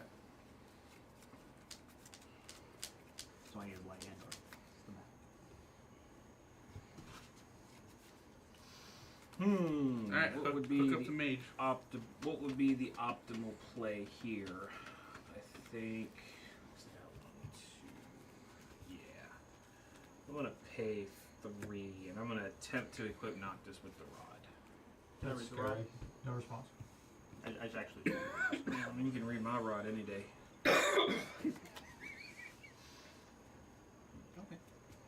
So I need a light and dark. It's the map. Alright, What hook, would be hook up the the mage. what would be the optimal play here? I think. What's that one? 2. Yeah. I'm gonna pay 3, and I'm gonna attempt to equip Noctis with the rod. That's Did I read the rod? no response. I actually. Yeah, I mean, you can read my rod any day. Okay.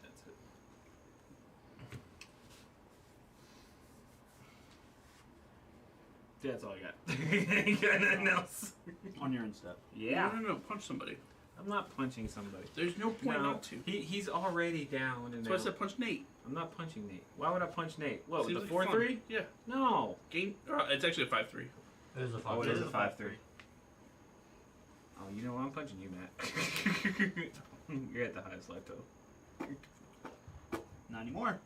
That's it. Yeah, that's all I got. Ain't got nothing else. On your instep. Yeah. No, punch somebody. I'm not punching somebody. There's no point No, not to. he's already down and That's why I out. said punch Nate. I'm not punching Nate. Why would I punch Nate? What, Seems with the like 4-3? fun. Yeah. No. Game. It's actually a 5-3. It is a 5. Oh, it is a 5-3. 5-3. Oh, you know what? I'm punching you, Matt. You're at the highest life total. Not anymore.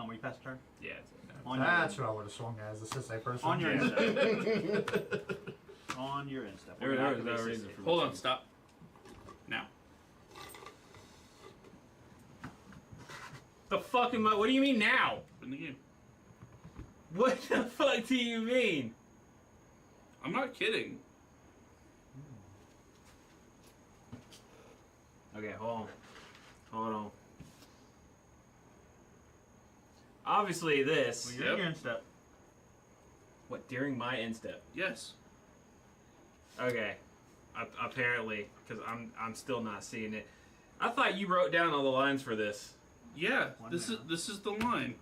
Were you past the turn? Yeah, it's On That's your who I would have swung as the Sisei person. On your Yeah. instep. On your instep. There We're gonna was no activate reason Sisei. for Hold on, stop. Now. The fuck am I? What do you mean now? In the game. What the fuck do you mean? I'm not kidding. Okay, hold on. Hold on. Obviously, this. Well, you're in your instep. What, during my instep? Yes. Okay. Apparently, because I'm still not seeing it. I thought you wrote down all the lines for this. Yeah. One This now. is the line.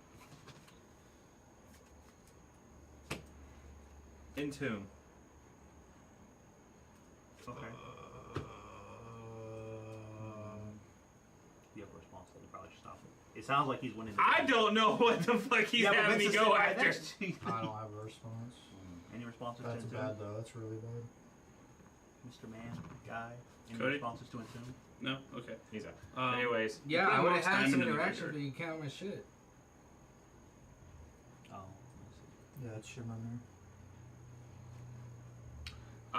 Entomb. Okay. You have a response, so you probably should stop it. It sounds like he's winning. I don't know what the fuck he's but having me Vince is go sitting right after. next to you. I don't have a response. Any responses That's to Entomb? bad though. That's really bad. Mr. Man, guy. Any Cody? responses to Entomb? No. Okay. He's out. Um, Anyways. Yeah, Put I would Moss have had some Diamond in the interaction, graveyard. but you count my shit. Oh. Yeah, it's Shimmer there.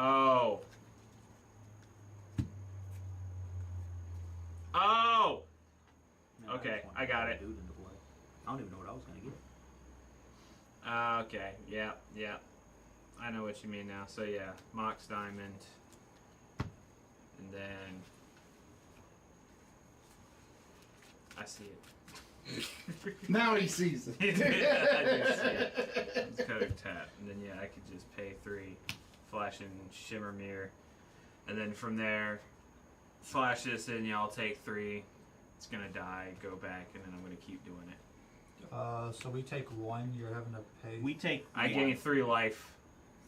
Oh. Oh! Man, Okay, just wanted I got to it. put a dude into play. I don't even know what I was gonna get. Okay, yeah. I know what you mean now. So yeah, Mox Diamond. And then I see it. Now he sees it. I do see it. Let's code tap. And then yeah, I could just pay 3, flash in Shimmer Mirror. And then from there, flash this in, y'all take 3. It's gonna die, go back, and then I'm gonna keep doing it. So we take 1. You're having to pay. We take. I gain 3 life.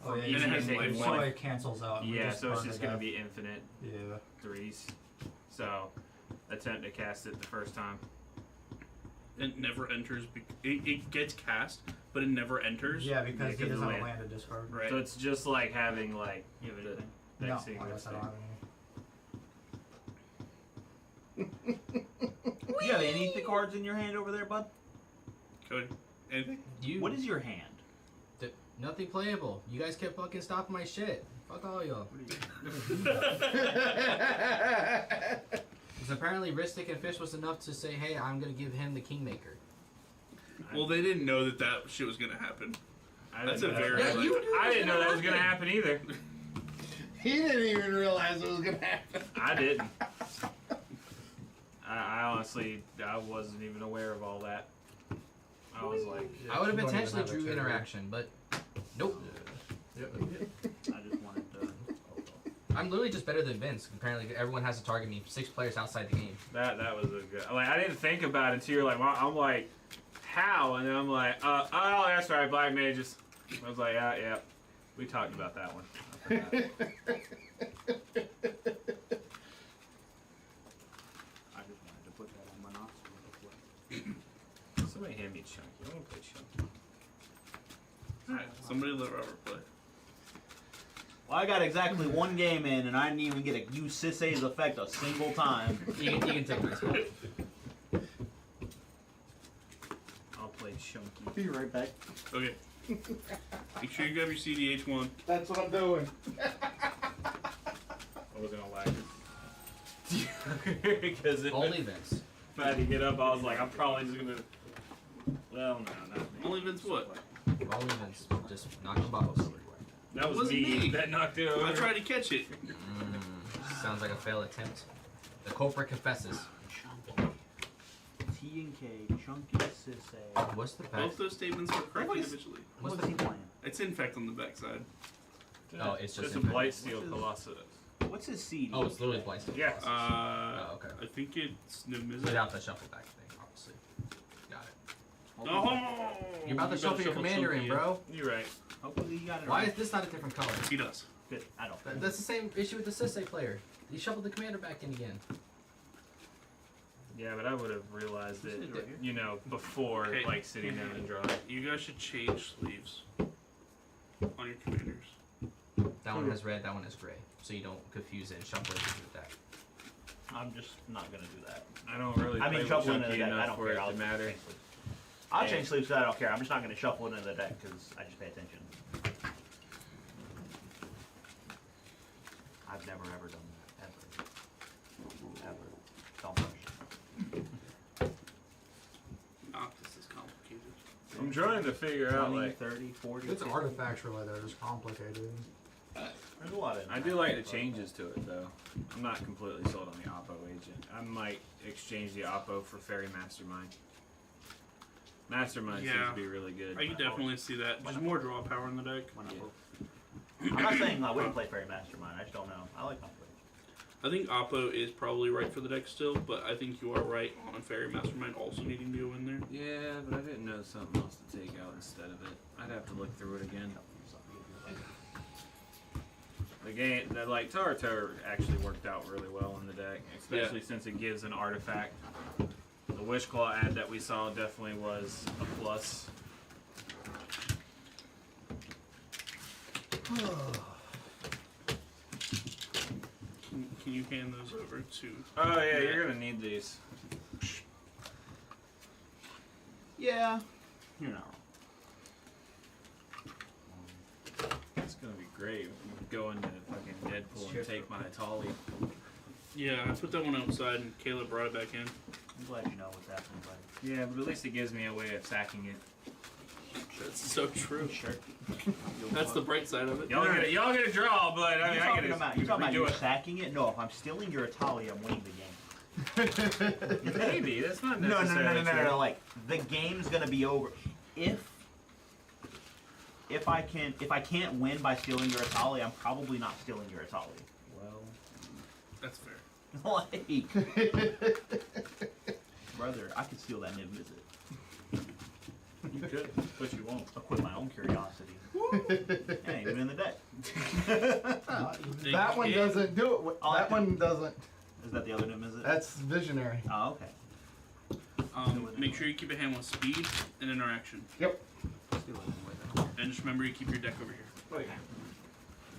Oh from yeah, each and it has taking life. so one. it cancels out. and we Yeah, so it's burn just to gonna death. be infinite Yeah. 3s. So attempt to cast it the first time. It never enters. It gets cast, but it never enters. Yeah, because he because doesn't of have a land. land to discard. Right. So it's just like having like You have the anything? No, next I thing. guess I don't have any. You have any of the cards in your hand over there, bud? Cody. Anything? You. What is your hand? Nothing playable. You guys kept fucking stopping my shit. Fuck all y'all. Because apparently Ristic and Fish was enough to say, hey, I'm gonna give him the Kingmaker. Well, they didn't know that shit was gonna happen. That's a very. Yeah, you knew I didn't know that was gonna happen either. He didn't even realize it was gonna happen. I didn't. I honestly, I wasn't even aware of all that. I was like, I would have you don't even potentially have a drew trigger. interaction, but nope. Yep. I just wanted to. I'm literally just better than Vince. Apparently, everyone has to target me. 6 players outside the game. that was a good. Like I didn't think about it until you're like, well, I'm like, how? And then I'm like, oh, that's right, Black Mages. I was like, yeah. We talked about that one. I forgot. I just wanted to put that on my nostril. Somebody hand me Chunky. I want to play Chunky. Alright, somebody let Robert play. Well, I got exactly one game in, and I didn't even get to use Sisei's effect a single time. You can take my spot. I'll play Chunky. Be right back. Okay. Make sure you grab your CDH one. That's what I'm doing. I was gonna lag it. Because if Only Vince. I had to get up, I was like, I'm probably just gonna. Well, no, not me. Only Vince what? Only Vince. Just knocking bottles over. That was Wasn't me me. that knocked it over. I tried to catch it. Sounds like a failed attempt. The culprit confesses. T and K, Chunky, Sisei. What's the back? Both those statements were correct Nobody's- individually. What's he playing? It's infect on the backside. Oh, it's just a infect. Blightsteel Colossus. What's his CD? Oh, it's literally blind. Yes. Oh, okay. I think it's Niv-Mizzet. Without the shuffle back thing, obviously. Got it. Oh! You're about to shuffle your commander in, bro. You're right. Hopefully you got it Why right. is this not a different color? He does. Good. I don't. That's the same issue with the Sisei player. He shuffled the commander back in again. Yeah, but I would have realized This it, is right here. you know, before Okay. like sitting down and drawing. You guys should change sleeves on your commanders. That one has red, that one has gray. So you don't confuse it and shuffle it into the deck. I'm just not gonna do that. I don't really. I play mean, with shuffle into Chunky the deck. I enough don't for care. it I'll to matter. change sleeves. I'll Yeah. change sleeves, so I don't care. I'm just not gonna shuffle it into the deck because I just pay attention. I've never ever done that ever. Don't push. This is complicated. I'm trying to figure out 20, like 30, 40. It's 50. artifacts really that are just complicated. There's a lot of. I do like the changes to it though. I'm not completely sold on the Oppo agent. I might exchange the Oppo for Fairy Mastermind. Mastermind seems Yeah. to be really good. I can definitely see that. There's more draw power in the deck. Why not Yeah. both? I'm not saying I wouldn't play Fairy Mastermind. I just don't know. I like Oppo. I think Oppo is probably right for the deck still, but I think you are right on Fairy Mastermind also needing to go in there. Yeah, but I didn't know something else to take out instead of it. I'd have to look through it again. The game, like Taruto actually worked out really well in the deck, especially since it gives an artifact. The Wish Claw ad that we saw definitely was a plus. Can you hand those over to? Oh yeah, you're gonna need these. Yeah. You're not wrong. It's gonna be great. You go into fucking Deadpool and take my Atali. Yeah, I put that one outside and Caleb brought it back in. I'm glad you know what's happening, buddy. Yeah, but at least it gives me a way of sacking it. That's so true. Sure. That's the bright side of it. Y'all get a draw, but I mean, I You're talking about redo you it. sacking it? No, if I'm stealing your Atali, I'm winning the game. Maybe that's not No, necessarily true. Like the game's gonna be over if I can't win by stealing your Atali. I'm probably not stealing your Atali. Well, That's fair. Like, brother, I could steal that Niv-Mizzet. you could, but you won't. Equip my own curiosity. It ain't even in the deck. That one doesn't do it. That one doesn't. Is that the other Niv-Mizzet? That's visionary. Oh, okay. Make sure you keep a hand with speed and interaction. Yep. And just remember you keep your deck over here. I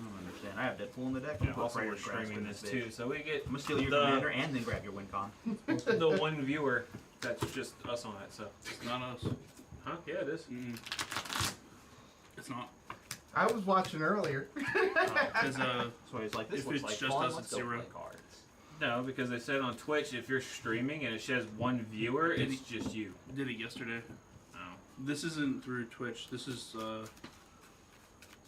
don't understand. I have Deadpool in the deck. Yeah, Put also we're Praetor's Grasp streaming in this bitch. too, so we get I'm gonna steal your the- commander and then grab your win con. the one viewer that's just us on it. So, It's not us. huh? Yeah, it is. It's not. I was watching earlier. Because So he's like, this If looks it's like just fun. us, Let's it's go 0. play cards. No, because they said on Twitch if you're streaming and it says one viewer, it's just you. did it yesterday. Oh. This isn't through Twitch. This is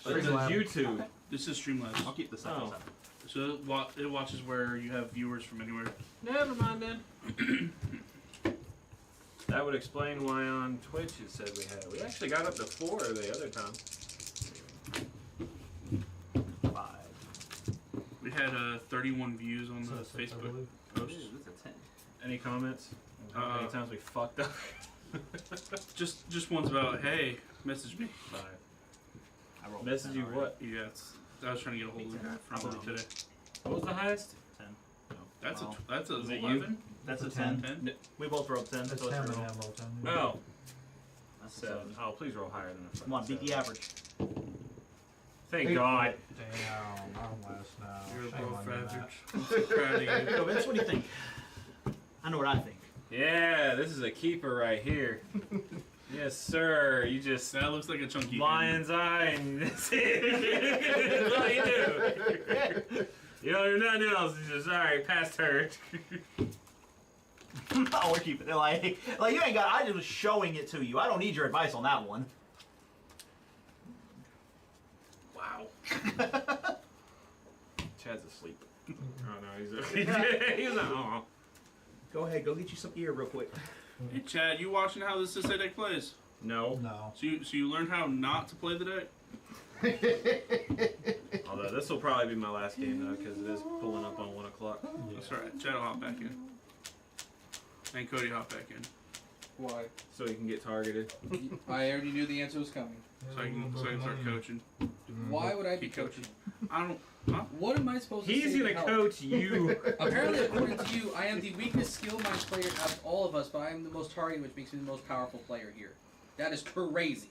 This is YouTube. this is Streamlabs. I'll keep the second Oh. one. So it watches where you have viewers from anywhere. Never mind then. That would explain why on Twitch it said we had. We actually got up to 4 the other time. 5. We had 31 views on the So, I Facebook believe. post. That's a 10. Any comments? How many times we fucked up? Just one's about, hey, message me. 5. I rolled Message 10 you already. what? Yeah, I was trying to get a hold of him from today. What was the highest? 10. That's Wow. that's a Was it you? 11. That's a That's a 10. 10. We both rolled 10. That's so it's him and roll. him roll 10. Oh, That's a 7. 7. Oh, please roll higher than a 5. Come on, beat the average. Thank Eight. God. Damn, I'm less now. You're Shame above on you, average. Matt. I'm proud of you. So Vince, what do you think? I know what I think. Yeah, this is a keeper right here. Yes, sir. You just That looks like a chunky lion's eye and that's it. That's all you do. You don't do nothing else. It's just, alright, pass turn. Oh, we're keeping it. Like you ain't got. I just was showing it to you. I don't need your advice on that one. Wow. Chad's asleep. Oh no, he's he's not. Oh. Go ahead, go get you some ear real quick. Hey Chad, you watching how this Sisei deck plays? No. No. So you learned how not to play the deck? Although this will probably be my last game though, because it is pulling up on 1 o'clock. That's right. Chad will hop back in. And Cody hop back in. Why? So you can get targeted. I already knew the answer was coming. So I can start coaching. Why would I be Keep coaching? I don't. Huh? What am I supposed to He's say gonna to help? coach you. Apparently, according to you, I am the weakest skill minus player out of all of us, but I am the most targeted, which makes me the most powerful player here. That is crazy.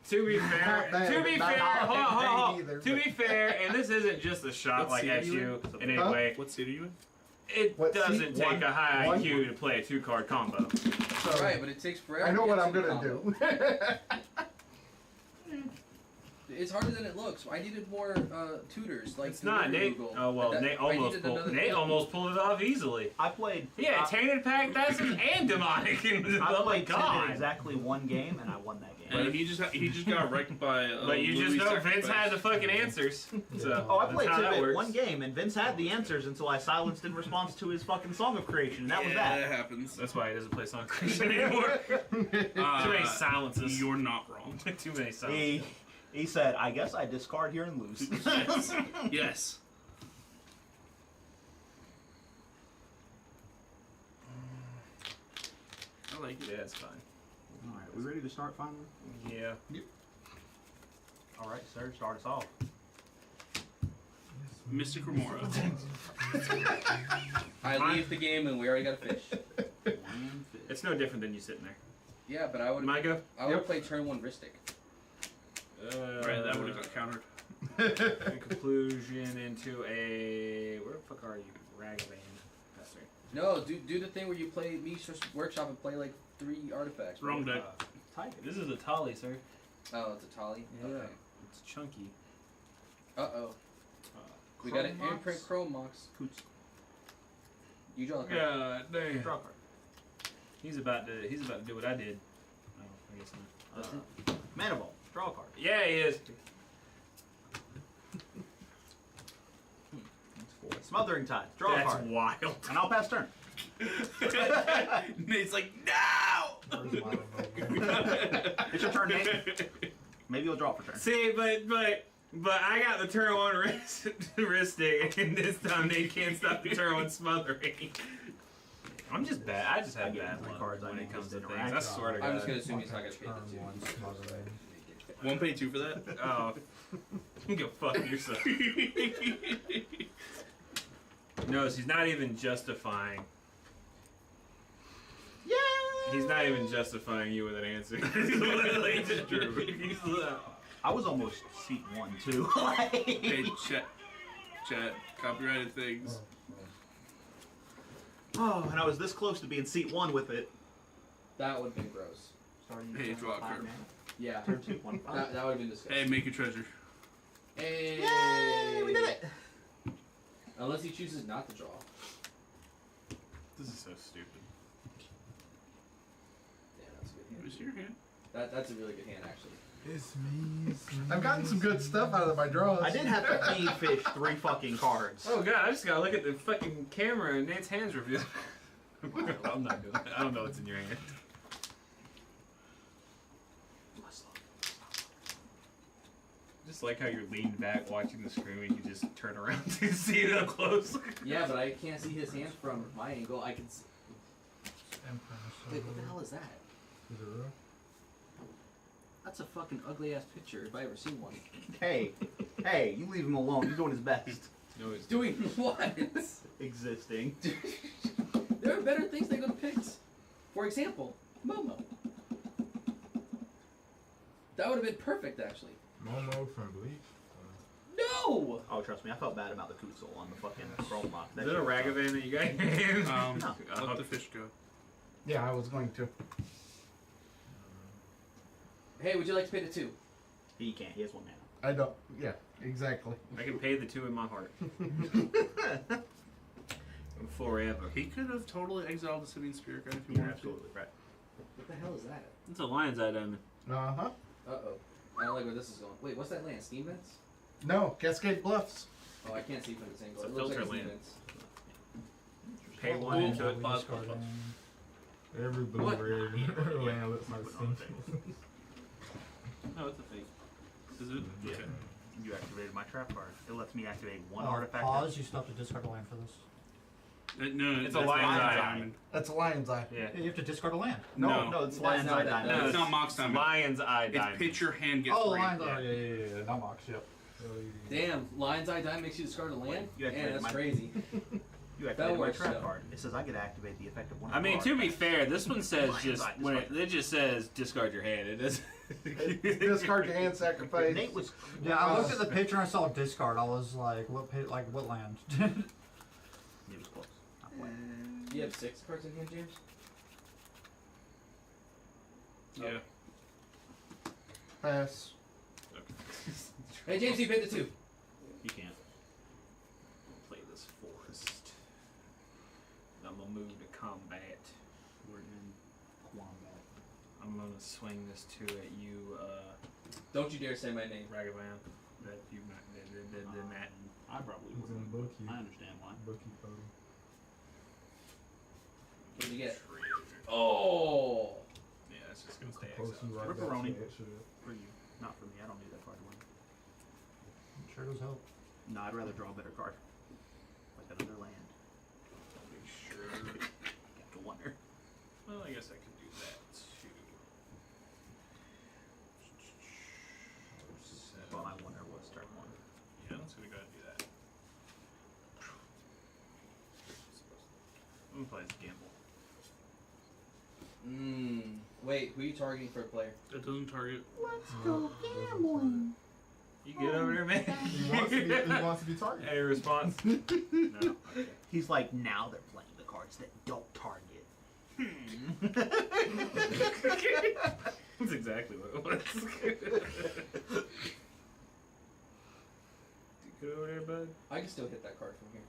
To be fair, Not to be bad. fair, Not hold on, hold bad on. either, To be fair, and this isn't just a shot What like seed at are you you in any Huh? way. What seed are you in? It What doesn't seed? take One. a high One. IQ to play a 2-card combo. Right, but it takes forever. I know to what get I'm to the gonna combo. do. It's harder than it looks. I needed more tutors. Like It's not Nate. Google. Oh well, That- Nate I almost needed pulled. another- Nate almost pulled it off easily. I played. Yeah, tainted pack, that's and demonic. I Oh my played God. exactly one game and I won that game. But he just got wrecked by. But you just Louis know Vince sacrifice. had the fucking answers. So Oh, I that's played how that Tidbit works. one game, and Vince had the answers until I silenced in response to his fucking song of creation. And that was Yeah, that. that happens. That's why he doesn't play Sonic Creation anymore. Too many silences. You're not wrong. Too many silences. He said, "I guess I discard here and lose." Yes. I like it. Yeah, it's fine. All right, we ready to start finally? Yeah. All right, sir, start us off. Mystic Remora. I leave the game and we already got a fish. It's no different than you sitting there. Yeah, but I would. Micah? I would play turn 1 Ristic. Right, that would have got countered. A conclusion into a. Where the fuck are you? Ragavan. That's right. No, do the thing where you play Mishra's Workshop and play like 3 artifacts. Wrong deck. Tiger. This is a Tali, sir. Oh, it's a Tali? Yeah. Okay. It's chunky. Uh-oh. We got an imprint Chrome Mox. You draw a card. God damn. Draw a card. He's about to do what I did. Oh, I guess not. Mana Ball. Draw a card. Yeah, he is. That's 4. Smothering Tide. Draw a That's card. wild. And I'll pass turn. Nate's like, no! It's your turn, Nate. Maybe you'll draw for turn. See, but I got the turn 1 wrist stick, and this time they can't stop the turn 1 smothering. I'm just bad. I just have I get bad 3 luck cards, when I it comes to just things. I swear to God. I'm just gonna assume he's not gonna pay Turn the 2. one, smothering. 1 pay 2 for that? Oh, you go fuck yourself. Notice he's not even justifying. Yeah. He's not even justifying you with an answer. He's literally just drew. I was almost seat 1 too. Hey, chat, copyrighted things. Oh, and I was this close to being seat 1 with it. That would have been gross. Starting Hey, turn draw a 5 card. mana. Yeah. Turn 2, 1, 5. That would have been disgusting. Hey, make a treasure. Hey. Yay, we did it. Unless he chooses not to draw. This is so stupid. Yeah, that's a good hand. What's your hand? That's a really good hand, actually. It's me. I've gotten some good stuff out of my draws. I did have to feed fish 3 fucking cards. Oh god, I just gotta look at the fucking camera and Nate's hands revealed. I'm not doing that. I don't know what's in your hand. Just like how you're leaned back watching the screen and you just turn around to see it up close. Yeah, but I can't see his hand from my angle. I can see. Wait, what the hell is that? Is it real? That's a fucking ugly ass picture if I ever seen one. Hey, you leave him alone. He's doing his best. No, it's Doing what? Existing. There are better things that go to pics. For example, Momo. That would have been perfect, actually. Momo from Bleach. No! Oh, trust me, I felt bad about the Kutzil on the fucking chrome box. Is it a Ragavan that you got in your hand? No. Let the fish go. Yeah, I was going to. Hey, would you like to pay the 2? He can't. He has 1 mana. I don't. Yeah, exactly. I can pay the 2 in my heart. Forever. He could have totally exiled the Simian Spirit Guide if he You're wanted absolutely right. What the hell is that? It's a lion's eye diamond. Uh-huh. Uh-oh. I don't like where this is going. Wait, what's that land? Steam vents? No, Cascade Bluffs. Oh, I can't see from this angle. It's a It looks like filter Steam land. vents. Pay 1 into it. Discard land. Every blue What? red land looks like Steam. No, it's a fake. Is it? Yeah. Okay. You activated my trap card. It lets me activate 1 Oh, artifact. pause. You still have to discard a land for this. No, It's a that's lion's Lion's eye. Diamond. That's a Lion's Eye. Yeah. Yeah, you have to discard a land. No. No, it's That's Lion's not Eye that- Diamond. No, it's No, not Mox Diamond. Lion's eye It's diamond. pitch your hand gets Oh, raised. lines. Oh, yeah. Not box. Yep. Damn, Lion's Eye Diamond makes you discard a land? You Man, activated that's my- crazy. You activated my works, trap though. card. It says I get to activate the effect of 1 I mean, to be artifact. fair, this one says Lion's just eye, when it just says discard your hand. It doesn't. Discard your hand, sacrifice. Nate was. Yeah, I looked at the picture and I saw discard. I was like, what land? He was close. Not quite. You have 6 cards in hand, James? Yeah. Pass. Hey, James, you paid the 2. You can't. Play this forest. I'm gonna move to combat. We're in combat. I'm gonna swing this 2 at you, Don't you dare say my name. Ragavan. That you not did that. I probably It's in wouldn't. Bookie. I understand why. Bookie photo. What did you get? Oh! Yeah, that's just gonna stay Post exiled. you right back to Ripperoni. that shit. For you. Not for me. I don't need that card to win. Sure does help. No, I'd rather draw a better card. Like another land. Make sure. I have to wonder. Well, I guess I could do that too. Well, my wonder was turn 1. Yeah, let's gonna go ahead and do that. I'm gonna play this gamble. Wait, who are you targeting for a player? It doesn't target. Let's go gambling. You good over there, man? He wants to be targeted. Any response? No. Okay. He's like, now they're playing the cards that don't target. That's exactly what it was. You good over there, bud? I can still hit that card from here.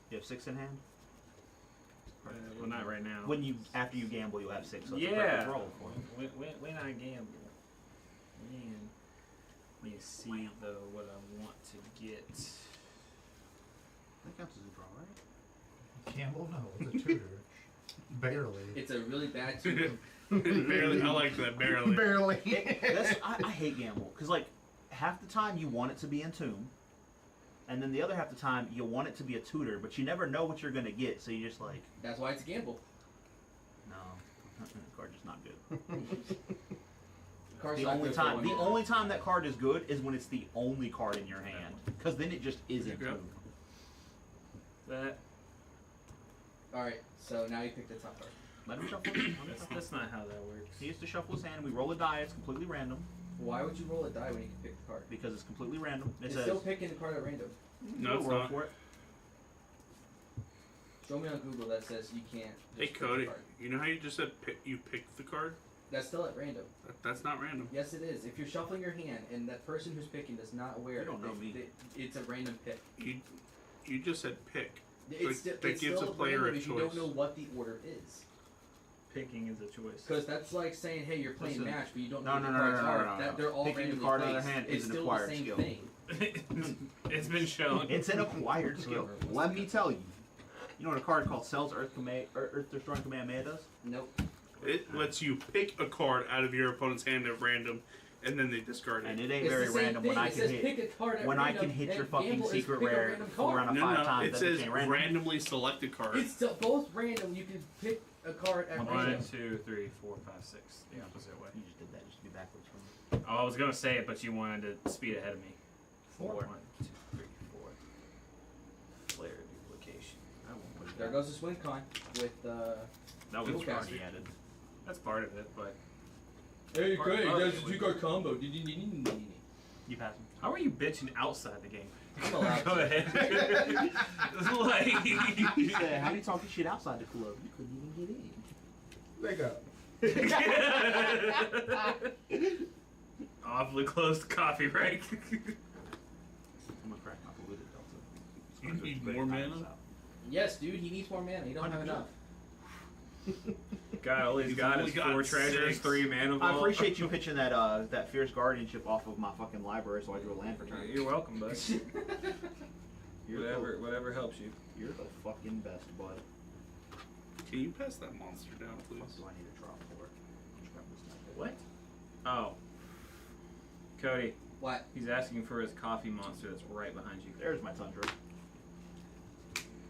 You have 6 in hand? Well, not right now. When you after you gamble, you'll have 6. So it's a Yeah. perfect roll for you. When I gamble, man, let me see though what I want to get. That counts as a draw, right? Campbell? No, it's a tutor. Barely. It's a really bad team. Barely. I like that. Barely. Barely. I hate gamble because like half the time you want it to be in Tomb, and then the other half the time you want it to be a tutor, but you never know what you're gonna get, so you just like, That's why it's a gamble. no, the card's just not good. Card's The not only good for time, one the game. only time that card is good is when it's the only card in your hand, because then it just isn't Yep. Tomb. That Alright, so now you pick the top card. Let him shuffle. Let him shuffle. that's not how that works. He has to shuffle his hand, and we roll a die. It's completely random Why would you roll a die when you can pick the card? because it's completely random. It It's says still picking the card at random. No, it's roll not. for it. Show me on Google that says you can't. Hey just pick the Cody, card. you know how you just said you picked the card? That's still at random. That's not random. Yes, it is. If you're shuffling your hand and that person who's picking is not aware, You don't know they- me. it's a random pick. You just said pick. It's, That it's gives still a player random a if you don't choice. know what the order is. Picking is a choice. Because that's like saying, hey, you're playing Listen. match, but you don't No, know no, what the no, cards no, are. no, no, That no. they're all Picking the randomly card out of placed. the hand It's is an still acquired the same skill. thing. It's been shown. It's an acquired skill. Let me tell you. You know what a card called Cells Earth Destroying Kamehameha does? Nope. It lets you pick a card out of your opponent's hand at random, and then they discard And it. it ain't It's very the same random thing. when I It can says hit. pick a card at When I random, can hit and your fucking gamble is secret pick a rare random 4 card. out of 5 times, It that says became random. randomly select a card. It's both random. You can pick a card at 1, random. 2, 3, 4, 5, 6. The opposite way. You just did that just to be backwards from me. Oh, I was gonna say it, but you wanted to speed ahead of me. 4. 1, 2, 3, 4. Player duplication. I won't put it There down. goes the swing con with That was Dual part caster. of it. That's part of it, but Hey, Part- okay, part of that's it a 2-card combo. You pass him. how are you bitching outside the game? I'm allowed Go to. ahead. It's like You said, how you talking shit outside the club? You couldn't even get in. Nigga. awfully close to coffee break. I'm gonna crack my polluted delta. You need more mana? Yes, dude, he needs more mana. He don't have 100%. enough. God, all he's got only is got 4 treasures, 6. 3 mana I vault. appreciate you pitching that that fierce guardianship off of my fucking library so I drew a land for turn. You're welcome, bud. You're Whatever helps you. You're the fucking best, bud. Can you pass that monster down, please? What do I need to drop for? What? Oh. Cody, What? he's asking for his coffee monster that's right behind you. There's my Tundra.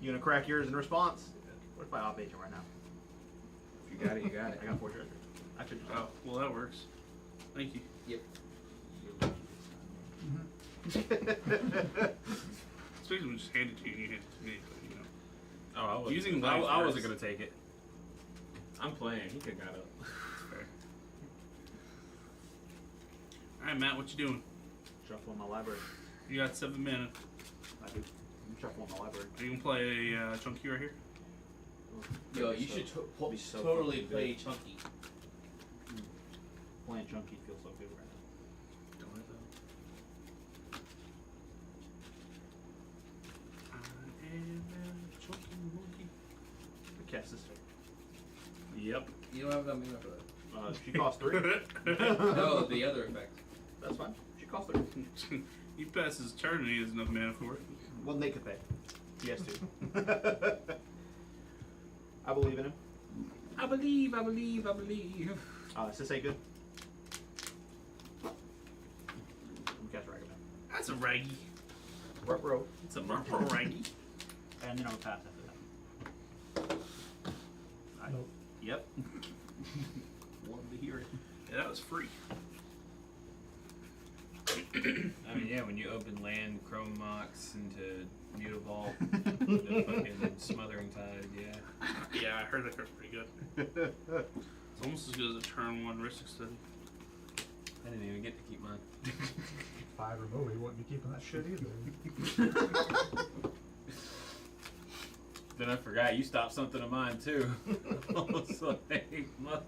You gonna crack yours in response? What if I op agent right now? If you got it, you got it. I got 4 treasures. I could just Oh, well, that works. Thank you. Especially when we just hand it to you and you hand it to me, but you know. Oh, I was Using I, life I wasn't works. gonna take it. I'm playing. He could got it. Fair. Alright, Matt, what you doing? shuffle in my library. You got 7 mana. I do. I'm shuffling my library. Are you gonna play a chunky right here? Yo, you should Be so totally fucking play good. Chunky. Playing chunky feels so good right now. Don't it though? I am a chunky monkey. The cat sister. Yep. You don't have enough mana for that. She costs 3. No, the other effect. That's fine. She costs 3. He passes his turn and he has enough mana for it. Well, Nate could pay. He has to. I believe in him. I believe. Is this a good? We cast Ragavan. That's a raggy. Ruh-roh. It's a murpro raggy. And then I'll pass after that. Nope. Yep. Wanted to hear it. Yeah, that was free. I mean, yeah, when you open land, Chrome Mox into Mutavault, the fucking Smothering Tide, yeah. Yeah, I heard that card's pretty good. It's almost as good as a turn 1 Ristic Study. I didn't even get to keep mine. 5 remove, he wouldn't be keeping that shit either. Then I forgot you stopped something of mine too. I was like, motherfucker.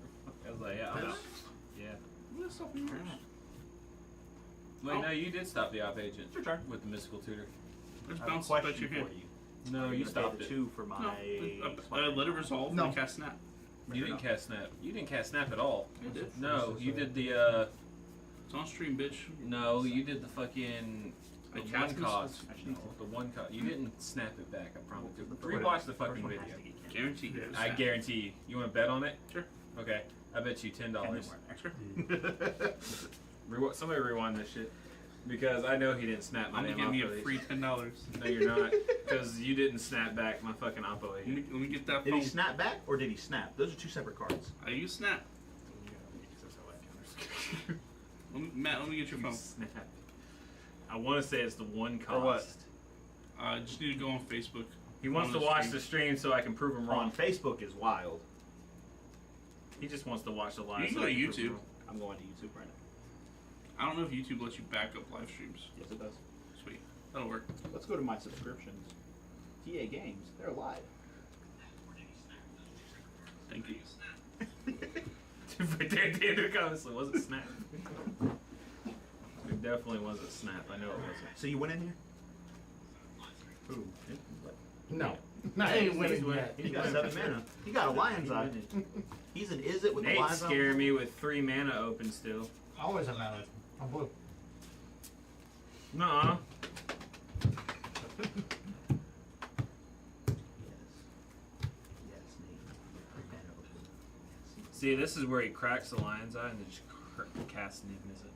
I was like, yeah, I'm out. Yeah. What's up yours? Wait, no, you did stop the op agent. Your turn. With the mystical tutor. Just I have a bounce it back question your hand. for you. No, Are you gonna stopped pay it. the 2 for my. No, let it resolve No. and cast Snap. You didn't cast snap. You didn't cast snap at all. I did. No, you did the It's on stream, bitch. no, you did the fucking I the cast one cost. Actually, no. The one cost. You didn't snap it back, I promise you. Whatever. Rewatch the fucking First one video. has to get Guaranteed. I guarantee you. You want to bet on it? Sure. Okay. I bet you $10. Extra. Somebody rewind this shit. Because I know he didn't snap my I'm damn gonna give me Oppo a Ace. free $10. No, you're not. Because you didn't snap back my fucking Oppo Ace. Let me get that Did phone. he snap back or did he snap? Those are 2 separate cards. I use Snap. Matt, let me get your phone. Snap. I want to say it's the one cost. Or what? I just need to go on Facebook. He wants to On the watch stream. the stream so I can prove him On wrong. Facebook is wild. He just wants to watch the live. You can so go I to can prove him YouTube. wrong. I'm going to YouTube right now. I don't know if YouTube lets you back up live streams. Yes, it does. Sweet. That'll work. Let's go to my subscriptions. TA Games, they're live. Thank you. Right there at the end of the comments, it wasn't snap. It definitely wasn't snap. I know it wasn't. So you went in here? Ooh. No. I ain't winning yet. He's got 7 mana. He got a Lion's Eye. He's an Is It with a Nate's Lion's Eye. scaring me with 3 mana open still. I always have mana. I'm blue. Nuh-uh. See, this is where he cracks the lion's eye and then just casts and miss it.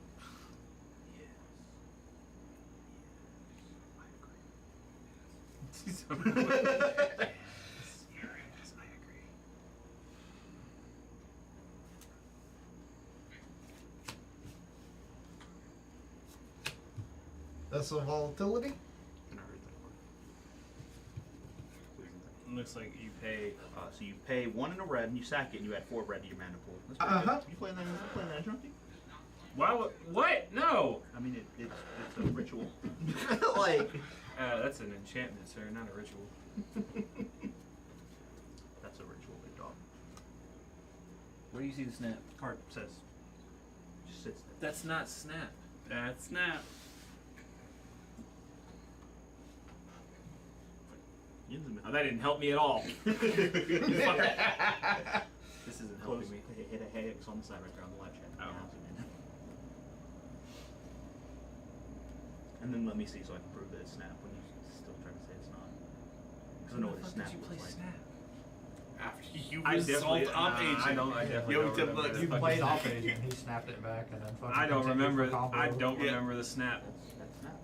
I agree. That's a volatility. Looks like you pay. So you pay 1 in a red and you sack it and you add 4 red to your mana pool. That's pretty good. You playing that junkie? Why? What? No. I mean, it's a ritual. Like. That's an enchantment, sir, not a ritual. That's a ritual, big dog. Where do you see the snap? Card says. Just sits there. That's not snap. That's snap. Oh, that didn't help me at all. This isn't Close. helping me. Hit a hex on the side right there on the left hand. Oh. And then let me see so I can prove that it's snap when you still try to say it's not. Because I know what a snap looks like. Snap? After you I assault definitely- up agent. I definitely Yo, don't to remember look- that You fucking played snap. off agent, he snapped it back, and then fucking I don't continued remember. for combo. I don't Yeah. remember the snap. That's snap.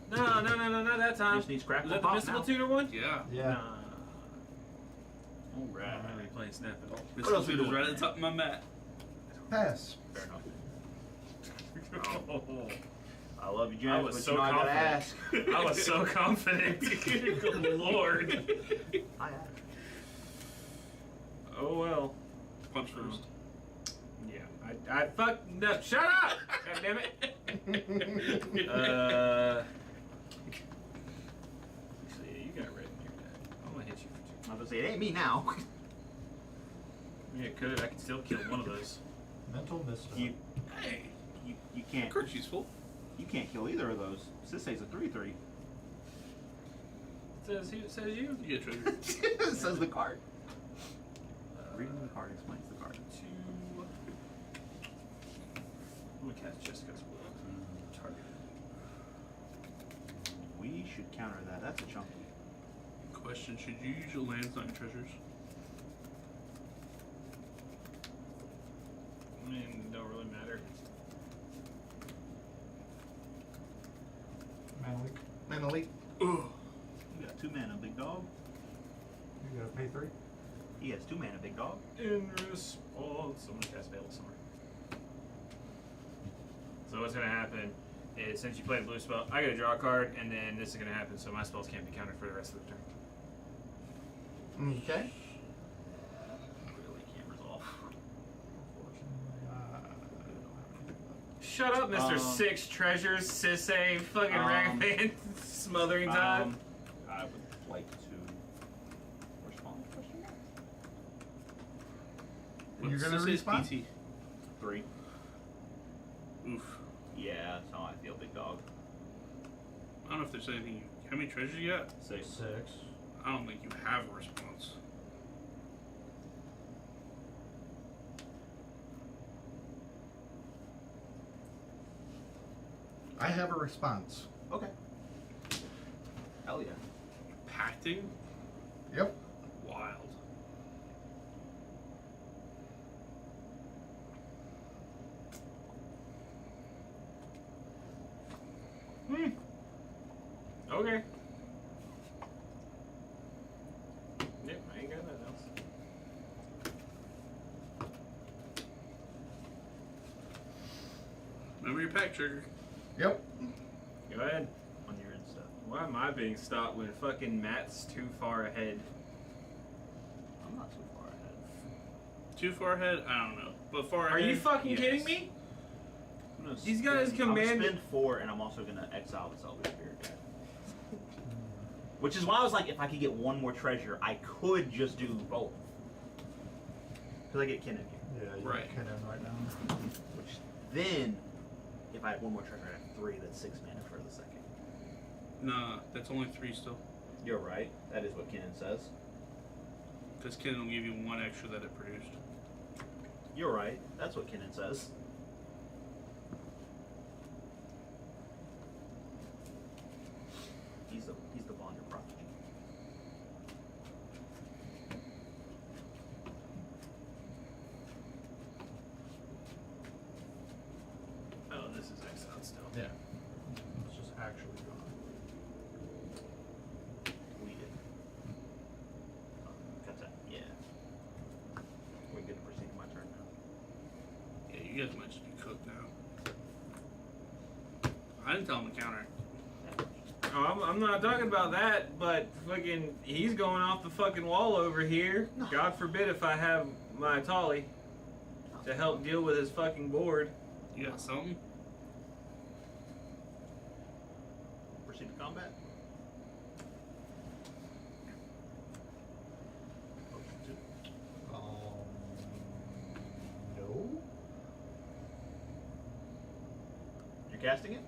No, not that time. Just needs crack Was on that the pop mystical now. tutor one? Yeah. Yeah. Nah. I don't remember you playing snap at all. This What else is we doing? right at the top of my mat. Pass. Fair enough. Oh. I love you, I James, was but so you know I gotta confident. ask. I was so confident. Good lord. I asked. Oh well. Punch first. Yeah. I fuck no. Shut up! God damn it. Actually, you got red in your deck. I'm gonna hit you for 2. I was gonna say, it ain't me now. Yeah, it could. I could still kill one of those. Mental misstep. You, Hey, you can't. of course useful. You can't kill either of those. Sisei's a 3/3. Says you. Says you. You get triggered. Says the card. Reading the card explains the card. 2. I'm gonna cast Jessica's Will. Target. We should counter that. That's a chunky. Question: should you use your lands on your treasures? I mean, it don't really matter. Mana leak. Mana leak. Ugh. You got 2 mana, big dog. You gotta pay 3. He has 2 mana, big dog. In response, I'm gonna cast Veil of Summer. So what's gonna happen is, since you played a blue spell, I gotta draw a card, and then this is gonna happen, so my spells can't be countered for the rest of the turn. Okay. Really can't resolve. Unfortunately, I don't have anything left. Shut up, Mr. Six Treasures, Sisei, fucking Ragman, smothering time. I would like to respond. You're gonna This is respawn? PT. 3. Oof. Yeah, that's how I feel, big dog. I don't know if there's anything. How many treasures you got? 6. 6. I don't think you have a response. I have a response. Okay. Hell yeah. Pacting? Yep. Wild. Okay. Yep, I ain't got nothing else. Remember your pack trigger. Yep. Go ahead. On your end stuff. Why am I being stopped when fucking Matt's too far ahead? I'm not too far ahead. Too far ahead? I don't know. But far Are ahead? you fucking yes. kidding me? I'm gonna These guys spend- I'm gonna command- spend 4, and I'm also gonna exile the Selby Spirit Cat. Which is why I was like, if I could get one more treasure, I could just do both. Because I get Kennen here. Yeah, you're Right. Kennen right now. Which then, if I had one more treasure, I'd have 3. That's 6 mana for the second. Nah, that's only 3 still. You're right. That is what Kennen says. Because Ken will give you 1 extra that it produced. You're right. That's what Kennen says. He's the Bonder prodigy. You guys might just be cooked now. I didn't tell him to counter. Oh, I'm not talking about that, but fucking, he's going off the fucking wall over here. God forbid if I have my Tolly to help deal with his fucking board. You got something? Proceed to combat. No. You're casting it?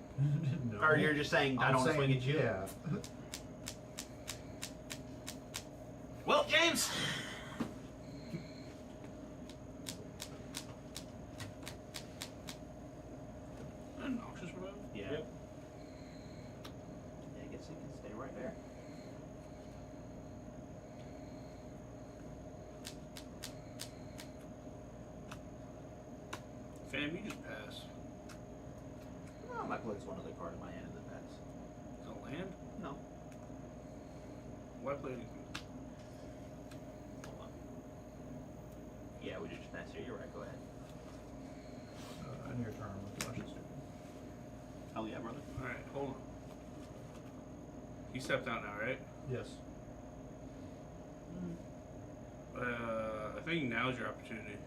No. Or you're just saying I I'm don't want to swing saying, at you? Yeah. Well, James! An noxious remote? Yeah. Yep. Yeah, I guess it can stay right there. Fam, you just pass. No, my plays one other card in my hand in the pass. Is it a land? No. Why play anything? Hold on. Yeah, we just pass here. You're right. Go ahead. In your turn with the Russian stupid. Hell yeah, brother. Alright, hold on. You stepped out now, right? Yes. I think now's your opportunity.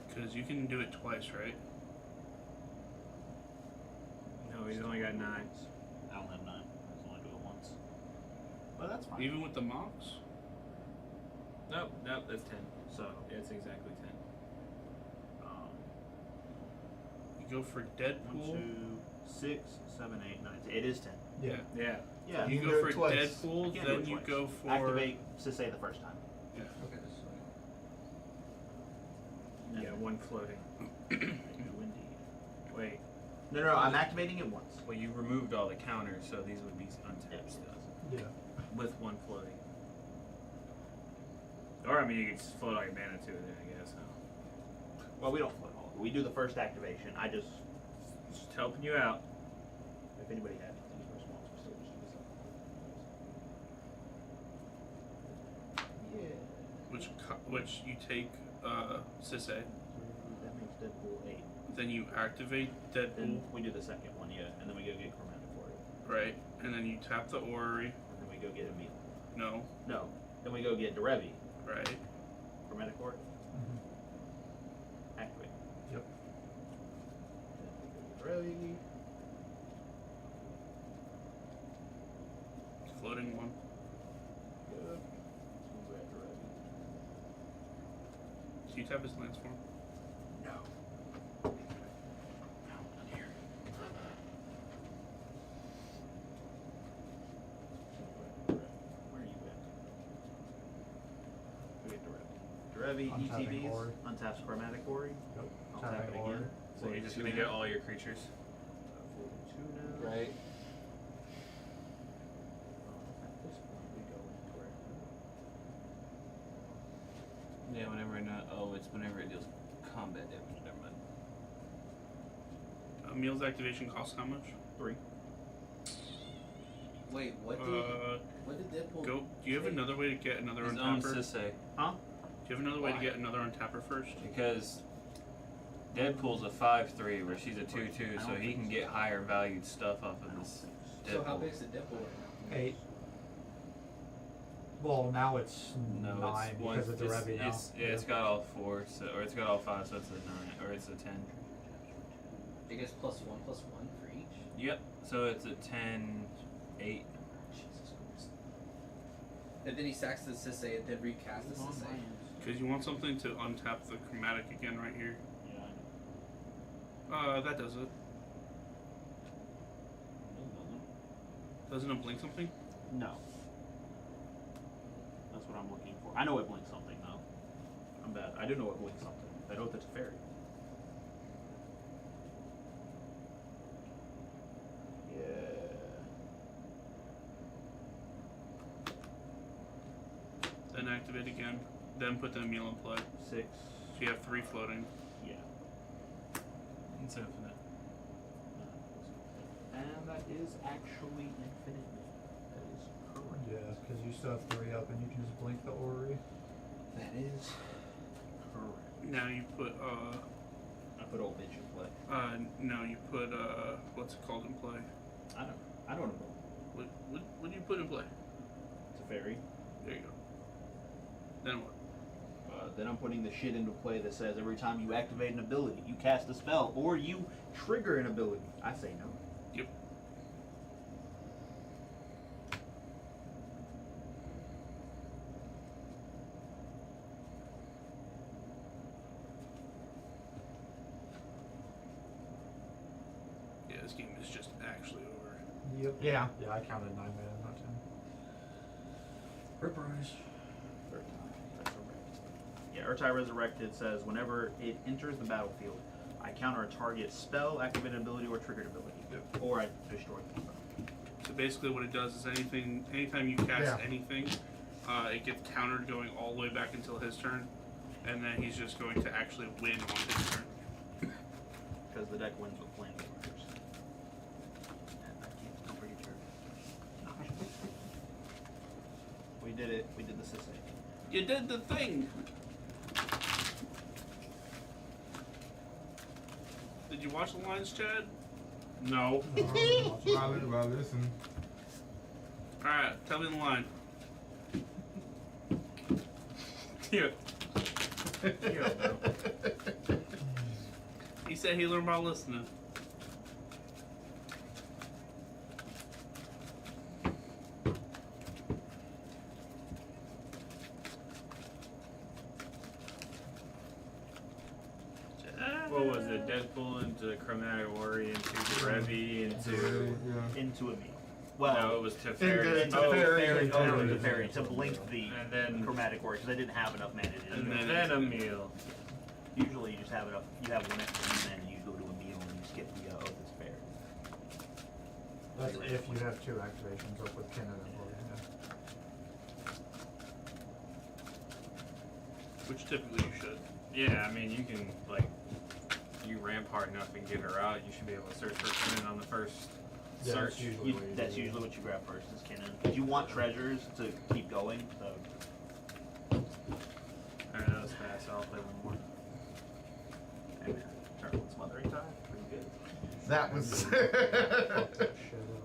Because you can do it twice, right? No, he's only got 9. I don't have 9. I can only do it once. But that's fine. Even with the mocks? Nope, that's 10. So it's exactly 10. You go for 1, Deadpool. 2, 6, 7, 8, 9. It is 10. Yeah. Yeah. Yeah. You can go do for it twice. Deadpool, You can't do then it you twice. go for Activate Sisei the first time. Okay, so Yeah, one floating. I do indeed. Wait, No, I'm activating it once. well, you removed all the counters, so these would be untapped still. Yeah. With one floating. Or, I mean, you could just float all your mana to it then, I guess. Huh? Well, we don't float all. We do the first activation. I just, Just helping you out. if anybody had these first ones, we'll still just do this. Yeah. which you take Sisei, That makes Deadpool 8. then you activate Deadpool, Then we do the second one, yeah, and then we go get Chromatic Warrior. right? And then you tap the Orrery. And then we go get Emil. No, No. Then we go get Derevi. right? Chromatic Warrior. Mm-hmm. Activate. Yep. Derevi. Floating one. Good. So we grab Derevi. Do you tap his lands for him? No. Here. Where are you at? We get Derevi. Derevi, Untapping ETBs, Ori. untaps Chromatic Ori. Yep. I'll tap it Tapping again. Ori. So you're just gonna get all your creatures. 42 now. Right. At this point, we go into where? Yeah, whenever it's whenever it deals combat damage, never mind. Emil's activation costs how much? 3. wait, what did Deadpool? Go. Do you have another way to get another His own untapper? Sisei. Huh? Do you have another way to get another untapper first? Because Deadpool's a 5/3, where she's a 2/2, so he can get higher valued stuff off of this. So how Deadpool. big is the Deadpool right now? 8. Well, now it's No, 9 it's because of the Derevi now. It's got all 4, so, or it's got all 5, so it's a 9, or it's a 10. It gets +1/+1 for each. Yep. So it's a 10, 8. Jesus Christ. And then he sacks the Sisei and then recasts the Sisei. Because you want something to untap the chromatic again right here. Yeah, I know. That does it. Doesn't it blink something? No. That's what I'm looking for. I know it blinks something, though. I'm bad. I do know it blinks something. I know that it's a fairy. Yeah. Then activate again. Then put the Emil in play. 6. So you have 3 floating. Yeah. It's infinite. And that is actually infinite. That is correct. Yeah, because you still have 3 up and you can just blink the orrery. That is correct. Now you put I put old bitch in play. no, you put what's it called in play? I don't know. What do you put in play? It's a fairy. There you go. Then what? Then I'm putting the shit into play that says every time you activate an ability, you cast a spell, or you trigger an ability. I say no. Yep. Yeah, this game is just actually over. Yep. Yeah. Yeah, I counted 9 mana, not 10. Reprise. Yeah, Urtai Resurrected says whenever it enters the battlefield, I counter a target spell, activated ability, or triggered ability. Yep. Or I destroy the spell. So basically, what it does is anytime you cast Yeah. anything, it gets countered going all the way back until his turn, and then he's just going to actually win on his turn. Because the deck wins with Planeswalkers. And I can't, don't forget your... We did it. We did the Sisay. You did the thing. Did you watch the lines, Chad? No. I listen. All right, tell me the line. Yeah. Yeah, bro. He said he learned by listening. What was it? Deadpool into Chromatic Ori into Revi into. Yeah. Into a meal. Well, No, it was Teferi. into Oh, fairy, Teferi. into fairy, to blink the And then- chromatic orb because I didn't have enough mana to do And it. then a meal. Usually you just have enough. You have one extra mana and you go to a meal and you skip the Oath is Fair. That's if you have 2 activations up with Kenneth and Lord. Which typically you should. Yeah, I mean, you can, like, you ramp hard enough and get her out, you should be able to search for Kennen on the first Yeah, search. that's usually what you That's do. usually what you grab first is Kinnan. Because you want treasures to keep going. So Alright, that was fast, I'll play one more. hey man, turn one smothering time. Pretty good. That was. Fuck that shit up.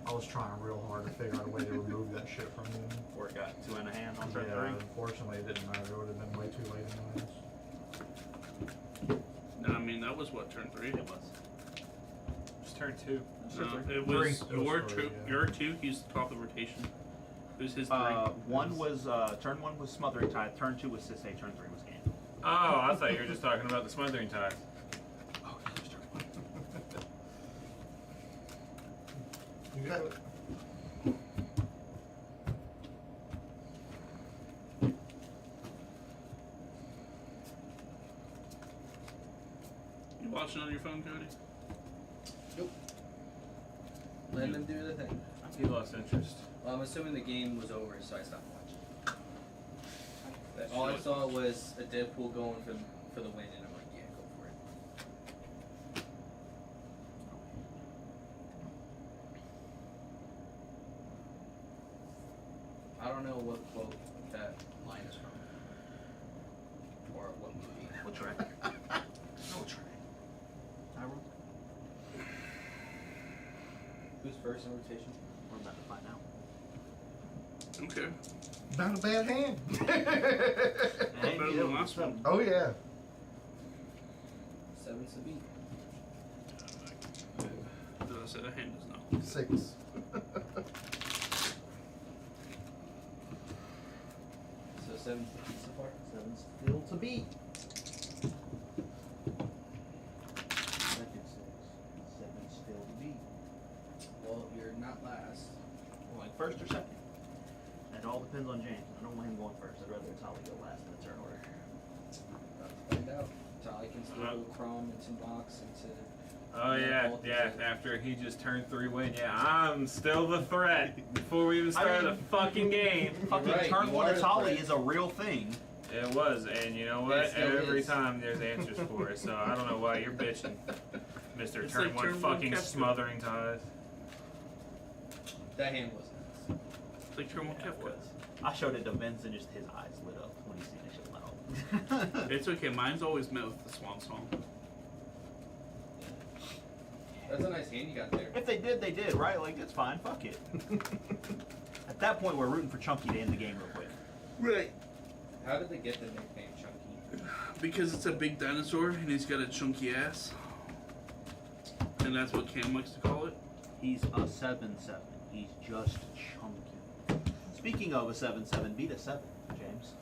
I was trying real hard to figure out a way to remove that shit from you. Or it got 2 in a hand on turn Yeah, 3. unfortunately it didn't matter. It would have been way too late anyways. No, I mean that was what, turn 3. It was. Just turn 2. No, it was Three. your It was 2. three, yeah. Your 2. He's top of the rotation. It was his 3. One was turn 1 was smothering tide. Turn 2 was Sisay. Turn 3 was game. Oh, I thought you were just talking about the Smothering Tide. Oh, that was turn 1. You got it. You watching on your phone, Cody? Let them do the thing. He lost interest. Well, I'm assuming the game was over, so I stopped watching. All I saw was a Deadpool going for the win, and I'm like, yeah, go for it. I don't know what quote that line is from, or what movie. We'll try. We'll try. I roll. Who's first in rotation? We're about to find out. Okay. Not a bad hand. Hey, Better you than know, last one. Oh yeah. 7's the beat. As I said, a hand is not. 6. So 7's the beat so far. 7's still to beat. Second 6. 7's still to beat. Well, you're not last. Like first or second. It all depends on James. I don't want him going first. I'd rather Tali go last in the turn order. Find out. Tali can still go Chrome into Box into. Oh yeah. After he just turned 3 win, yeah, I'm still the threat before we even started the fucking game. Fucking right, turn you 1 are to the Tali threat. is a real thing. It was, and you know what? It still Every is. time there's answers for it, so I don't know why you're bitching, Mister It's Turn like One turn one fucking Kefka. smothering ties. That hand was nuts. It's like Terminal Yeah, it Kefka. was. I showed it to Vince and just his eyes lit up when he seen that shit loud. It's okay. Mine's always met with the swan song. That's a nice hand you got there. If they did, they did, right? Like, it's fine. Fuck it. At that point, we're rooting for Chunky to end the game real quick. Right. How did they get the nickname Chunky? Because it's a big dinosaur and he's got a chunky ass. And that's what Cam likes to call it. He's a 7-7. He's just chunky. Speaking of a 7-7, beat a 7, James.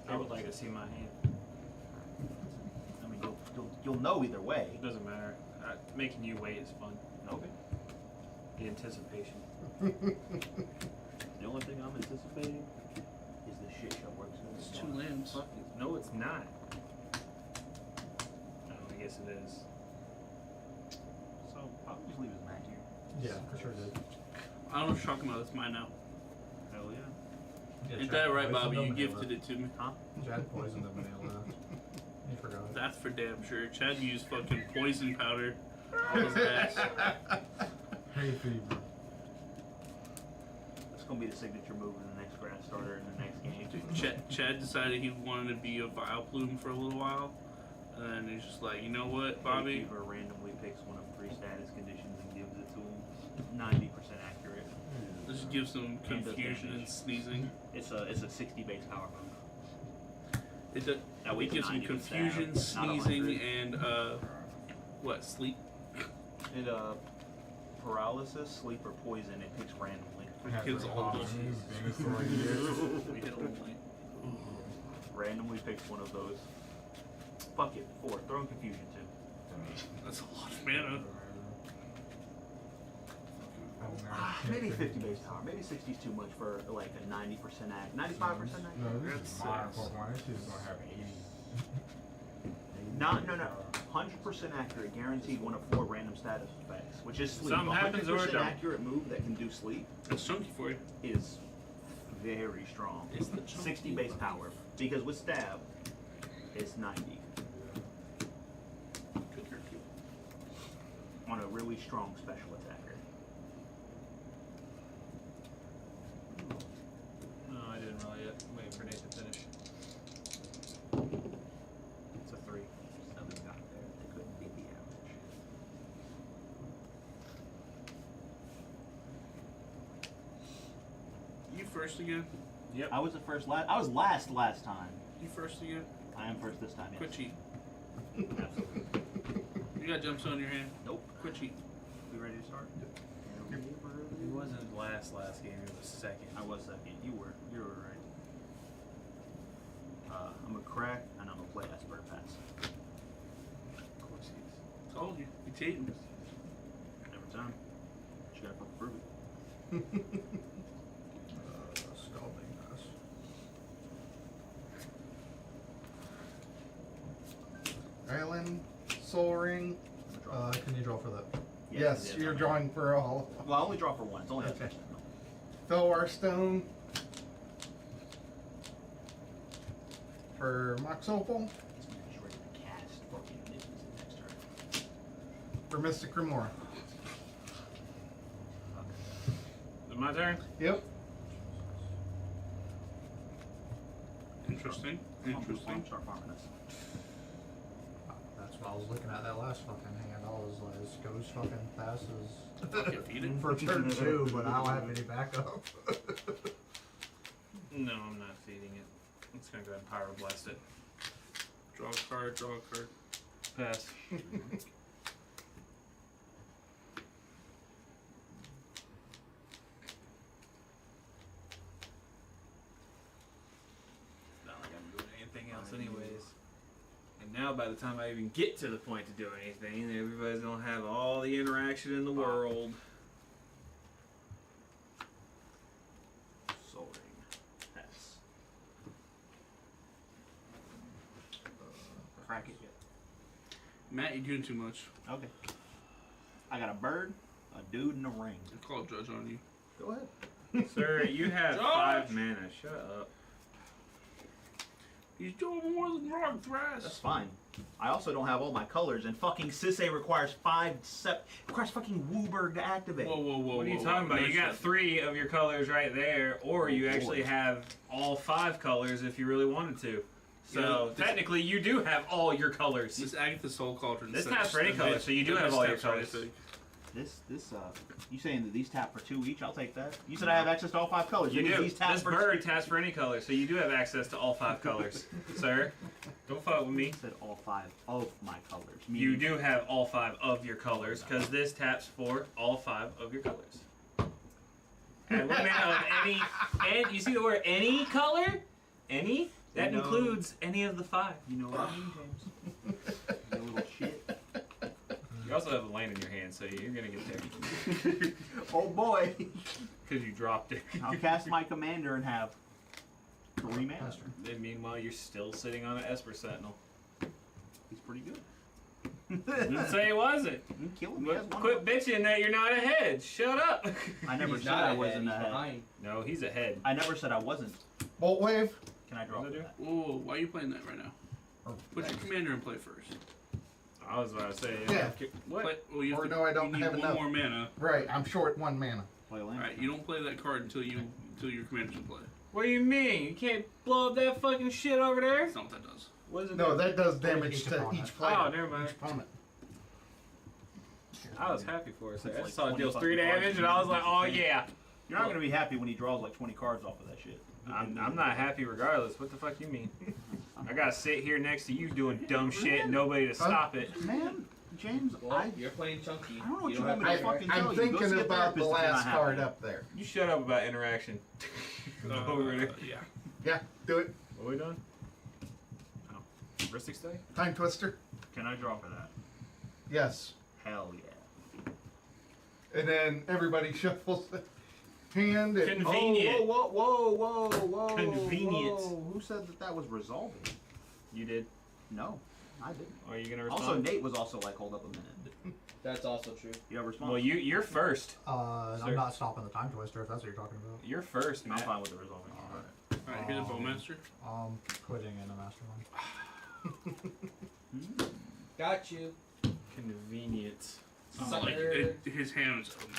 I would like to see my hand. I mean, you'll know either way. It doesn't matter. Making you wait is fun. Okay. The anticipation. The only thing I'm anticipating is the shit show works. It's 2 lambs. Fuck it. No, it's not. Oh, I guess it is. So I'll just leave his match here. Yeah, for sure did. I don't know what you're talking about. It's mine now. Hell yeah. Yeah, Ain't Chad that right, poisoned Bobby? him You and gifted it to me. Huh? Chad poisoned the vanilla. You forgot. That's for damn sure. Chad used fucking poison powder on his ass. Hay fever. That's gonna be the signature move in the next grass starter in the next game. Dude, Chad decided he wanted to be a Vileplume for a little while. And then he's just like, you know what, Bobby? Hay fever randomly picks one of 3 status conditions and gives it to him. 90% accurate. This just gives him confusion and sneezing. It's a 60 base power move. It, does, That it gives him 90 with confusion, stab, not sneezing, 100. and what, sleep? It paralysis, sleep, or poison. It picks randomly. Kills all those. We hit only. Randomly picks one of those. Fuck it. 4. Throw in confusion too. That's a lot of mana. Maybe 50 base power. Maybe 60 is too much for like a 90% act. 95% act. No, this That's is my six. Pokemon. This shit's gonna have 80. No. 100% accurate, guaranteed one of 4 random status effects, which is sleep. Something happens or it 100% don't. accurate move that can do sleep That's chunky for you. is very strong. It's the chunky 60 base one. power, because with stab, it's 90 on a really strong special attacker. No, I didn't really yet. I'm waiting for Nate to finish. It's a 3. 7 got there. They couldn't beat the average. You first again? Yep. I was the first last. I was last time. You first again? I am first this time. Yes. Quit cheating. Absolutely. You got jumps on your hand. Nope. Quit cheating. We ready to start? It wasn't last game. It was second. I was second. You were right. I'm gonna crack and I'm gonna play Esper Pass. Of course he is. Told you. You cheating. Every time. You gotta fucking prove it. Scalding us. Island, Soul Ring. Can you draw for that? Yes, you're drawing for all. Well, I only draw for one. It's only a Okay. session. Felwar Stone. For Mox Opal. This man is ready to cast fucking minions in next turn. For Mystic Remora. Is it my turn? Yep. Interesting. Interesting. Start farming us. That's what I was looking at that last fucking hand. I was like, this goes fucking passes Fucking feed it. for turn 2, but I don't have any backup. No, I'm not feeding it. I'm just gonna go ahead and Pyro Blast it. Draw a card, draw a card. Pass. Not like I'm doing anything else anyways. And now by the time I even get to the point to do anything, everybody's gonna have all the interaction in the world. Soul Ring. Pass. Crack it. Matt, you're doing too much. Okay. I got a bird, a dude, and a ring. I call a judge on you. Go ahead. Sir, you have Josh! 5 mana. Shut up. He's doing more than Rock Thrash. That's fine. I also don't have all my colors, and fucking Sisei requires requires fucking Wooburg to activate. Whoa, whoa, whoa. What are you whoa, talking whoa. about? You got 3 of your colors right there, or you Oh, actually boy. have all 5 colors if you really wanted to. So know, this- technically, you do have all your colors. This Agatha Soul Cauldron. This such taps for any the color, best- so you do the have best all your taps for colors. anything. You saying that these tap for 2 each? I'll take that. You said I have access to all 5 colors. You mean do. These tap This for bird taps for any color, so you do have access to all 5 colors, sir. Don't fuck with me. You said all 5 of my colors. You meaning- do have all 5 of your colors, because this taps for all 5 of your colors. And what mana of any, and you see the word any color? Any? That You know- includes any of the 5. You know what I mean, James? You little shit. You also have a land in your hand, so you're gonna get there. Oh boy. Because you dropped it. I'll cast my commander and have 3 mana. And meanwhile, you're still sitting on an Esper Sentinel. He's pretty good. Didn't say it wasn't. You killing me. But quit bitching that you're not ahead. Shut up. I never He's said not I ahead, wasn't he's ahead. behind. No, he's ahead. I never said I wasn't. Bolt wave. Can I draw What for does it that? Whoa, why are you playing that right now? Oh, Put your commander in play first. I was about to say. Yeah. What? Play, well, you have Or to, no, I don't you need have one enough. more mana. Right, I'm short 1 mana. Play a land. Alright, you don't play that card until your commander's in play. What do you mean? You can't blow up that fucking shit over there? That's not what that does. What is it? No, do? that does damage Each to opponent. each player. Oh, never mind. Each opponent. I was happy for a second. I like saw it 20 deals fucking 3 damage, cards. and I was like, oh yeah. You're not gonna be happy when he draws like 20 cards off of that shit. I'm not happy regardless. What the fuck you mean? I gotta sit here next to you doing dumb shit and nobody to stop it. Man, James, Well, you're playing chunky. I don't know what you you don't want me have to to fucking tell I'm you. Go see thinking a about the therapist if you're last not card happy. up there. You shut up about interaction. Over there. Yeah. Yeah, do it. What we done? Oh. Ristic stay? Time twister. Can I draw for that? Yes. Hell yeah. And then everybody shuffles the hand. And, Convenient. Whoa, whoa, whoa, whoa, whoa. Convenience. Whoa. Who said that was resolving? You did. No, I didn't. Are you gonna respond? Also, Nate was also like, hold up a minute. That's also true. You have a response? Well, you're first. Sir. Sir. I'm not stopping the time twister if that's what you're talking about. You're first, I'm man. fine with the resolving. Alright. Alright, here's a Bowmaster. Quitting in a mastermind. Got you. Convenience. Like, Sucker. his hand was an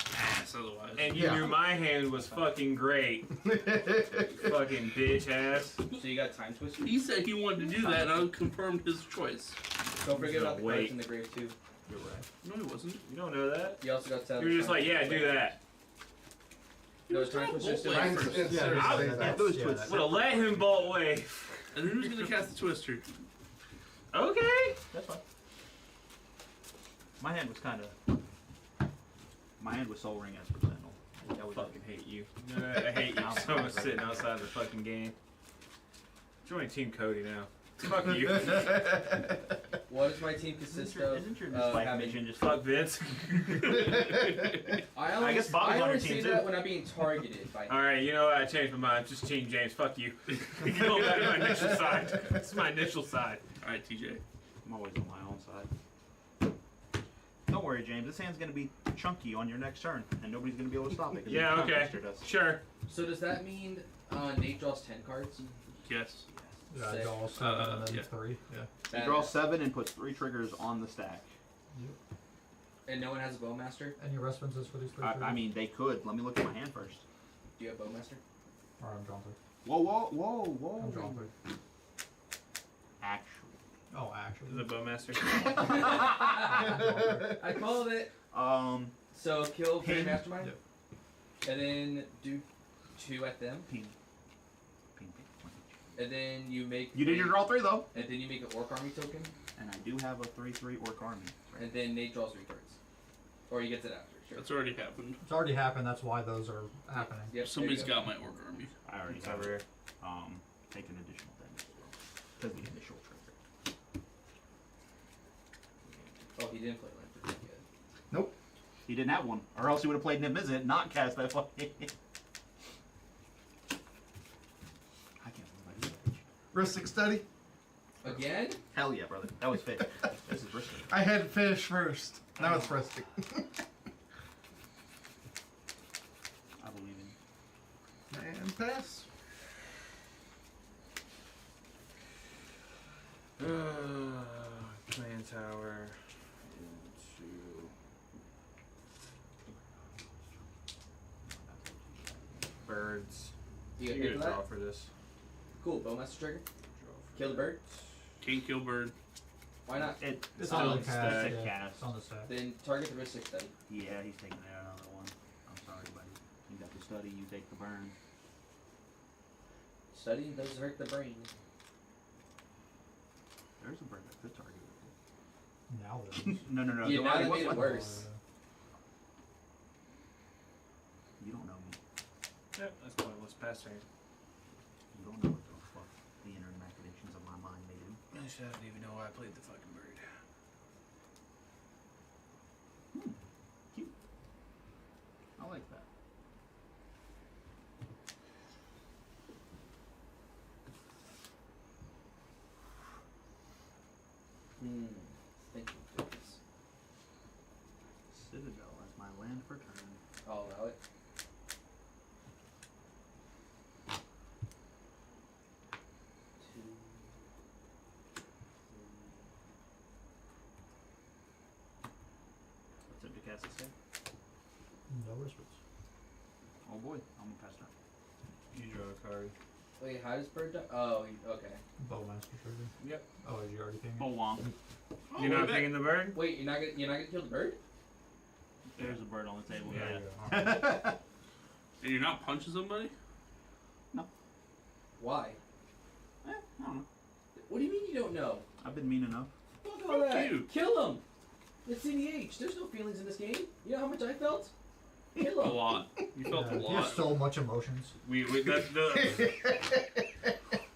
ass otherwise. And you Yeah. knew my hand was fucking great. Fucking bitch ass. So you got time twister. He said he wanted to do that, and I confirmed his choice. Don't forget about the Wait. cards in the grave too. You're right. No, he wasn't. You don't know that? You also got 7. You're just like, yeah, do that. No, time twister still. Bolt Mine's- first. it's- Yeah, it's- that's- it's- that's- those yeah, twists. that's- Would have let him bolt wave. And then who's gonna cast the Twister? Okay. That's fine. My hand was kind of. My hand was Soul Ring as for Sentinel. That I was fucking hate you. I hate you so much sitting outside the fucking game. Join Team Cody now. Fuck you. What does my team consist of? Isn't your dislike having- mission just Fuck Vince. I only, guess Bob's I on your only team, say too. that when I'm being targeted by. Alright, you know what? I changed my mind. Just Team James. Fuck you. Go back to my initial side. This is my initial side. Alright, TJ. I'm always on my own side. Don't worry, James. This hand's gonna be chunky on your next turn, and nobody's gonna be able to stop it. 'cause Yeah, your okay. Twister does. Sure. So does that mean Nate draws 10 cards? Yes. Yeah, Sick. draw 7 and then yeah. 3. Yeah. He draws 7 and puts 3 triggers on the stack. And no one has a Bowmaster? Any references for these 3 I mean, they could. Let me look at my hand first. Do you have Bowmaster? Alright, I'm drawn 3. Whoa, whoa, whoa, whoa. I'm drawn 3. Actually. Oh, Is actually. it Bowmaster? I called it. So kill Green Mastermind? Yep. And then do 2 at them. Ping. And then you make. You did your draw 3 though. And then you make an Orc Army token. And I do have a 3/3 Orc Army. And then Nate draws 3 cards. Or he gets it after. Sure. That's already happened. It's already happened, that's why those are happening. Yep, Somebody's there you got my Orc Army. I already It's have over here. take an additional damage as well. Because the initial trigger. Oh, he didn't play Lantern yet. He didn't have one. Or else he would have played Niv Mizzet, not cast that fucking. I can't believe I did that. Ristic study. Again? Hell yeah, brother. That was fit. This is risky. I had to finish first. Now it's Ristic. I believe And pass. Command tower into. Birds. You You get get a for draw that? for this. Cool. Bowmaster trigger. Draw for Kill the bird. Can't kill bird. Why not? It's It's still on the it's cast. a Yeah, cast. it's on the stack. Then target the Ristic Study. Yeah, he's taking out another one. I'm sorry, buddy. You got the study, you take the burn. Study does hurt the brain. There's a bird that could target it. Now then. No, no, no. Yeah, don't now worry, they what- made it what- worse. You don't know me. Yep, that's pointless. Pass turn. You don't know what the fuck the inner machinations of my mind may do. I don't even know why I played the fucking bird. Cute. I like that. Thinking through this. Citadel as my land for turn. I'll allow it. Two. What's up to cast this thing? No response. Oh boy, I'm gonna pass turn. You draw a card. Wait, how does bird die? Oh, okay. Bowmaster trigger. Yep. Oh, is you already picking? Oh, Wong. You're not picking the bird? Wait, you're not gonna kill the bird? There's a bird on the table. Yeah. Yeah. And you're not punching somebody? Why? I don't know. What do you mean you don't know? I've been mean enough. Fuck all that. you. Kill him. It's CEDH. There's no feelings in this game. You know how much I felt? Kill A him. lot. You felt a You have lot. so much emotions. We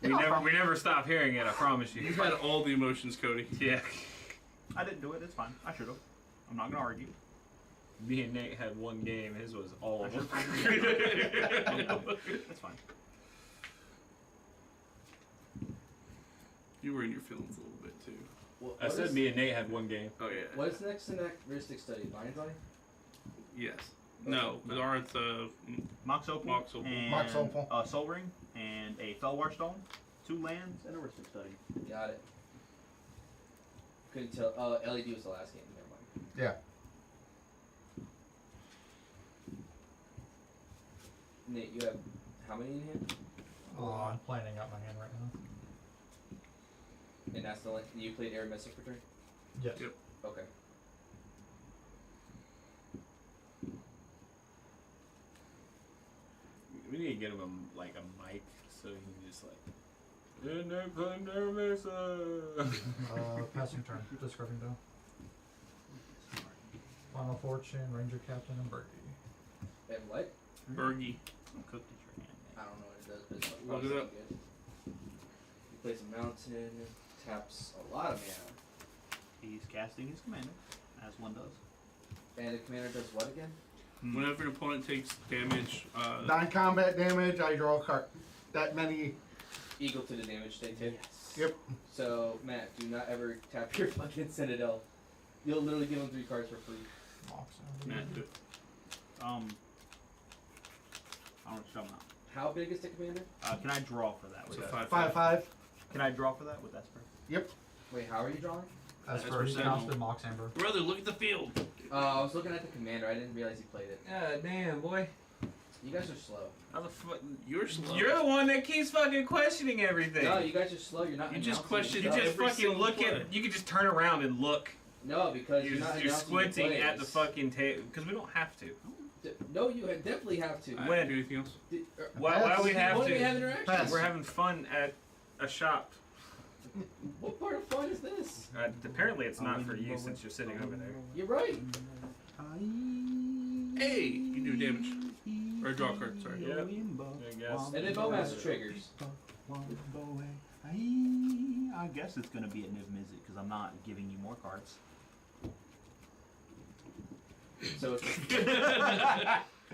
never stop hearing it. I promise you. You've had all the emotions, Cody. Yeah. I didn't do it. It's fine. I should have. I'm not gonna argue. Me and Nate had one game. His was all of them. That's fine. You were in your feelings a little bit too. I said me and Nate had one game. Oh yeah. What is next in that Ristic Study? Lion's Eye? Yes. No, but ours Mox Opal. Mox Opal. And Mox Opal. a Soul Ring and a Felwar Stone, 2 lands, and a Ristic Study. Got it. Couldn't tell. LED was the last game. Never mind. Yeah. Nate, you have how many in hand? Oh, I'm planning out my hand right now. And that's the length. You played Air Mystic for turn? Yes. Yep. Okay. We need to get him a mic so he can just like. In there, Thunder Mesa. Passing turn. Discarding down. Final Fortune, Ranger Captain, and Birdie. And what? Bergie. I'm cooked at your hand. I don't know what it does, but it's Look probably it something up. good. He plays a mountain, taps a lot of mana. He's casting his commander, as one does. And the commander does what again? Whenever an opponent takes damage, Non-combat damage, I draw a card. That many. Equal to the damage they take. Yep. So, Matt, do not ever tap your fucking Citadel. You'll literally give him 3 cards for free. Mox. Matt, do. I don't know what you're talking about. How big is the commander? Can I draw for that? It's With a that? 5/5. 5/5. Can I draw for that with Esper? Wait, how are you drawing? As That's for his percent. constant Mox Amber. Brother, look at the field. I was looking at the commander. I didn't realize he played it. God damn, boy. You guys are slow. How the fuck? You're slow. You're the one that keeps fucking questioning everything. No, you guys are slow. You're not. You just announcing questioned You yourself. just every fucking single look play. at. You can just turn around and look. No, because you're not You're announcing squinting your at the plays. fucking table because we don't have to. No, you definitely have to. Alright, When? do anything else? Why do we have Why do we have to? interaction? Pass. We're having fun at a shop. What part of fun is this? Apparently, it's not for you since you're sitting over there. You're right. Hey, you do damage. Or draw a card, sorry. Yep. I guess. And then Bowmaster triggers. I guess it's gonna be a Niv Mizzet because I'm not giving you more cards. So, it's,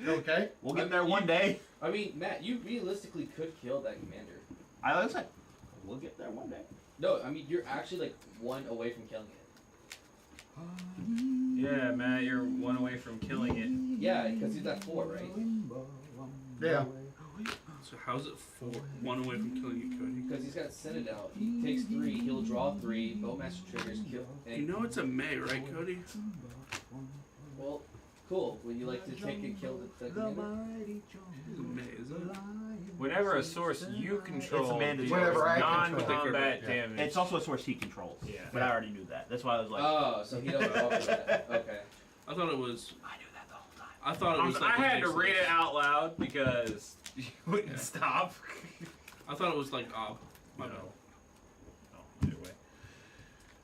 Okay. We'll get there one day. I mean, Matt, you realistically could kill that commander. Like I said, we'll get there one day. No, I mean, you're actually like 1 away from killing it. Yeah, Matt, you're 1 away from killing it. Yeah, because he's at 4, right? Yeah. So how's it 1 away from killing you, Cody? Because he's got Citadel. He takes 3, he'll draw 3, Bowmaster triggers, kill. You know it's a May, right, Cody? Well, cool. Would you like to take and kill the commander? It's a May, is it? Whenever a source you control It's mandatory. deals Whenever I control. non-combat Yeah. damage. It's also a source he controls. Yeah. But I already knew that. That's why I was like, Oh, so he doesn't go for that. Okay. I thought it was. I knew that the whole time. I thought it was. I Like had a to read it baseless. out loud because you wouldn't Yeah. stop. I thought it was like ob. My No. bad. Oh, either way.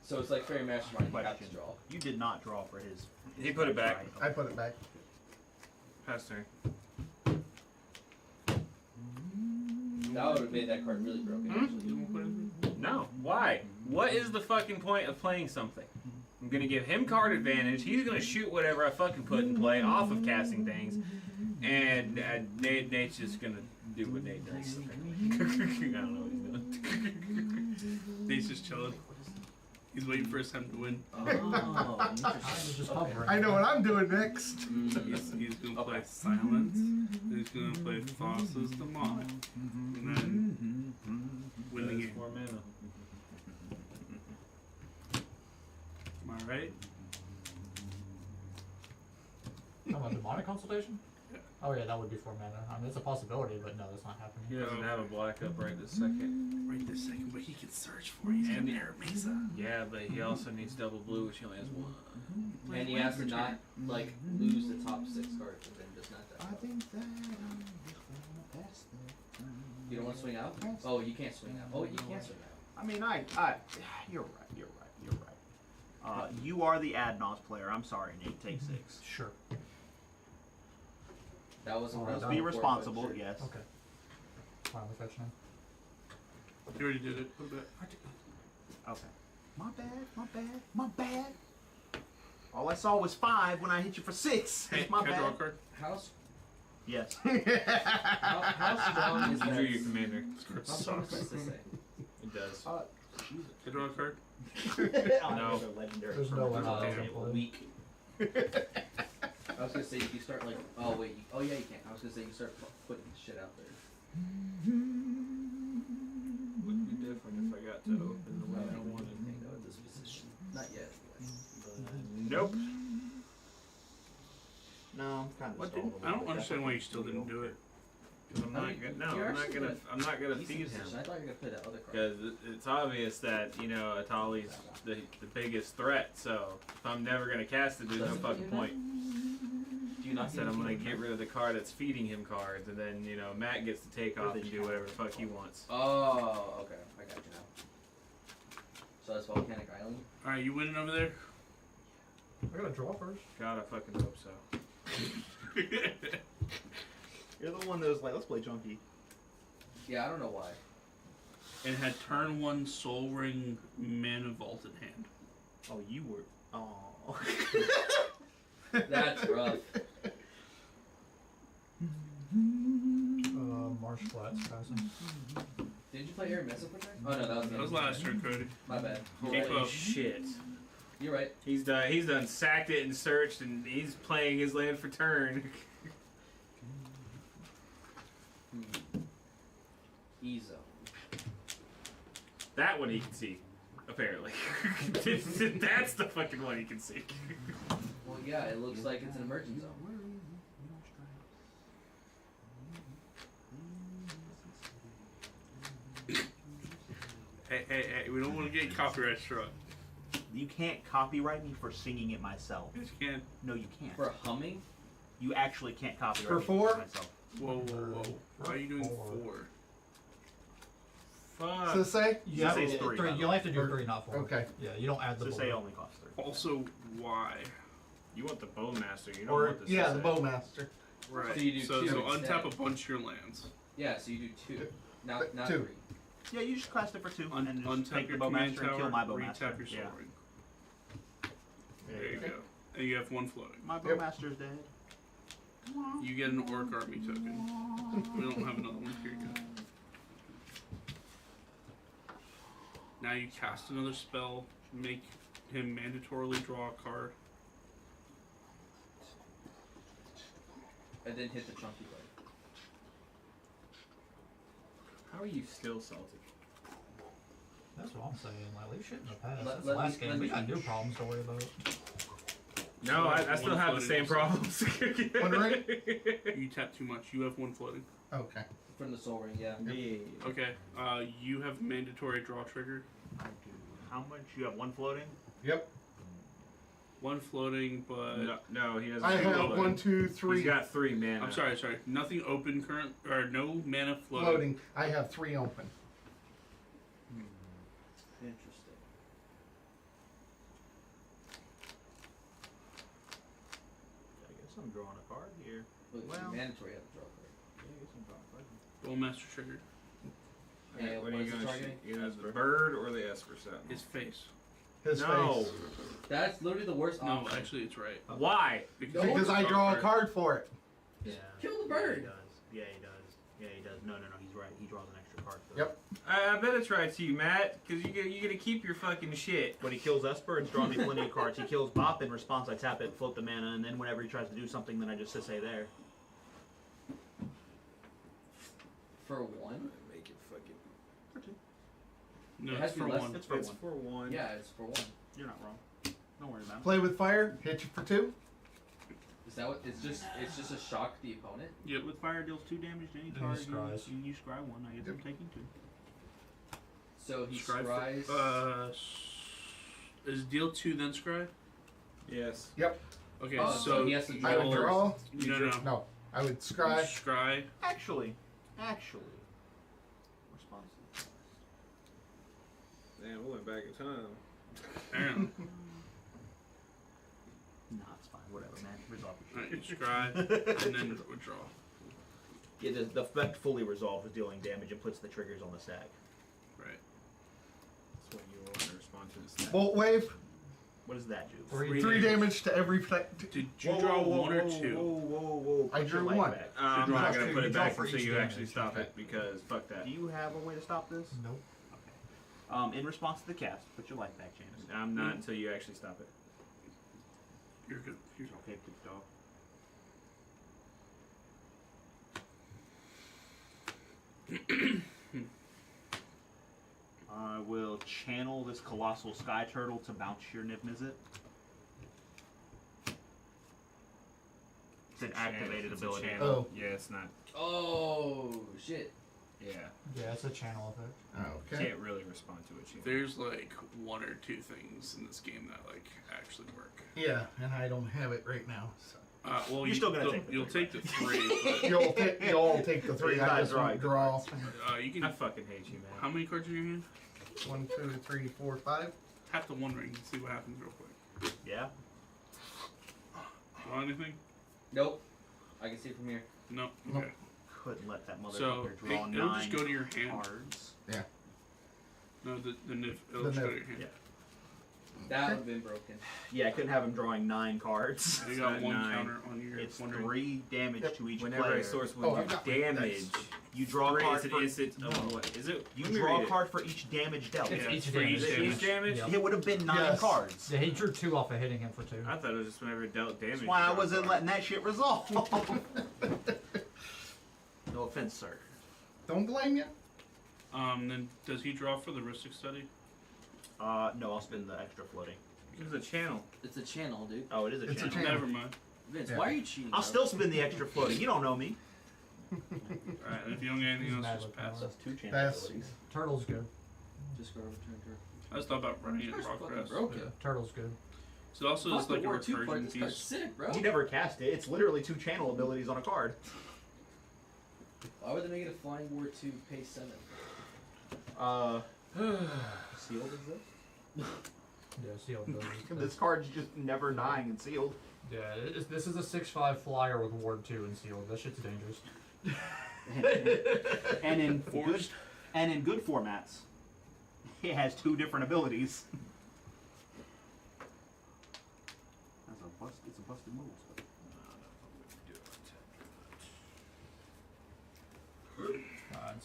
So it's like Fairy Mastermind, you have to Question. draw. You did not draw for his. He put it back. I put it back. Pass turn. That would have made that card really broken, Hmm? actually. No. Why? What is the fucking point of playing something? I'm gonna give him card advantage. He's gonna shoot whatever I fucking put in play off of casting things, and Nate's just gonna do what Nate does. I don't know what he's doing. Nate's just chilling. He's waiting for his time to win. Oh, I was interesting. just Okay. hovering. I know what I'm doing next. He's gonna play Silence. He's gonna play Thassa's Demonic. And then win the game. 4 mana. Am I right? Talking about demonic consultation? Yeah. Oh yeah, that would be 4 mana. I mean, it's a possibility, but no, that's not happening. He doesn't have a black up right this second. Right this second, but he can search for it. He's got And- Air Mesa. Yeah, but he also needs double blue, which he only has 1. And he has to not, like, lose the top 6 cards and then just not that. think that I'm pass the turn. You don't want to swing out? Oh, you can't swing out. Oh, you can't swing out. I mean, you're right. You are the Adnos player. I'm sorry, Nate. Take 6. Sure. That wasn't what I was Be going for, but responsible, sure. yes. Okay. Fine, we fetch now. You already did it. Put it back. Okay. My bad. All I saw was 5 when I hit you for 6. Hey, It's my can I draw a bad. card? Yes. How strong is You that? drew your commander. This card How strong is sucks. that to say? It does. Can I draw a card? No. There's no one else Damn. to play. Weak. I was gonna say you start like, oh wait, oh yeah you can. I was gonna say you start putting shit out there. Would be different if I got to open the way I wanted. Hang on, this position. Not yet. Nope. No, I'm kind of. What didn't? I don't understand why you still didn't do it. Because I'm not gonna. No, I'm not gonna feed him. I thought you were gonna play that other card. Because it's obvious that, you know, Atali's the biggest threat, so if I'm never going to cast it, there's no fucking point. Do you not I said I'm going to get rid of the card that's feeding him cards, and then, you know, Matt gets to take off and do whatever the fuck he wants. Oh, okay. I got you now. So that's Volcanic Island? Alright, you winning over there? I gotta draw first. God, I fucking hope so. You're the one that was like, let's play Junkie. Yeah, I don't know why. And had turn 1 Soul Ring Mana Vault in hand. Oh, you were. Oh. That's rough. Marsh Flats passing. Did you play Air Mesa for that? Oh no, That was last turn, Cody. My bad. Keep Holy up. shit. You're right. He's done sacked it and searched, and he's playing his land for turn. E-Zone. That one he can see, apparently. That's the fucking one he can see. Well, yeah, it looks like it's an emergent zone. Hey, we don't want to get copyright struck. You can't copyright me for singing it myself. Yes, you can. No, you can't. For humming? You actually can't copyright For me 4? myself. Whoa. Why are you doing 4? Fuck. So say? You have Sisay's to, 3, by three. the You only have to do 3, not 4. Okay. Yeah, you don't add the Sisay blue. only costs 3. Also, why? You want the Bowmaster, you don't Or, want the yeah, the Sisay. Bowmaster. Right. So you do so 2 untap instead. a bunch of your lands. Yeah, so you do 2. Not 2. 3. Yeah, you just classed it for 2 and just Untap take the your command Bowmaster and tower, kill my retap Bowmaster. your Soul Yeah. Ring. There you go. And you have 1 floating. My Bowmaster's dead. You get an Orc Army token. We don't have another one here yet. Now you cast another spell, make him mandatorily draw a card. And then hit the chunky blade. How are you still salty? That's what I'm saying. Like, leave shit in the past. Let- That's let the last me- game. let We me- got new problems to worry about. No, I still One have the floating same also. problems. Wondering? You tap too much. You have one floating. Okay. From the Soul Ring, yeah. Okay. You have mandatory draw trigger. I do. How much? You have one floating? Yep. One floating, but No, he doesn't. I have floating. 1, 2, 3 He's got 3 mana. I'm sorry. Nothing open current or no mana floating. floating. I have 3 open. Interesting. I guess I'm drawing a card here. Well, it's Well- mandatory have to draw a card. Yeah, I guess I'm drawing a card. Bowmaster trigger. Alright, Yeah, what what are is you the gonna target? shoot? Either the bird or the Esper Sentinel. His face. His No. face. That's literally the worst No, option. actually, it's right. Why? Because I draw a card for it. Yeah. Kill the Yeah, bird. he does. Yeah, he does. Yeah, he does. No, he's right. He draws an extra card for Yep. I bet it's right to you, Matt, because you're gonna keep your fucking shit. When he kills Esper, it's drawing me plenty of cards. He kills Bop, in response I tap it, float the mana, and then whenever he tries to do something, then I just say there. For one? Make it fucking. No, It has it's to be for less- one. It's for It's one. for 1. Yeah, it's for one. You're not wrong. Don't worry about it. Play with fire. Hit you for 2. Is that what? It's just a shock to the opponent. Yep. With fire deals 2 damage to any Then you target. scries. You scry 1. I guess I'm taking 2. So he Scry scries. Is deal 2 then scry? Yes. Okay, Oh, so he has to I would draw. draw. No. No. I would scry. Scry. Actually. Response. Damn, we went back in time. Aaron. Nah, it's fine. Whatever, man. Resolve your Alright, you shit. scry and then withdraw. Yeah, the effect fully resolved is dealing damage and puts the triggers on the stack. Right. That's what you want to respond to this. Bolt wave. What does that do? 3 damage to every. Did you draw one or two? Whoa. I Put your drew light 1. back. I'm draw not two, gonna put you it draw back for until each you damage. actually stop it, because fuck that. Do you have a way to stop this? Nope. In response to the cast, put your light back, James. I'm not until you actually stop it. You're good. You're Okay, big dog. I will channel this colossal sky turtle to bounce your Niv Mizzet. It's an activated It's a ability. channel. Oh. Yeah, it's not. Oh shit! Yeah. Yeah, it's a channel effect. Okay. Can't really respond to it. There's like 1 or 2 things in this game that like actually work. Yeah, and I don't have it right now. So. Well, You're still gonna take the you'll three, take the 3, but You'll take the 3. You I guys just draw won't draw. you can. I fucking hate you, man. How many cards are in your hand? 1, 2, 3, 4, 5. Tap the 1 ring and see what happens real quick. Yeah? Draw anything? Nope. I can see from here. No. Nope. Okay. Couldn't let that So motherfucker draw it'll 9 just go to your hand. cards. No, the Niv. It'll The just go Niv. to your hand. Yeah. That would have been broken. Yeah, I couldn't have him drawing 9 cards. You got It's 1 9. counter on your It's one ring. 3 damage Yep. to each Whenever player. a source Oh, would I've do got my damage, You draw a three card is an for instant. No. What is it? you Let me draw read a it. card for each damage dealt. Yeah, It's it's each for damage. each Is it each damage? Yeah. It would have been 9 Yes. cards. Yeah, he drew 2 off of hitting him for 2. I thought it was just whenever it dealt damage. That's why I you draw a wasn't card. letting that shit resolve. No offense, sir. Don't blame you. Then does he draw for the Ristic study? No, I'll spin the extra floating. It was a channel. It's a channel, dude. Oh, it is a It's a channel. channel. Never mind. Vince, Yeah. why are you cheating? I'll bro? still spin the extra floating. You don't know me. Alright, and if you don't get anything He's else, mad just with pass. power. That's 2 channel Pass. abilities. Turtle's good. Just go over turn turn. I just thought about running it This in card's fucking progress. broken. Yeah, turtle's good. So it also Fuck is the like a War 2 card. recursion This card's piece. sick, bro. You never cast it. It's literally 2 channel abilities on a card. Why would they make it a Flying War 2 pay 7? Sealed is this? Yeah, sealed does. This card's just never dying and sealed. Yeah, this is a 6/5 flyer with Ward 2 and sealed. That shit's dangerous. and in good Forced. and in good formats, it has 2 different abilities. It's a busted move.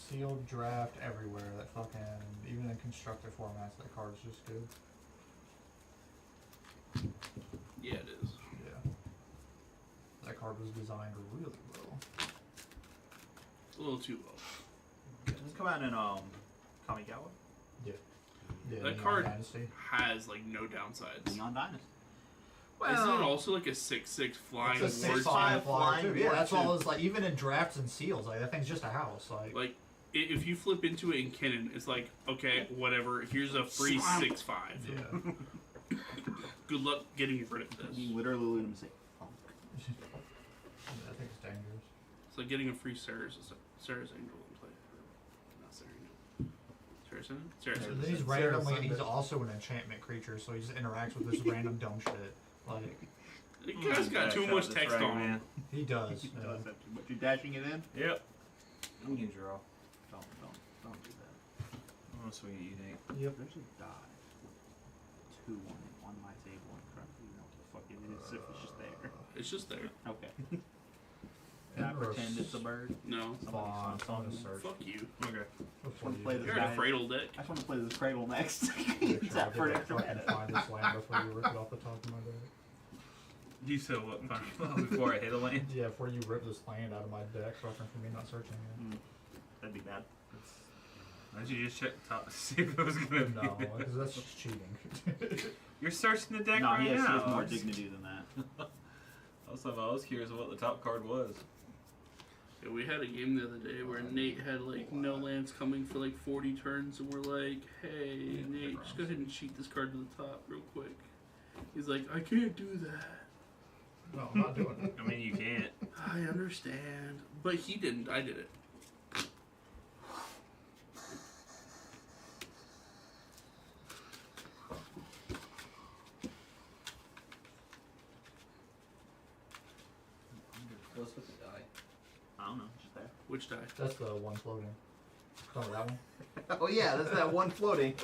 Sealed draft everywhere. That fucking even in constructor formats, that card's just good. Yeah, it is. Yeah. That card was designed really well. It's a little too low. This come out in Kamigawa? Yeah, That Neon card Dynasty. has like no downsides. Neon Dynasty. Isn't it also like a 6/6 flying It's a ward? 6/5 flying flying too. Yeah, ward that's too. all. Is like even in drafts and seals, like that thing's just a house. Like Like, if you flip into it in Kennen, it's like, okay, whatever. Here's a free Swamp. 6/5. yeah. Good luck getting rid of this. You literally let him say, "Funk." I think it's dangerous. It's like getting a free Sarah's Angel in play. Not Sarah Angel. Sarah's in it? Sarah's And in then it. he's Sarah randomly, Sunday. he's also an enchantment creature, so he just interacts with this random dumb shit. Like The guy's got too much text on him. he does. He does have too much. You dashing it in? Yep. I'm gonna draw. Don't do that. I'm gonna swing at you, Nate. Yep. There's a die. 2 on my table in front of you. Know what the fuck it is if it's just there. It's just there. Okay. Can I pretend it's a bird? No. Fine, I'm gonna search. Fuck you. Okay. Before you play do You're this in guy. a Cradle deck. I just want to play this cradle next. Make Use sure I that for an get extra fucking minute. find this land before you rip it off the top of my deck. You said what? Before I hit a land? Yeah, before you rip this land out of my deck, preferring for me not searching it. That'd be bad. Why don't you just check the top to see if it was gonna be No, there? because that's just cheating. You're searching the deck No, right he has now. more dignity than that. I was curious what the top card was. Yeah, we had a game the other day where Nate had like no lands coming for like 40 turns, and we're like, "Hey, Nate, just go ahead and cheat this card to the top real quick." He's like, "I can't do that." No, I'm not doing it. I mean, you can't. I understand, but he didn't. I did it. What's with the die? I don't know. Just there. Which die? That's the one floating. Remember that one? Oh yeah, that's that one floating.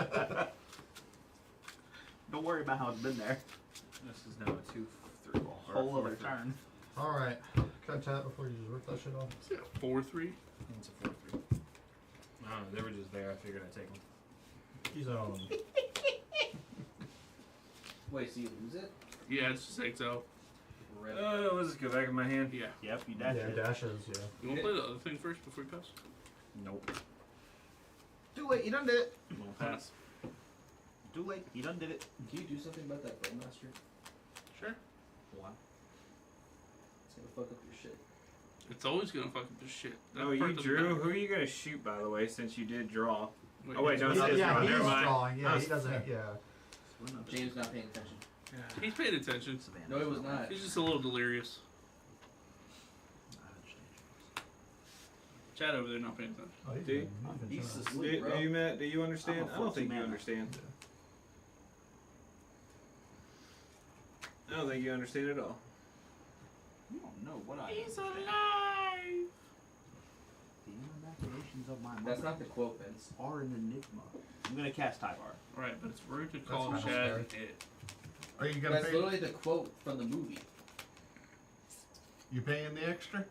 Don't worry about how it's been there. This is now a 2/3. A whole other turn. Alright. Cut that before you just rip that shit off. Is it a 4/3? It's a 4/3. I don't know. They were just there. I figured I'd take them. He's on. Wait, so you lose it? Yeah, it's just exile. Rip. Let's just go back in my hand. Yeah. Yep, you dash Yeah, it. dashes, yeah. You want to play the other thing first before you pass? Nope. Too late, you done did it. We'll pass. Too late, you done did it. Can you do something about that Bowmaster? Sure. Why? It's gonna fuck up your shit. It's always gonna fuck up this shit. That Oh, part you doesn't drew? matter. Who are you gonna shoot, by the way, since you did draw? Wait, Oh, wait, no, Yeah, it's his draw. he's Never mind. drawing. Yeah, That he doesn't. was- Yeah. James not paying attention. He's paying attention. No, he was not. He's just a little delirious. Chad over there not paying attention. Oh, he's Dude, been He's chilling. asleep, bro. Do you understand? I'm a I don't think 14 you mana. understand. I don't think you understand at all. You don't know what I He's understand. alive! The imaginations of my That's mother not the quote, Vince. are an enigma. I'm gonna cast Tyvar. Right, but it's rude to call kinda Chad scary. it. Are you gonna That's pay? literally the quote from the movie. You paying the extra?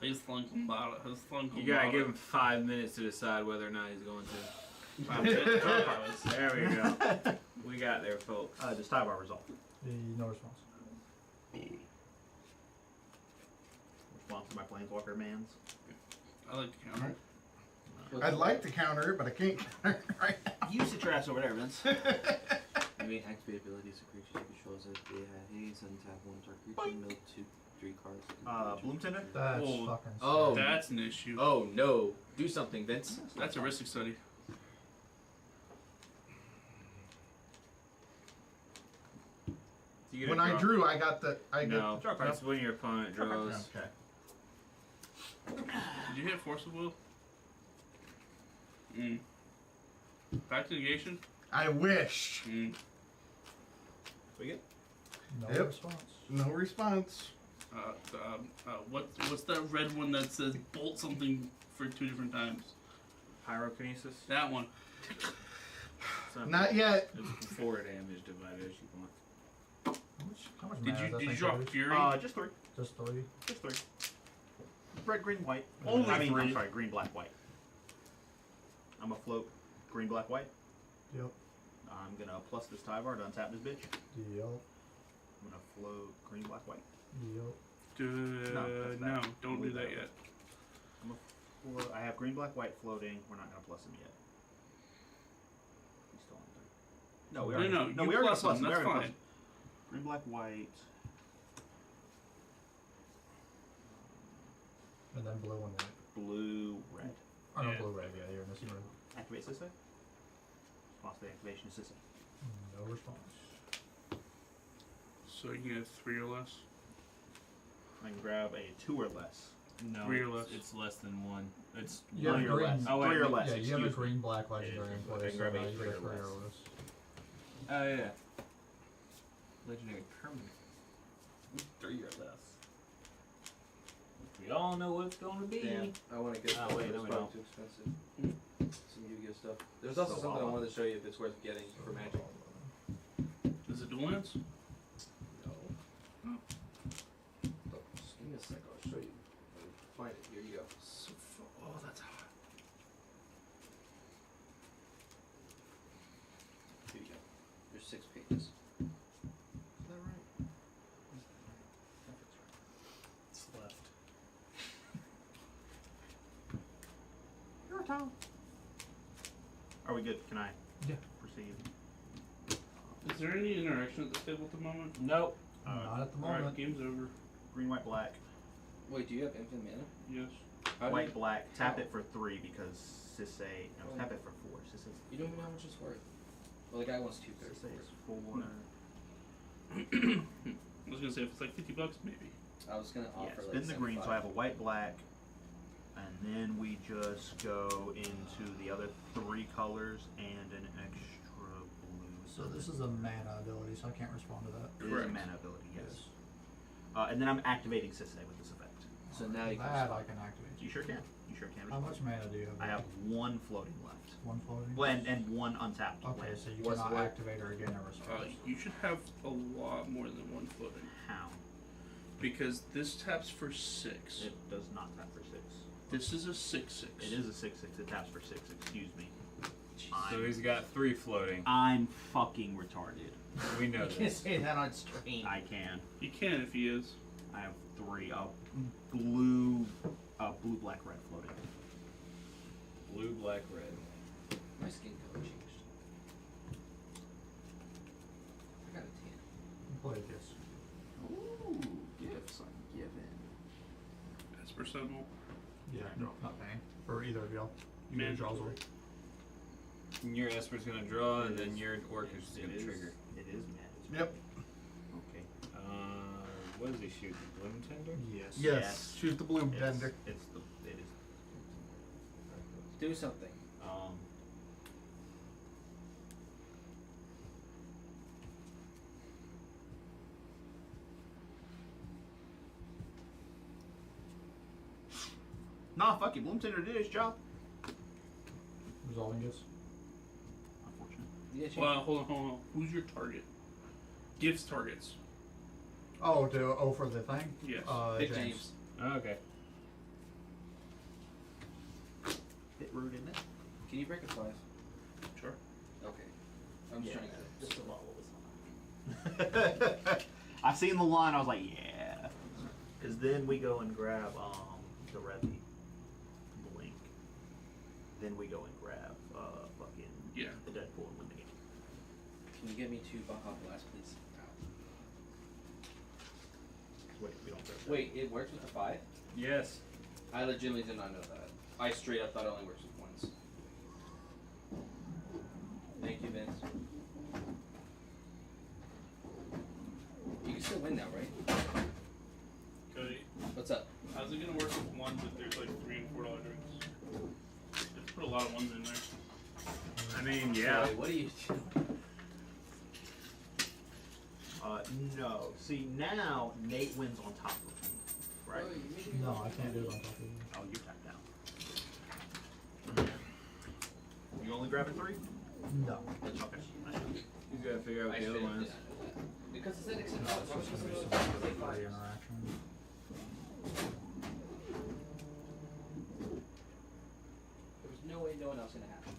He's flunking about it. He's flunking You gotta about give it. him 5 minutes to decide whether or not he's going to. 5 minutes, draw pilots. There we go. We got there, folks. Does Tyvar resolve? No response. Response to my Planeswalker mans. I like to counter. I'd like to counter it, but I can't counter it right now. You sit your ass over there, Vince. You may activate abilities of creatures you control as if they had haze and tap one target creature, mill 3 cards. Bloom Tender? That's Oh. fucking. Oh. scary. That's an issue. Oh no! Do something, Vince. That's a risk study. You get a When I draw. drew, I got the. I No, Draw card. that's when your opponent got. draws. Okay. Did you hit Force of Will? Back to negation? I wish. We good? No Yep. response. No response. What's that red one that says bolt something for 2 different times? Pyrokinesis? That one. It's Not yet. It's 4 damage divided as you want. How much Did mana you does that did you thing draw produce? Fury? Just 3. Just 3. Just 3. Red, green, white. Only I mean, 3. I'm sorry, green, black, white. I'm gonna float green, black, white. Yep. I'm gonna plus this Tyvar to untap this bitch. Yep. I'm gonna float green, black, white. Yep. No, that's no, that. don't We'll do leave that that yet. I have have green, black, white floating. We're not gonna plus him yet. He's still on 3. No, we already. No, you we already plus plus him. him. That's We already fine. plus him. Green, black, white. And then blue and white. Blue, red. Oh, no, Yeah. blue, red, yeah, you're missing red. Activate Sisei. Response to the activation of Sisei. No response. So you can have 3 or less. I can grab a 2 or less. No, 3 or less. it's less than 1. It's You have 3 a or green. less. Oh, wait, 3 or wait, less. Yeah, you have a excuse me. green black legendary in I place, can so grab now a you 3 get or 3 or less. less. Oh yeah. Legendary permanent. 3 or less. We all know what it's going to be. Damn, I want to get Oh, stuff, wait, but no, it's we probably too expensive. Some Yu-Gi-Oh stuff. There's also something I wanted to show you if it's worth getting for Magic. Is it dual lands? No. Just give me a sec, I'll show you. Find it, here you go. Oh, that's hot. Here you go. There's 6 pages. Is that right? It's left. You're a Tom. Are we good? Can I Yeah. proceed? Is there any interaction at the table at the moment? Nope. Not at the Alright, moment. game's over. Green, white, black. Wait, do you have infinite mana? Yes. How do White, you, black. Tap how? it for 3 because Sisei. No, Oh. tap it for 4. Sisei's. You don't even know how much it's worth. Well, the guy wants 2/3. Sisei is 4. I was gonna say if it's like $50, maybe. I was gonna Yeah, offer like spin the green. So I 75. have a white, black, and then we just go into the other 3 colors and an extra blue. So this is a mana ability, so I can't respond to that. It is a Correct. mana ability, yes. And then I'm activating Sisei with this effect. So now you can that I respond. can activate. You sure can. You sure can. How much mana do you have? I have 1 floating left. 1 floating? Well, and 1 untapped. Okay, land. so you What's cannot what? activate her again in response. You should have a lot more than 1 floating. How? Because this taps for 6. It does not tap for 6. This is a 6/6. It is a 6/6. It taps for 6. Excuse me. So he's got 3 floating. I'm fucking retarded. We know You can't this. say that on stream. I can. He can if he is. I have 3. Blue, black, red floating. Blue, black, red. My skin color changed. I got a tan. Play this. Ooh, gifts I'm given. Esper Sentinel. Yeah, no, not paying. For either of y'all. You get draws Mandatory. one. Your Esper's gonna draw, and It then is- your Orc is just It gonna is- trigger. It is mandatory. Yep. Okay. What does he shoot? Bloom Tender? Yes. Yes. Shoot the bloom It tender. is. Do something. Nah, fuck it. Bloom Tender did his job. Resolving gifts. Unfortunate. You get Well, hold on. Who's your target? Gifts targets. Oh, for the thing? Yes. Pick James. James. Okay. Bit rude, isn't it? Can you break a 5? Sure. Okay. I'm just trying to Just about what was on. I seen the line. I was like, yeah. Because then we go and grab the Revy, Blink. Then we go and grab fucking Yeah. the Deadpool and win the game. Can you get me 2 Baja Blast, please? Wait, we don't grab that. Wait, it works with the 5? Yes. I legitimately did not know that. I straight up thought it only works with 1s. Thank you, Vince. You can still win now, right? Cody, What's up? how's it gonna work with 1s if there's like $3 and $4 drinks? Let's put a lot of 1s in there. I mean, yeah. Wait, what are you doing? No. See, now Nate wins on top of me. Right? No, I can't do it on top of you. Oh, you're tapped out. You only grabbing 3? No. Okay. He's gotta figure out I the other straight up ones. did not know that. Because it said except No, it's just gonna be some sort of free interaction. There was no way no one else gonna happen.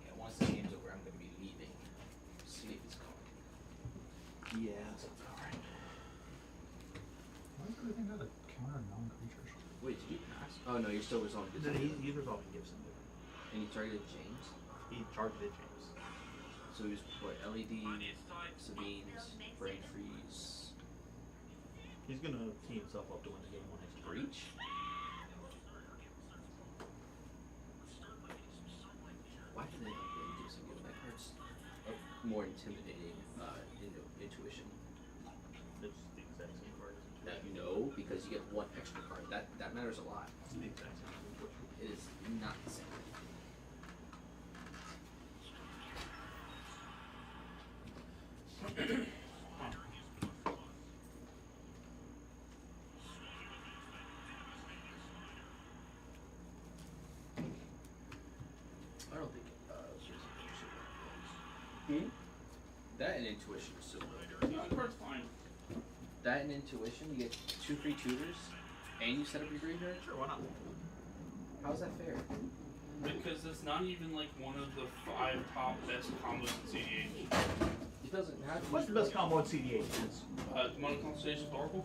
Yeah, once the game's over, I'm gonna be leaving. Sleep is calling. Yeah, sounds alright. do you think that a counter non-creatures? Wait, did you pass? Oh no, you're still resolving. He's resolving Gibson. And you targeted James? He targeted James. So he was what? LED, Sabine's, Brain Freeze, He's gonna tee himself up to win the game on his Breach? Why did they upgrade Gibson given that card's a more intimidating intuition? It's the exact same card. No, because you get one extra card. That matters a lot. It's the exact same card. It is not the same. I don't think that and intuition is so good. No, the card's fine. That and intuition, you get 2 free tutors, and you set up your graveyard. Sure, why not? How's that fair? Because it's not even like one of the 5 top best combos in CEDH. It doesn't have. What's the best combo in CDH? Demonic Constellation of Oracle.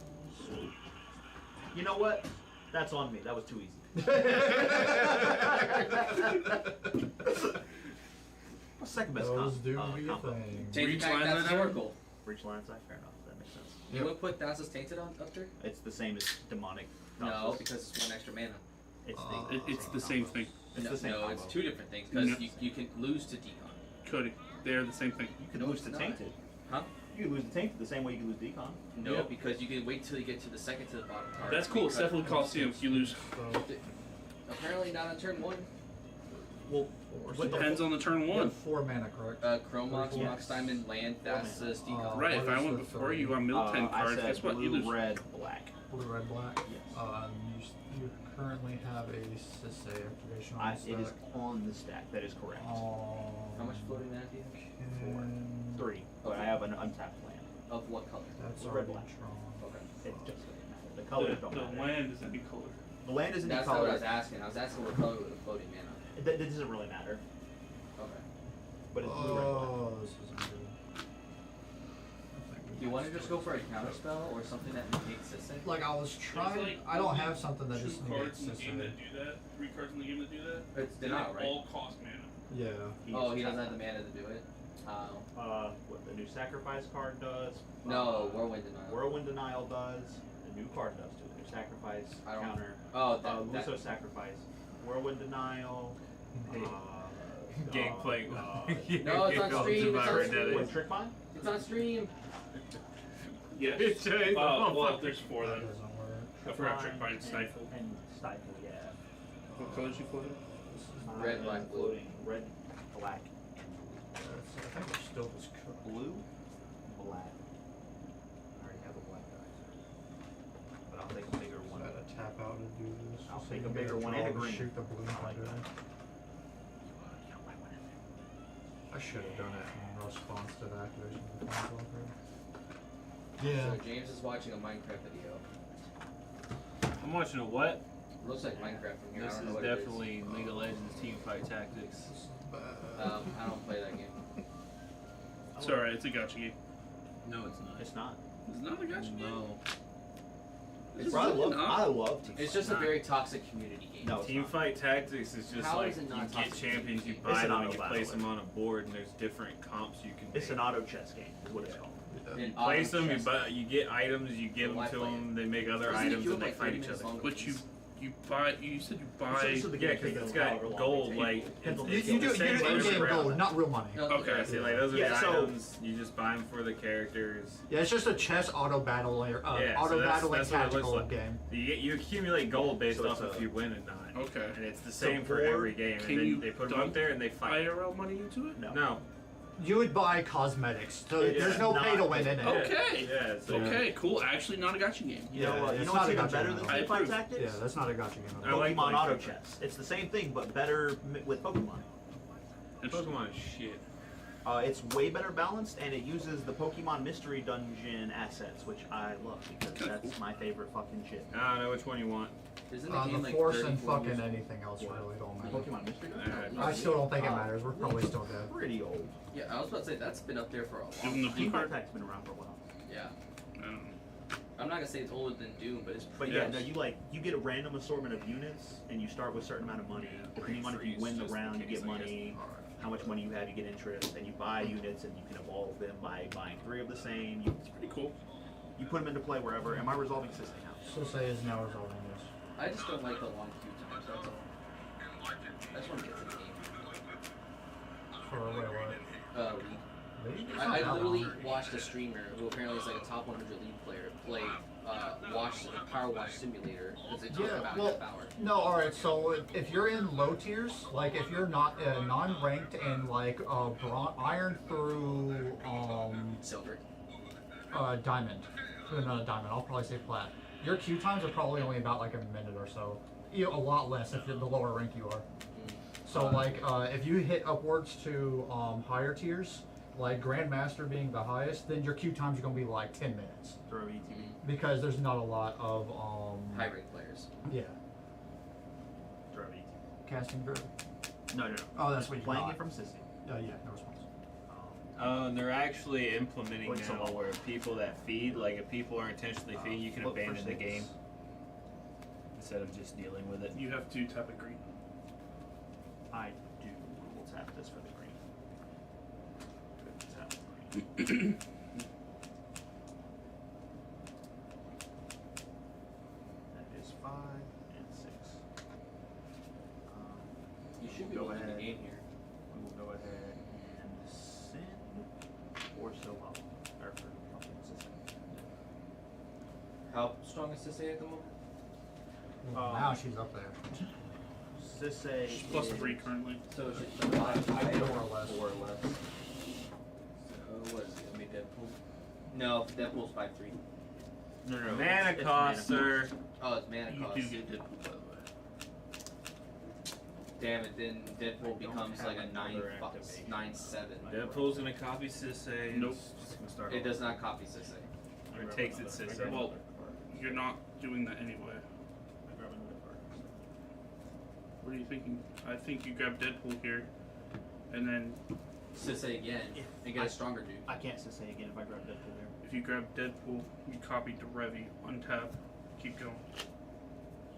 You know what? That's on me. That was too easy. What's second best Those do combo? be a thing. Tainted Breach back, line that's that down? Oracle. Breach line side? Fair enough. That makes sense. You would put Thassa's Tainted on up there? It's the same as demonic. No, Thassa's. because it's 1 extra mana. It's It's the same thing. It's no, the same no, combo. it's 2 different things, because No. you can lose to Decon. Cody, they're the same thing. You can No, lose it's to not. Tainted. Huh? You can lose to Tainted the same way you can lose Decon. No, Yep. because you can wait till you get to the second to the bottom card. That's cool. Because- Cephalid Coliseum, you lose. So, Apparently not on turn 1. Well, Depends on the turn you 1. have 4 mana, correct? Chromox, Yes. Mox Diamond, Land, Thassa's, Decon. Right, what if I is went the before third? you, I milled 10 I cards. said Guess what? blue, You lose. red, black. Blue, red, black. Yes. You currently have a Sisei activation on the It is stack. on the stack. That is correct. How much floating mana do you have? 4. 3. But I have an untapped land. Of what color? That's Red, already black. drawn. Okay. It just doesn't matter. The colors don't The matter. land is any color. The land isn't That's the not color. what I was asking. I was asking what color with the floating mana. That doesn't really matter. Okay. But it's blue, red, black. Oh, this isn't good. Do you want to just go for a counter spell or something that negates Sisei? Like I was trying, There's, like, I don't only have something that 2 just cards negates in the game Sisei. that do that. 3 cards in the game that do that. It's They denial, right? all cost mana. Yeah. Oh, he doesn't have the mana to do it. What the new sacrifice card does. No, Whirlwind Denial. Whirlwind Denial does. The new card does too. New sacrifice, I don't- counter. Oh, that. Luso sacrifice. Whirlwind Denial. Gameplay. No, it's on stream, it's on stream. What, Trick Mine? It's on stream. Yes. It's changed. Well, there's 4 That then. doesn't work. I forgot Trick Mine and Stifle. And Stifle, yeah. What colors you floated? Red, black, blue. Floating. Red, black, I think it's still just cooked. blue, black. I already have a black die. But I'll take a bigger one. Gotta tap out to do this. I'll So take you a get bigger one and a draw to green. Shoot the blue I like into that. it. I should have done it in response to the activation of the console. So James is watching a Minecraft video. I'm watching a what? It looks like Minecraft from here. This I don't is know what definitely League of Legends Teamfight Tactics. it is. I don't play that game. It's alright, it's a gacha game. No, it's not. It's not. It's not a gacha game. No. It's I really love. not. I love Team It's Fight. just a very toxic community game. No, it's not. Teamfight Tactics is just How like is it you not get toxic? champions, you It's buy an them, auto and you battle, place them yeah. on a board, and there's different comps you can It's make. an auto chess game. Is what it's called. And Place them, you chess- buy, you get items, you give Why them to play them, they make other Doesn't it items, feel and they like fight 30 each minutes other. longer? But you buy. You said you buy. So the Yeah, game because takes it's however got long gold, it like, takes. it's You the do same for in-game every gold, round. not real money. No, Okay. Yeah, see, like, those are Yeah, the so- items, you just buy them for the characters. Yeah, it's just a chess auto battling, Yeah, so auto that's- battling that's what it looks tactical like. game. You accumulate gold based So off it's if a- you win or not. Okay. And it's the same So for for- every game. can And then you they put them up dump there and they fight. IRL money into it? No. No. You would buy cosmetics, so It there's is no not- pay to win in it. Okay. Yeah, so Okay, cool. Actually, not a gacha game. You know, Yeah, you it's know not what's a even gacha better game than at all. I Team Fight approve. Tactics? Yeah, that's not a gotcha game at I all. like Pokemon playing Auto FIFA. Chess. It's the same thing, but better with Pokemon. Pokemon is shit. It's way better balanced, and it uses the Pokemon Mystery Dungeon assets, which I love because Kinda that's my favorite fucking shit. I don't know which one you want. Isn't the game The like force 30, and 40 fucking years anything else really don't matter. Pokemon Mystery Dungeon? I still don't think it matters. We're probably still dead. Pretty old. old? Yeah, I was about to say that's been up there for a Give them long the time. blue Team Fight card. Tactic's been around for a while. Yeah. I don't know. I'm not gonna say it's older than Doom, but it's But pretty. yeah, Yes. no, you get a random assortment of units, and you start with a certain amount of money. Depending on if you win the round, you get money. How much money you have, you get interest, and you buy units, and you can evolve them by buying 3 of the same. It's pretty cool. You put them into play wherever. Am I resolving system now? So say is now resolving this. I just don't like the long queue times. That's all. I just want to get to the game. For wait, what? League. League? It's I not that literally long. watched a streamer who apparently is like a top 100 league player play Power Wash Simulator because it took Yeah, about well, half hour. no, alright, so if you're in low tiers, like if you're not non-ranked and like iron through Silver. diamond, not a diamond, I'll probably say plat. Your queue times are probably only about like a minute or so. A lot less if you're the lower rank you are. So like if you hit upwards to higher tiers, like Grandmaster being the highest, then your queue times are gonna be like 10 minutes. Throw ETB. Because there's not a lot of High rank players. Yeah. Throw ETB. Casting group. No. Oh, that's what you Playing got. it from Sissy. Yeah, no response. And they're actually implementing Wait, so now what? where people that feed, like if people are intentionally feeding, you can flip for abandon the 6. game instead of just dealing with it. You have to tap a green. I do. We'll tap this for the green. Tap the green. That is 5 and 6. You should be Go able to win ahead. the game here. We will go ahead and send or so up. Or for How strong is Sissay at the moment? Now she's up there. Sissay She's plus is 3 currently. So it's just 5 More or less. more or less. So what is it? Gonna be Deadpool? No, Deadpool's 5-3. No, Mana it's cost, mana. sir. Oh, it's mana You cost. do get Deadpool, by the way. Damn it, then Deadpool don't becomes have like a another 9-7. activation. Deadpool's gonna copy Sissay. and Nope. it's just gonna start It over. does not copy Sissay. Or it takes its Sissay. Well, you're not doing that anyway. What are you thinking? I think you grab Deadpool here, and then Sissay again, and get a stronger dude. I can't Sissay again if I grab Deadpool there. if you grab Deadpool, you copy Derevi, untap, keep going.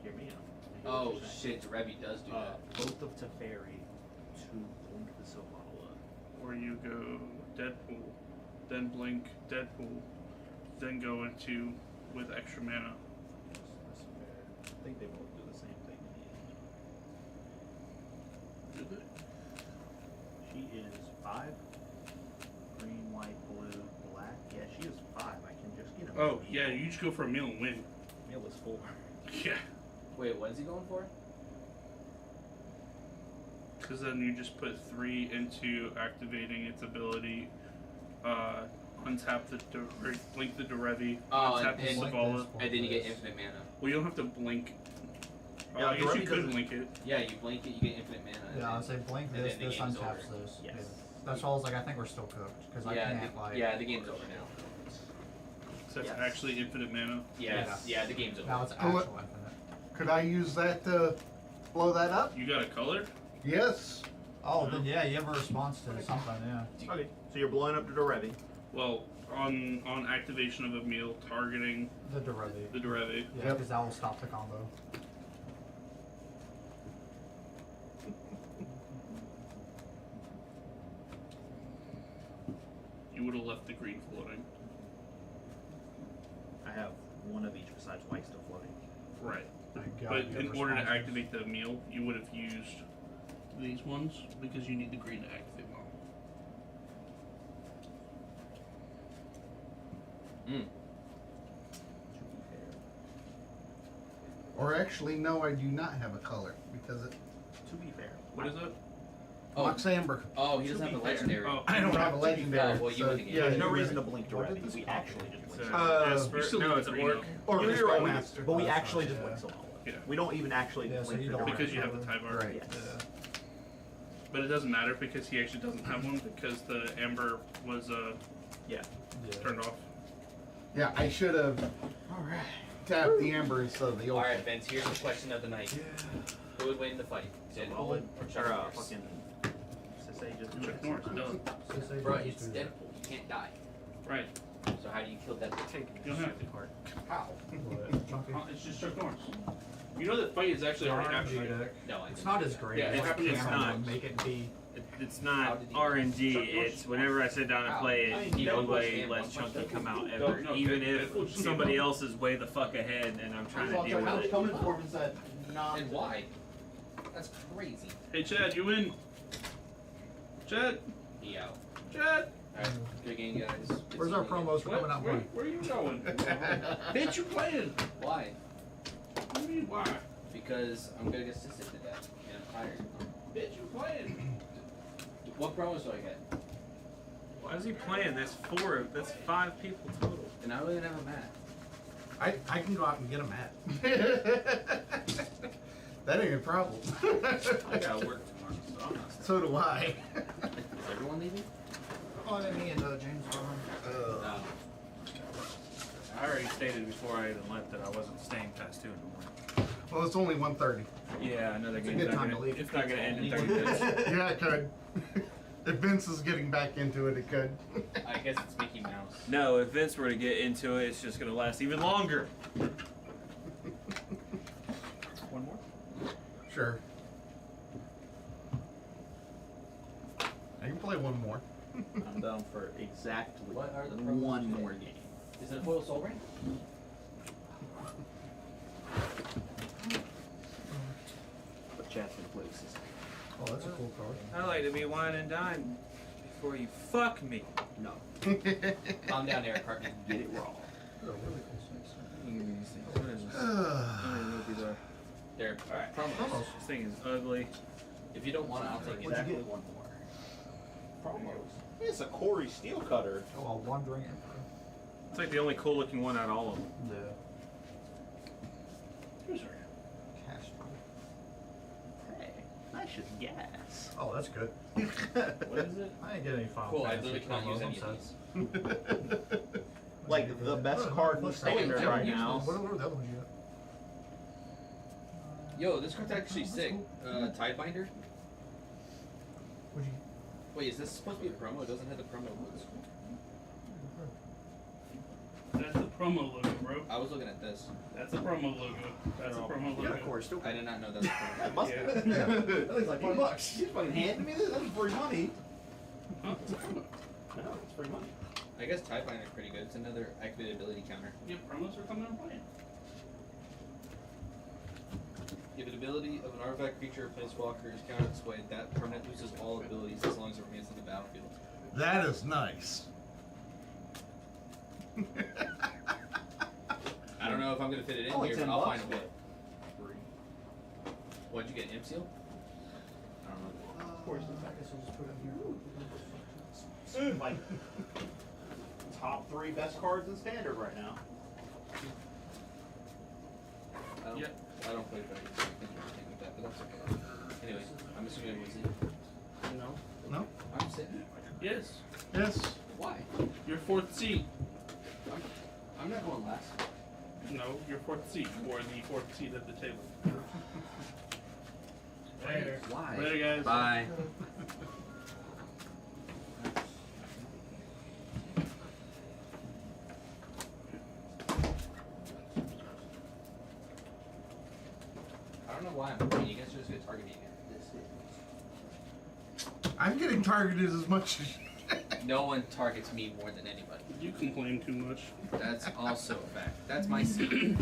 Hear me out. Oh shit, Derevi does do that. Both of Teferi to blink the Silvala. Or you go Deadpool, then blink Deadpool, then go into with extra mana. That's fair. I think they both do the same thing in the end. Do they? She is 5. Green, white, blue, black. Yeah, she is 5. I can just get a Oh yeah, you just go for a meal and win. Meal is 4. Yeah, Wait, what is he going for? because then you just put 3 into activating its ability. Untap the blink the Derevi, Oh, untap the and- Zavala. And then you get infinite mana. Well, you don't have to blink. Yeah, I guess you Derevi could doesn't- blink it. Yeah, you blink it, you get infinite mana. and Yeah, then- I'd say blink and this, then the this game's untaps over. this. Yes. Yeah. That's why I was like, I think we're still cooked. Because I Yeah, can't, like. yeah, the game's over now. So that's Yes. actually infinite mana. Yeah, the game's over. Now it's Oh, actual what? infinite. Could I use that to blow that up? You got a color? Yes. Oh, then yeah, you have a response to something, yeah. Okay, so you're blowing up to Derevi. Well, on activation of a meal, targeting The Derevi. the Derevi. Yeah, Yep. because that will stop the combo. You would have left the green floating. I have one of each besides white still floating. Right. Thank God But you have in order to responses. activate the meal, you would have used these ones because you need the green to activate them. Mm. To be fair. Or actually, no, I do not have a color because it. To be fair. What is it? Oh, Mox Amber. oh, he doesn't To have a be fair. legendary. Oh, I don't have a legendary. Oh, well, you so, win the game. yeah, There's no you're reason to right. blink What did Derevi. this We call? actually just It's blink. Esper. you still No, need it's the an green orc. though. Or You're Hero right, Master. but we That's actually not- just yeah. blink Silvala. Yeah. We don't even actually Yeah, so blink you for don't Derevi. Because you have the Tyvar. Right. Yes. But it doesn't matter because he actually doesn't have one because the amber was Yeah. turned off. Yeah, I should have tapped the Amber instead of the old. Alright, Vince, here's the question of the night. Who would win the fight? Deadpool Solid. or Chuck Or Norris? fucking Sissay just Chuck Norris, done. So say Bro, just it's do Deadpool. that. You can't die. Right. So how how do you kill that? Take You don't have to. card. How? Chunky. It's just Chuck Norris. You know that fight is actually already RNG happening. deck. No, I It's didn't. not as great. Yeah, as it's like not. Cameron would make it be. It's How not did he- RNG. Chuck Norris? It's whenever I sit down and play I it, mean, no one way punch man, lets one punch Chunky man. come out No, ever. no, Even that was if Chunky somebody one. else is way the fuck ahead and I'm trying to deal How with it's it. coming for him is that not. And why? That's crazy. Hey Chad, you in? Chad, He out. Chad. Alright, good game, guys. Where's our promos for What? coming out? Where are you going? Bitch, you playing? Why? What do you mean why? Because I'm gonna get assisted to death, and I'm tired. Bitch, you playing? What promos do I get? Why is he playing? That's 5 people total. And I don't even have a mat. I can go out and get a mat. That ain't a problem. I gotta work tomorrow, so I'm not. So do I. Is everyone leaving? Oh, and me and James are on. No. I already stated before I even left that I wasn't staying past 2 in the morning. Well, it's only 1:30. Yeah, another It's a game's good not time gonna, to leave. it's not gonna end in 30 minutes. Yeah, it could. If Vince is getting back into it, it could. I guess it's Mickey Mouse. No, if Vince were to get into it, it's just gonna last even longer. One more. Sure. I can play one more. I'm down for exactly What are the promos one today? more game. Is it a foil soul ring? But Chad's gonna play this. Oh, that's a cool card. I like to be wine and dine before you fuck me. No. Calm down, Eric Hartman. Get it wrong. They're really cool snakes. You give me these things. What is this? I don't even know what these are. They're Alright. promos. This thing is ugly. If you don't want it, I'll take it. Exactly one more. Promos. It's a Corey Steel Cutter. Oh, a wandering emperor. It's like the only cool looking one out of all of them. Yeah. Who's her? Castro. Hey, I should guess. Oh, that's good. What is it? I didn't get any Final Cool, I Fantasy literally cannot promos, use I'm any sad. of these. Like the best card in standard yeah, right use now. What were the other ones you got? Yo, this card's actually sick. Tidebinder. What'd you Wait, is this supposed to be a promo? It doesn't have the promo logo. That's the promo logo, bro. I was looking at this. That's a promo logo. That's a promo logo. Yeah, of course. Still. I did not know that was a promo. That must Yeah. be. Yeah. That was like $5. You fucking handed me this? That was free money. Huh? It's a promo. I know, it's free money. I guess Tidebinder is pretty good. It's another activated ability counter. Yeah, promos are coming and playing. If an ability of an artifact creature or planeswalker is countered this way, that permanent loses all abilities as long as it remains on the battlefield. That is nice. I don't know if I'm gonna fit it in Only here, but $10 I'll find a way. Free. What'd you get, Imp Seal? I don't know. Of course, I guess I'll just put it in here. like top 3 best cards in standard right now. I don't play dragons, so I can't do anything with that, but that's okay. Anyway, I'm assuming everyone's in. No. No? I'm sitting. Yes. Yes. Why? Your 4th seat. I'm not going last. No, your 4th seat. Or the 4th seat at the table. Later. Why? Later, guys. Bye. I don't know why I'm playing. You guys are just gonna target me again. I'm getting targeted as much as No one targets me more than anybody. You complain too much. That's also a fact. That's my seat.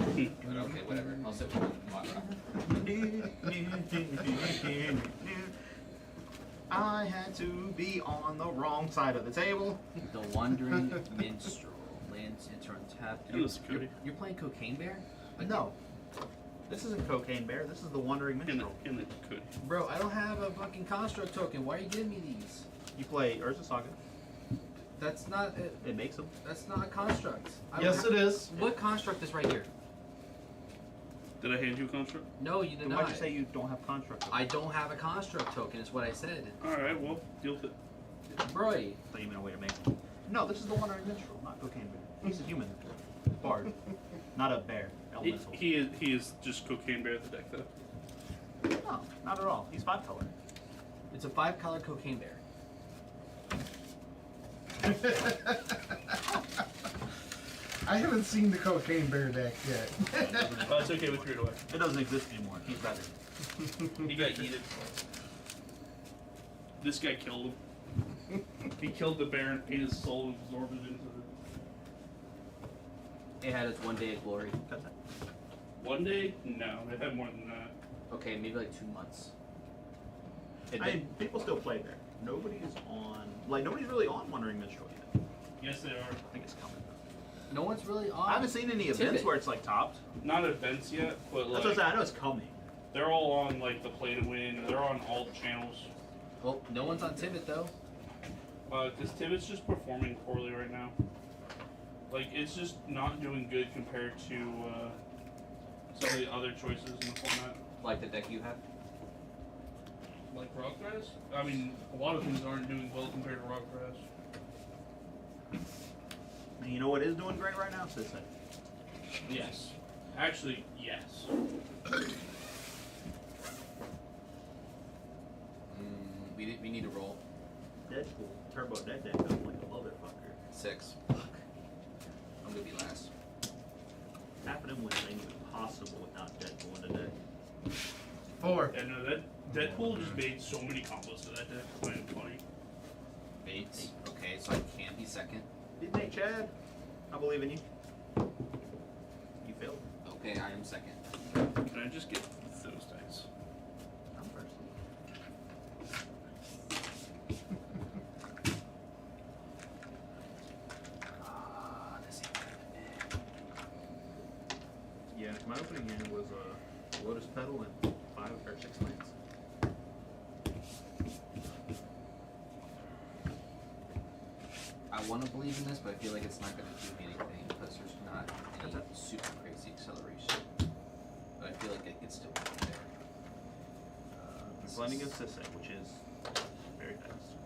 But okay, whatever. I'll sit with I had to be on the wrong side of the table. The Wandering Minstrel. Lands enter untapped. And the security. You're playing Cocaine Bear? No. This isn't Cocaine Bear. This is the Wandering Minstrel. In the could. Bro, I don't have a fucking construct token. Why are you giving me these? You play Urza Saga. That's not it. It makes them. That's not a construct. Yes, it is. What construct is right here? Did I hand you a construct? No, you did Then not. why'd you say you don't have construct? I don't have a construct token. Is what I said. Alright, well, deal with it. Bro, I thought you meant a way to make them. No, this is the Wandering Minstrel, not Cocaine Bear. He's a human. Bard. Not a bear. Elemental. He is just Cocaine Bear at the deck, though. No, not at all. He's 5 color. it's a 5-color Cocaine Bear. I haven't seen the Cocaine Bear deck yet. Oh, it's okay, we threw it away. It doesn't exist anymore. He's better. He got yeeted. This guy killed him. He killed the bear and ate his soul and absorbed it into the... It had its one day of glory. One day? No, it had more than that. Okay, maybe like 2 months. I mean, people still play there. Nobody's on. Like, nobody's really on Wandering Minstrel yet. Yes, they are. I think it's coming. No one's really on. I haven't seen any events Tibbet. where it's like topped. Not events yet, but That's like... what I'm saying. I know it's coming. They're all on like the Play to Win. They're on all the channels. Well, no one's on Tibbet though. Because Tibbet's just performing poorly right now. Like, it's just not doing good compared to some of the other choices in the format. Like the deck you have. Like Rockgrass? I mean, a lot of things aren't doing well compared to Rockgrass. And you know what is doing great right now? Sisei. Yes. Actually, yes. We need to roll. Deadpool. Turbo Dead Deck goes like a motherfucker. 6. Fuck. I'm gonna be last. Half of them wins ain't even possible without Deadpool in the deck. 4. Yeah, no, that Deadpool just made so many combos to that deck. It's not even funny. 8. Okay, so I can't be second. Didn't they, Chad? I believe in you. You failed. Okay, I am second. Can I just get those dice? I'm first. This Yeah, my opening hand was a Lotus Petal and 5 or 6 lands. I want to believe in this, but I feel like it's not going to do me anything because there's not any super crazy acceleration. But I feel like it gets still be there. I'm blending against Sisei, which is very fast.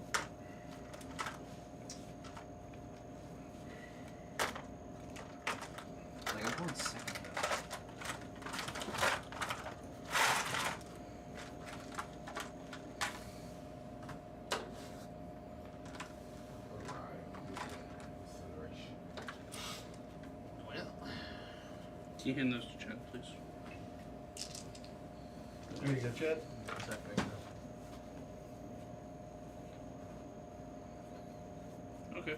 Like, I'm going second though. Can you hand those to Chad, please? There you go, Chad. Okay.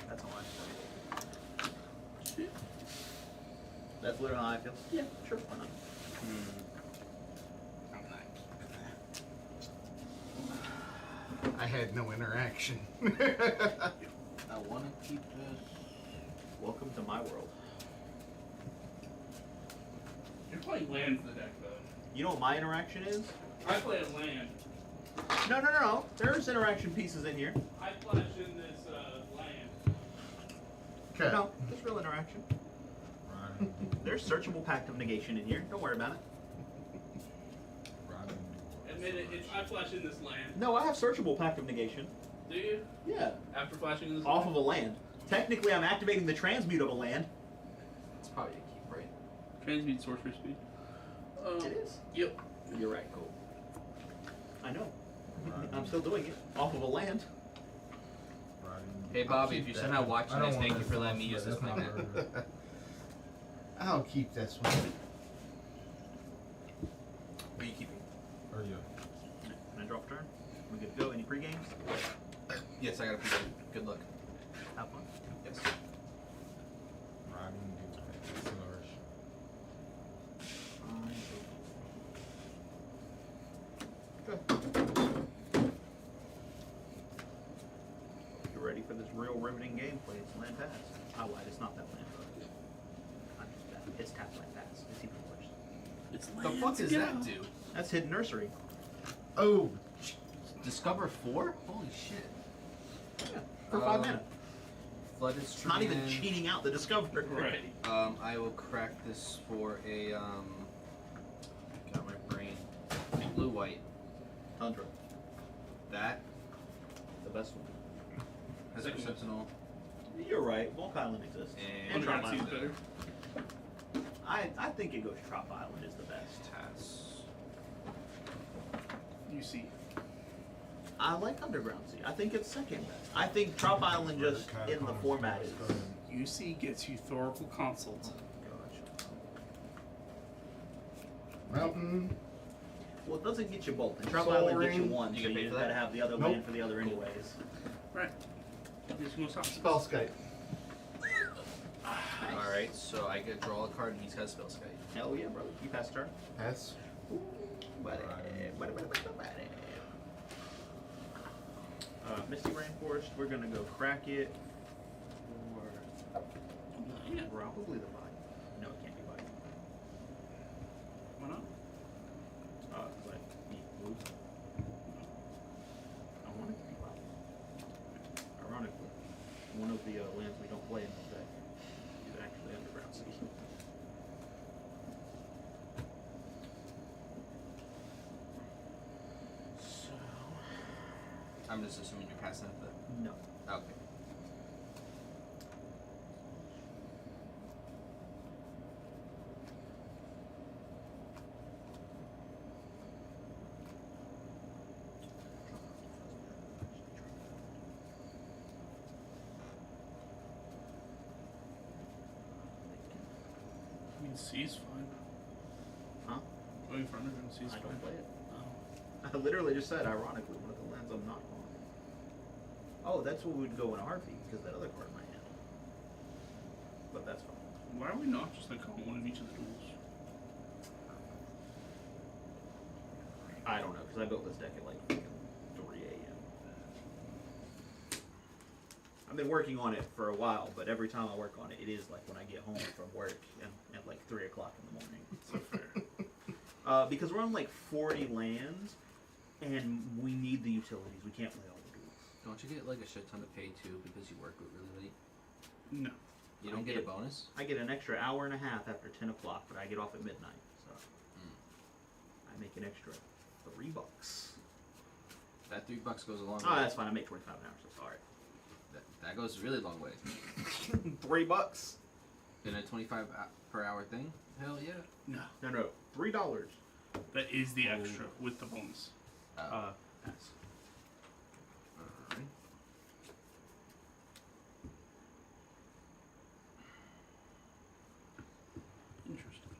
That's how I feel. That's literally how I feel. Yeah, sure, why not? I had no interaction. I want to keep this. Welcome to my world. You're playing land for the deck, though. You know what my interaction is? I play a land. No. There's interaction pieces in here. I flash in this land. Okay. No, there's real interaction. Riding, There's searchable Pact of Negation in here. Don't worry about it. riding. Admit it, I flash in this land. No, I have searchable Pact of Negation. Do you? Yeah. After flashing in this Off land? of a land. Technically, I'm activating the transmute of a land. It's probably a keep, right? Transmute sorcery speed. It is. Yep. You're right, cool. I know. I'm still doing it. Off of a land. Riding. Hey Bobby, if you're that. somehow watching I don't this, want thank you this for letting me one, use this that's not playmat. very good. I'll keep this one. What are you keeping? Oh yeah. Can I drop a turn? We good to go? Any pre-games? Yes, I got a piece. Good luck. Have fun. Yes. Riding. Acceleration. You ready for this real riveting gameplay? It's land pass. I lied. It's not that land pass. It's tap land pass. It's even worse. It's The fuck does that do? That's Hidden Nursery. Oh, Discover 4? Holy shit. Yeah. For 5 mana. Flooded It's not even Strand. cheating out the Discover. Right. I will crack this for a got my brain. Blue white. Tundra. That The best one. has a Sentinel. You're right. Volk Island exists. And Trop Underground seems Island. better. I think it goes Trop Island is the best. Tass. You see. I like Underground Sea. I think it's second best. I think Trop Island just in the format is. UC gets you Thoracle Consult. Mountain. Well, it doesn't get you both. And Trop Soul Island gets you Ring. one, You so get paid you for gotta that? have the other Nope. land for the other anyways. Right. There's no stops. Spellskite. Alright, so I get draw a card and he's got Spellskite. Hell yeah, brother. You pass turn. Pass. Buddy. Misty Rainforest, we're gonna go crack it. Or probably the body. No, it can't be body. Why not? Like, he moves. I want it to be body. Ironically, one of the lands we don't play in this deck is actually Underground Sea. So, I'm just assuming you're passing it then. no. Okay. I mean, C's fine. Huh? Going for Underground C's I fine. don't play it. Oh. I literally just said, ironically, one of the lands I'm not on. Oh, that's what would go in a heartbeat, because that other card in my hand. But that's fine. Why are we not just like on one of each of the duels? I don't know, because I built this deck at like freaking 3 a.m. I've been working on it for a while, but every time I work on it, it is like when I get home from work and at like 3 o'clock in the morning. So fair. Because we're on like 40 lands, and we need the utilities. We can't play all the duels. Don't you get like a shit ton of pay too because you work really late? No. You don't get a bonus? I get an extra hour and a half after 10 o'clock, but I get off at midnight, so I make an extra $3. That $3 goes a long way. Oh, that's fine. I make 25 an hour, so sorry. That goes a really long way. $3. In a 25 per hour thing? Hell yeah. No. No, $3. That is the extra with the bonus. Pass. Alright. Interesting.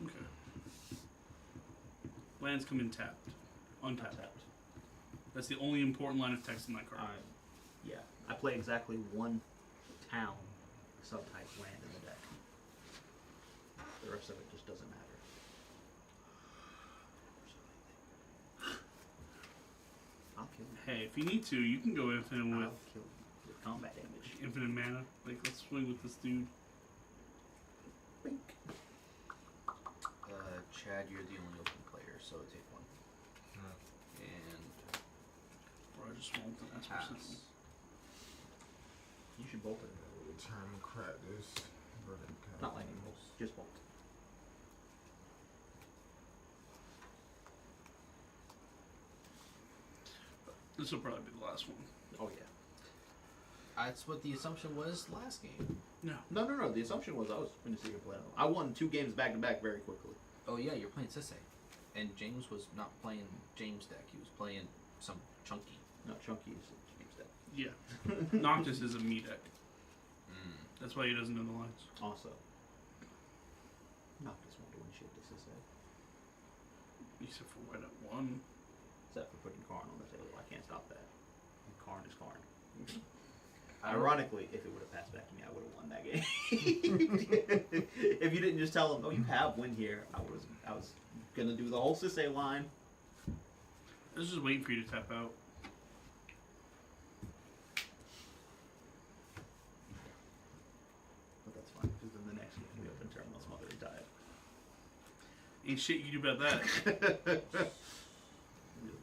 Okay. Lands come in tapped. Untapped. That's the only important line of text in that card. Yeah, I play exactly one town subtype land in the deck. The rest of it just doesn't matter. I'll kill you. Hey, if you need to, you can go infinite with I'll kill you with combat damage. infinite mana. Like, let's swing with this dude. Bink. Chad, you're the only open player, so take one. And Or I just won't ask for pass. something. You should bolt it. Time to crack this. Not lightning bolts, just bolt. This will probably be the last one. Oh yeah. That's what the assumption was last game. No. No. The assumption was I was going to see you play. I won 2 games back to back very quickly. Oh yeah, you're playing Sisse. And James was not playing James' deck. He was playing some chunky. No, Chunky is James deck. Yeah. Noctis is a me deck. That's why he doesn't know the lines. Also, Noctis won't do any shit. This is it. Except for when it won. Except for putting Karn on the table. I can't stop that. Karn is Karn. Ironically, if it would have passed back to me, I would have won that game. If you didn't just tell him, "Oh, you have win here," I was gonna do the whole Sisse line. I was just waiting for you to tap out. But that's fine, because then the next game we open Terminal Smother and tie it. Ain't shit you can do about that.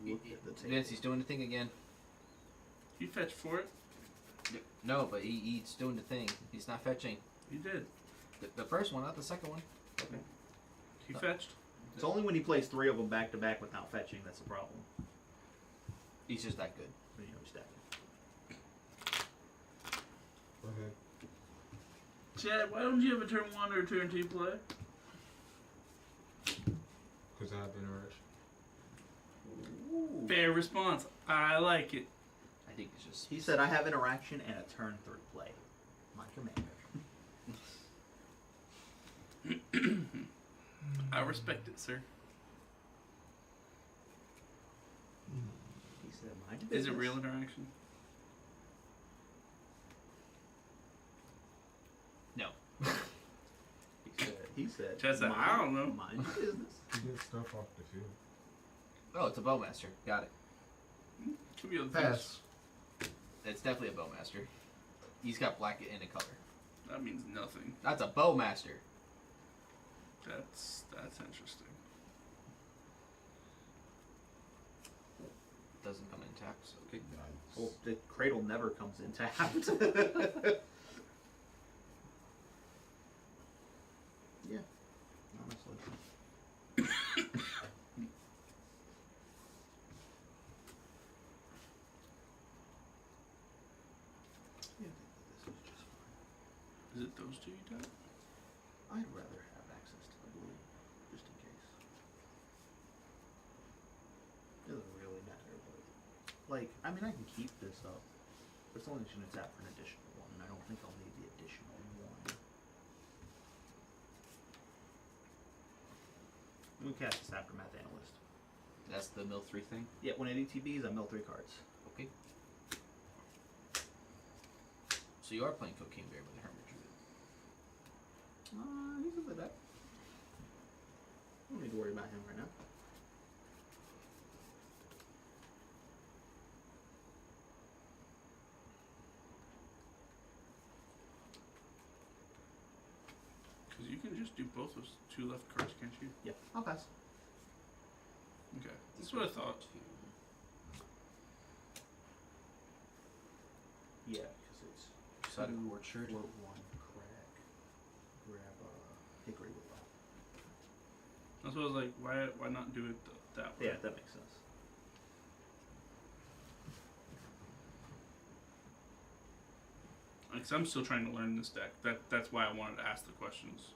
Look at the table. Vince, he's doing the thing again. You fetch for it? No, but he's doing the thing. He's not fetching. You did. The first one, not the second one. Okay. He fetched? It's only when he plays 3 of them back to back without fetching that's the problem. He's just that good. You know, stacking. Okay. Chad, why don't you have a turn 1 or a turn 2 play? Because I have interaction. Ooh. Fair response. I like it. I think it's just. He said, I have interaction and a turn 3 play. My commander. I respect it, sir. He said, mind your Is it business. real interaction? No. He said, Chad said, I don't know. Mind your business. You get stuff off the field. Oh, it's a bowmaster. Got it. Could be other Pass. It's definitely a bowmaster. He's got black in a color. things. That means nothing. That's a bowmaster. That's interesting. Doesn't come in tapped, so okay. Well, the cradle never comes in tapped. Yeah, honestly. Yeah, I think that this is just fine. Is it those two you got? I'd rather have access to the blue, just in case. It doesn't really matter, but like, I mean, I can keep this up, but it's only going to tap for an additional one, and I don't think I'll need the additional one. I'm gonna cast this after Math Analyst. That's the mill 3 thing? Yeah, when it ETBs, I mill 3 cards. Okay. So you are playing Cocaine Bear with the Hermit Druid. He's a bit up. I don't need to worry about him right now. Because you can just do both those 2 left cards, can't you? Yep, I'll pass. Okay. That's what I thought. Yeah, because it's Exotic 2 Orchard. for 1 crack. Grab Hickory Willow. That's what I was like, why not do it that way? Yeah, that makes sense. Because I'm still trying to learn this deck. That's why I wanted to ask the questions.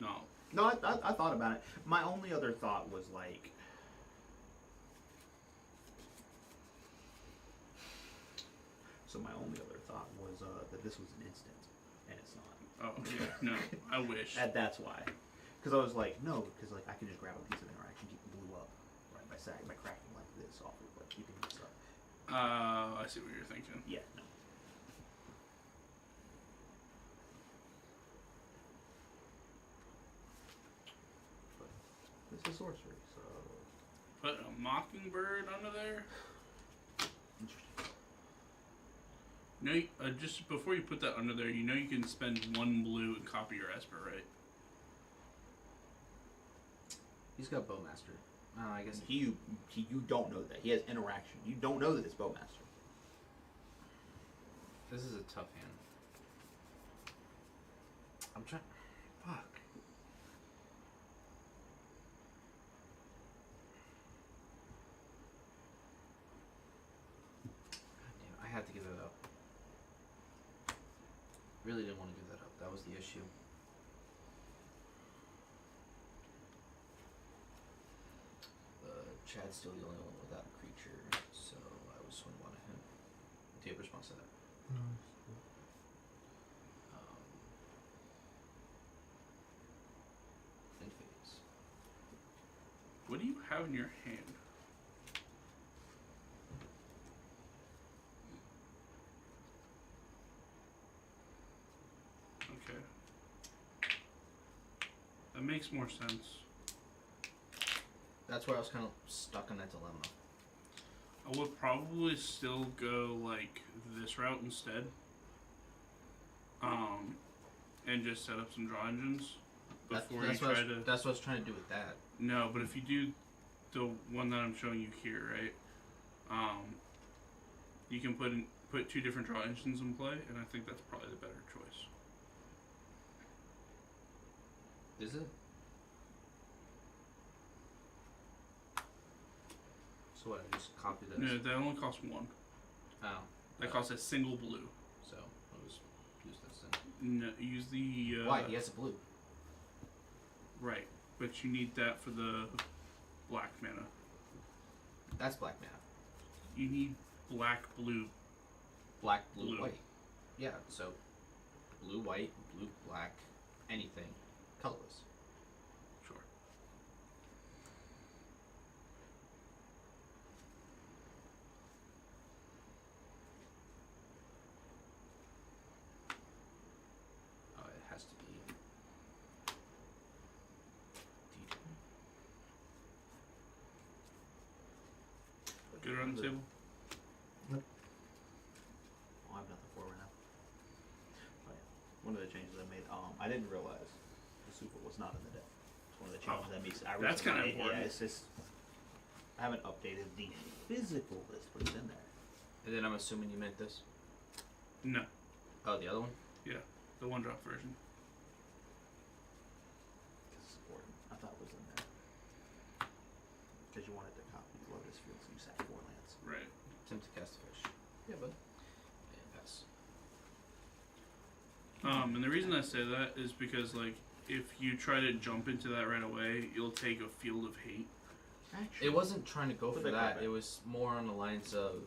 No. No, I thought about it. My only other thought was like, so my only other thought was that this was an instant, and it's not. Oh, yeah. No. I wish. And that's why. Because I was like, no, because like I can just grab a piece of interaction, keep the blue up, right, by cracking like this off of like keeping this up. I see what you're thinking. Yeah, no. But this is sorcery, so Put a Mockingbird under there. interesting. No, just before you put that under there, you know you can spend 1 blue and copy your Esper, right? He's got bowmaster. I guess You don't know that he has interaction. You don't know that it's Bowmaster. this is a tough hand. I'm trying. Fuck. God damn, I had to give that up. Really didn't want to give that up. That was the issue. Chad's still the only one without a creature, so I was swing one at him. Do you have a response to that? And phase. What do you have in your hand? Okay. That makes more sense. That's where I was kind of stuck on that dilemma. I would probably still go like this route instead. And just set up some draw engines before you try to. That's what I was trying to do with that. No, but if you do the one that I'm showing you here, right? You can put 2 different draw engines in play, and I think that's probably the better choice. Is it? So what? I just copy this. No, that only costs 1. Oh. That costs a single blue. So I'll just use this then. No, use the. Why? He has a blue. Right, but you need that for the black mana. That's black mana. You need black, blue. Black, blue, Blue. white. Yeah, so blue, white, blue, black, anything, colorless. Sure. Oh, it has to be Good around the table. Well, I have nothing for right now. But yeah, one of the changes I made, I didn't realize the super was not in the deck. It's one of the changes that makes. That's kinda recently made. important. Yeah, it's just I haven't updated the physical list, but it's in there. And then I'm assuming you meant this? No, Oh, the other one? the one drop version. Because it's important. I thought it was in there. Because you wanted to copy Lotus Field, so you sack 4 lands. Right. Attempt to cast a fish. Yeah, bud. And pass. And the reason I say that is because, like, if you try to jump into that right away, you'll take a field of hate. Actually, It wasn't trying to go Put for that card that. back. It was more on the lines of,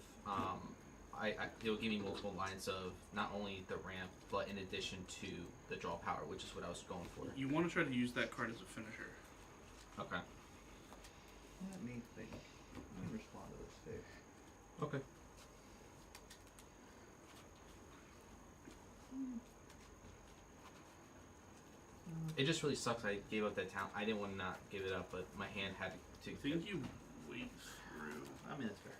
it would give me multiple lines of not only the ramp, but in addition to the draw power, which is what I was going for. You want to try to use that card as a finisher. Okay. Let me think. Let me respond to this fish. Okay. It just really sucks. I gave up that talent. I didn't want to not give it up, but my hand had to. I think you wait through. I mean, it's fair.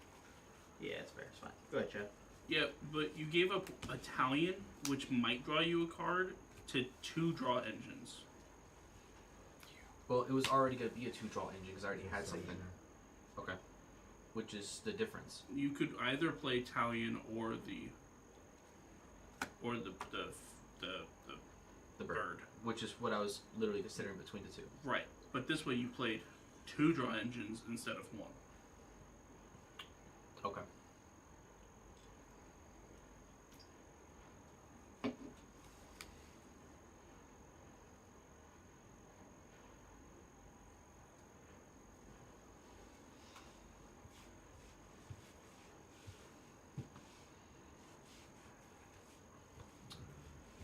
Yeah, it's fair. It's fine. Go ahead, Chad. Yeah, but you gave up Italian, which might draw you a card, to 2 draw engines. Well, it was already going to be a 2-draw engine because I already had something. Okay. Which is the difference. You could either play Italian or the bird. Which is what I was literally considering between the two. Right, but this way you played 2 draw engines instead of 1. Okay.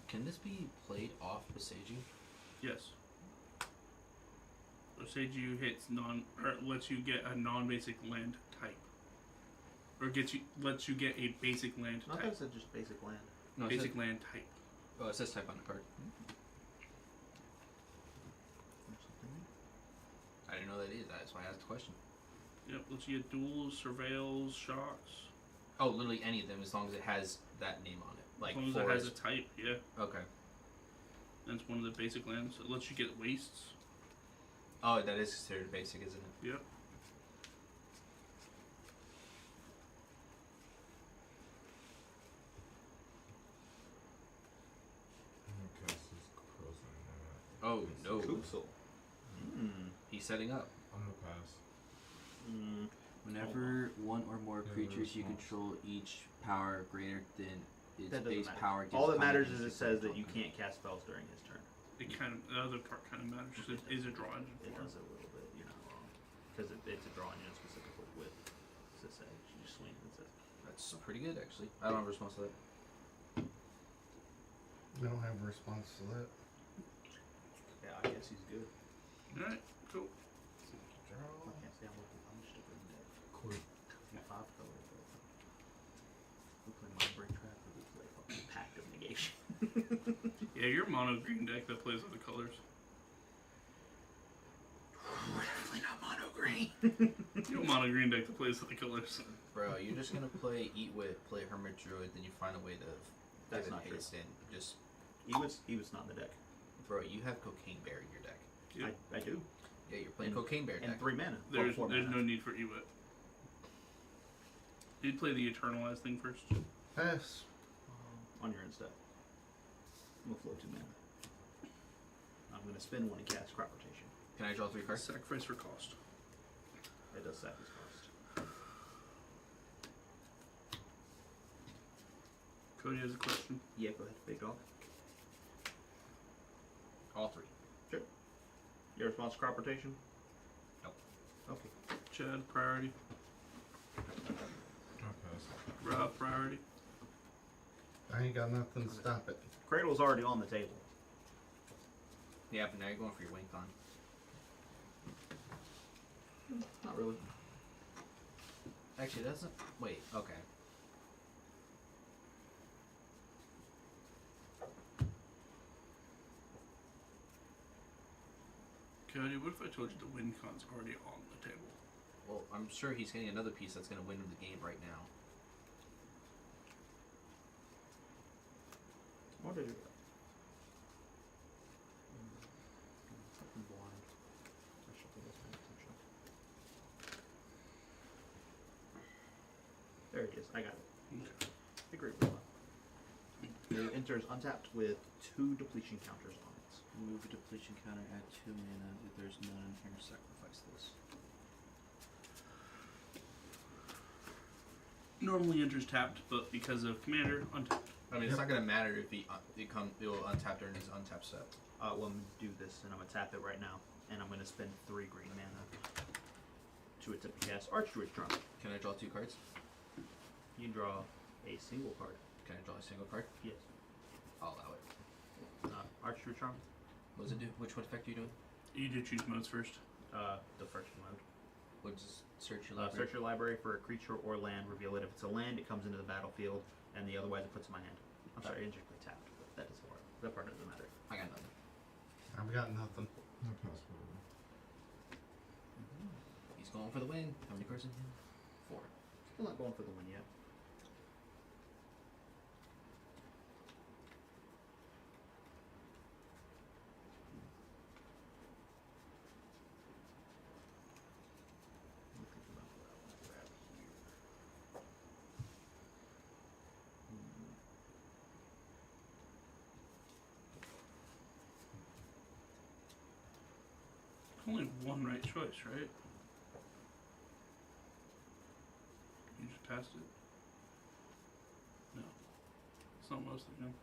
Can this be played off Beseiju? Yes. Osage hits lets you get a non-basic land type, or lets you get a basic land I thought type. it said just basic land. No, Basic land type. Oh, it says type on the card. I didn't know that either. That's why I asked the question. Yep, lets you get duels, surveils, shocks. Oh, literally any of them as long as it has that name on it. Like as long as it has a forest. type, yeah. Okay. That's one of the basic lands. It lets you get wastes. Oh, that is considered basic, isn't it? Yep. Oh no. Koopsel. He's setting up. I'm gonna pass. Whenever one or more Yeah, creatures you response. control each power greater than its That doesn't base matter. power. All that gets matters combination is it says that control. you can't cast spells during his turn. It kind of the other part kind of matters. It is a draw engine It for him. does a little bit, you know, because it's a drawing unit specifically with CEDH. You just swing and says. That's pretty good, actually. I don't have a response to that. We don't have a response to that. Yeah, I guess he's good. All right, cool. I can't say I'm looking. I'm just a green deck. Quick. 5 color. We play my break trap or we play fucking Pact of Negation. Yeah, you're a mono green deck that plays with the colors. We're definitely not mono green. You're a mono green deck that plays with the colors. Bro, you're just gonna play Eat Wit, play Hermit Druid, then you find a way to That's give not it true. haste in. Just He was not in the deck. bro, you have Cocaine Bear in your deck. Yep. I do. Yeah, you're playing And- Cocaine Bear And deck. 3 mana. There's 4 no mana. need for Ewit. You'd play the Eternalized thing first. Pass. On your end step. I'm gonna float 2 mana. I'm gonna spin 1 and cast Crop Rotation. Can I draw 3 cards? Sacrifice for cost. It does sack his cost. Cody has a question. Yeah, go ahead. Big dog. All 3. Your response to Crop Rotation? Nope. Okay. Chad, priority. Okay. Rob, priority. I ain't got nothing to stop it. Cradle's already on the table. Yeah, but now you're going for your win con. Not really. Actually, it doesn't. Wait, okay. Cody, what if I told you the win con's already on the table? Well, I'm sure he's getting another piece that's going to win him the game right now. What did you fucking blind. I should pay this paying attention. There it is. I got it. Okay. The great one. It enters untapped with 2 depletion counters on it. Remove a depletion counter, add 2 mana. If there's none here, sacrifice this. Normally enters tapped, but because of commander, untapped. I mean, it's not going to matter if it will untap during his untapped step. Well, I'm gonna do this, and I'm gonna tap it right now, and I'm gonna spend 3 green mana to attempt to cast Archdruid Charm. Can I draw 2 cards? You draw a single card. Can I draw a single card? Yes. I'll allow it. Archdruid Charm. What does it do? What effect are you doing? You do choose modes first. The first mode. What does search your library? Search your library for a creature or land. Reveal it. If it's a land, it comes into the battlefield, and the otherwise it puts in my hand. I'm sorry, injectly tapped. But that doesn't work. That part doesn't matter. I got nothing. I've got nothing. No possibility. He's going for the win. How many cards in him? 4. Still not going for the win yet. Only one right choice, right? You just passed it? No. It's not what I was thinking.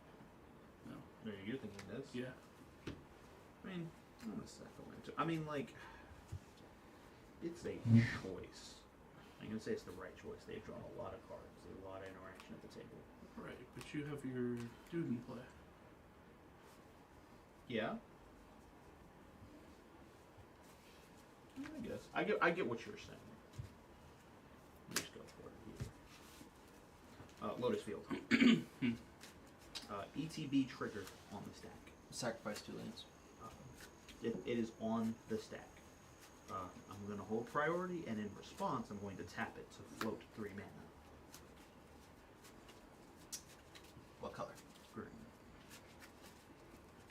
No. No, you're thinking this? Yeah. I mean, I'm gonna cycle into. I mean, like, it's a choice. I'm gonna say it's the right choice. They've drawn a lot of cards, a lot of interaction at the table. Right, but you have your dude in play. Yeah. I guess I get what you're saying. Let me just go for it here. Lotus Field. ETB triggered on the stack. Sacrifice 2 lands. It is on the stack. I'm going to hold priority, and in response, I'm going to tap it to float 3 mana. What color? Green.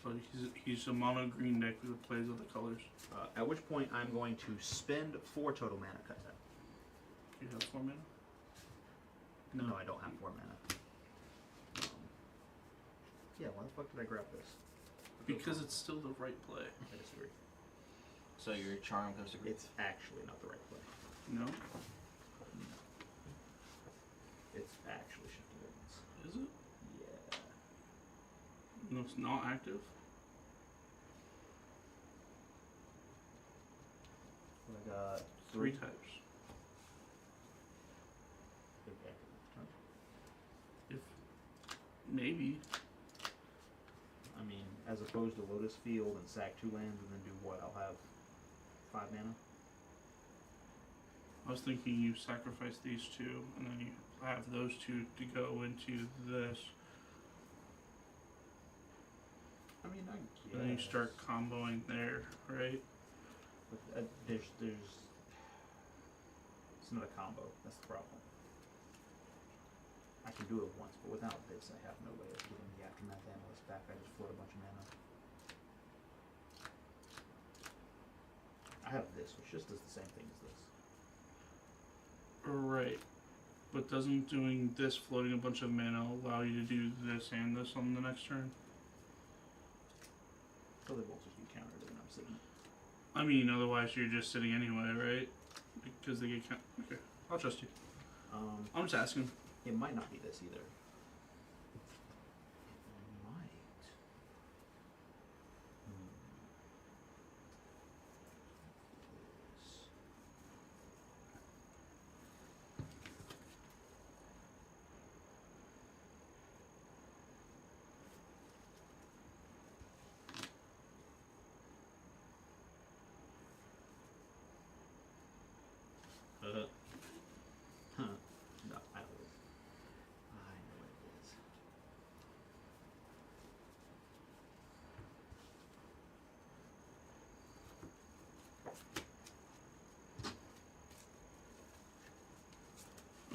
But he's a mono green deck that plays with the colors. At which point, I'm going to spend 4 total mana, cut that. Do you have 4 mana? No, I don't have 4 mana. Yeah, why the fuck did I grab this? Because it's still the right play. I disagree. So your charm comes to green. It's actually not the right play. No? It's actually Shifting Winds. Is it? Yeah. No, it's not active. I got 3 types. If maybe. I mean, as opposed to Lotus Field and sack 2 lands and then do what? I'll have 5 mana. I was thinking you sacrifice these 2 and then you have those 2 to go into this. I mean, I guess. And then you start comboing there, right? But, there's. It's not a combo. That's the problem. I can do it once, but without this, I have no way of getting the Aftermath Analyst back. I just float a bunch of mana. I have this, which just does the same thing as this. Right. But doesn't doing this, floating a bunch of mana, allow you to do this and this on the next turn? So they both just get countered when I'm sitting. I mean, otherwise you're just sitting anyway, right? Because they get okay, I'll trust you. I'm just asking. It might not be this either. It might.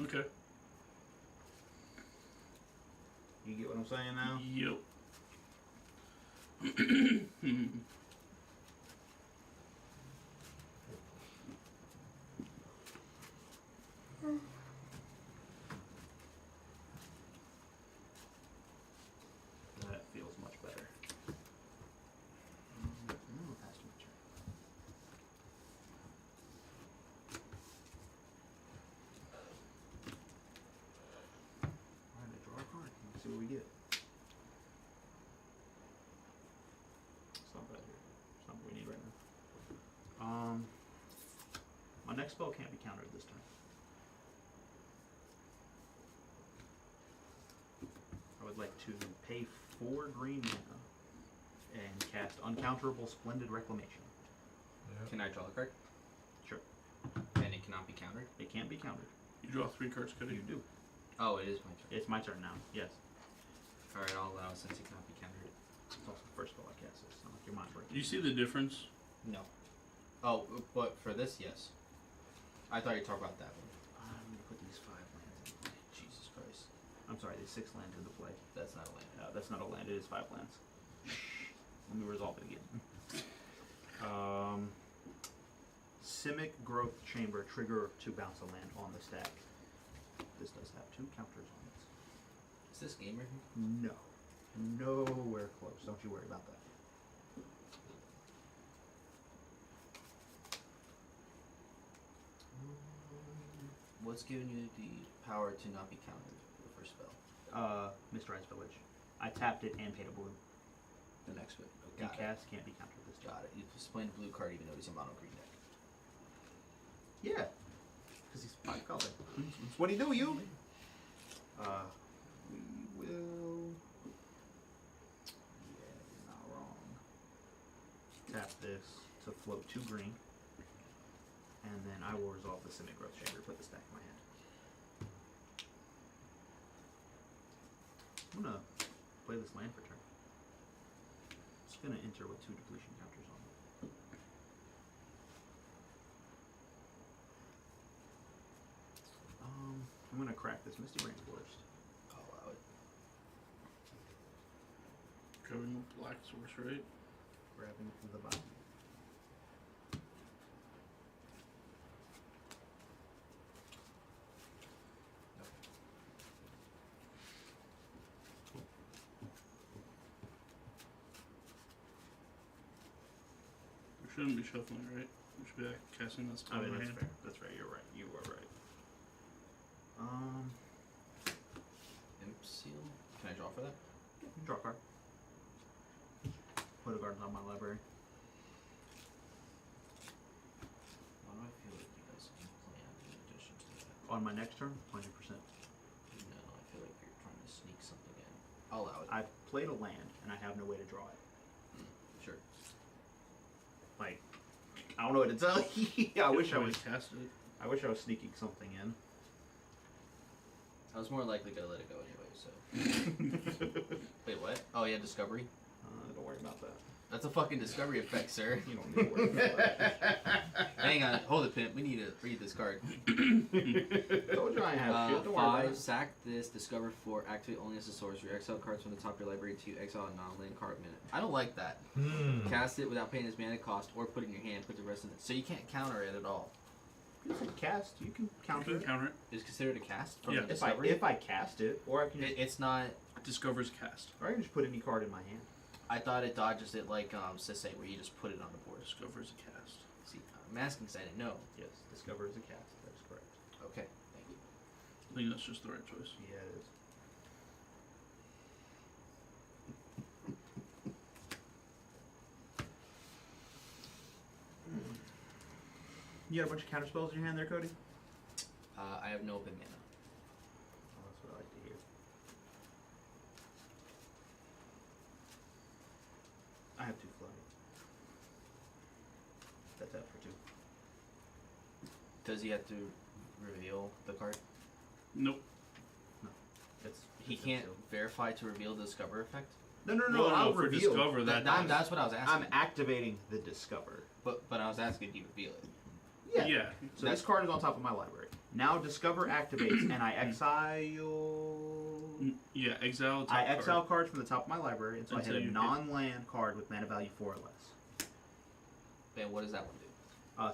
Okay. You get what I'm saying now? Yep. That feels much better. Past my turn. Alright, I draw a card. Let's see what we get. It's not bad here. It's not what we need right now. My next spell can't be countered this turn. I would like to pay 4 green mana and cast Uncounterable Splendid Reclamation. Can I draw a card? Sure. And it cannot be countered? It can't be countered. You draw 3 cards, Cody. You do. Oh, it is my turn. It's my turn now, yes. Alright, I'll allow it since it cannot be countered. It's also the first spell I cast, so it's not like your mind's right. Do you see the difference? No. Oh, but for this, yes. I thought you were talking about that one. I'm going to put these 5 lands into play. Jesus Christ. I'm sorry, these 6 lands into play. That's not a land. That's not a land, it is 5 lands. Let me resolve it again. Simic Growth Chamber, trigger to bounce a land on the stack. This does have 2 counters on it. Is this game right here? No. Nowhere close. Don't you worry about that. What's giving you the power to not be countered for the first spell? Mysterized Village. I tapped it and paid a blue. The next one. You Got it. cast can't be countered this time. Got it. You just playing blue card even though he's a mono green deck. Yeah. Because he's 5 color. That's what do you do, you? We will... Yeah, you're not wrong. Tap this to float 2 green. And then I will resolve the Simic Growth Chamber, put the stack in my hand. I'm gonna play this land for turn. It's gonna enter with 2 depletion counters on it. I'm gonna crack this Misty Rain Forest. I'll allow it. Covering with black source, right? Grabbing from the bottom. We shouldn't be shuffling, right? We should be casting that spell in my That's hand. fair. That's right. You're right. You are right. Imp Seal? Can I draw for that? Draw a card. Put a garden on my library. Why do I feel like you guys can plan in addition to that? On my next turn, 20%. No, I feel like you're trying to sneak something in. I'll allow it. I played a land and I have no way to draw it. Sure. Like, I don't know what to tell you. I wish I was. Cast it. I wish I was sneaking something in. I was more likely gonna let it go anyway, so. Wait, what? Oh yeah, Discovery? Don't worry about that. That's a fucking Discovery effect, sir. You don't need to worry about that. Hang on, hold it, Pimp. We need to read this card. Told you I have shit. Don't worry about 5, it. sack this, discover 4, activate only as a sorcery. Exile cards from the top of your library to exile a non-land card minute. I don't like that. Cast it without paying its mana cost or put it in your hand, put the rest in it. So you can't counter it at all. You can cast. You can counter You it. can counter it. Is considered a cast from Yeah. the If I Discovery? cast it, or I can just, It's not. Discovers cast. or I can just put any card in my hand. I thought it dodges it like Sisei, where you just put it on the board. Discovers a cast. See, I'm asking because I didn't know. Yes, discover is a cast. That is correct. Okay, thank you. I think that's just the right choice. Yeah, it is. You got a bunch of counter spells in your hand there, Cody? I have no open mana. Oh, that's what I like to hear. I have 2 fly. That's out for 2. Does he have to reveal the card? Nope. It's He can't verify to reveal the Discover effect? No, Well, I'll for reveal. Discover, that That's what I was asking. I'm activating the discover. But I was asking, do you reveal it? Yeah. Yeah. So this card is on top of my library. Now Discover activates, and I exile. Yeah, exile. Top I exile card. cards from the top of my library until I Until hit a you hit- non-land card with mana value 4 or less. And what does that one do?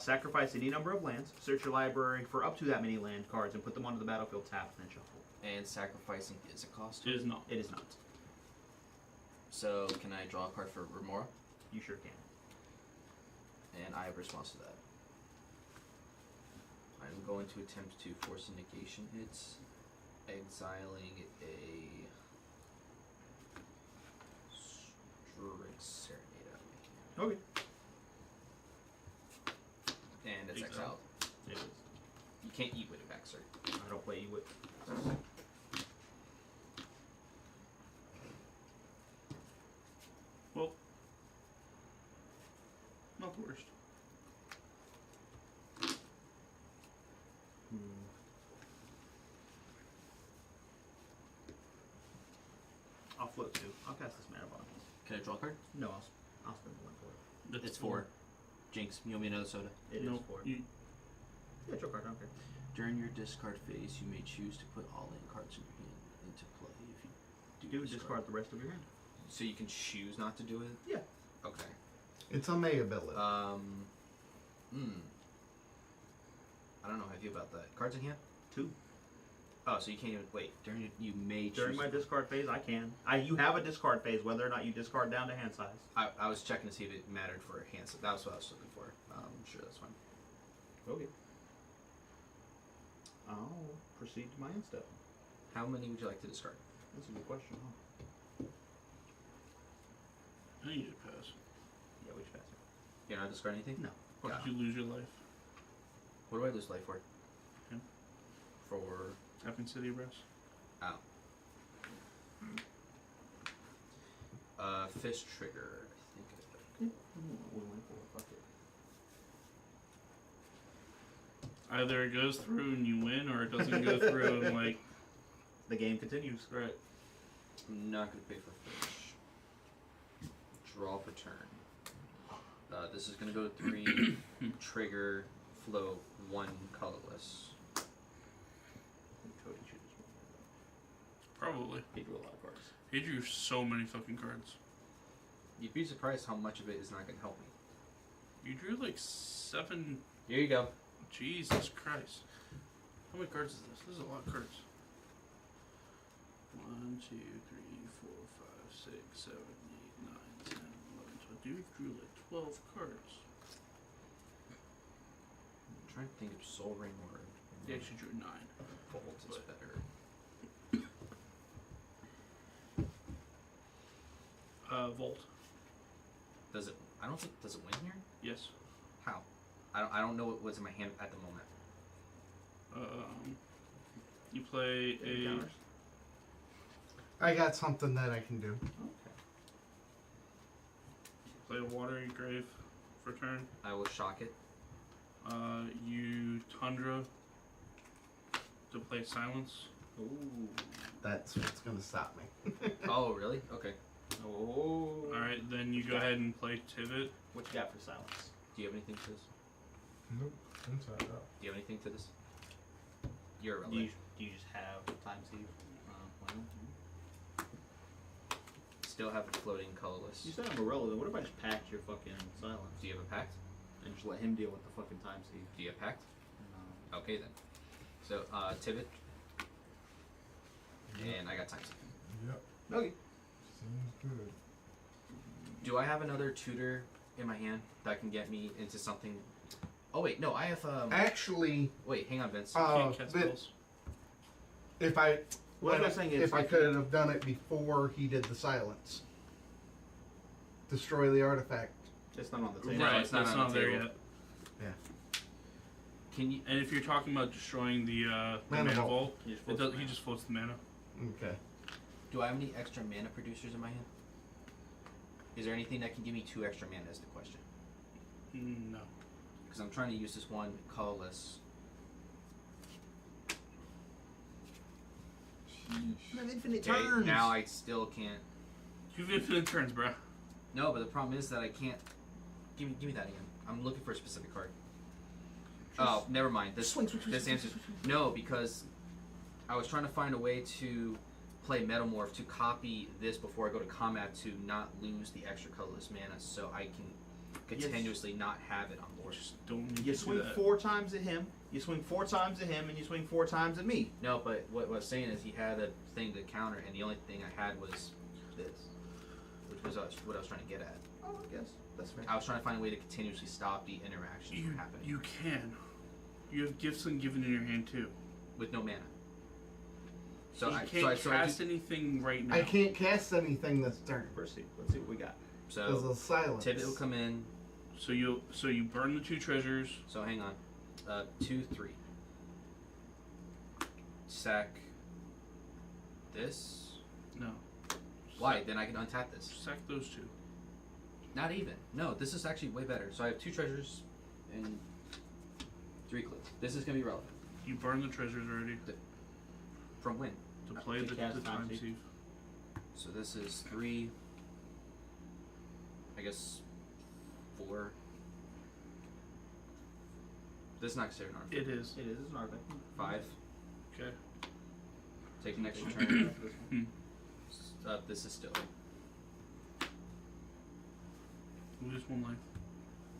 Sacrifice any number of lands, search your library for up to that many land cards, and put them onto the battlefield tapped, and then shuffle. And sacrificing is a cost. It is not. It is not. So can I draw a card for Remora? You sure can. And I have a response to that. I'm going to attempt to force a negation hits, exiling a String Serenade out of my hand. Okay. And it's Exile. exiled. It is. You can't eat with it back, sir. I don't play you with. Well, not the worst. I'll float 2. I'll cast this mana bond. Can I draw a card? No, I'll spend the 1 for it. It's 4. Jinx, you owe me another soda. It is 4. You, Yeah, draw a card. I don't care. During your discard phase, you may choose to put all in cards in your hand into play. If you Do discard the rest of your hand. So you can choose not to do it? Yeah. Okay. It's a May ability. I don't know how I feel about that. Cards in hand? 2. Oh, so you can't even wait. During your, you may choose. During my discard phase, I can. You have a discard phase, whether or not you discard down to hand size. I was checking to see if it mattered for a hand. So that was what I was looking for. Sure, that's fine. Okay. I'll proceed to my end step. How many would you like to discard? That's a good question, huh? I need to pass. Yeah, which pass? You're not discarding anything? No. Or Yeah. did you lose your life? What do I lose life for? Him. For Happen City Rest. oh. Fist trigger. I think. Either it goes through and you win, or it doesn't go through and like. The game continues. Right. I'm not gonna pay for fish. Draw per turn. This is gonna go to 3. Trigger. Float 1 colorless. Cody should just Probably. he drew a lot of cards. He drew so many fucking cards. You'd be surprised how much of it is not gonna help me. You drew like 7. Here you go. Jesus Christ. How many cards is this? This is a lot of cards. 1, 2, 3, 4, 5, 6, 7, 8, 9, 10, 11, 12. Dude drew like 12 cards. I'm trying to think of Soul Ring or. He actually drew 9. Bolt is But- better. Volt. Does it? I don't think. Does it win here? Yes. How? I don't know what's in my hand at the moment. You play a. Counters? I got something that I can do. Play a Watery Grave for turn. I will shock it. You Tundra to play Silence. Ooh. That's what's gonna stop me. Oh, really? Okay. Oh. Alright, then you go ahead and play Tivit. What you got for silence? Do you have anything to this? Nope. Inside out. Do you have anything to this? You're Do you, irrelevant. do you just have time save? Still have it floating colorless. You said I'm irrelevant. What if I just packed your fucking silence Do you have a pact? and just let him deal with the fucking time save? Do you have pact? Okay then. So, Tivit. And I got time save. Yep. Okay. Seems good. Do I have another tutor in my hand that can get me into something? Oh wait, no, I have Actually, wait, hang on, Vince. Can't cast but spells. if I What I'm saying is, if I could have done it before he did the silence, destroy the artifact. it's not on the table. No, Right, it's not that's on not the there table. yet. Can you? And if you're talking about destroying the Mana mana vault. vault, He just it floats does, the he mana. just floats the mana. Okay. Do I have any extra mana producers in my hand? Is there anything that can give me 2 extra mana? Is the question. No. Because I'm trying to use this one colorless. Sheesh. have infinite Okay, turns. now I still can't. You have infinite turns, bruh. No, but the problem is that I can't. Give me that again. I'm looking for a specific card. Oh, never mind. This Swing. answers no, because I was trying to find a way to play Metamorph to copy this before I go to combat to not lose the extra colorless mana, so I can continuously not have it on board. Just don't need You to swing do that. 4 times at him. You swing 4 times at him, and you swing 4 times at me. No, but what I was saying is he had a thing to counter, and the only thing I had was this, which was what I was trying to get at. Oh, I guess that's fair. I was trying to find a way to continuously stop the interactions from happening You can. You have Gifts Ungiven in your hand too. with no mana. So you I can't so cast anything right now. I can't cast anything this turn. Let's see what we got. Because So of silence. Tibet will come in. So you burn the 2 treasures. So hang on, 2, 3. Sack this. No. Why? Then I can untap this. Sack those 2. Not even. No, this is actually way better. So I have 2 treasures and 3 clues. This is gonna be relevant. You burn the treasures already From when? to play to the cast time Time sieve. So this is 3. I guess 4. This is not considered an artifact. It is. It is. It's an artifact. 5. Okay. Take an extra turn. Hmm. This is still. Lose 1 life.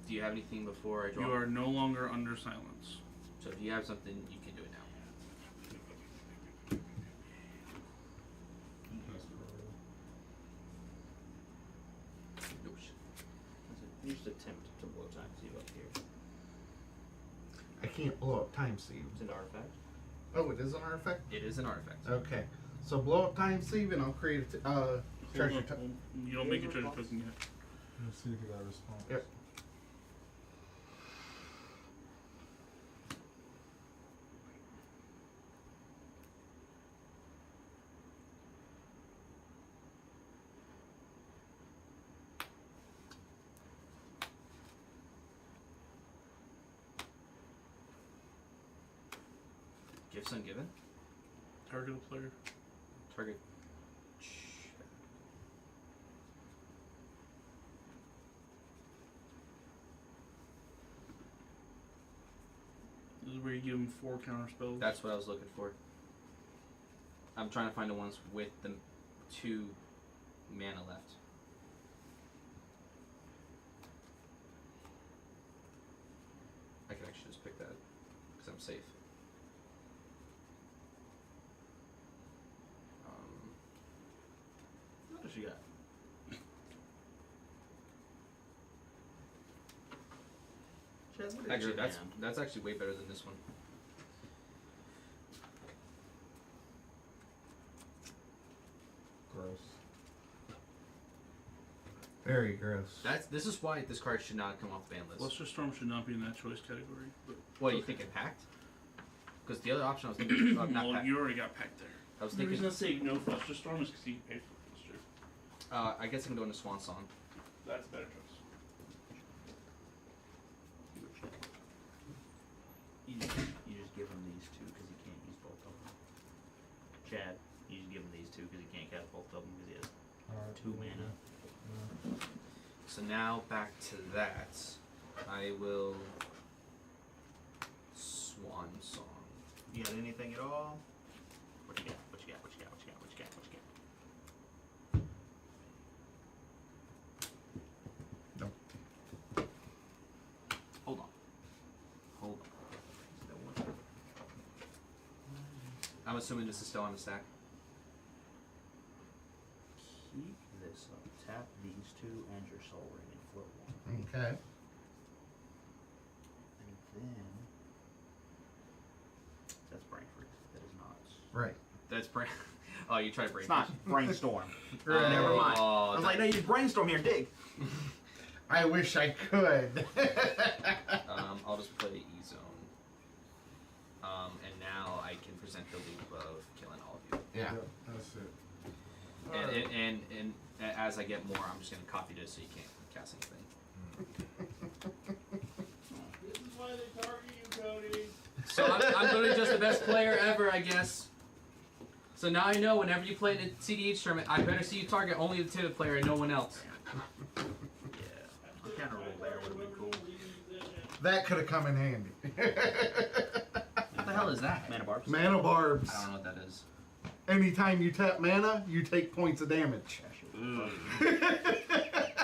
Do you have anything before I draw? You are no longer under silence. So if you have something, you can do it now. That's cool. No shit. You just attempt to blow time sieve up here. I can't blow up Time Sieve. It's an artifact. Oh, it is an artifact? It is an artifact. Okay. So blow up Time Sieve and I'll create a treasure Hold on, token. You don't make a treasure token yet. Let's see if that response. Yep. Gifts ungiven. Target a player. Target. This is where you give him 4 counter spells. That's what I was looking for. I'm trying to find the ones with the 2 mana left. I could actually just pick that because I'm safe. What does she got? Chad, what is Actually, your that's hand? that's actually way better than this one. Gross. Very gross. This is why this card should not come off the ban list. Luster Storm should not be in that choice category. But What, you thinking packed? Because the other option I was thinking not well, packed. you already got packed there. I was The thinking. reason I say no Luster Storm is because you can pay for Luster. I guess I'm doing a Swan Song. That's a better choice. You just give him these 2 because he can't use both of them. Chad, you just give him these 2 because he can't cast both of them because he has Alright. 2 mana. So now back to that. I will Swan Song. You got anything at all? What you got? What you got? What you got? What you got? What you got? What you got? No. Hold on. Hold on. I'm assuming this is still on the stack. Keep this up. Tap these 2 and your soul ring and float 1. Okay. And then that's Brainford. That is not. Right. That's brain. Oh, you tried to break. It's not brainstorm. Right. Never mind. Oh, I was like, no, you just brainstorm here, dig. I wish I could. I'll just play E-Zone. And now I can present the loop of killing all of you. Yeah. Yep, that's it. And as I get more, I'm just gonna copy this so you can't cast anything. This is why they target you, Cody. So I'm literally just the best player ever, I guess. So now I know whenever you play in a CDH tournament, I better see you target only the Tibet player and no one else. Yeah. A counter roll there would have been cool. That could have come in handy. What the hell is that? Mana barbs. Mana barbs. I don't know what that is. Anytime you tap mana, you take points of damage. Ugh.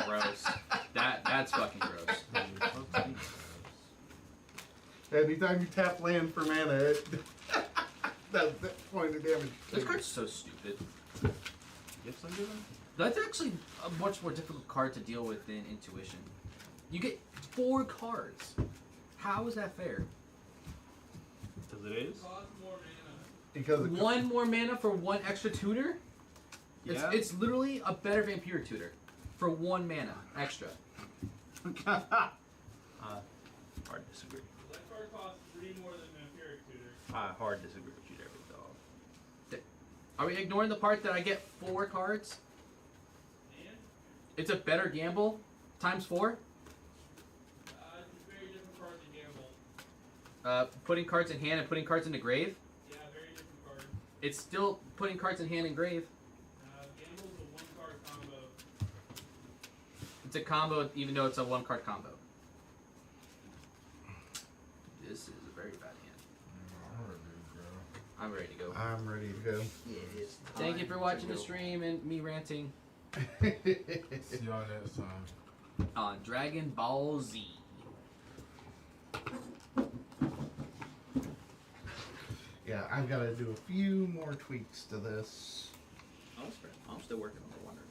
Gross. That's fucking gross. Anytime you tap land for mana, it does that point of damage. This card's so stupid. Gifts I'm giving? That's actually a much more difficult card to deal with than Intuition. You get 4 cards. How is that fair? Because it is. Because it One more mana for 1 extra tutor? Yeah. It's literally a better Vampire tutor for 1 mana extra. Hard disagree. That card costs 3 more than Vampiric Tutor. I hard disagree with you there, big dog. Are we ignoring the part that I get 4 cards? And It's a better gamble times 4? it's a very different card than Gamble. Putting cards in hand and putting cards into grave? Yeah, very different card. It's still putting cards in hand and grave. Gamble's a 1-card combo. It's a combo even though it's a 1-card combo. This is a very bad hand. I'm ready to go. I'm ready to go. Thank you for watching the stream and me ranting See y'all next time. on Dragon Ball Z. Yeah, I've got to do a few more tweaks to this. I'm still working on the Wonder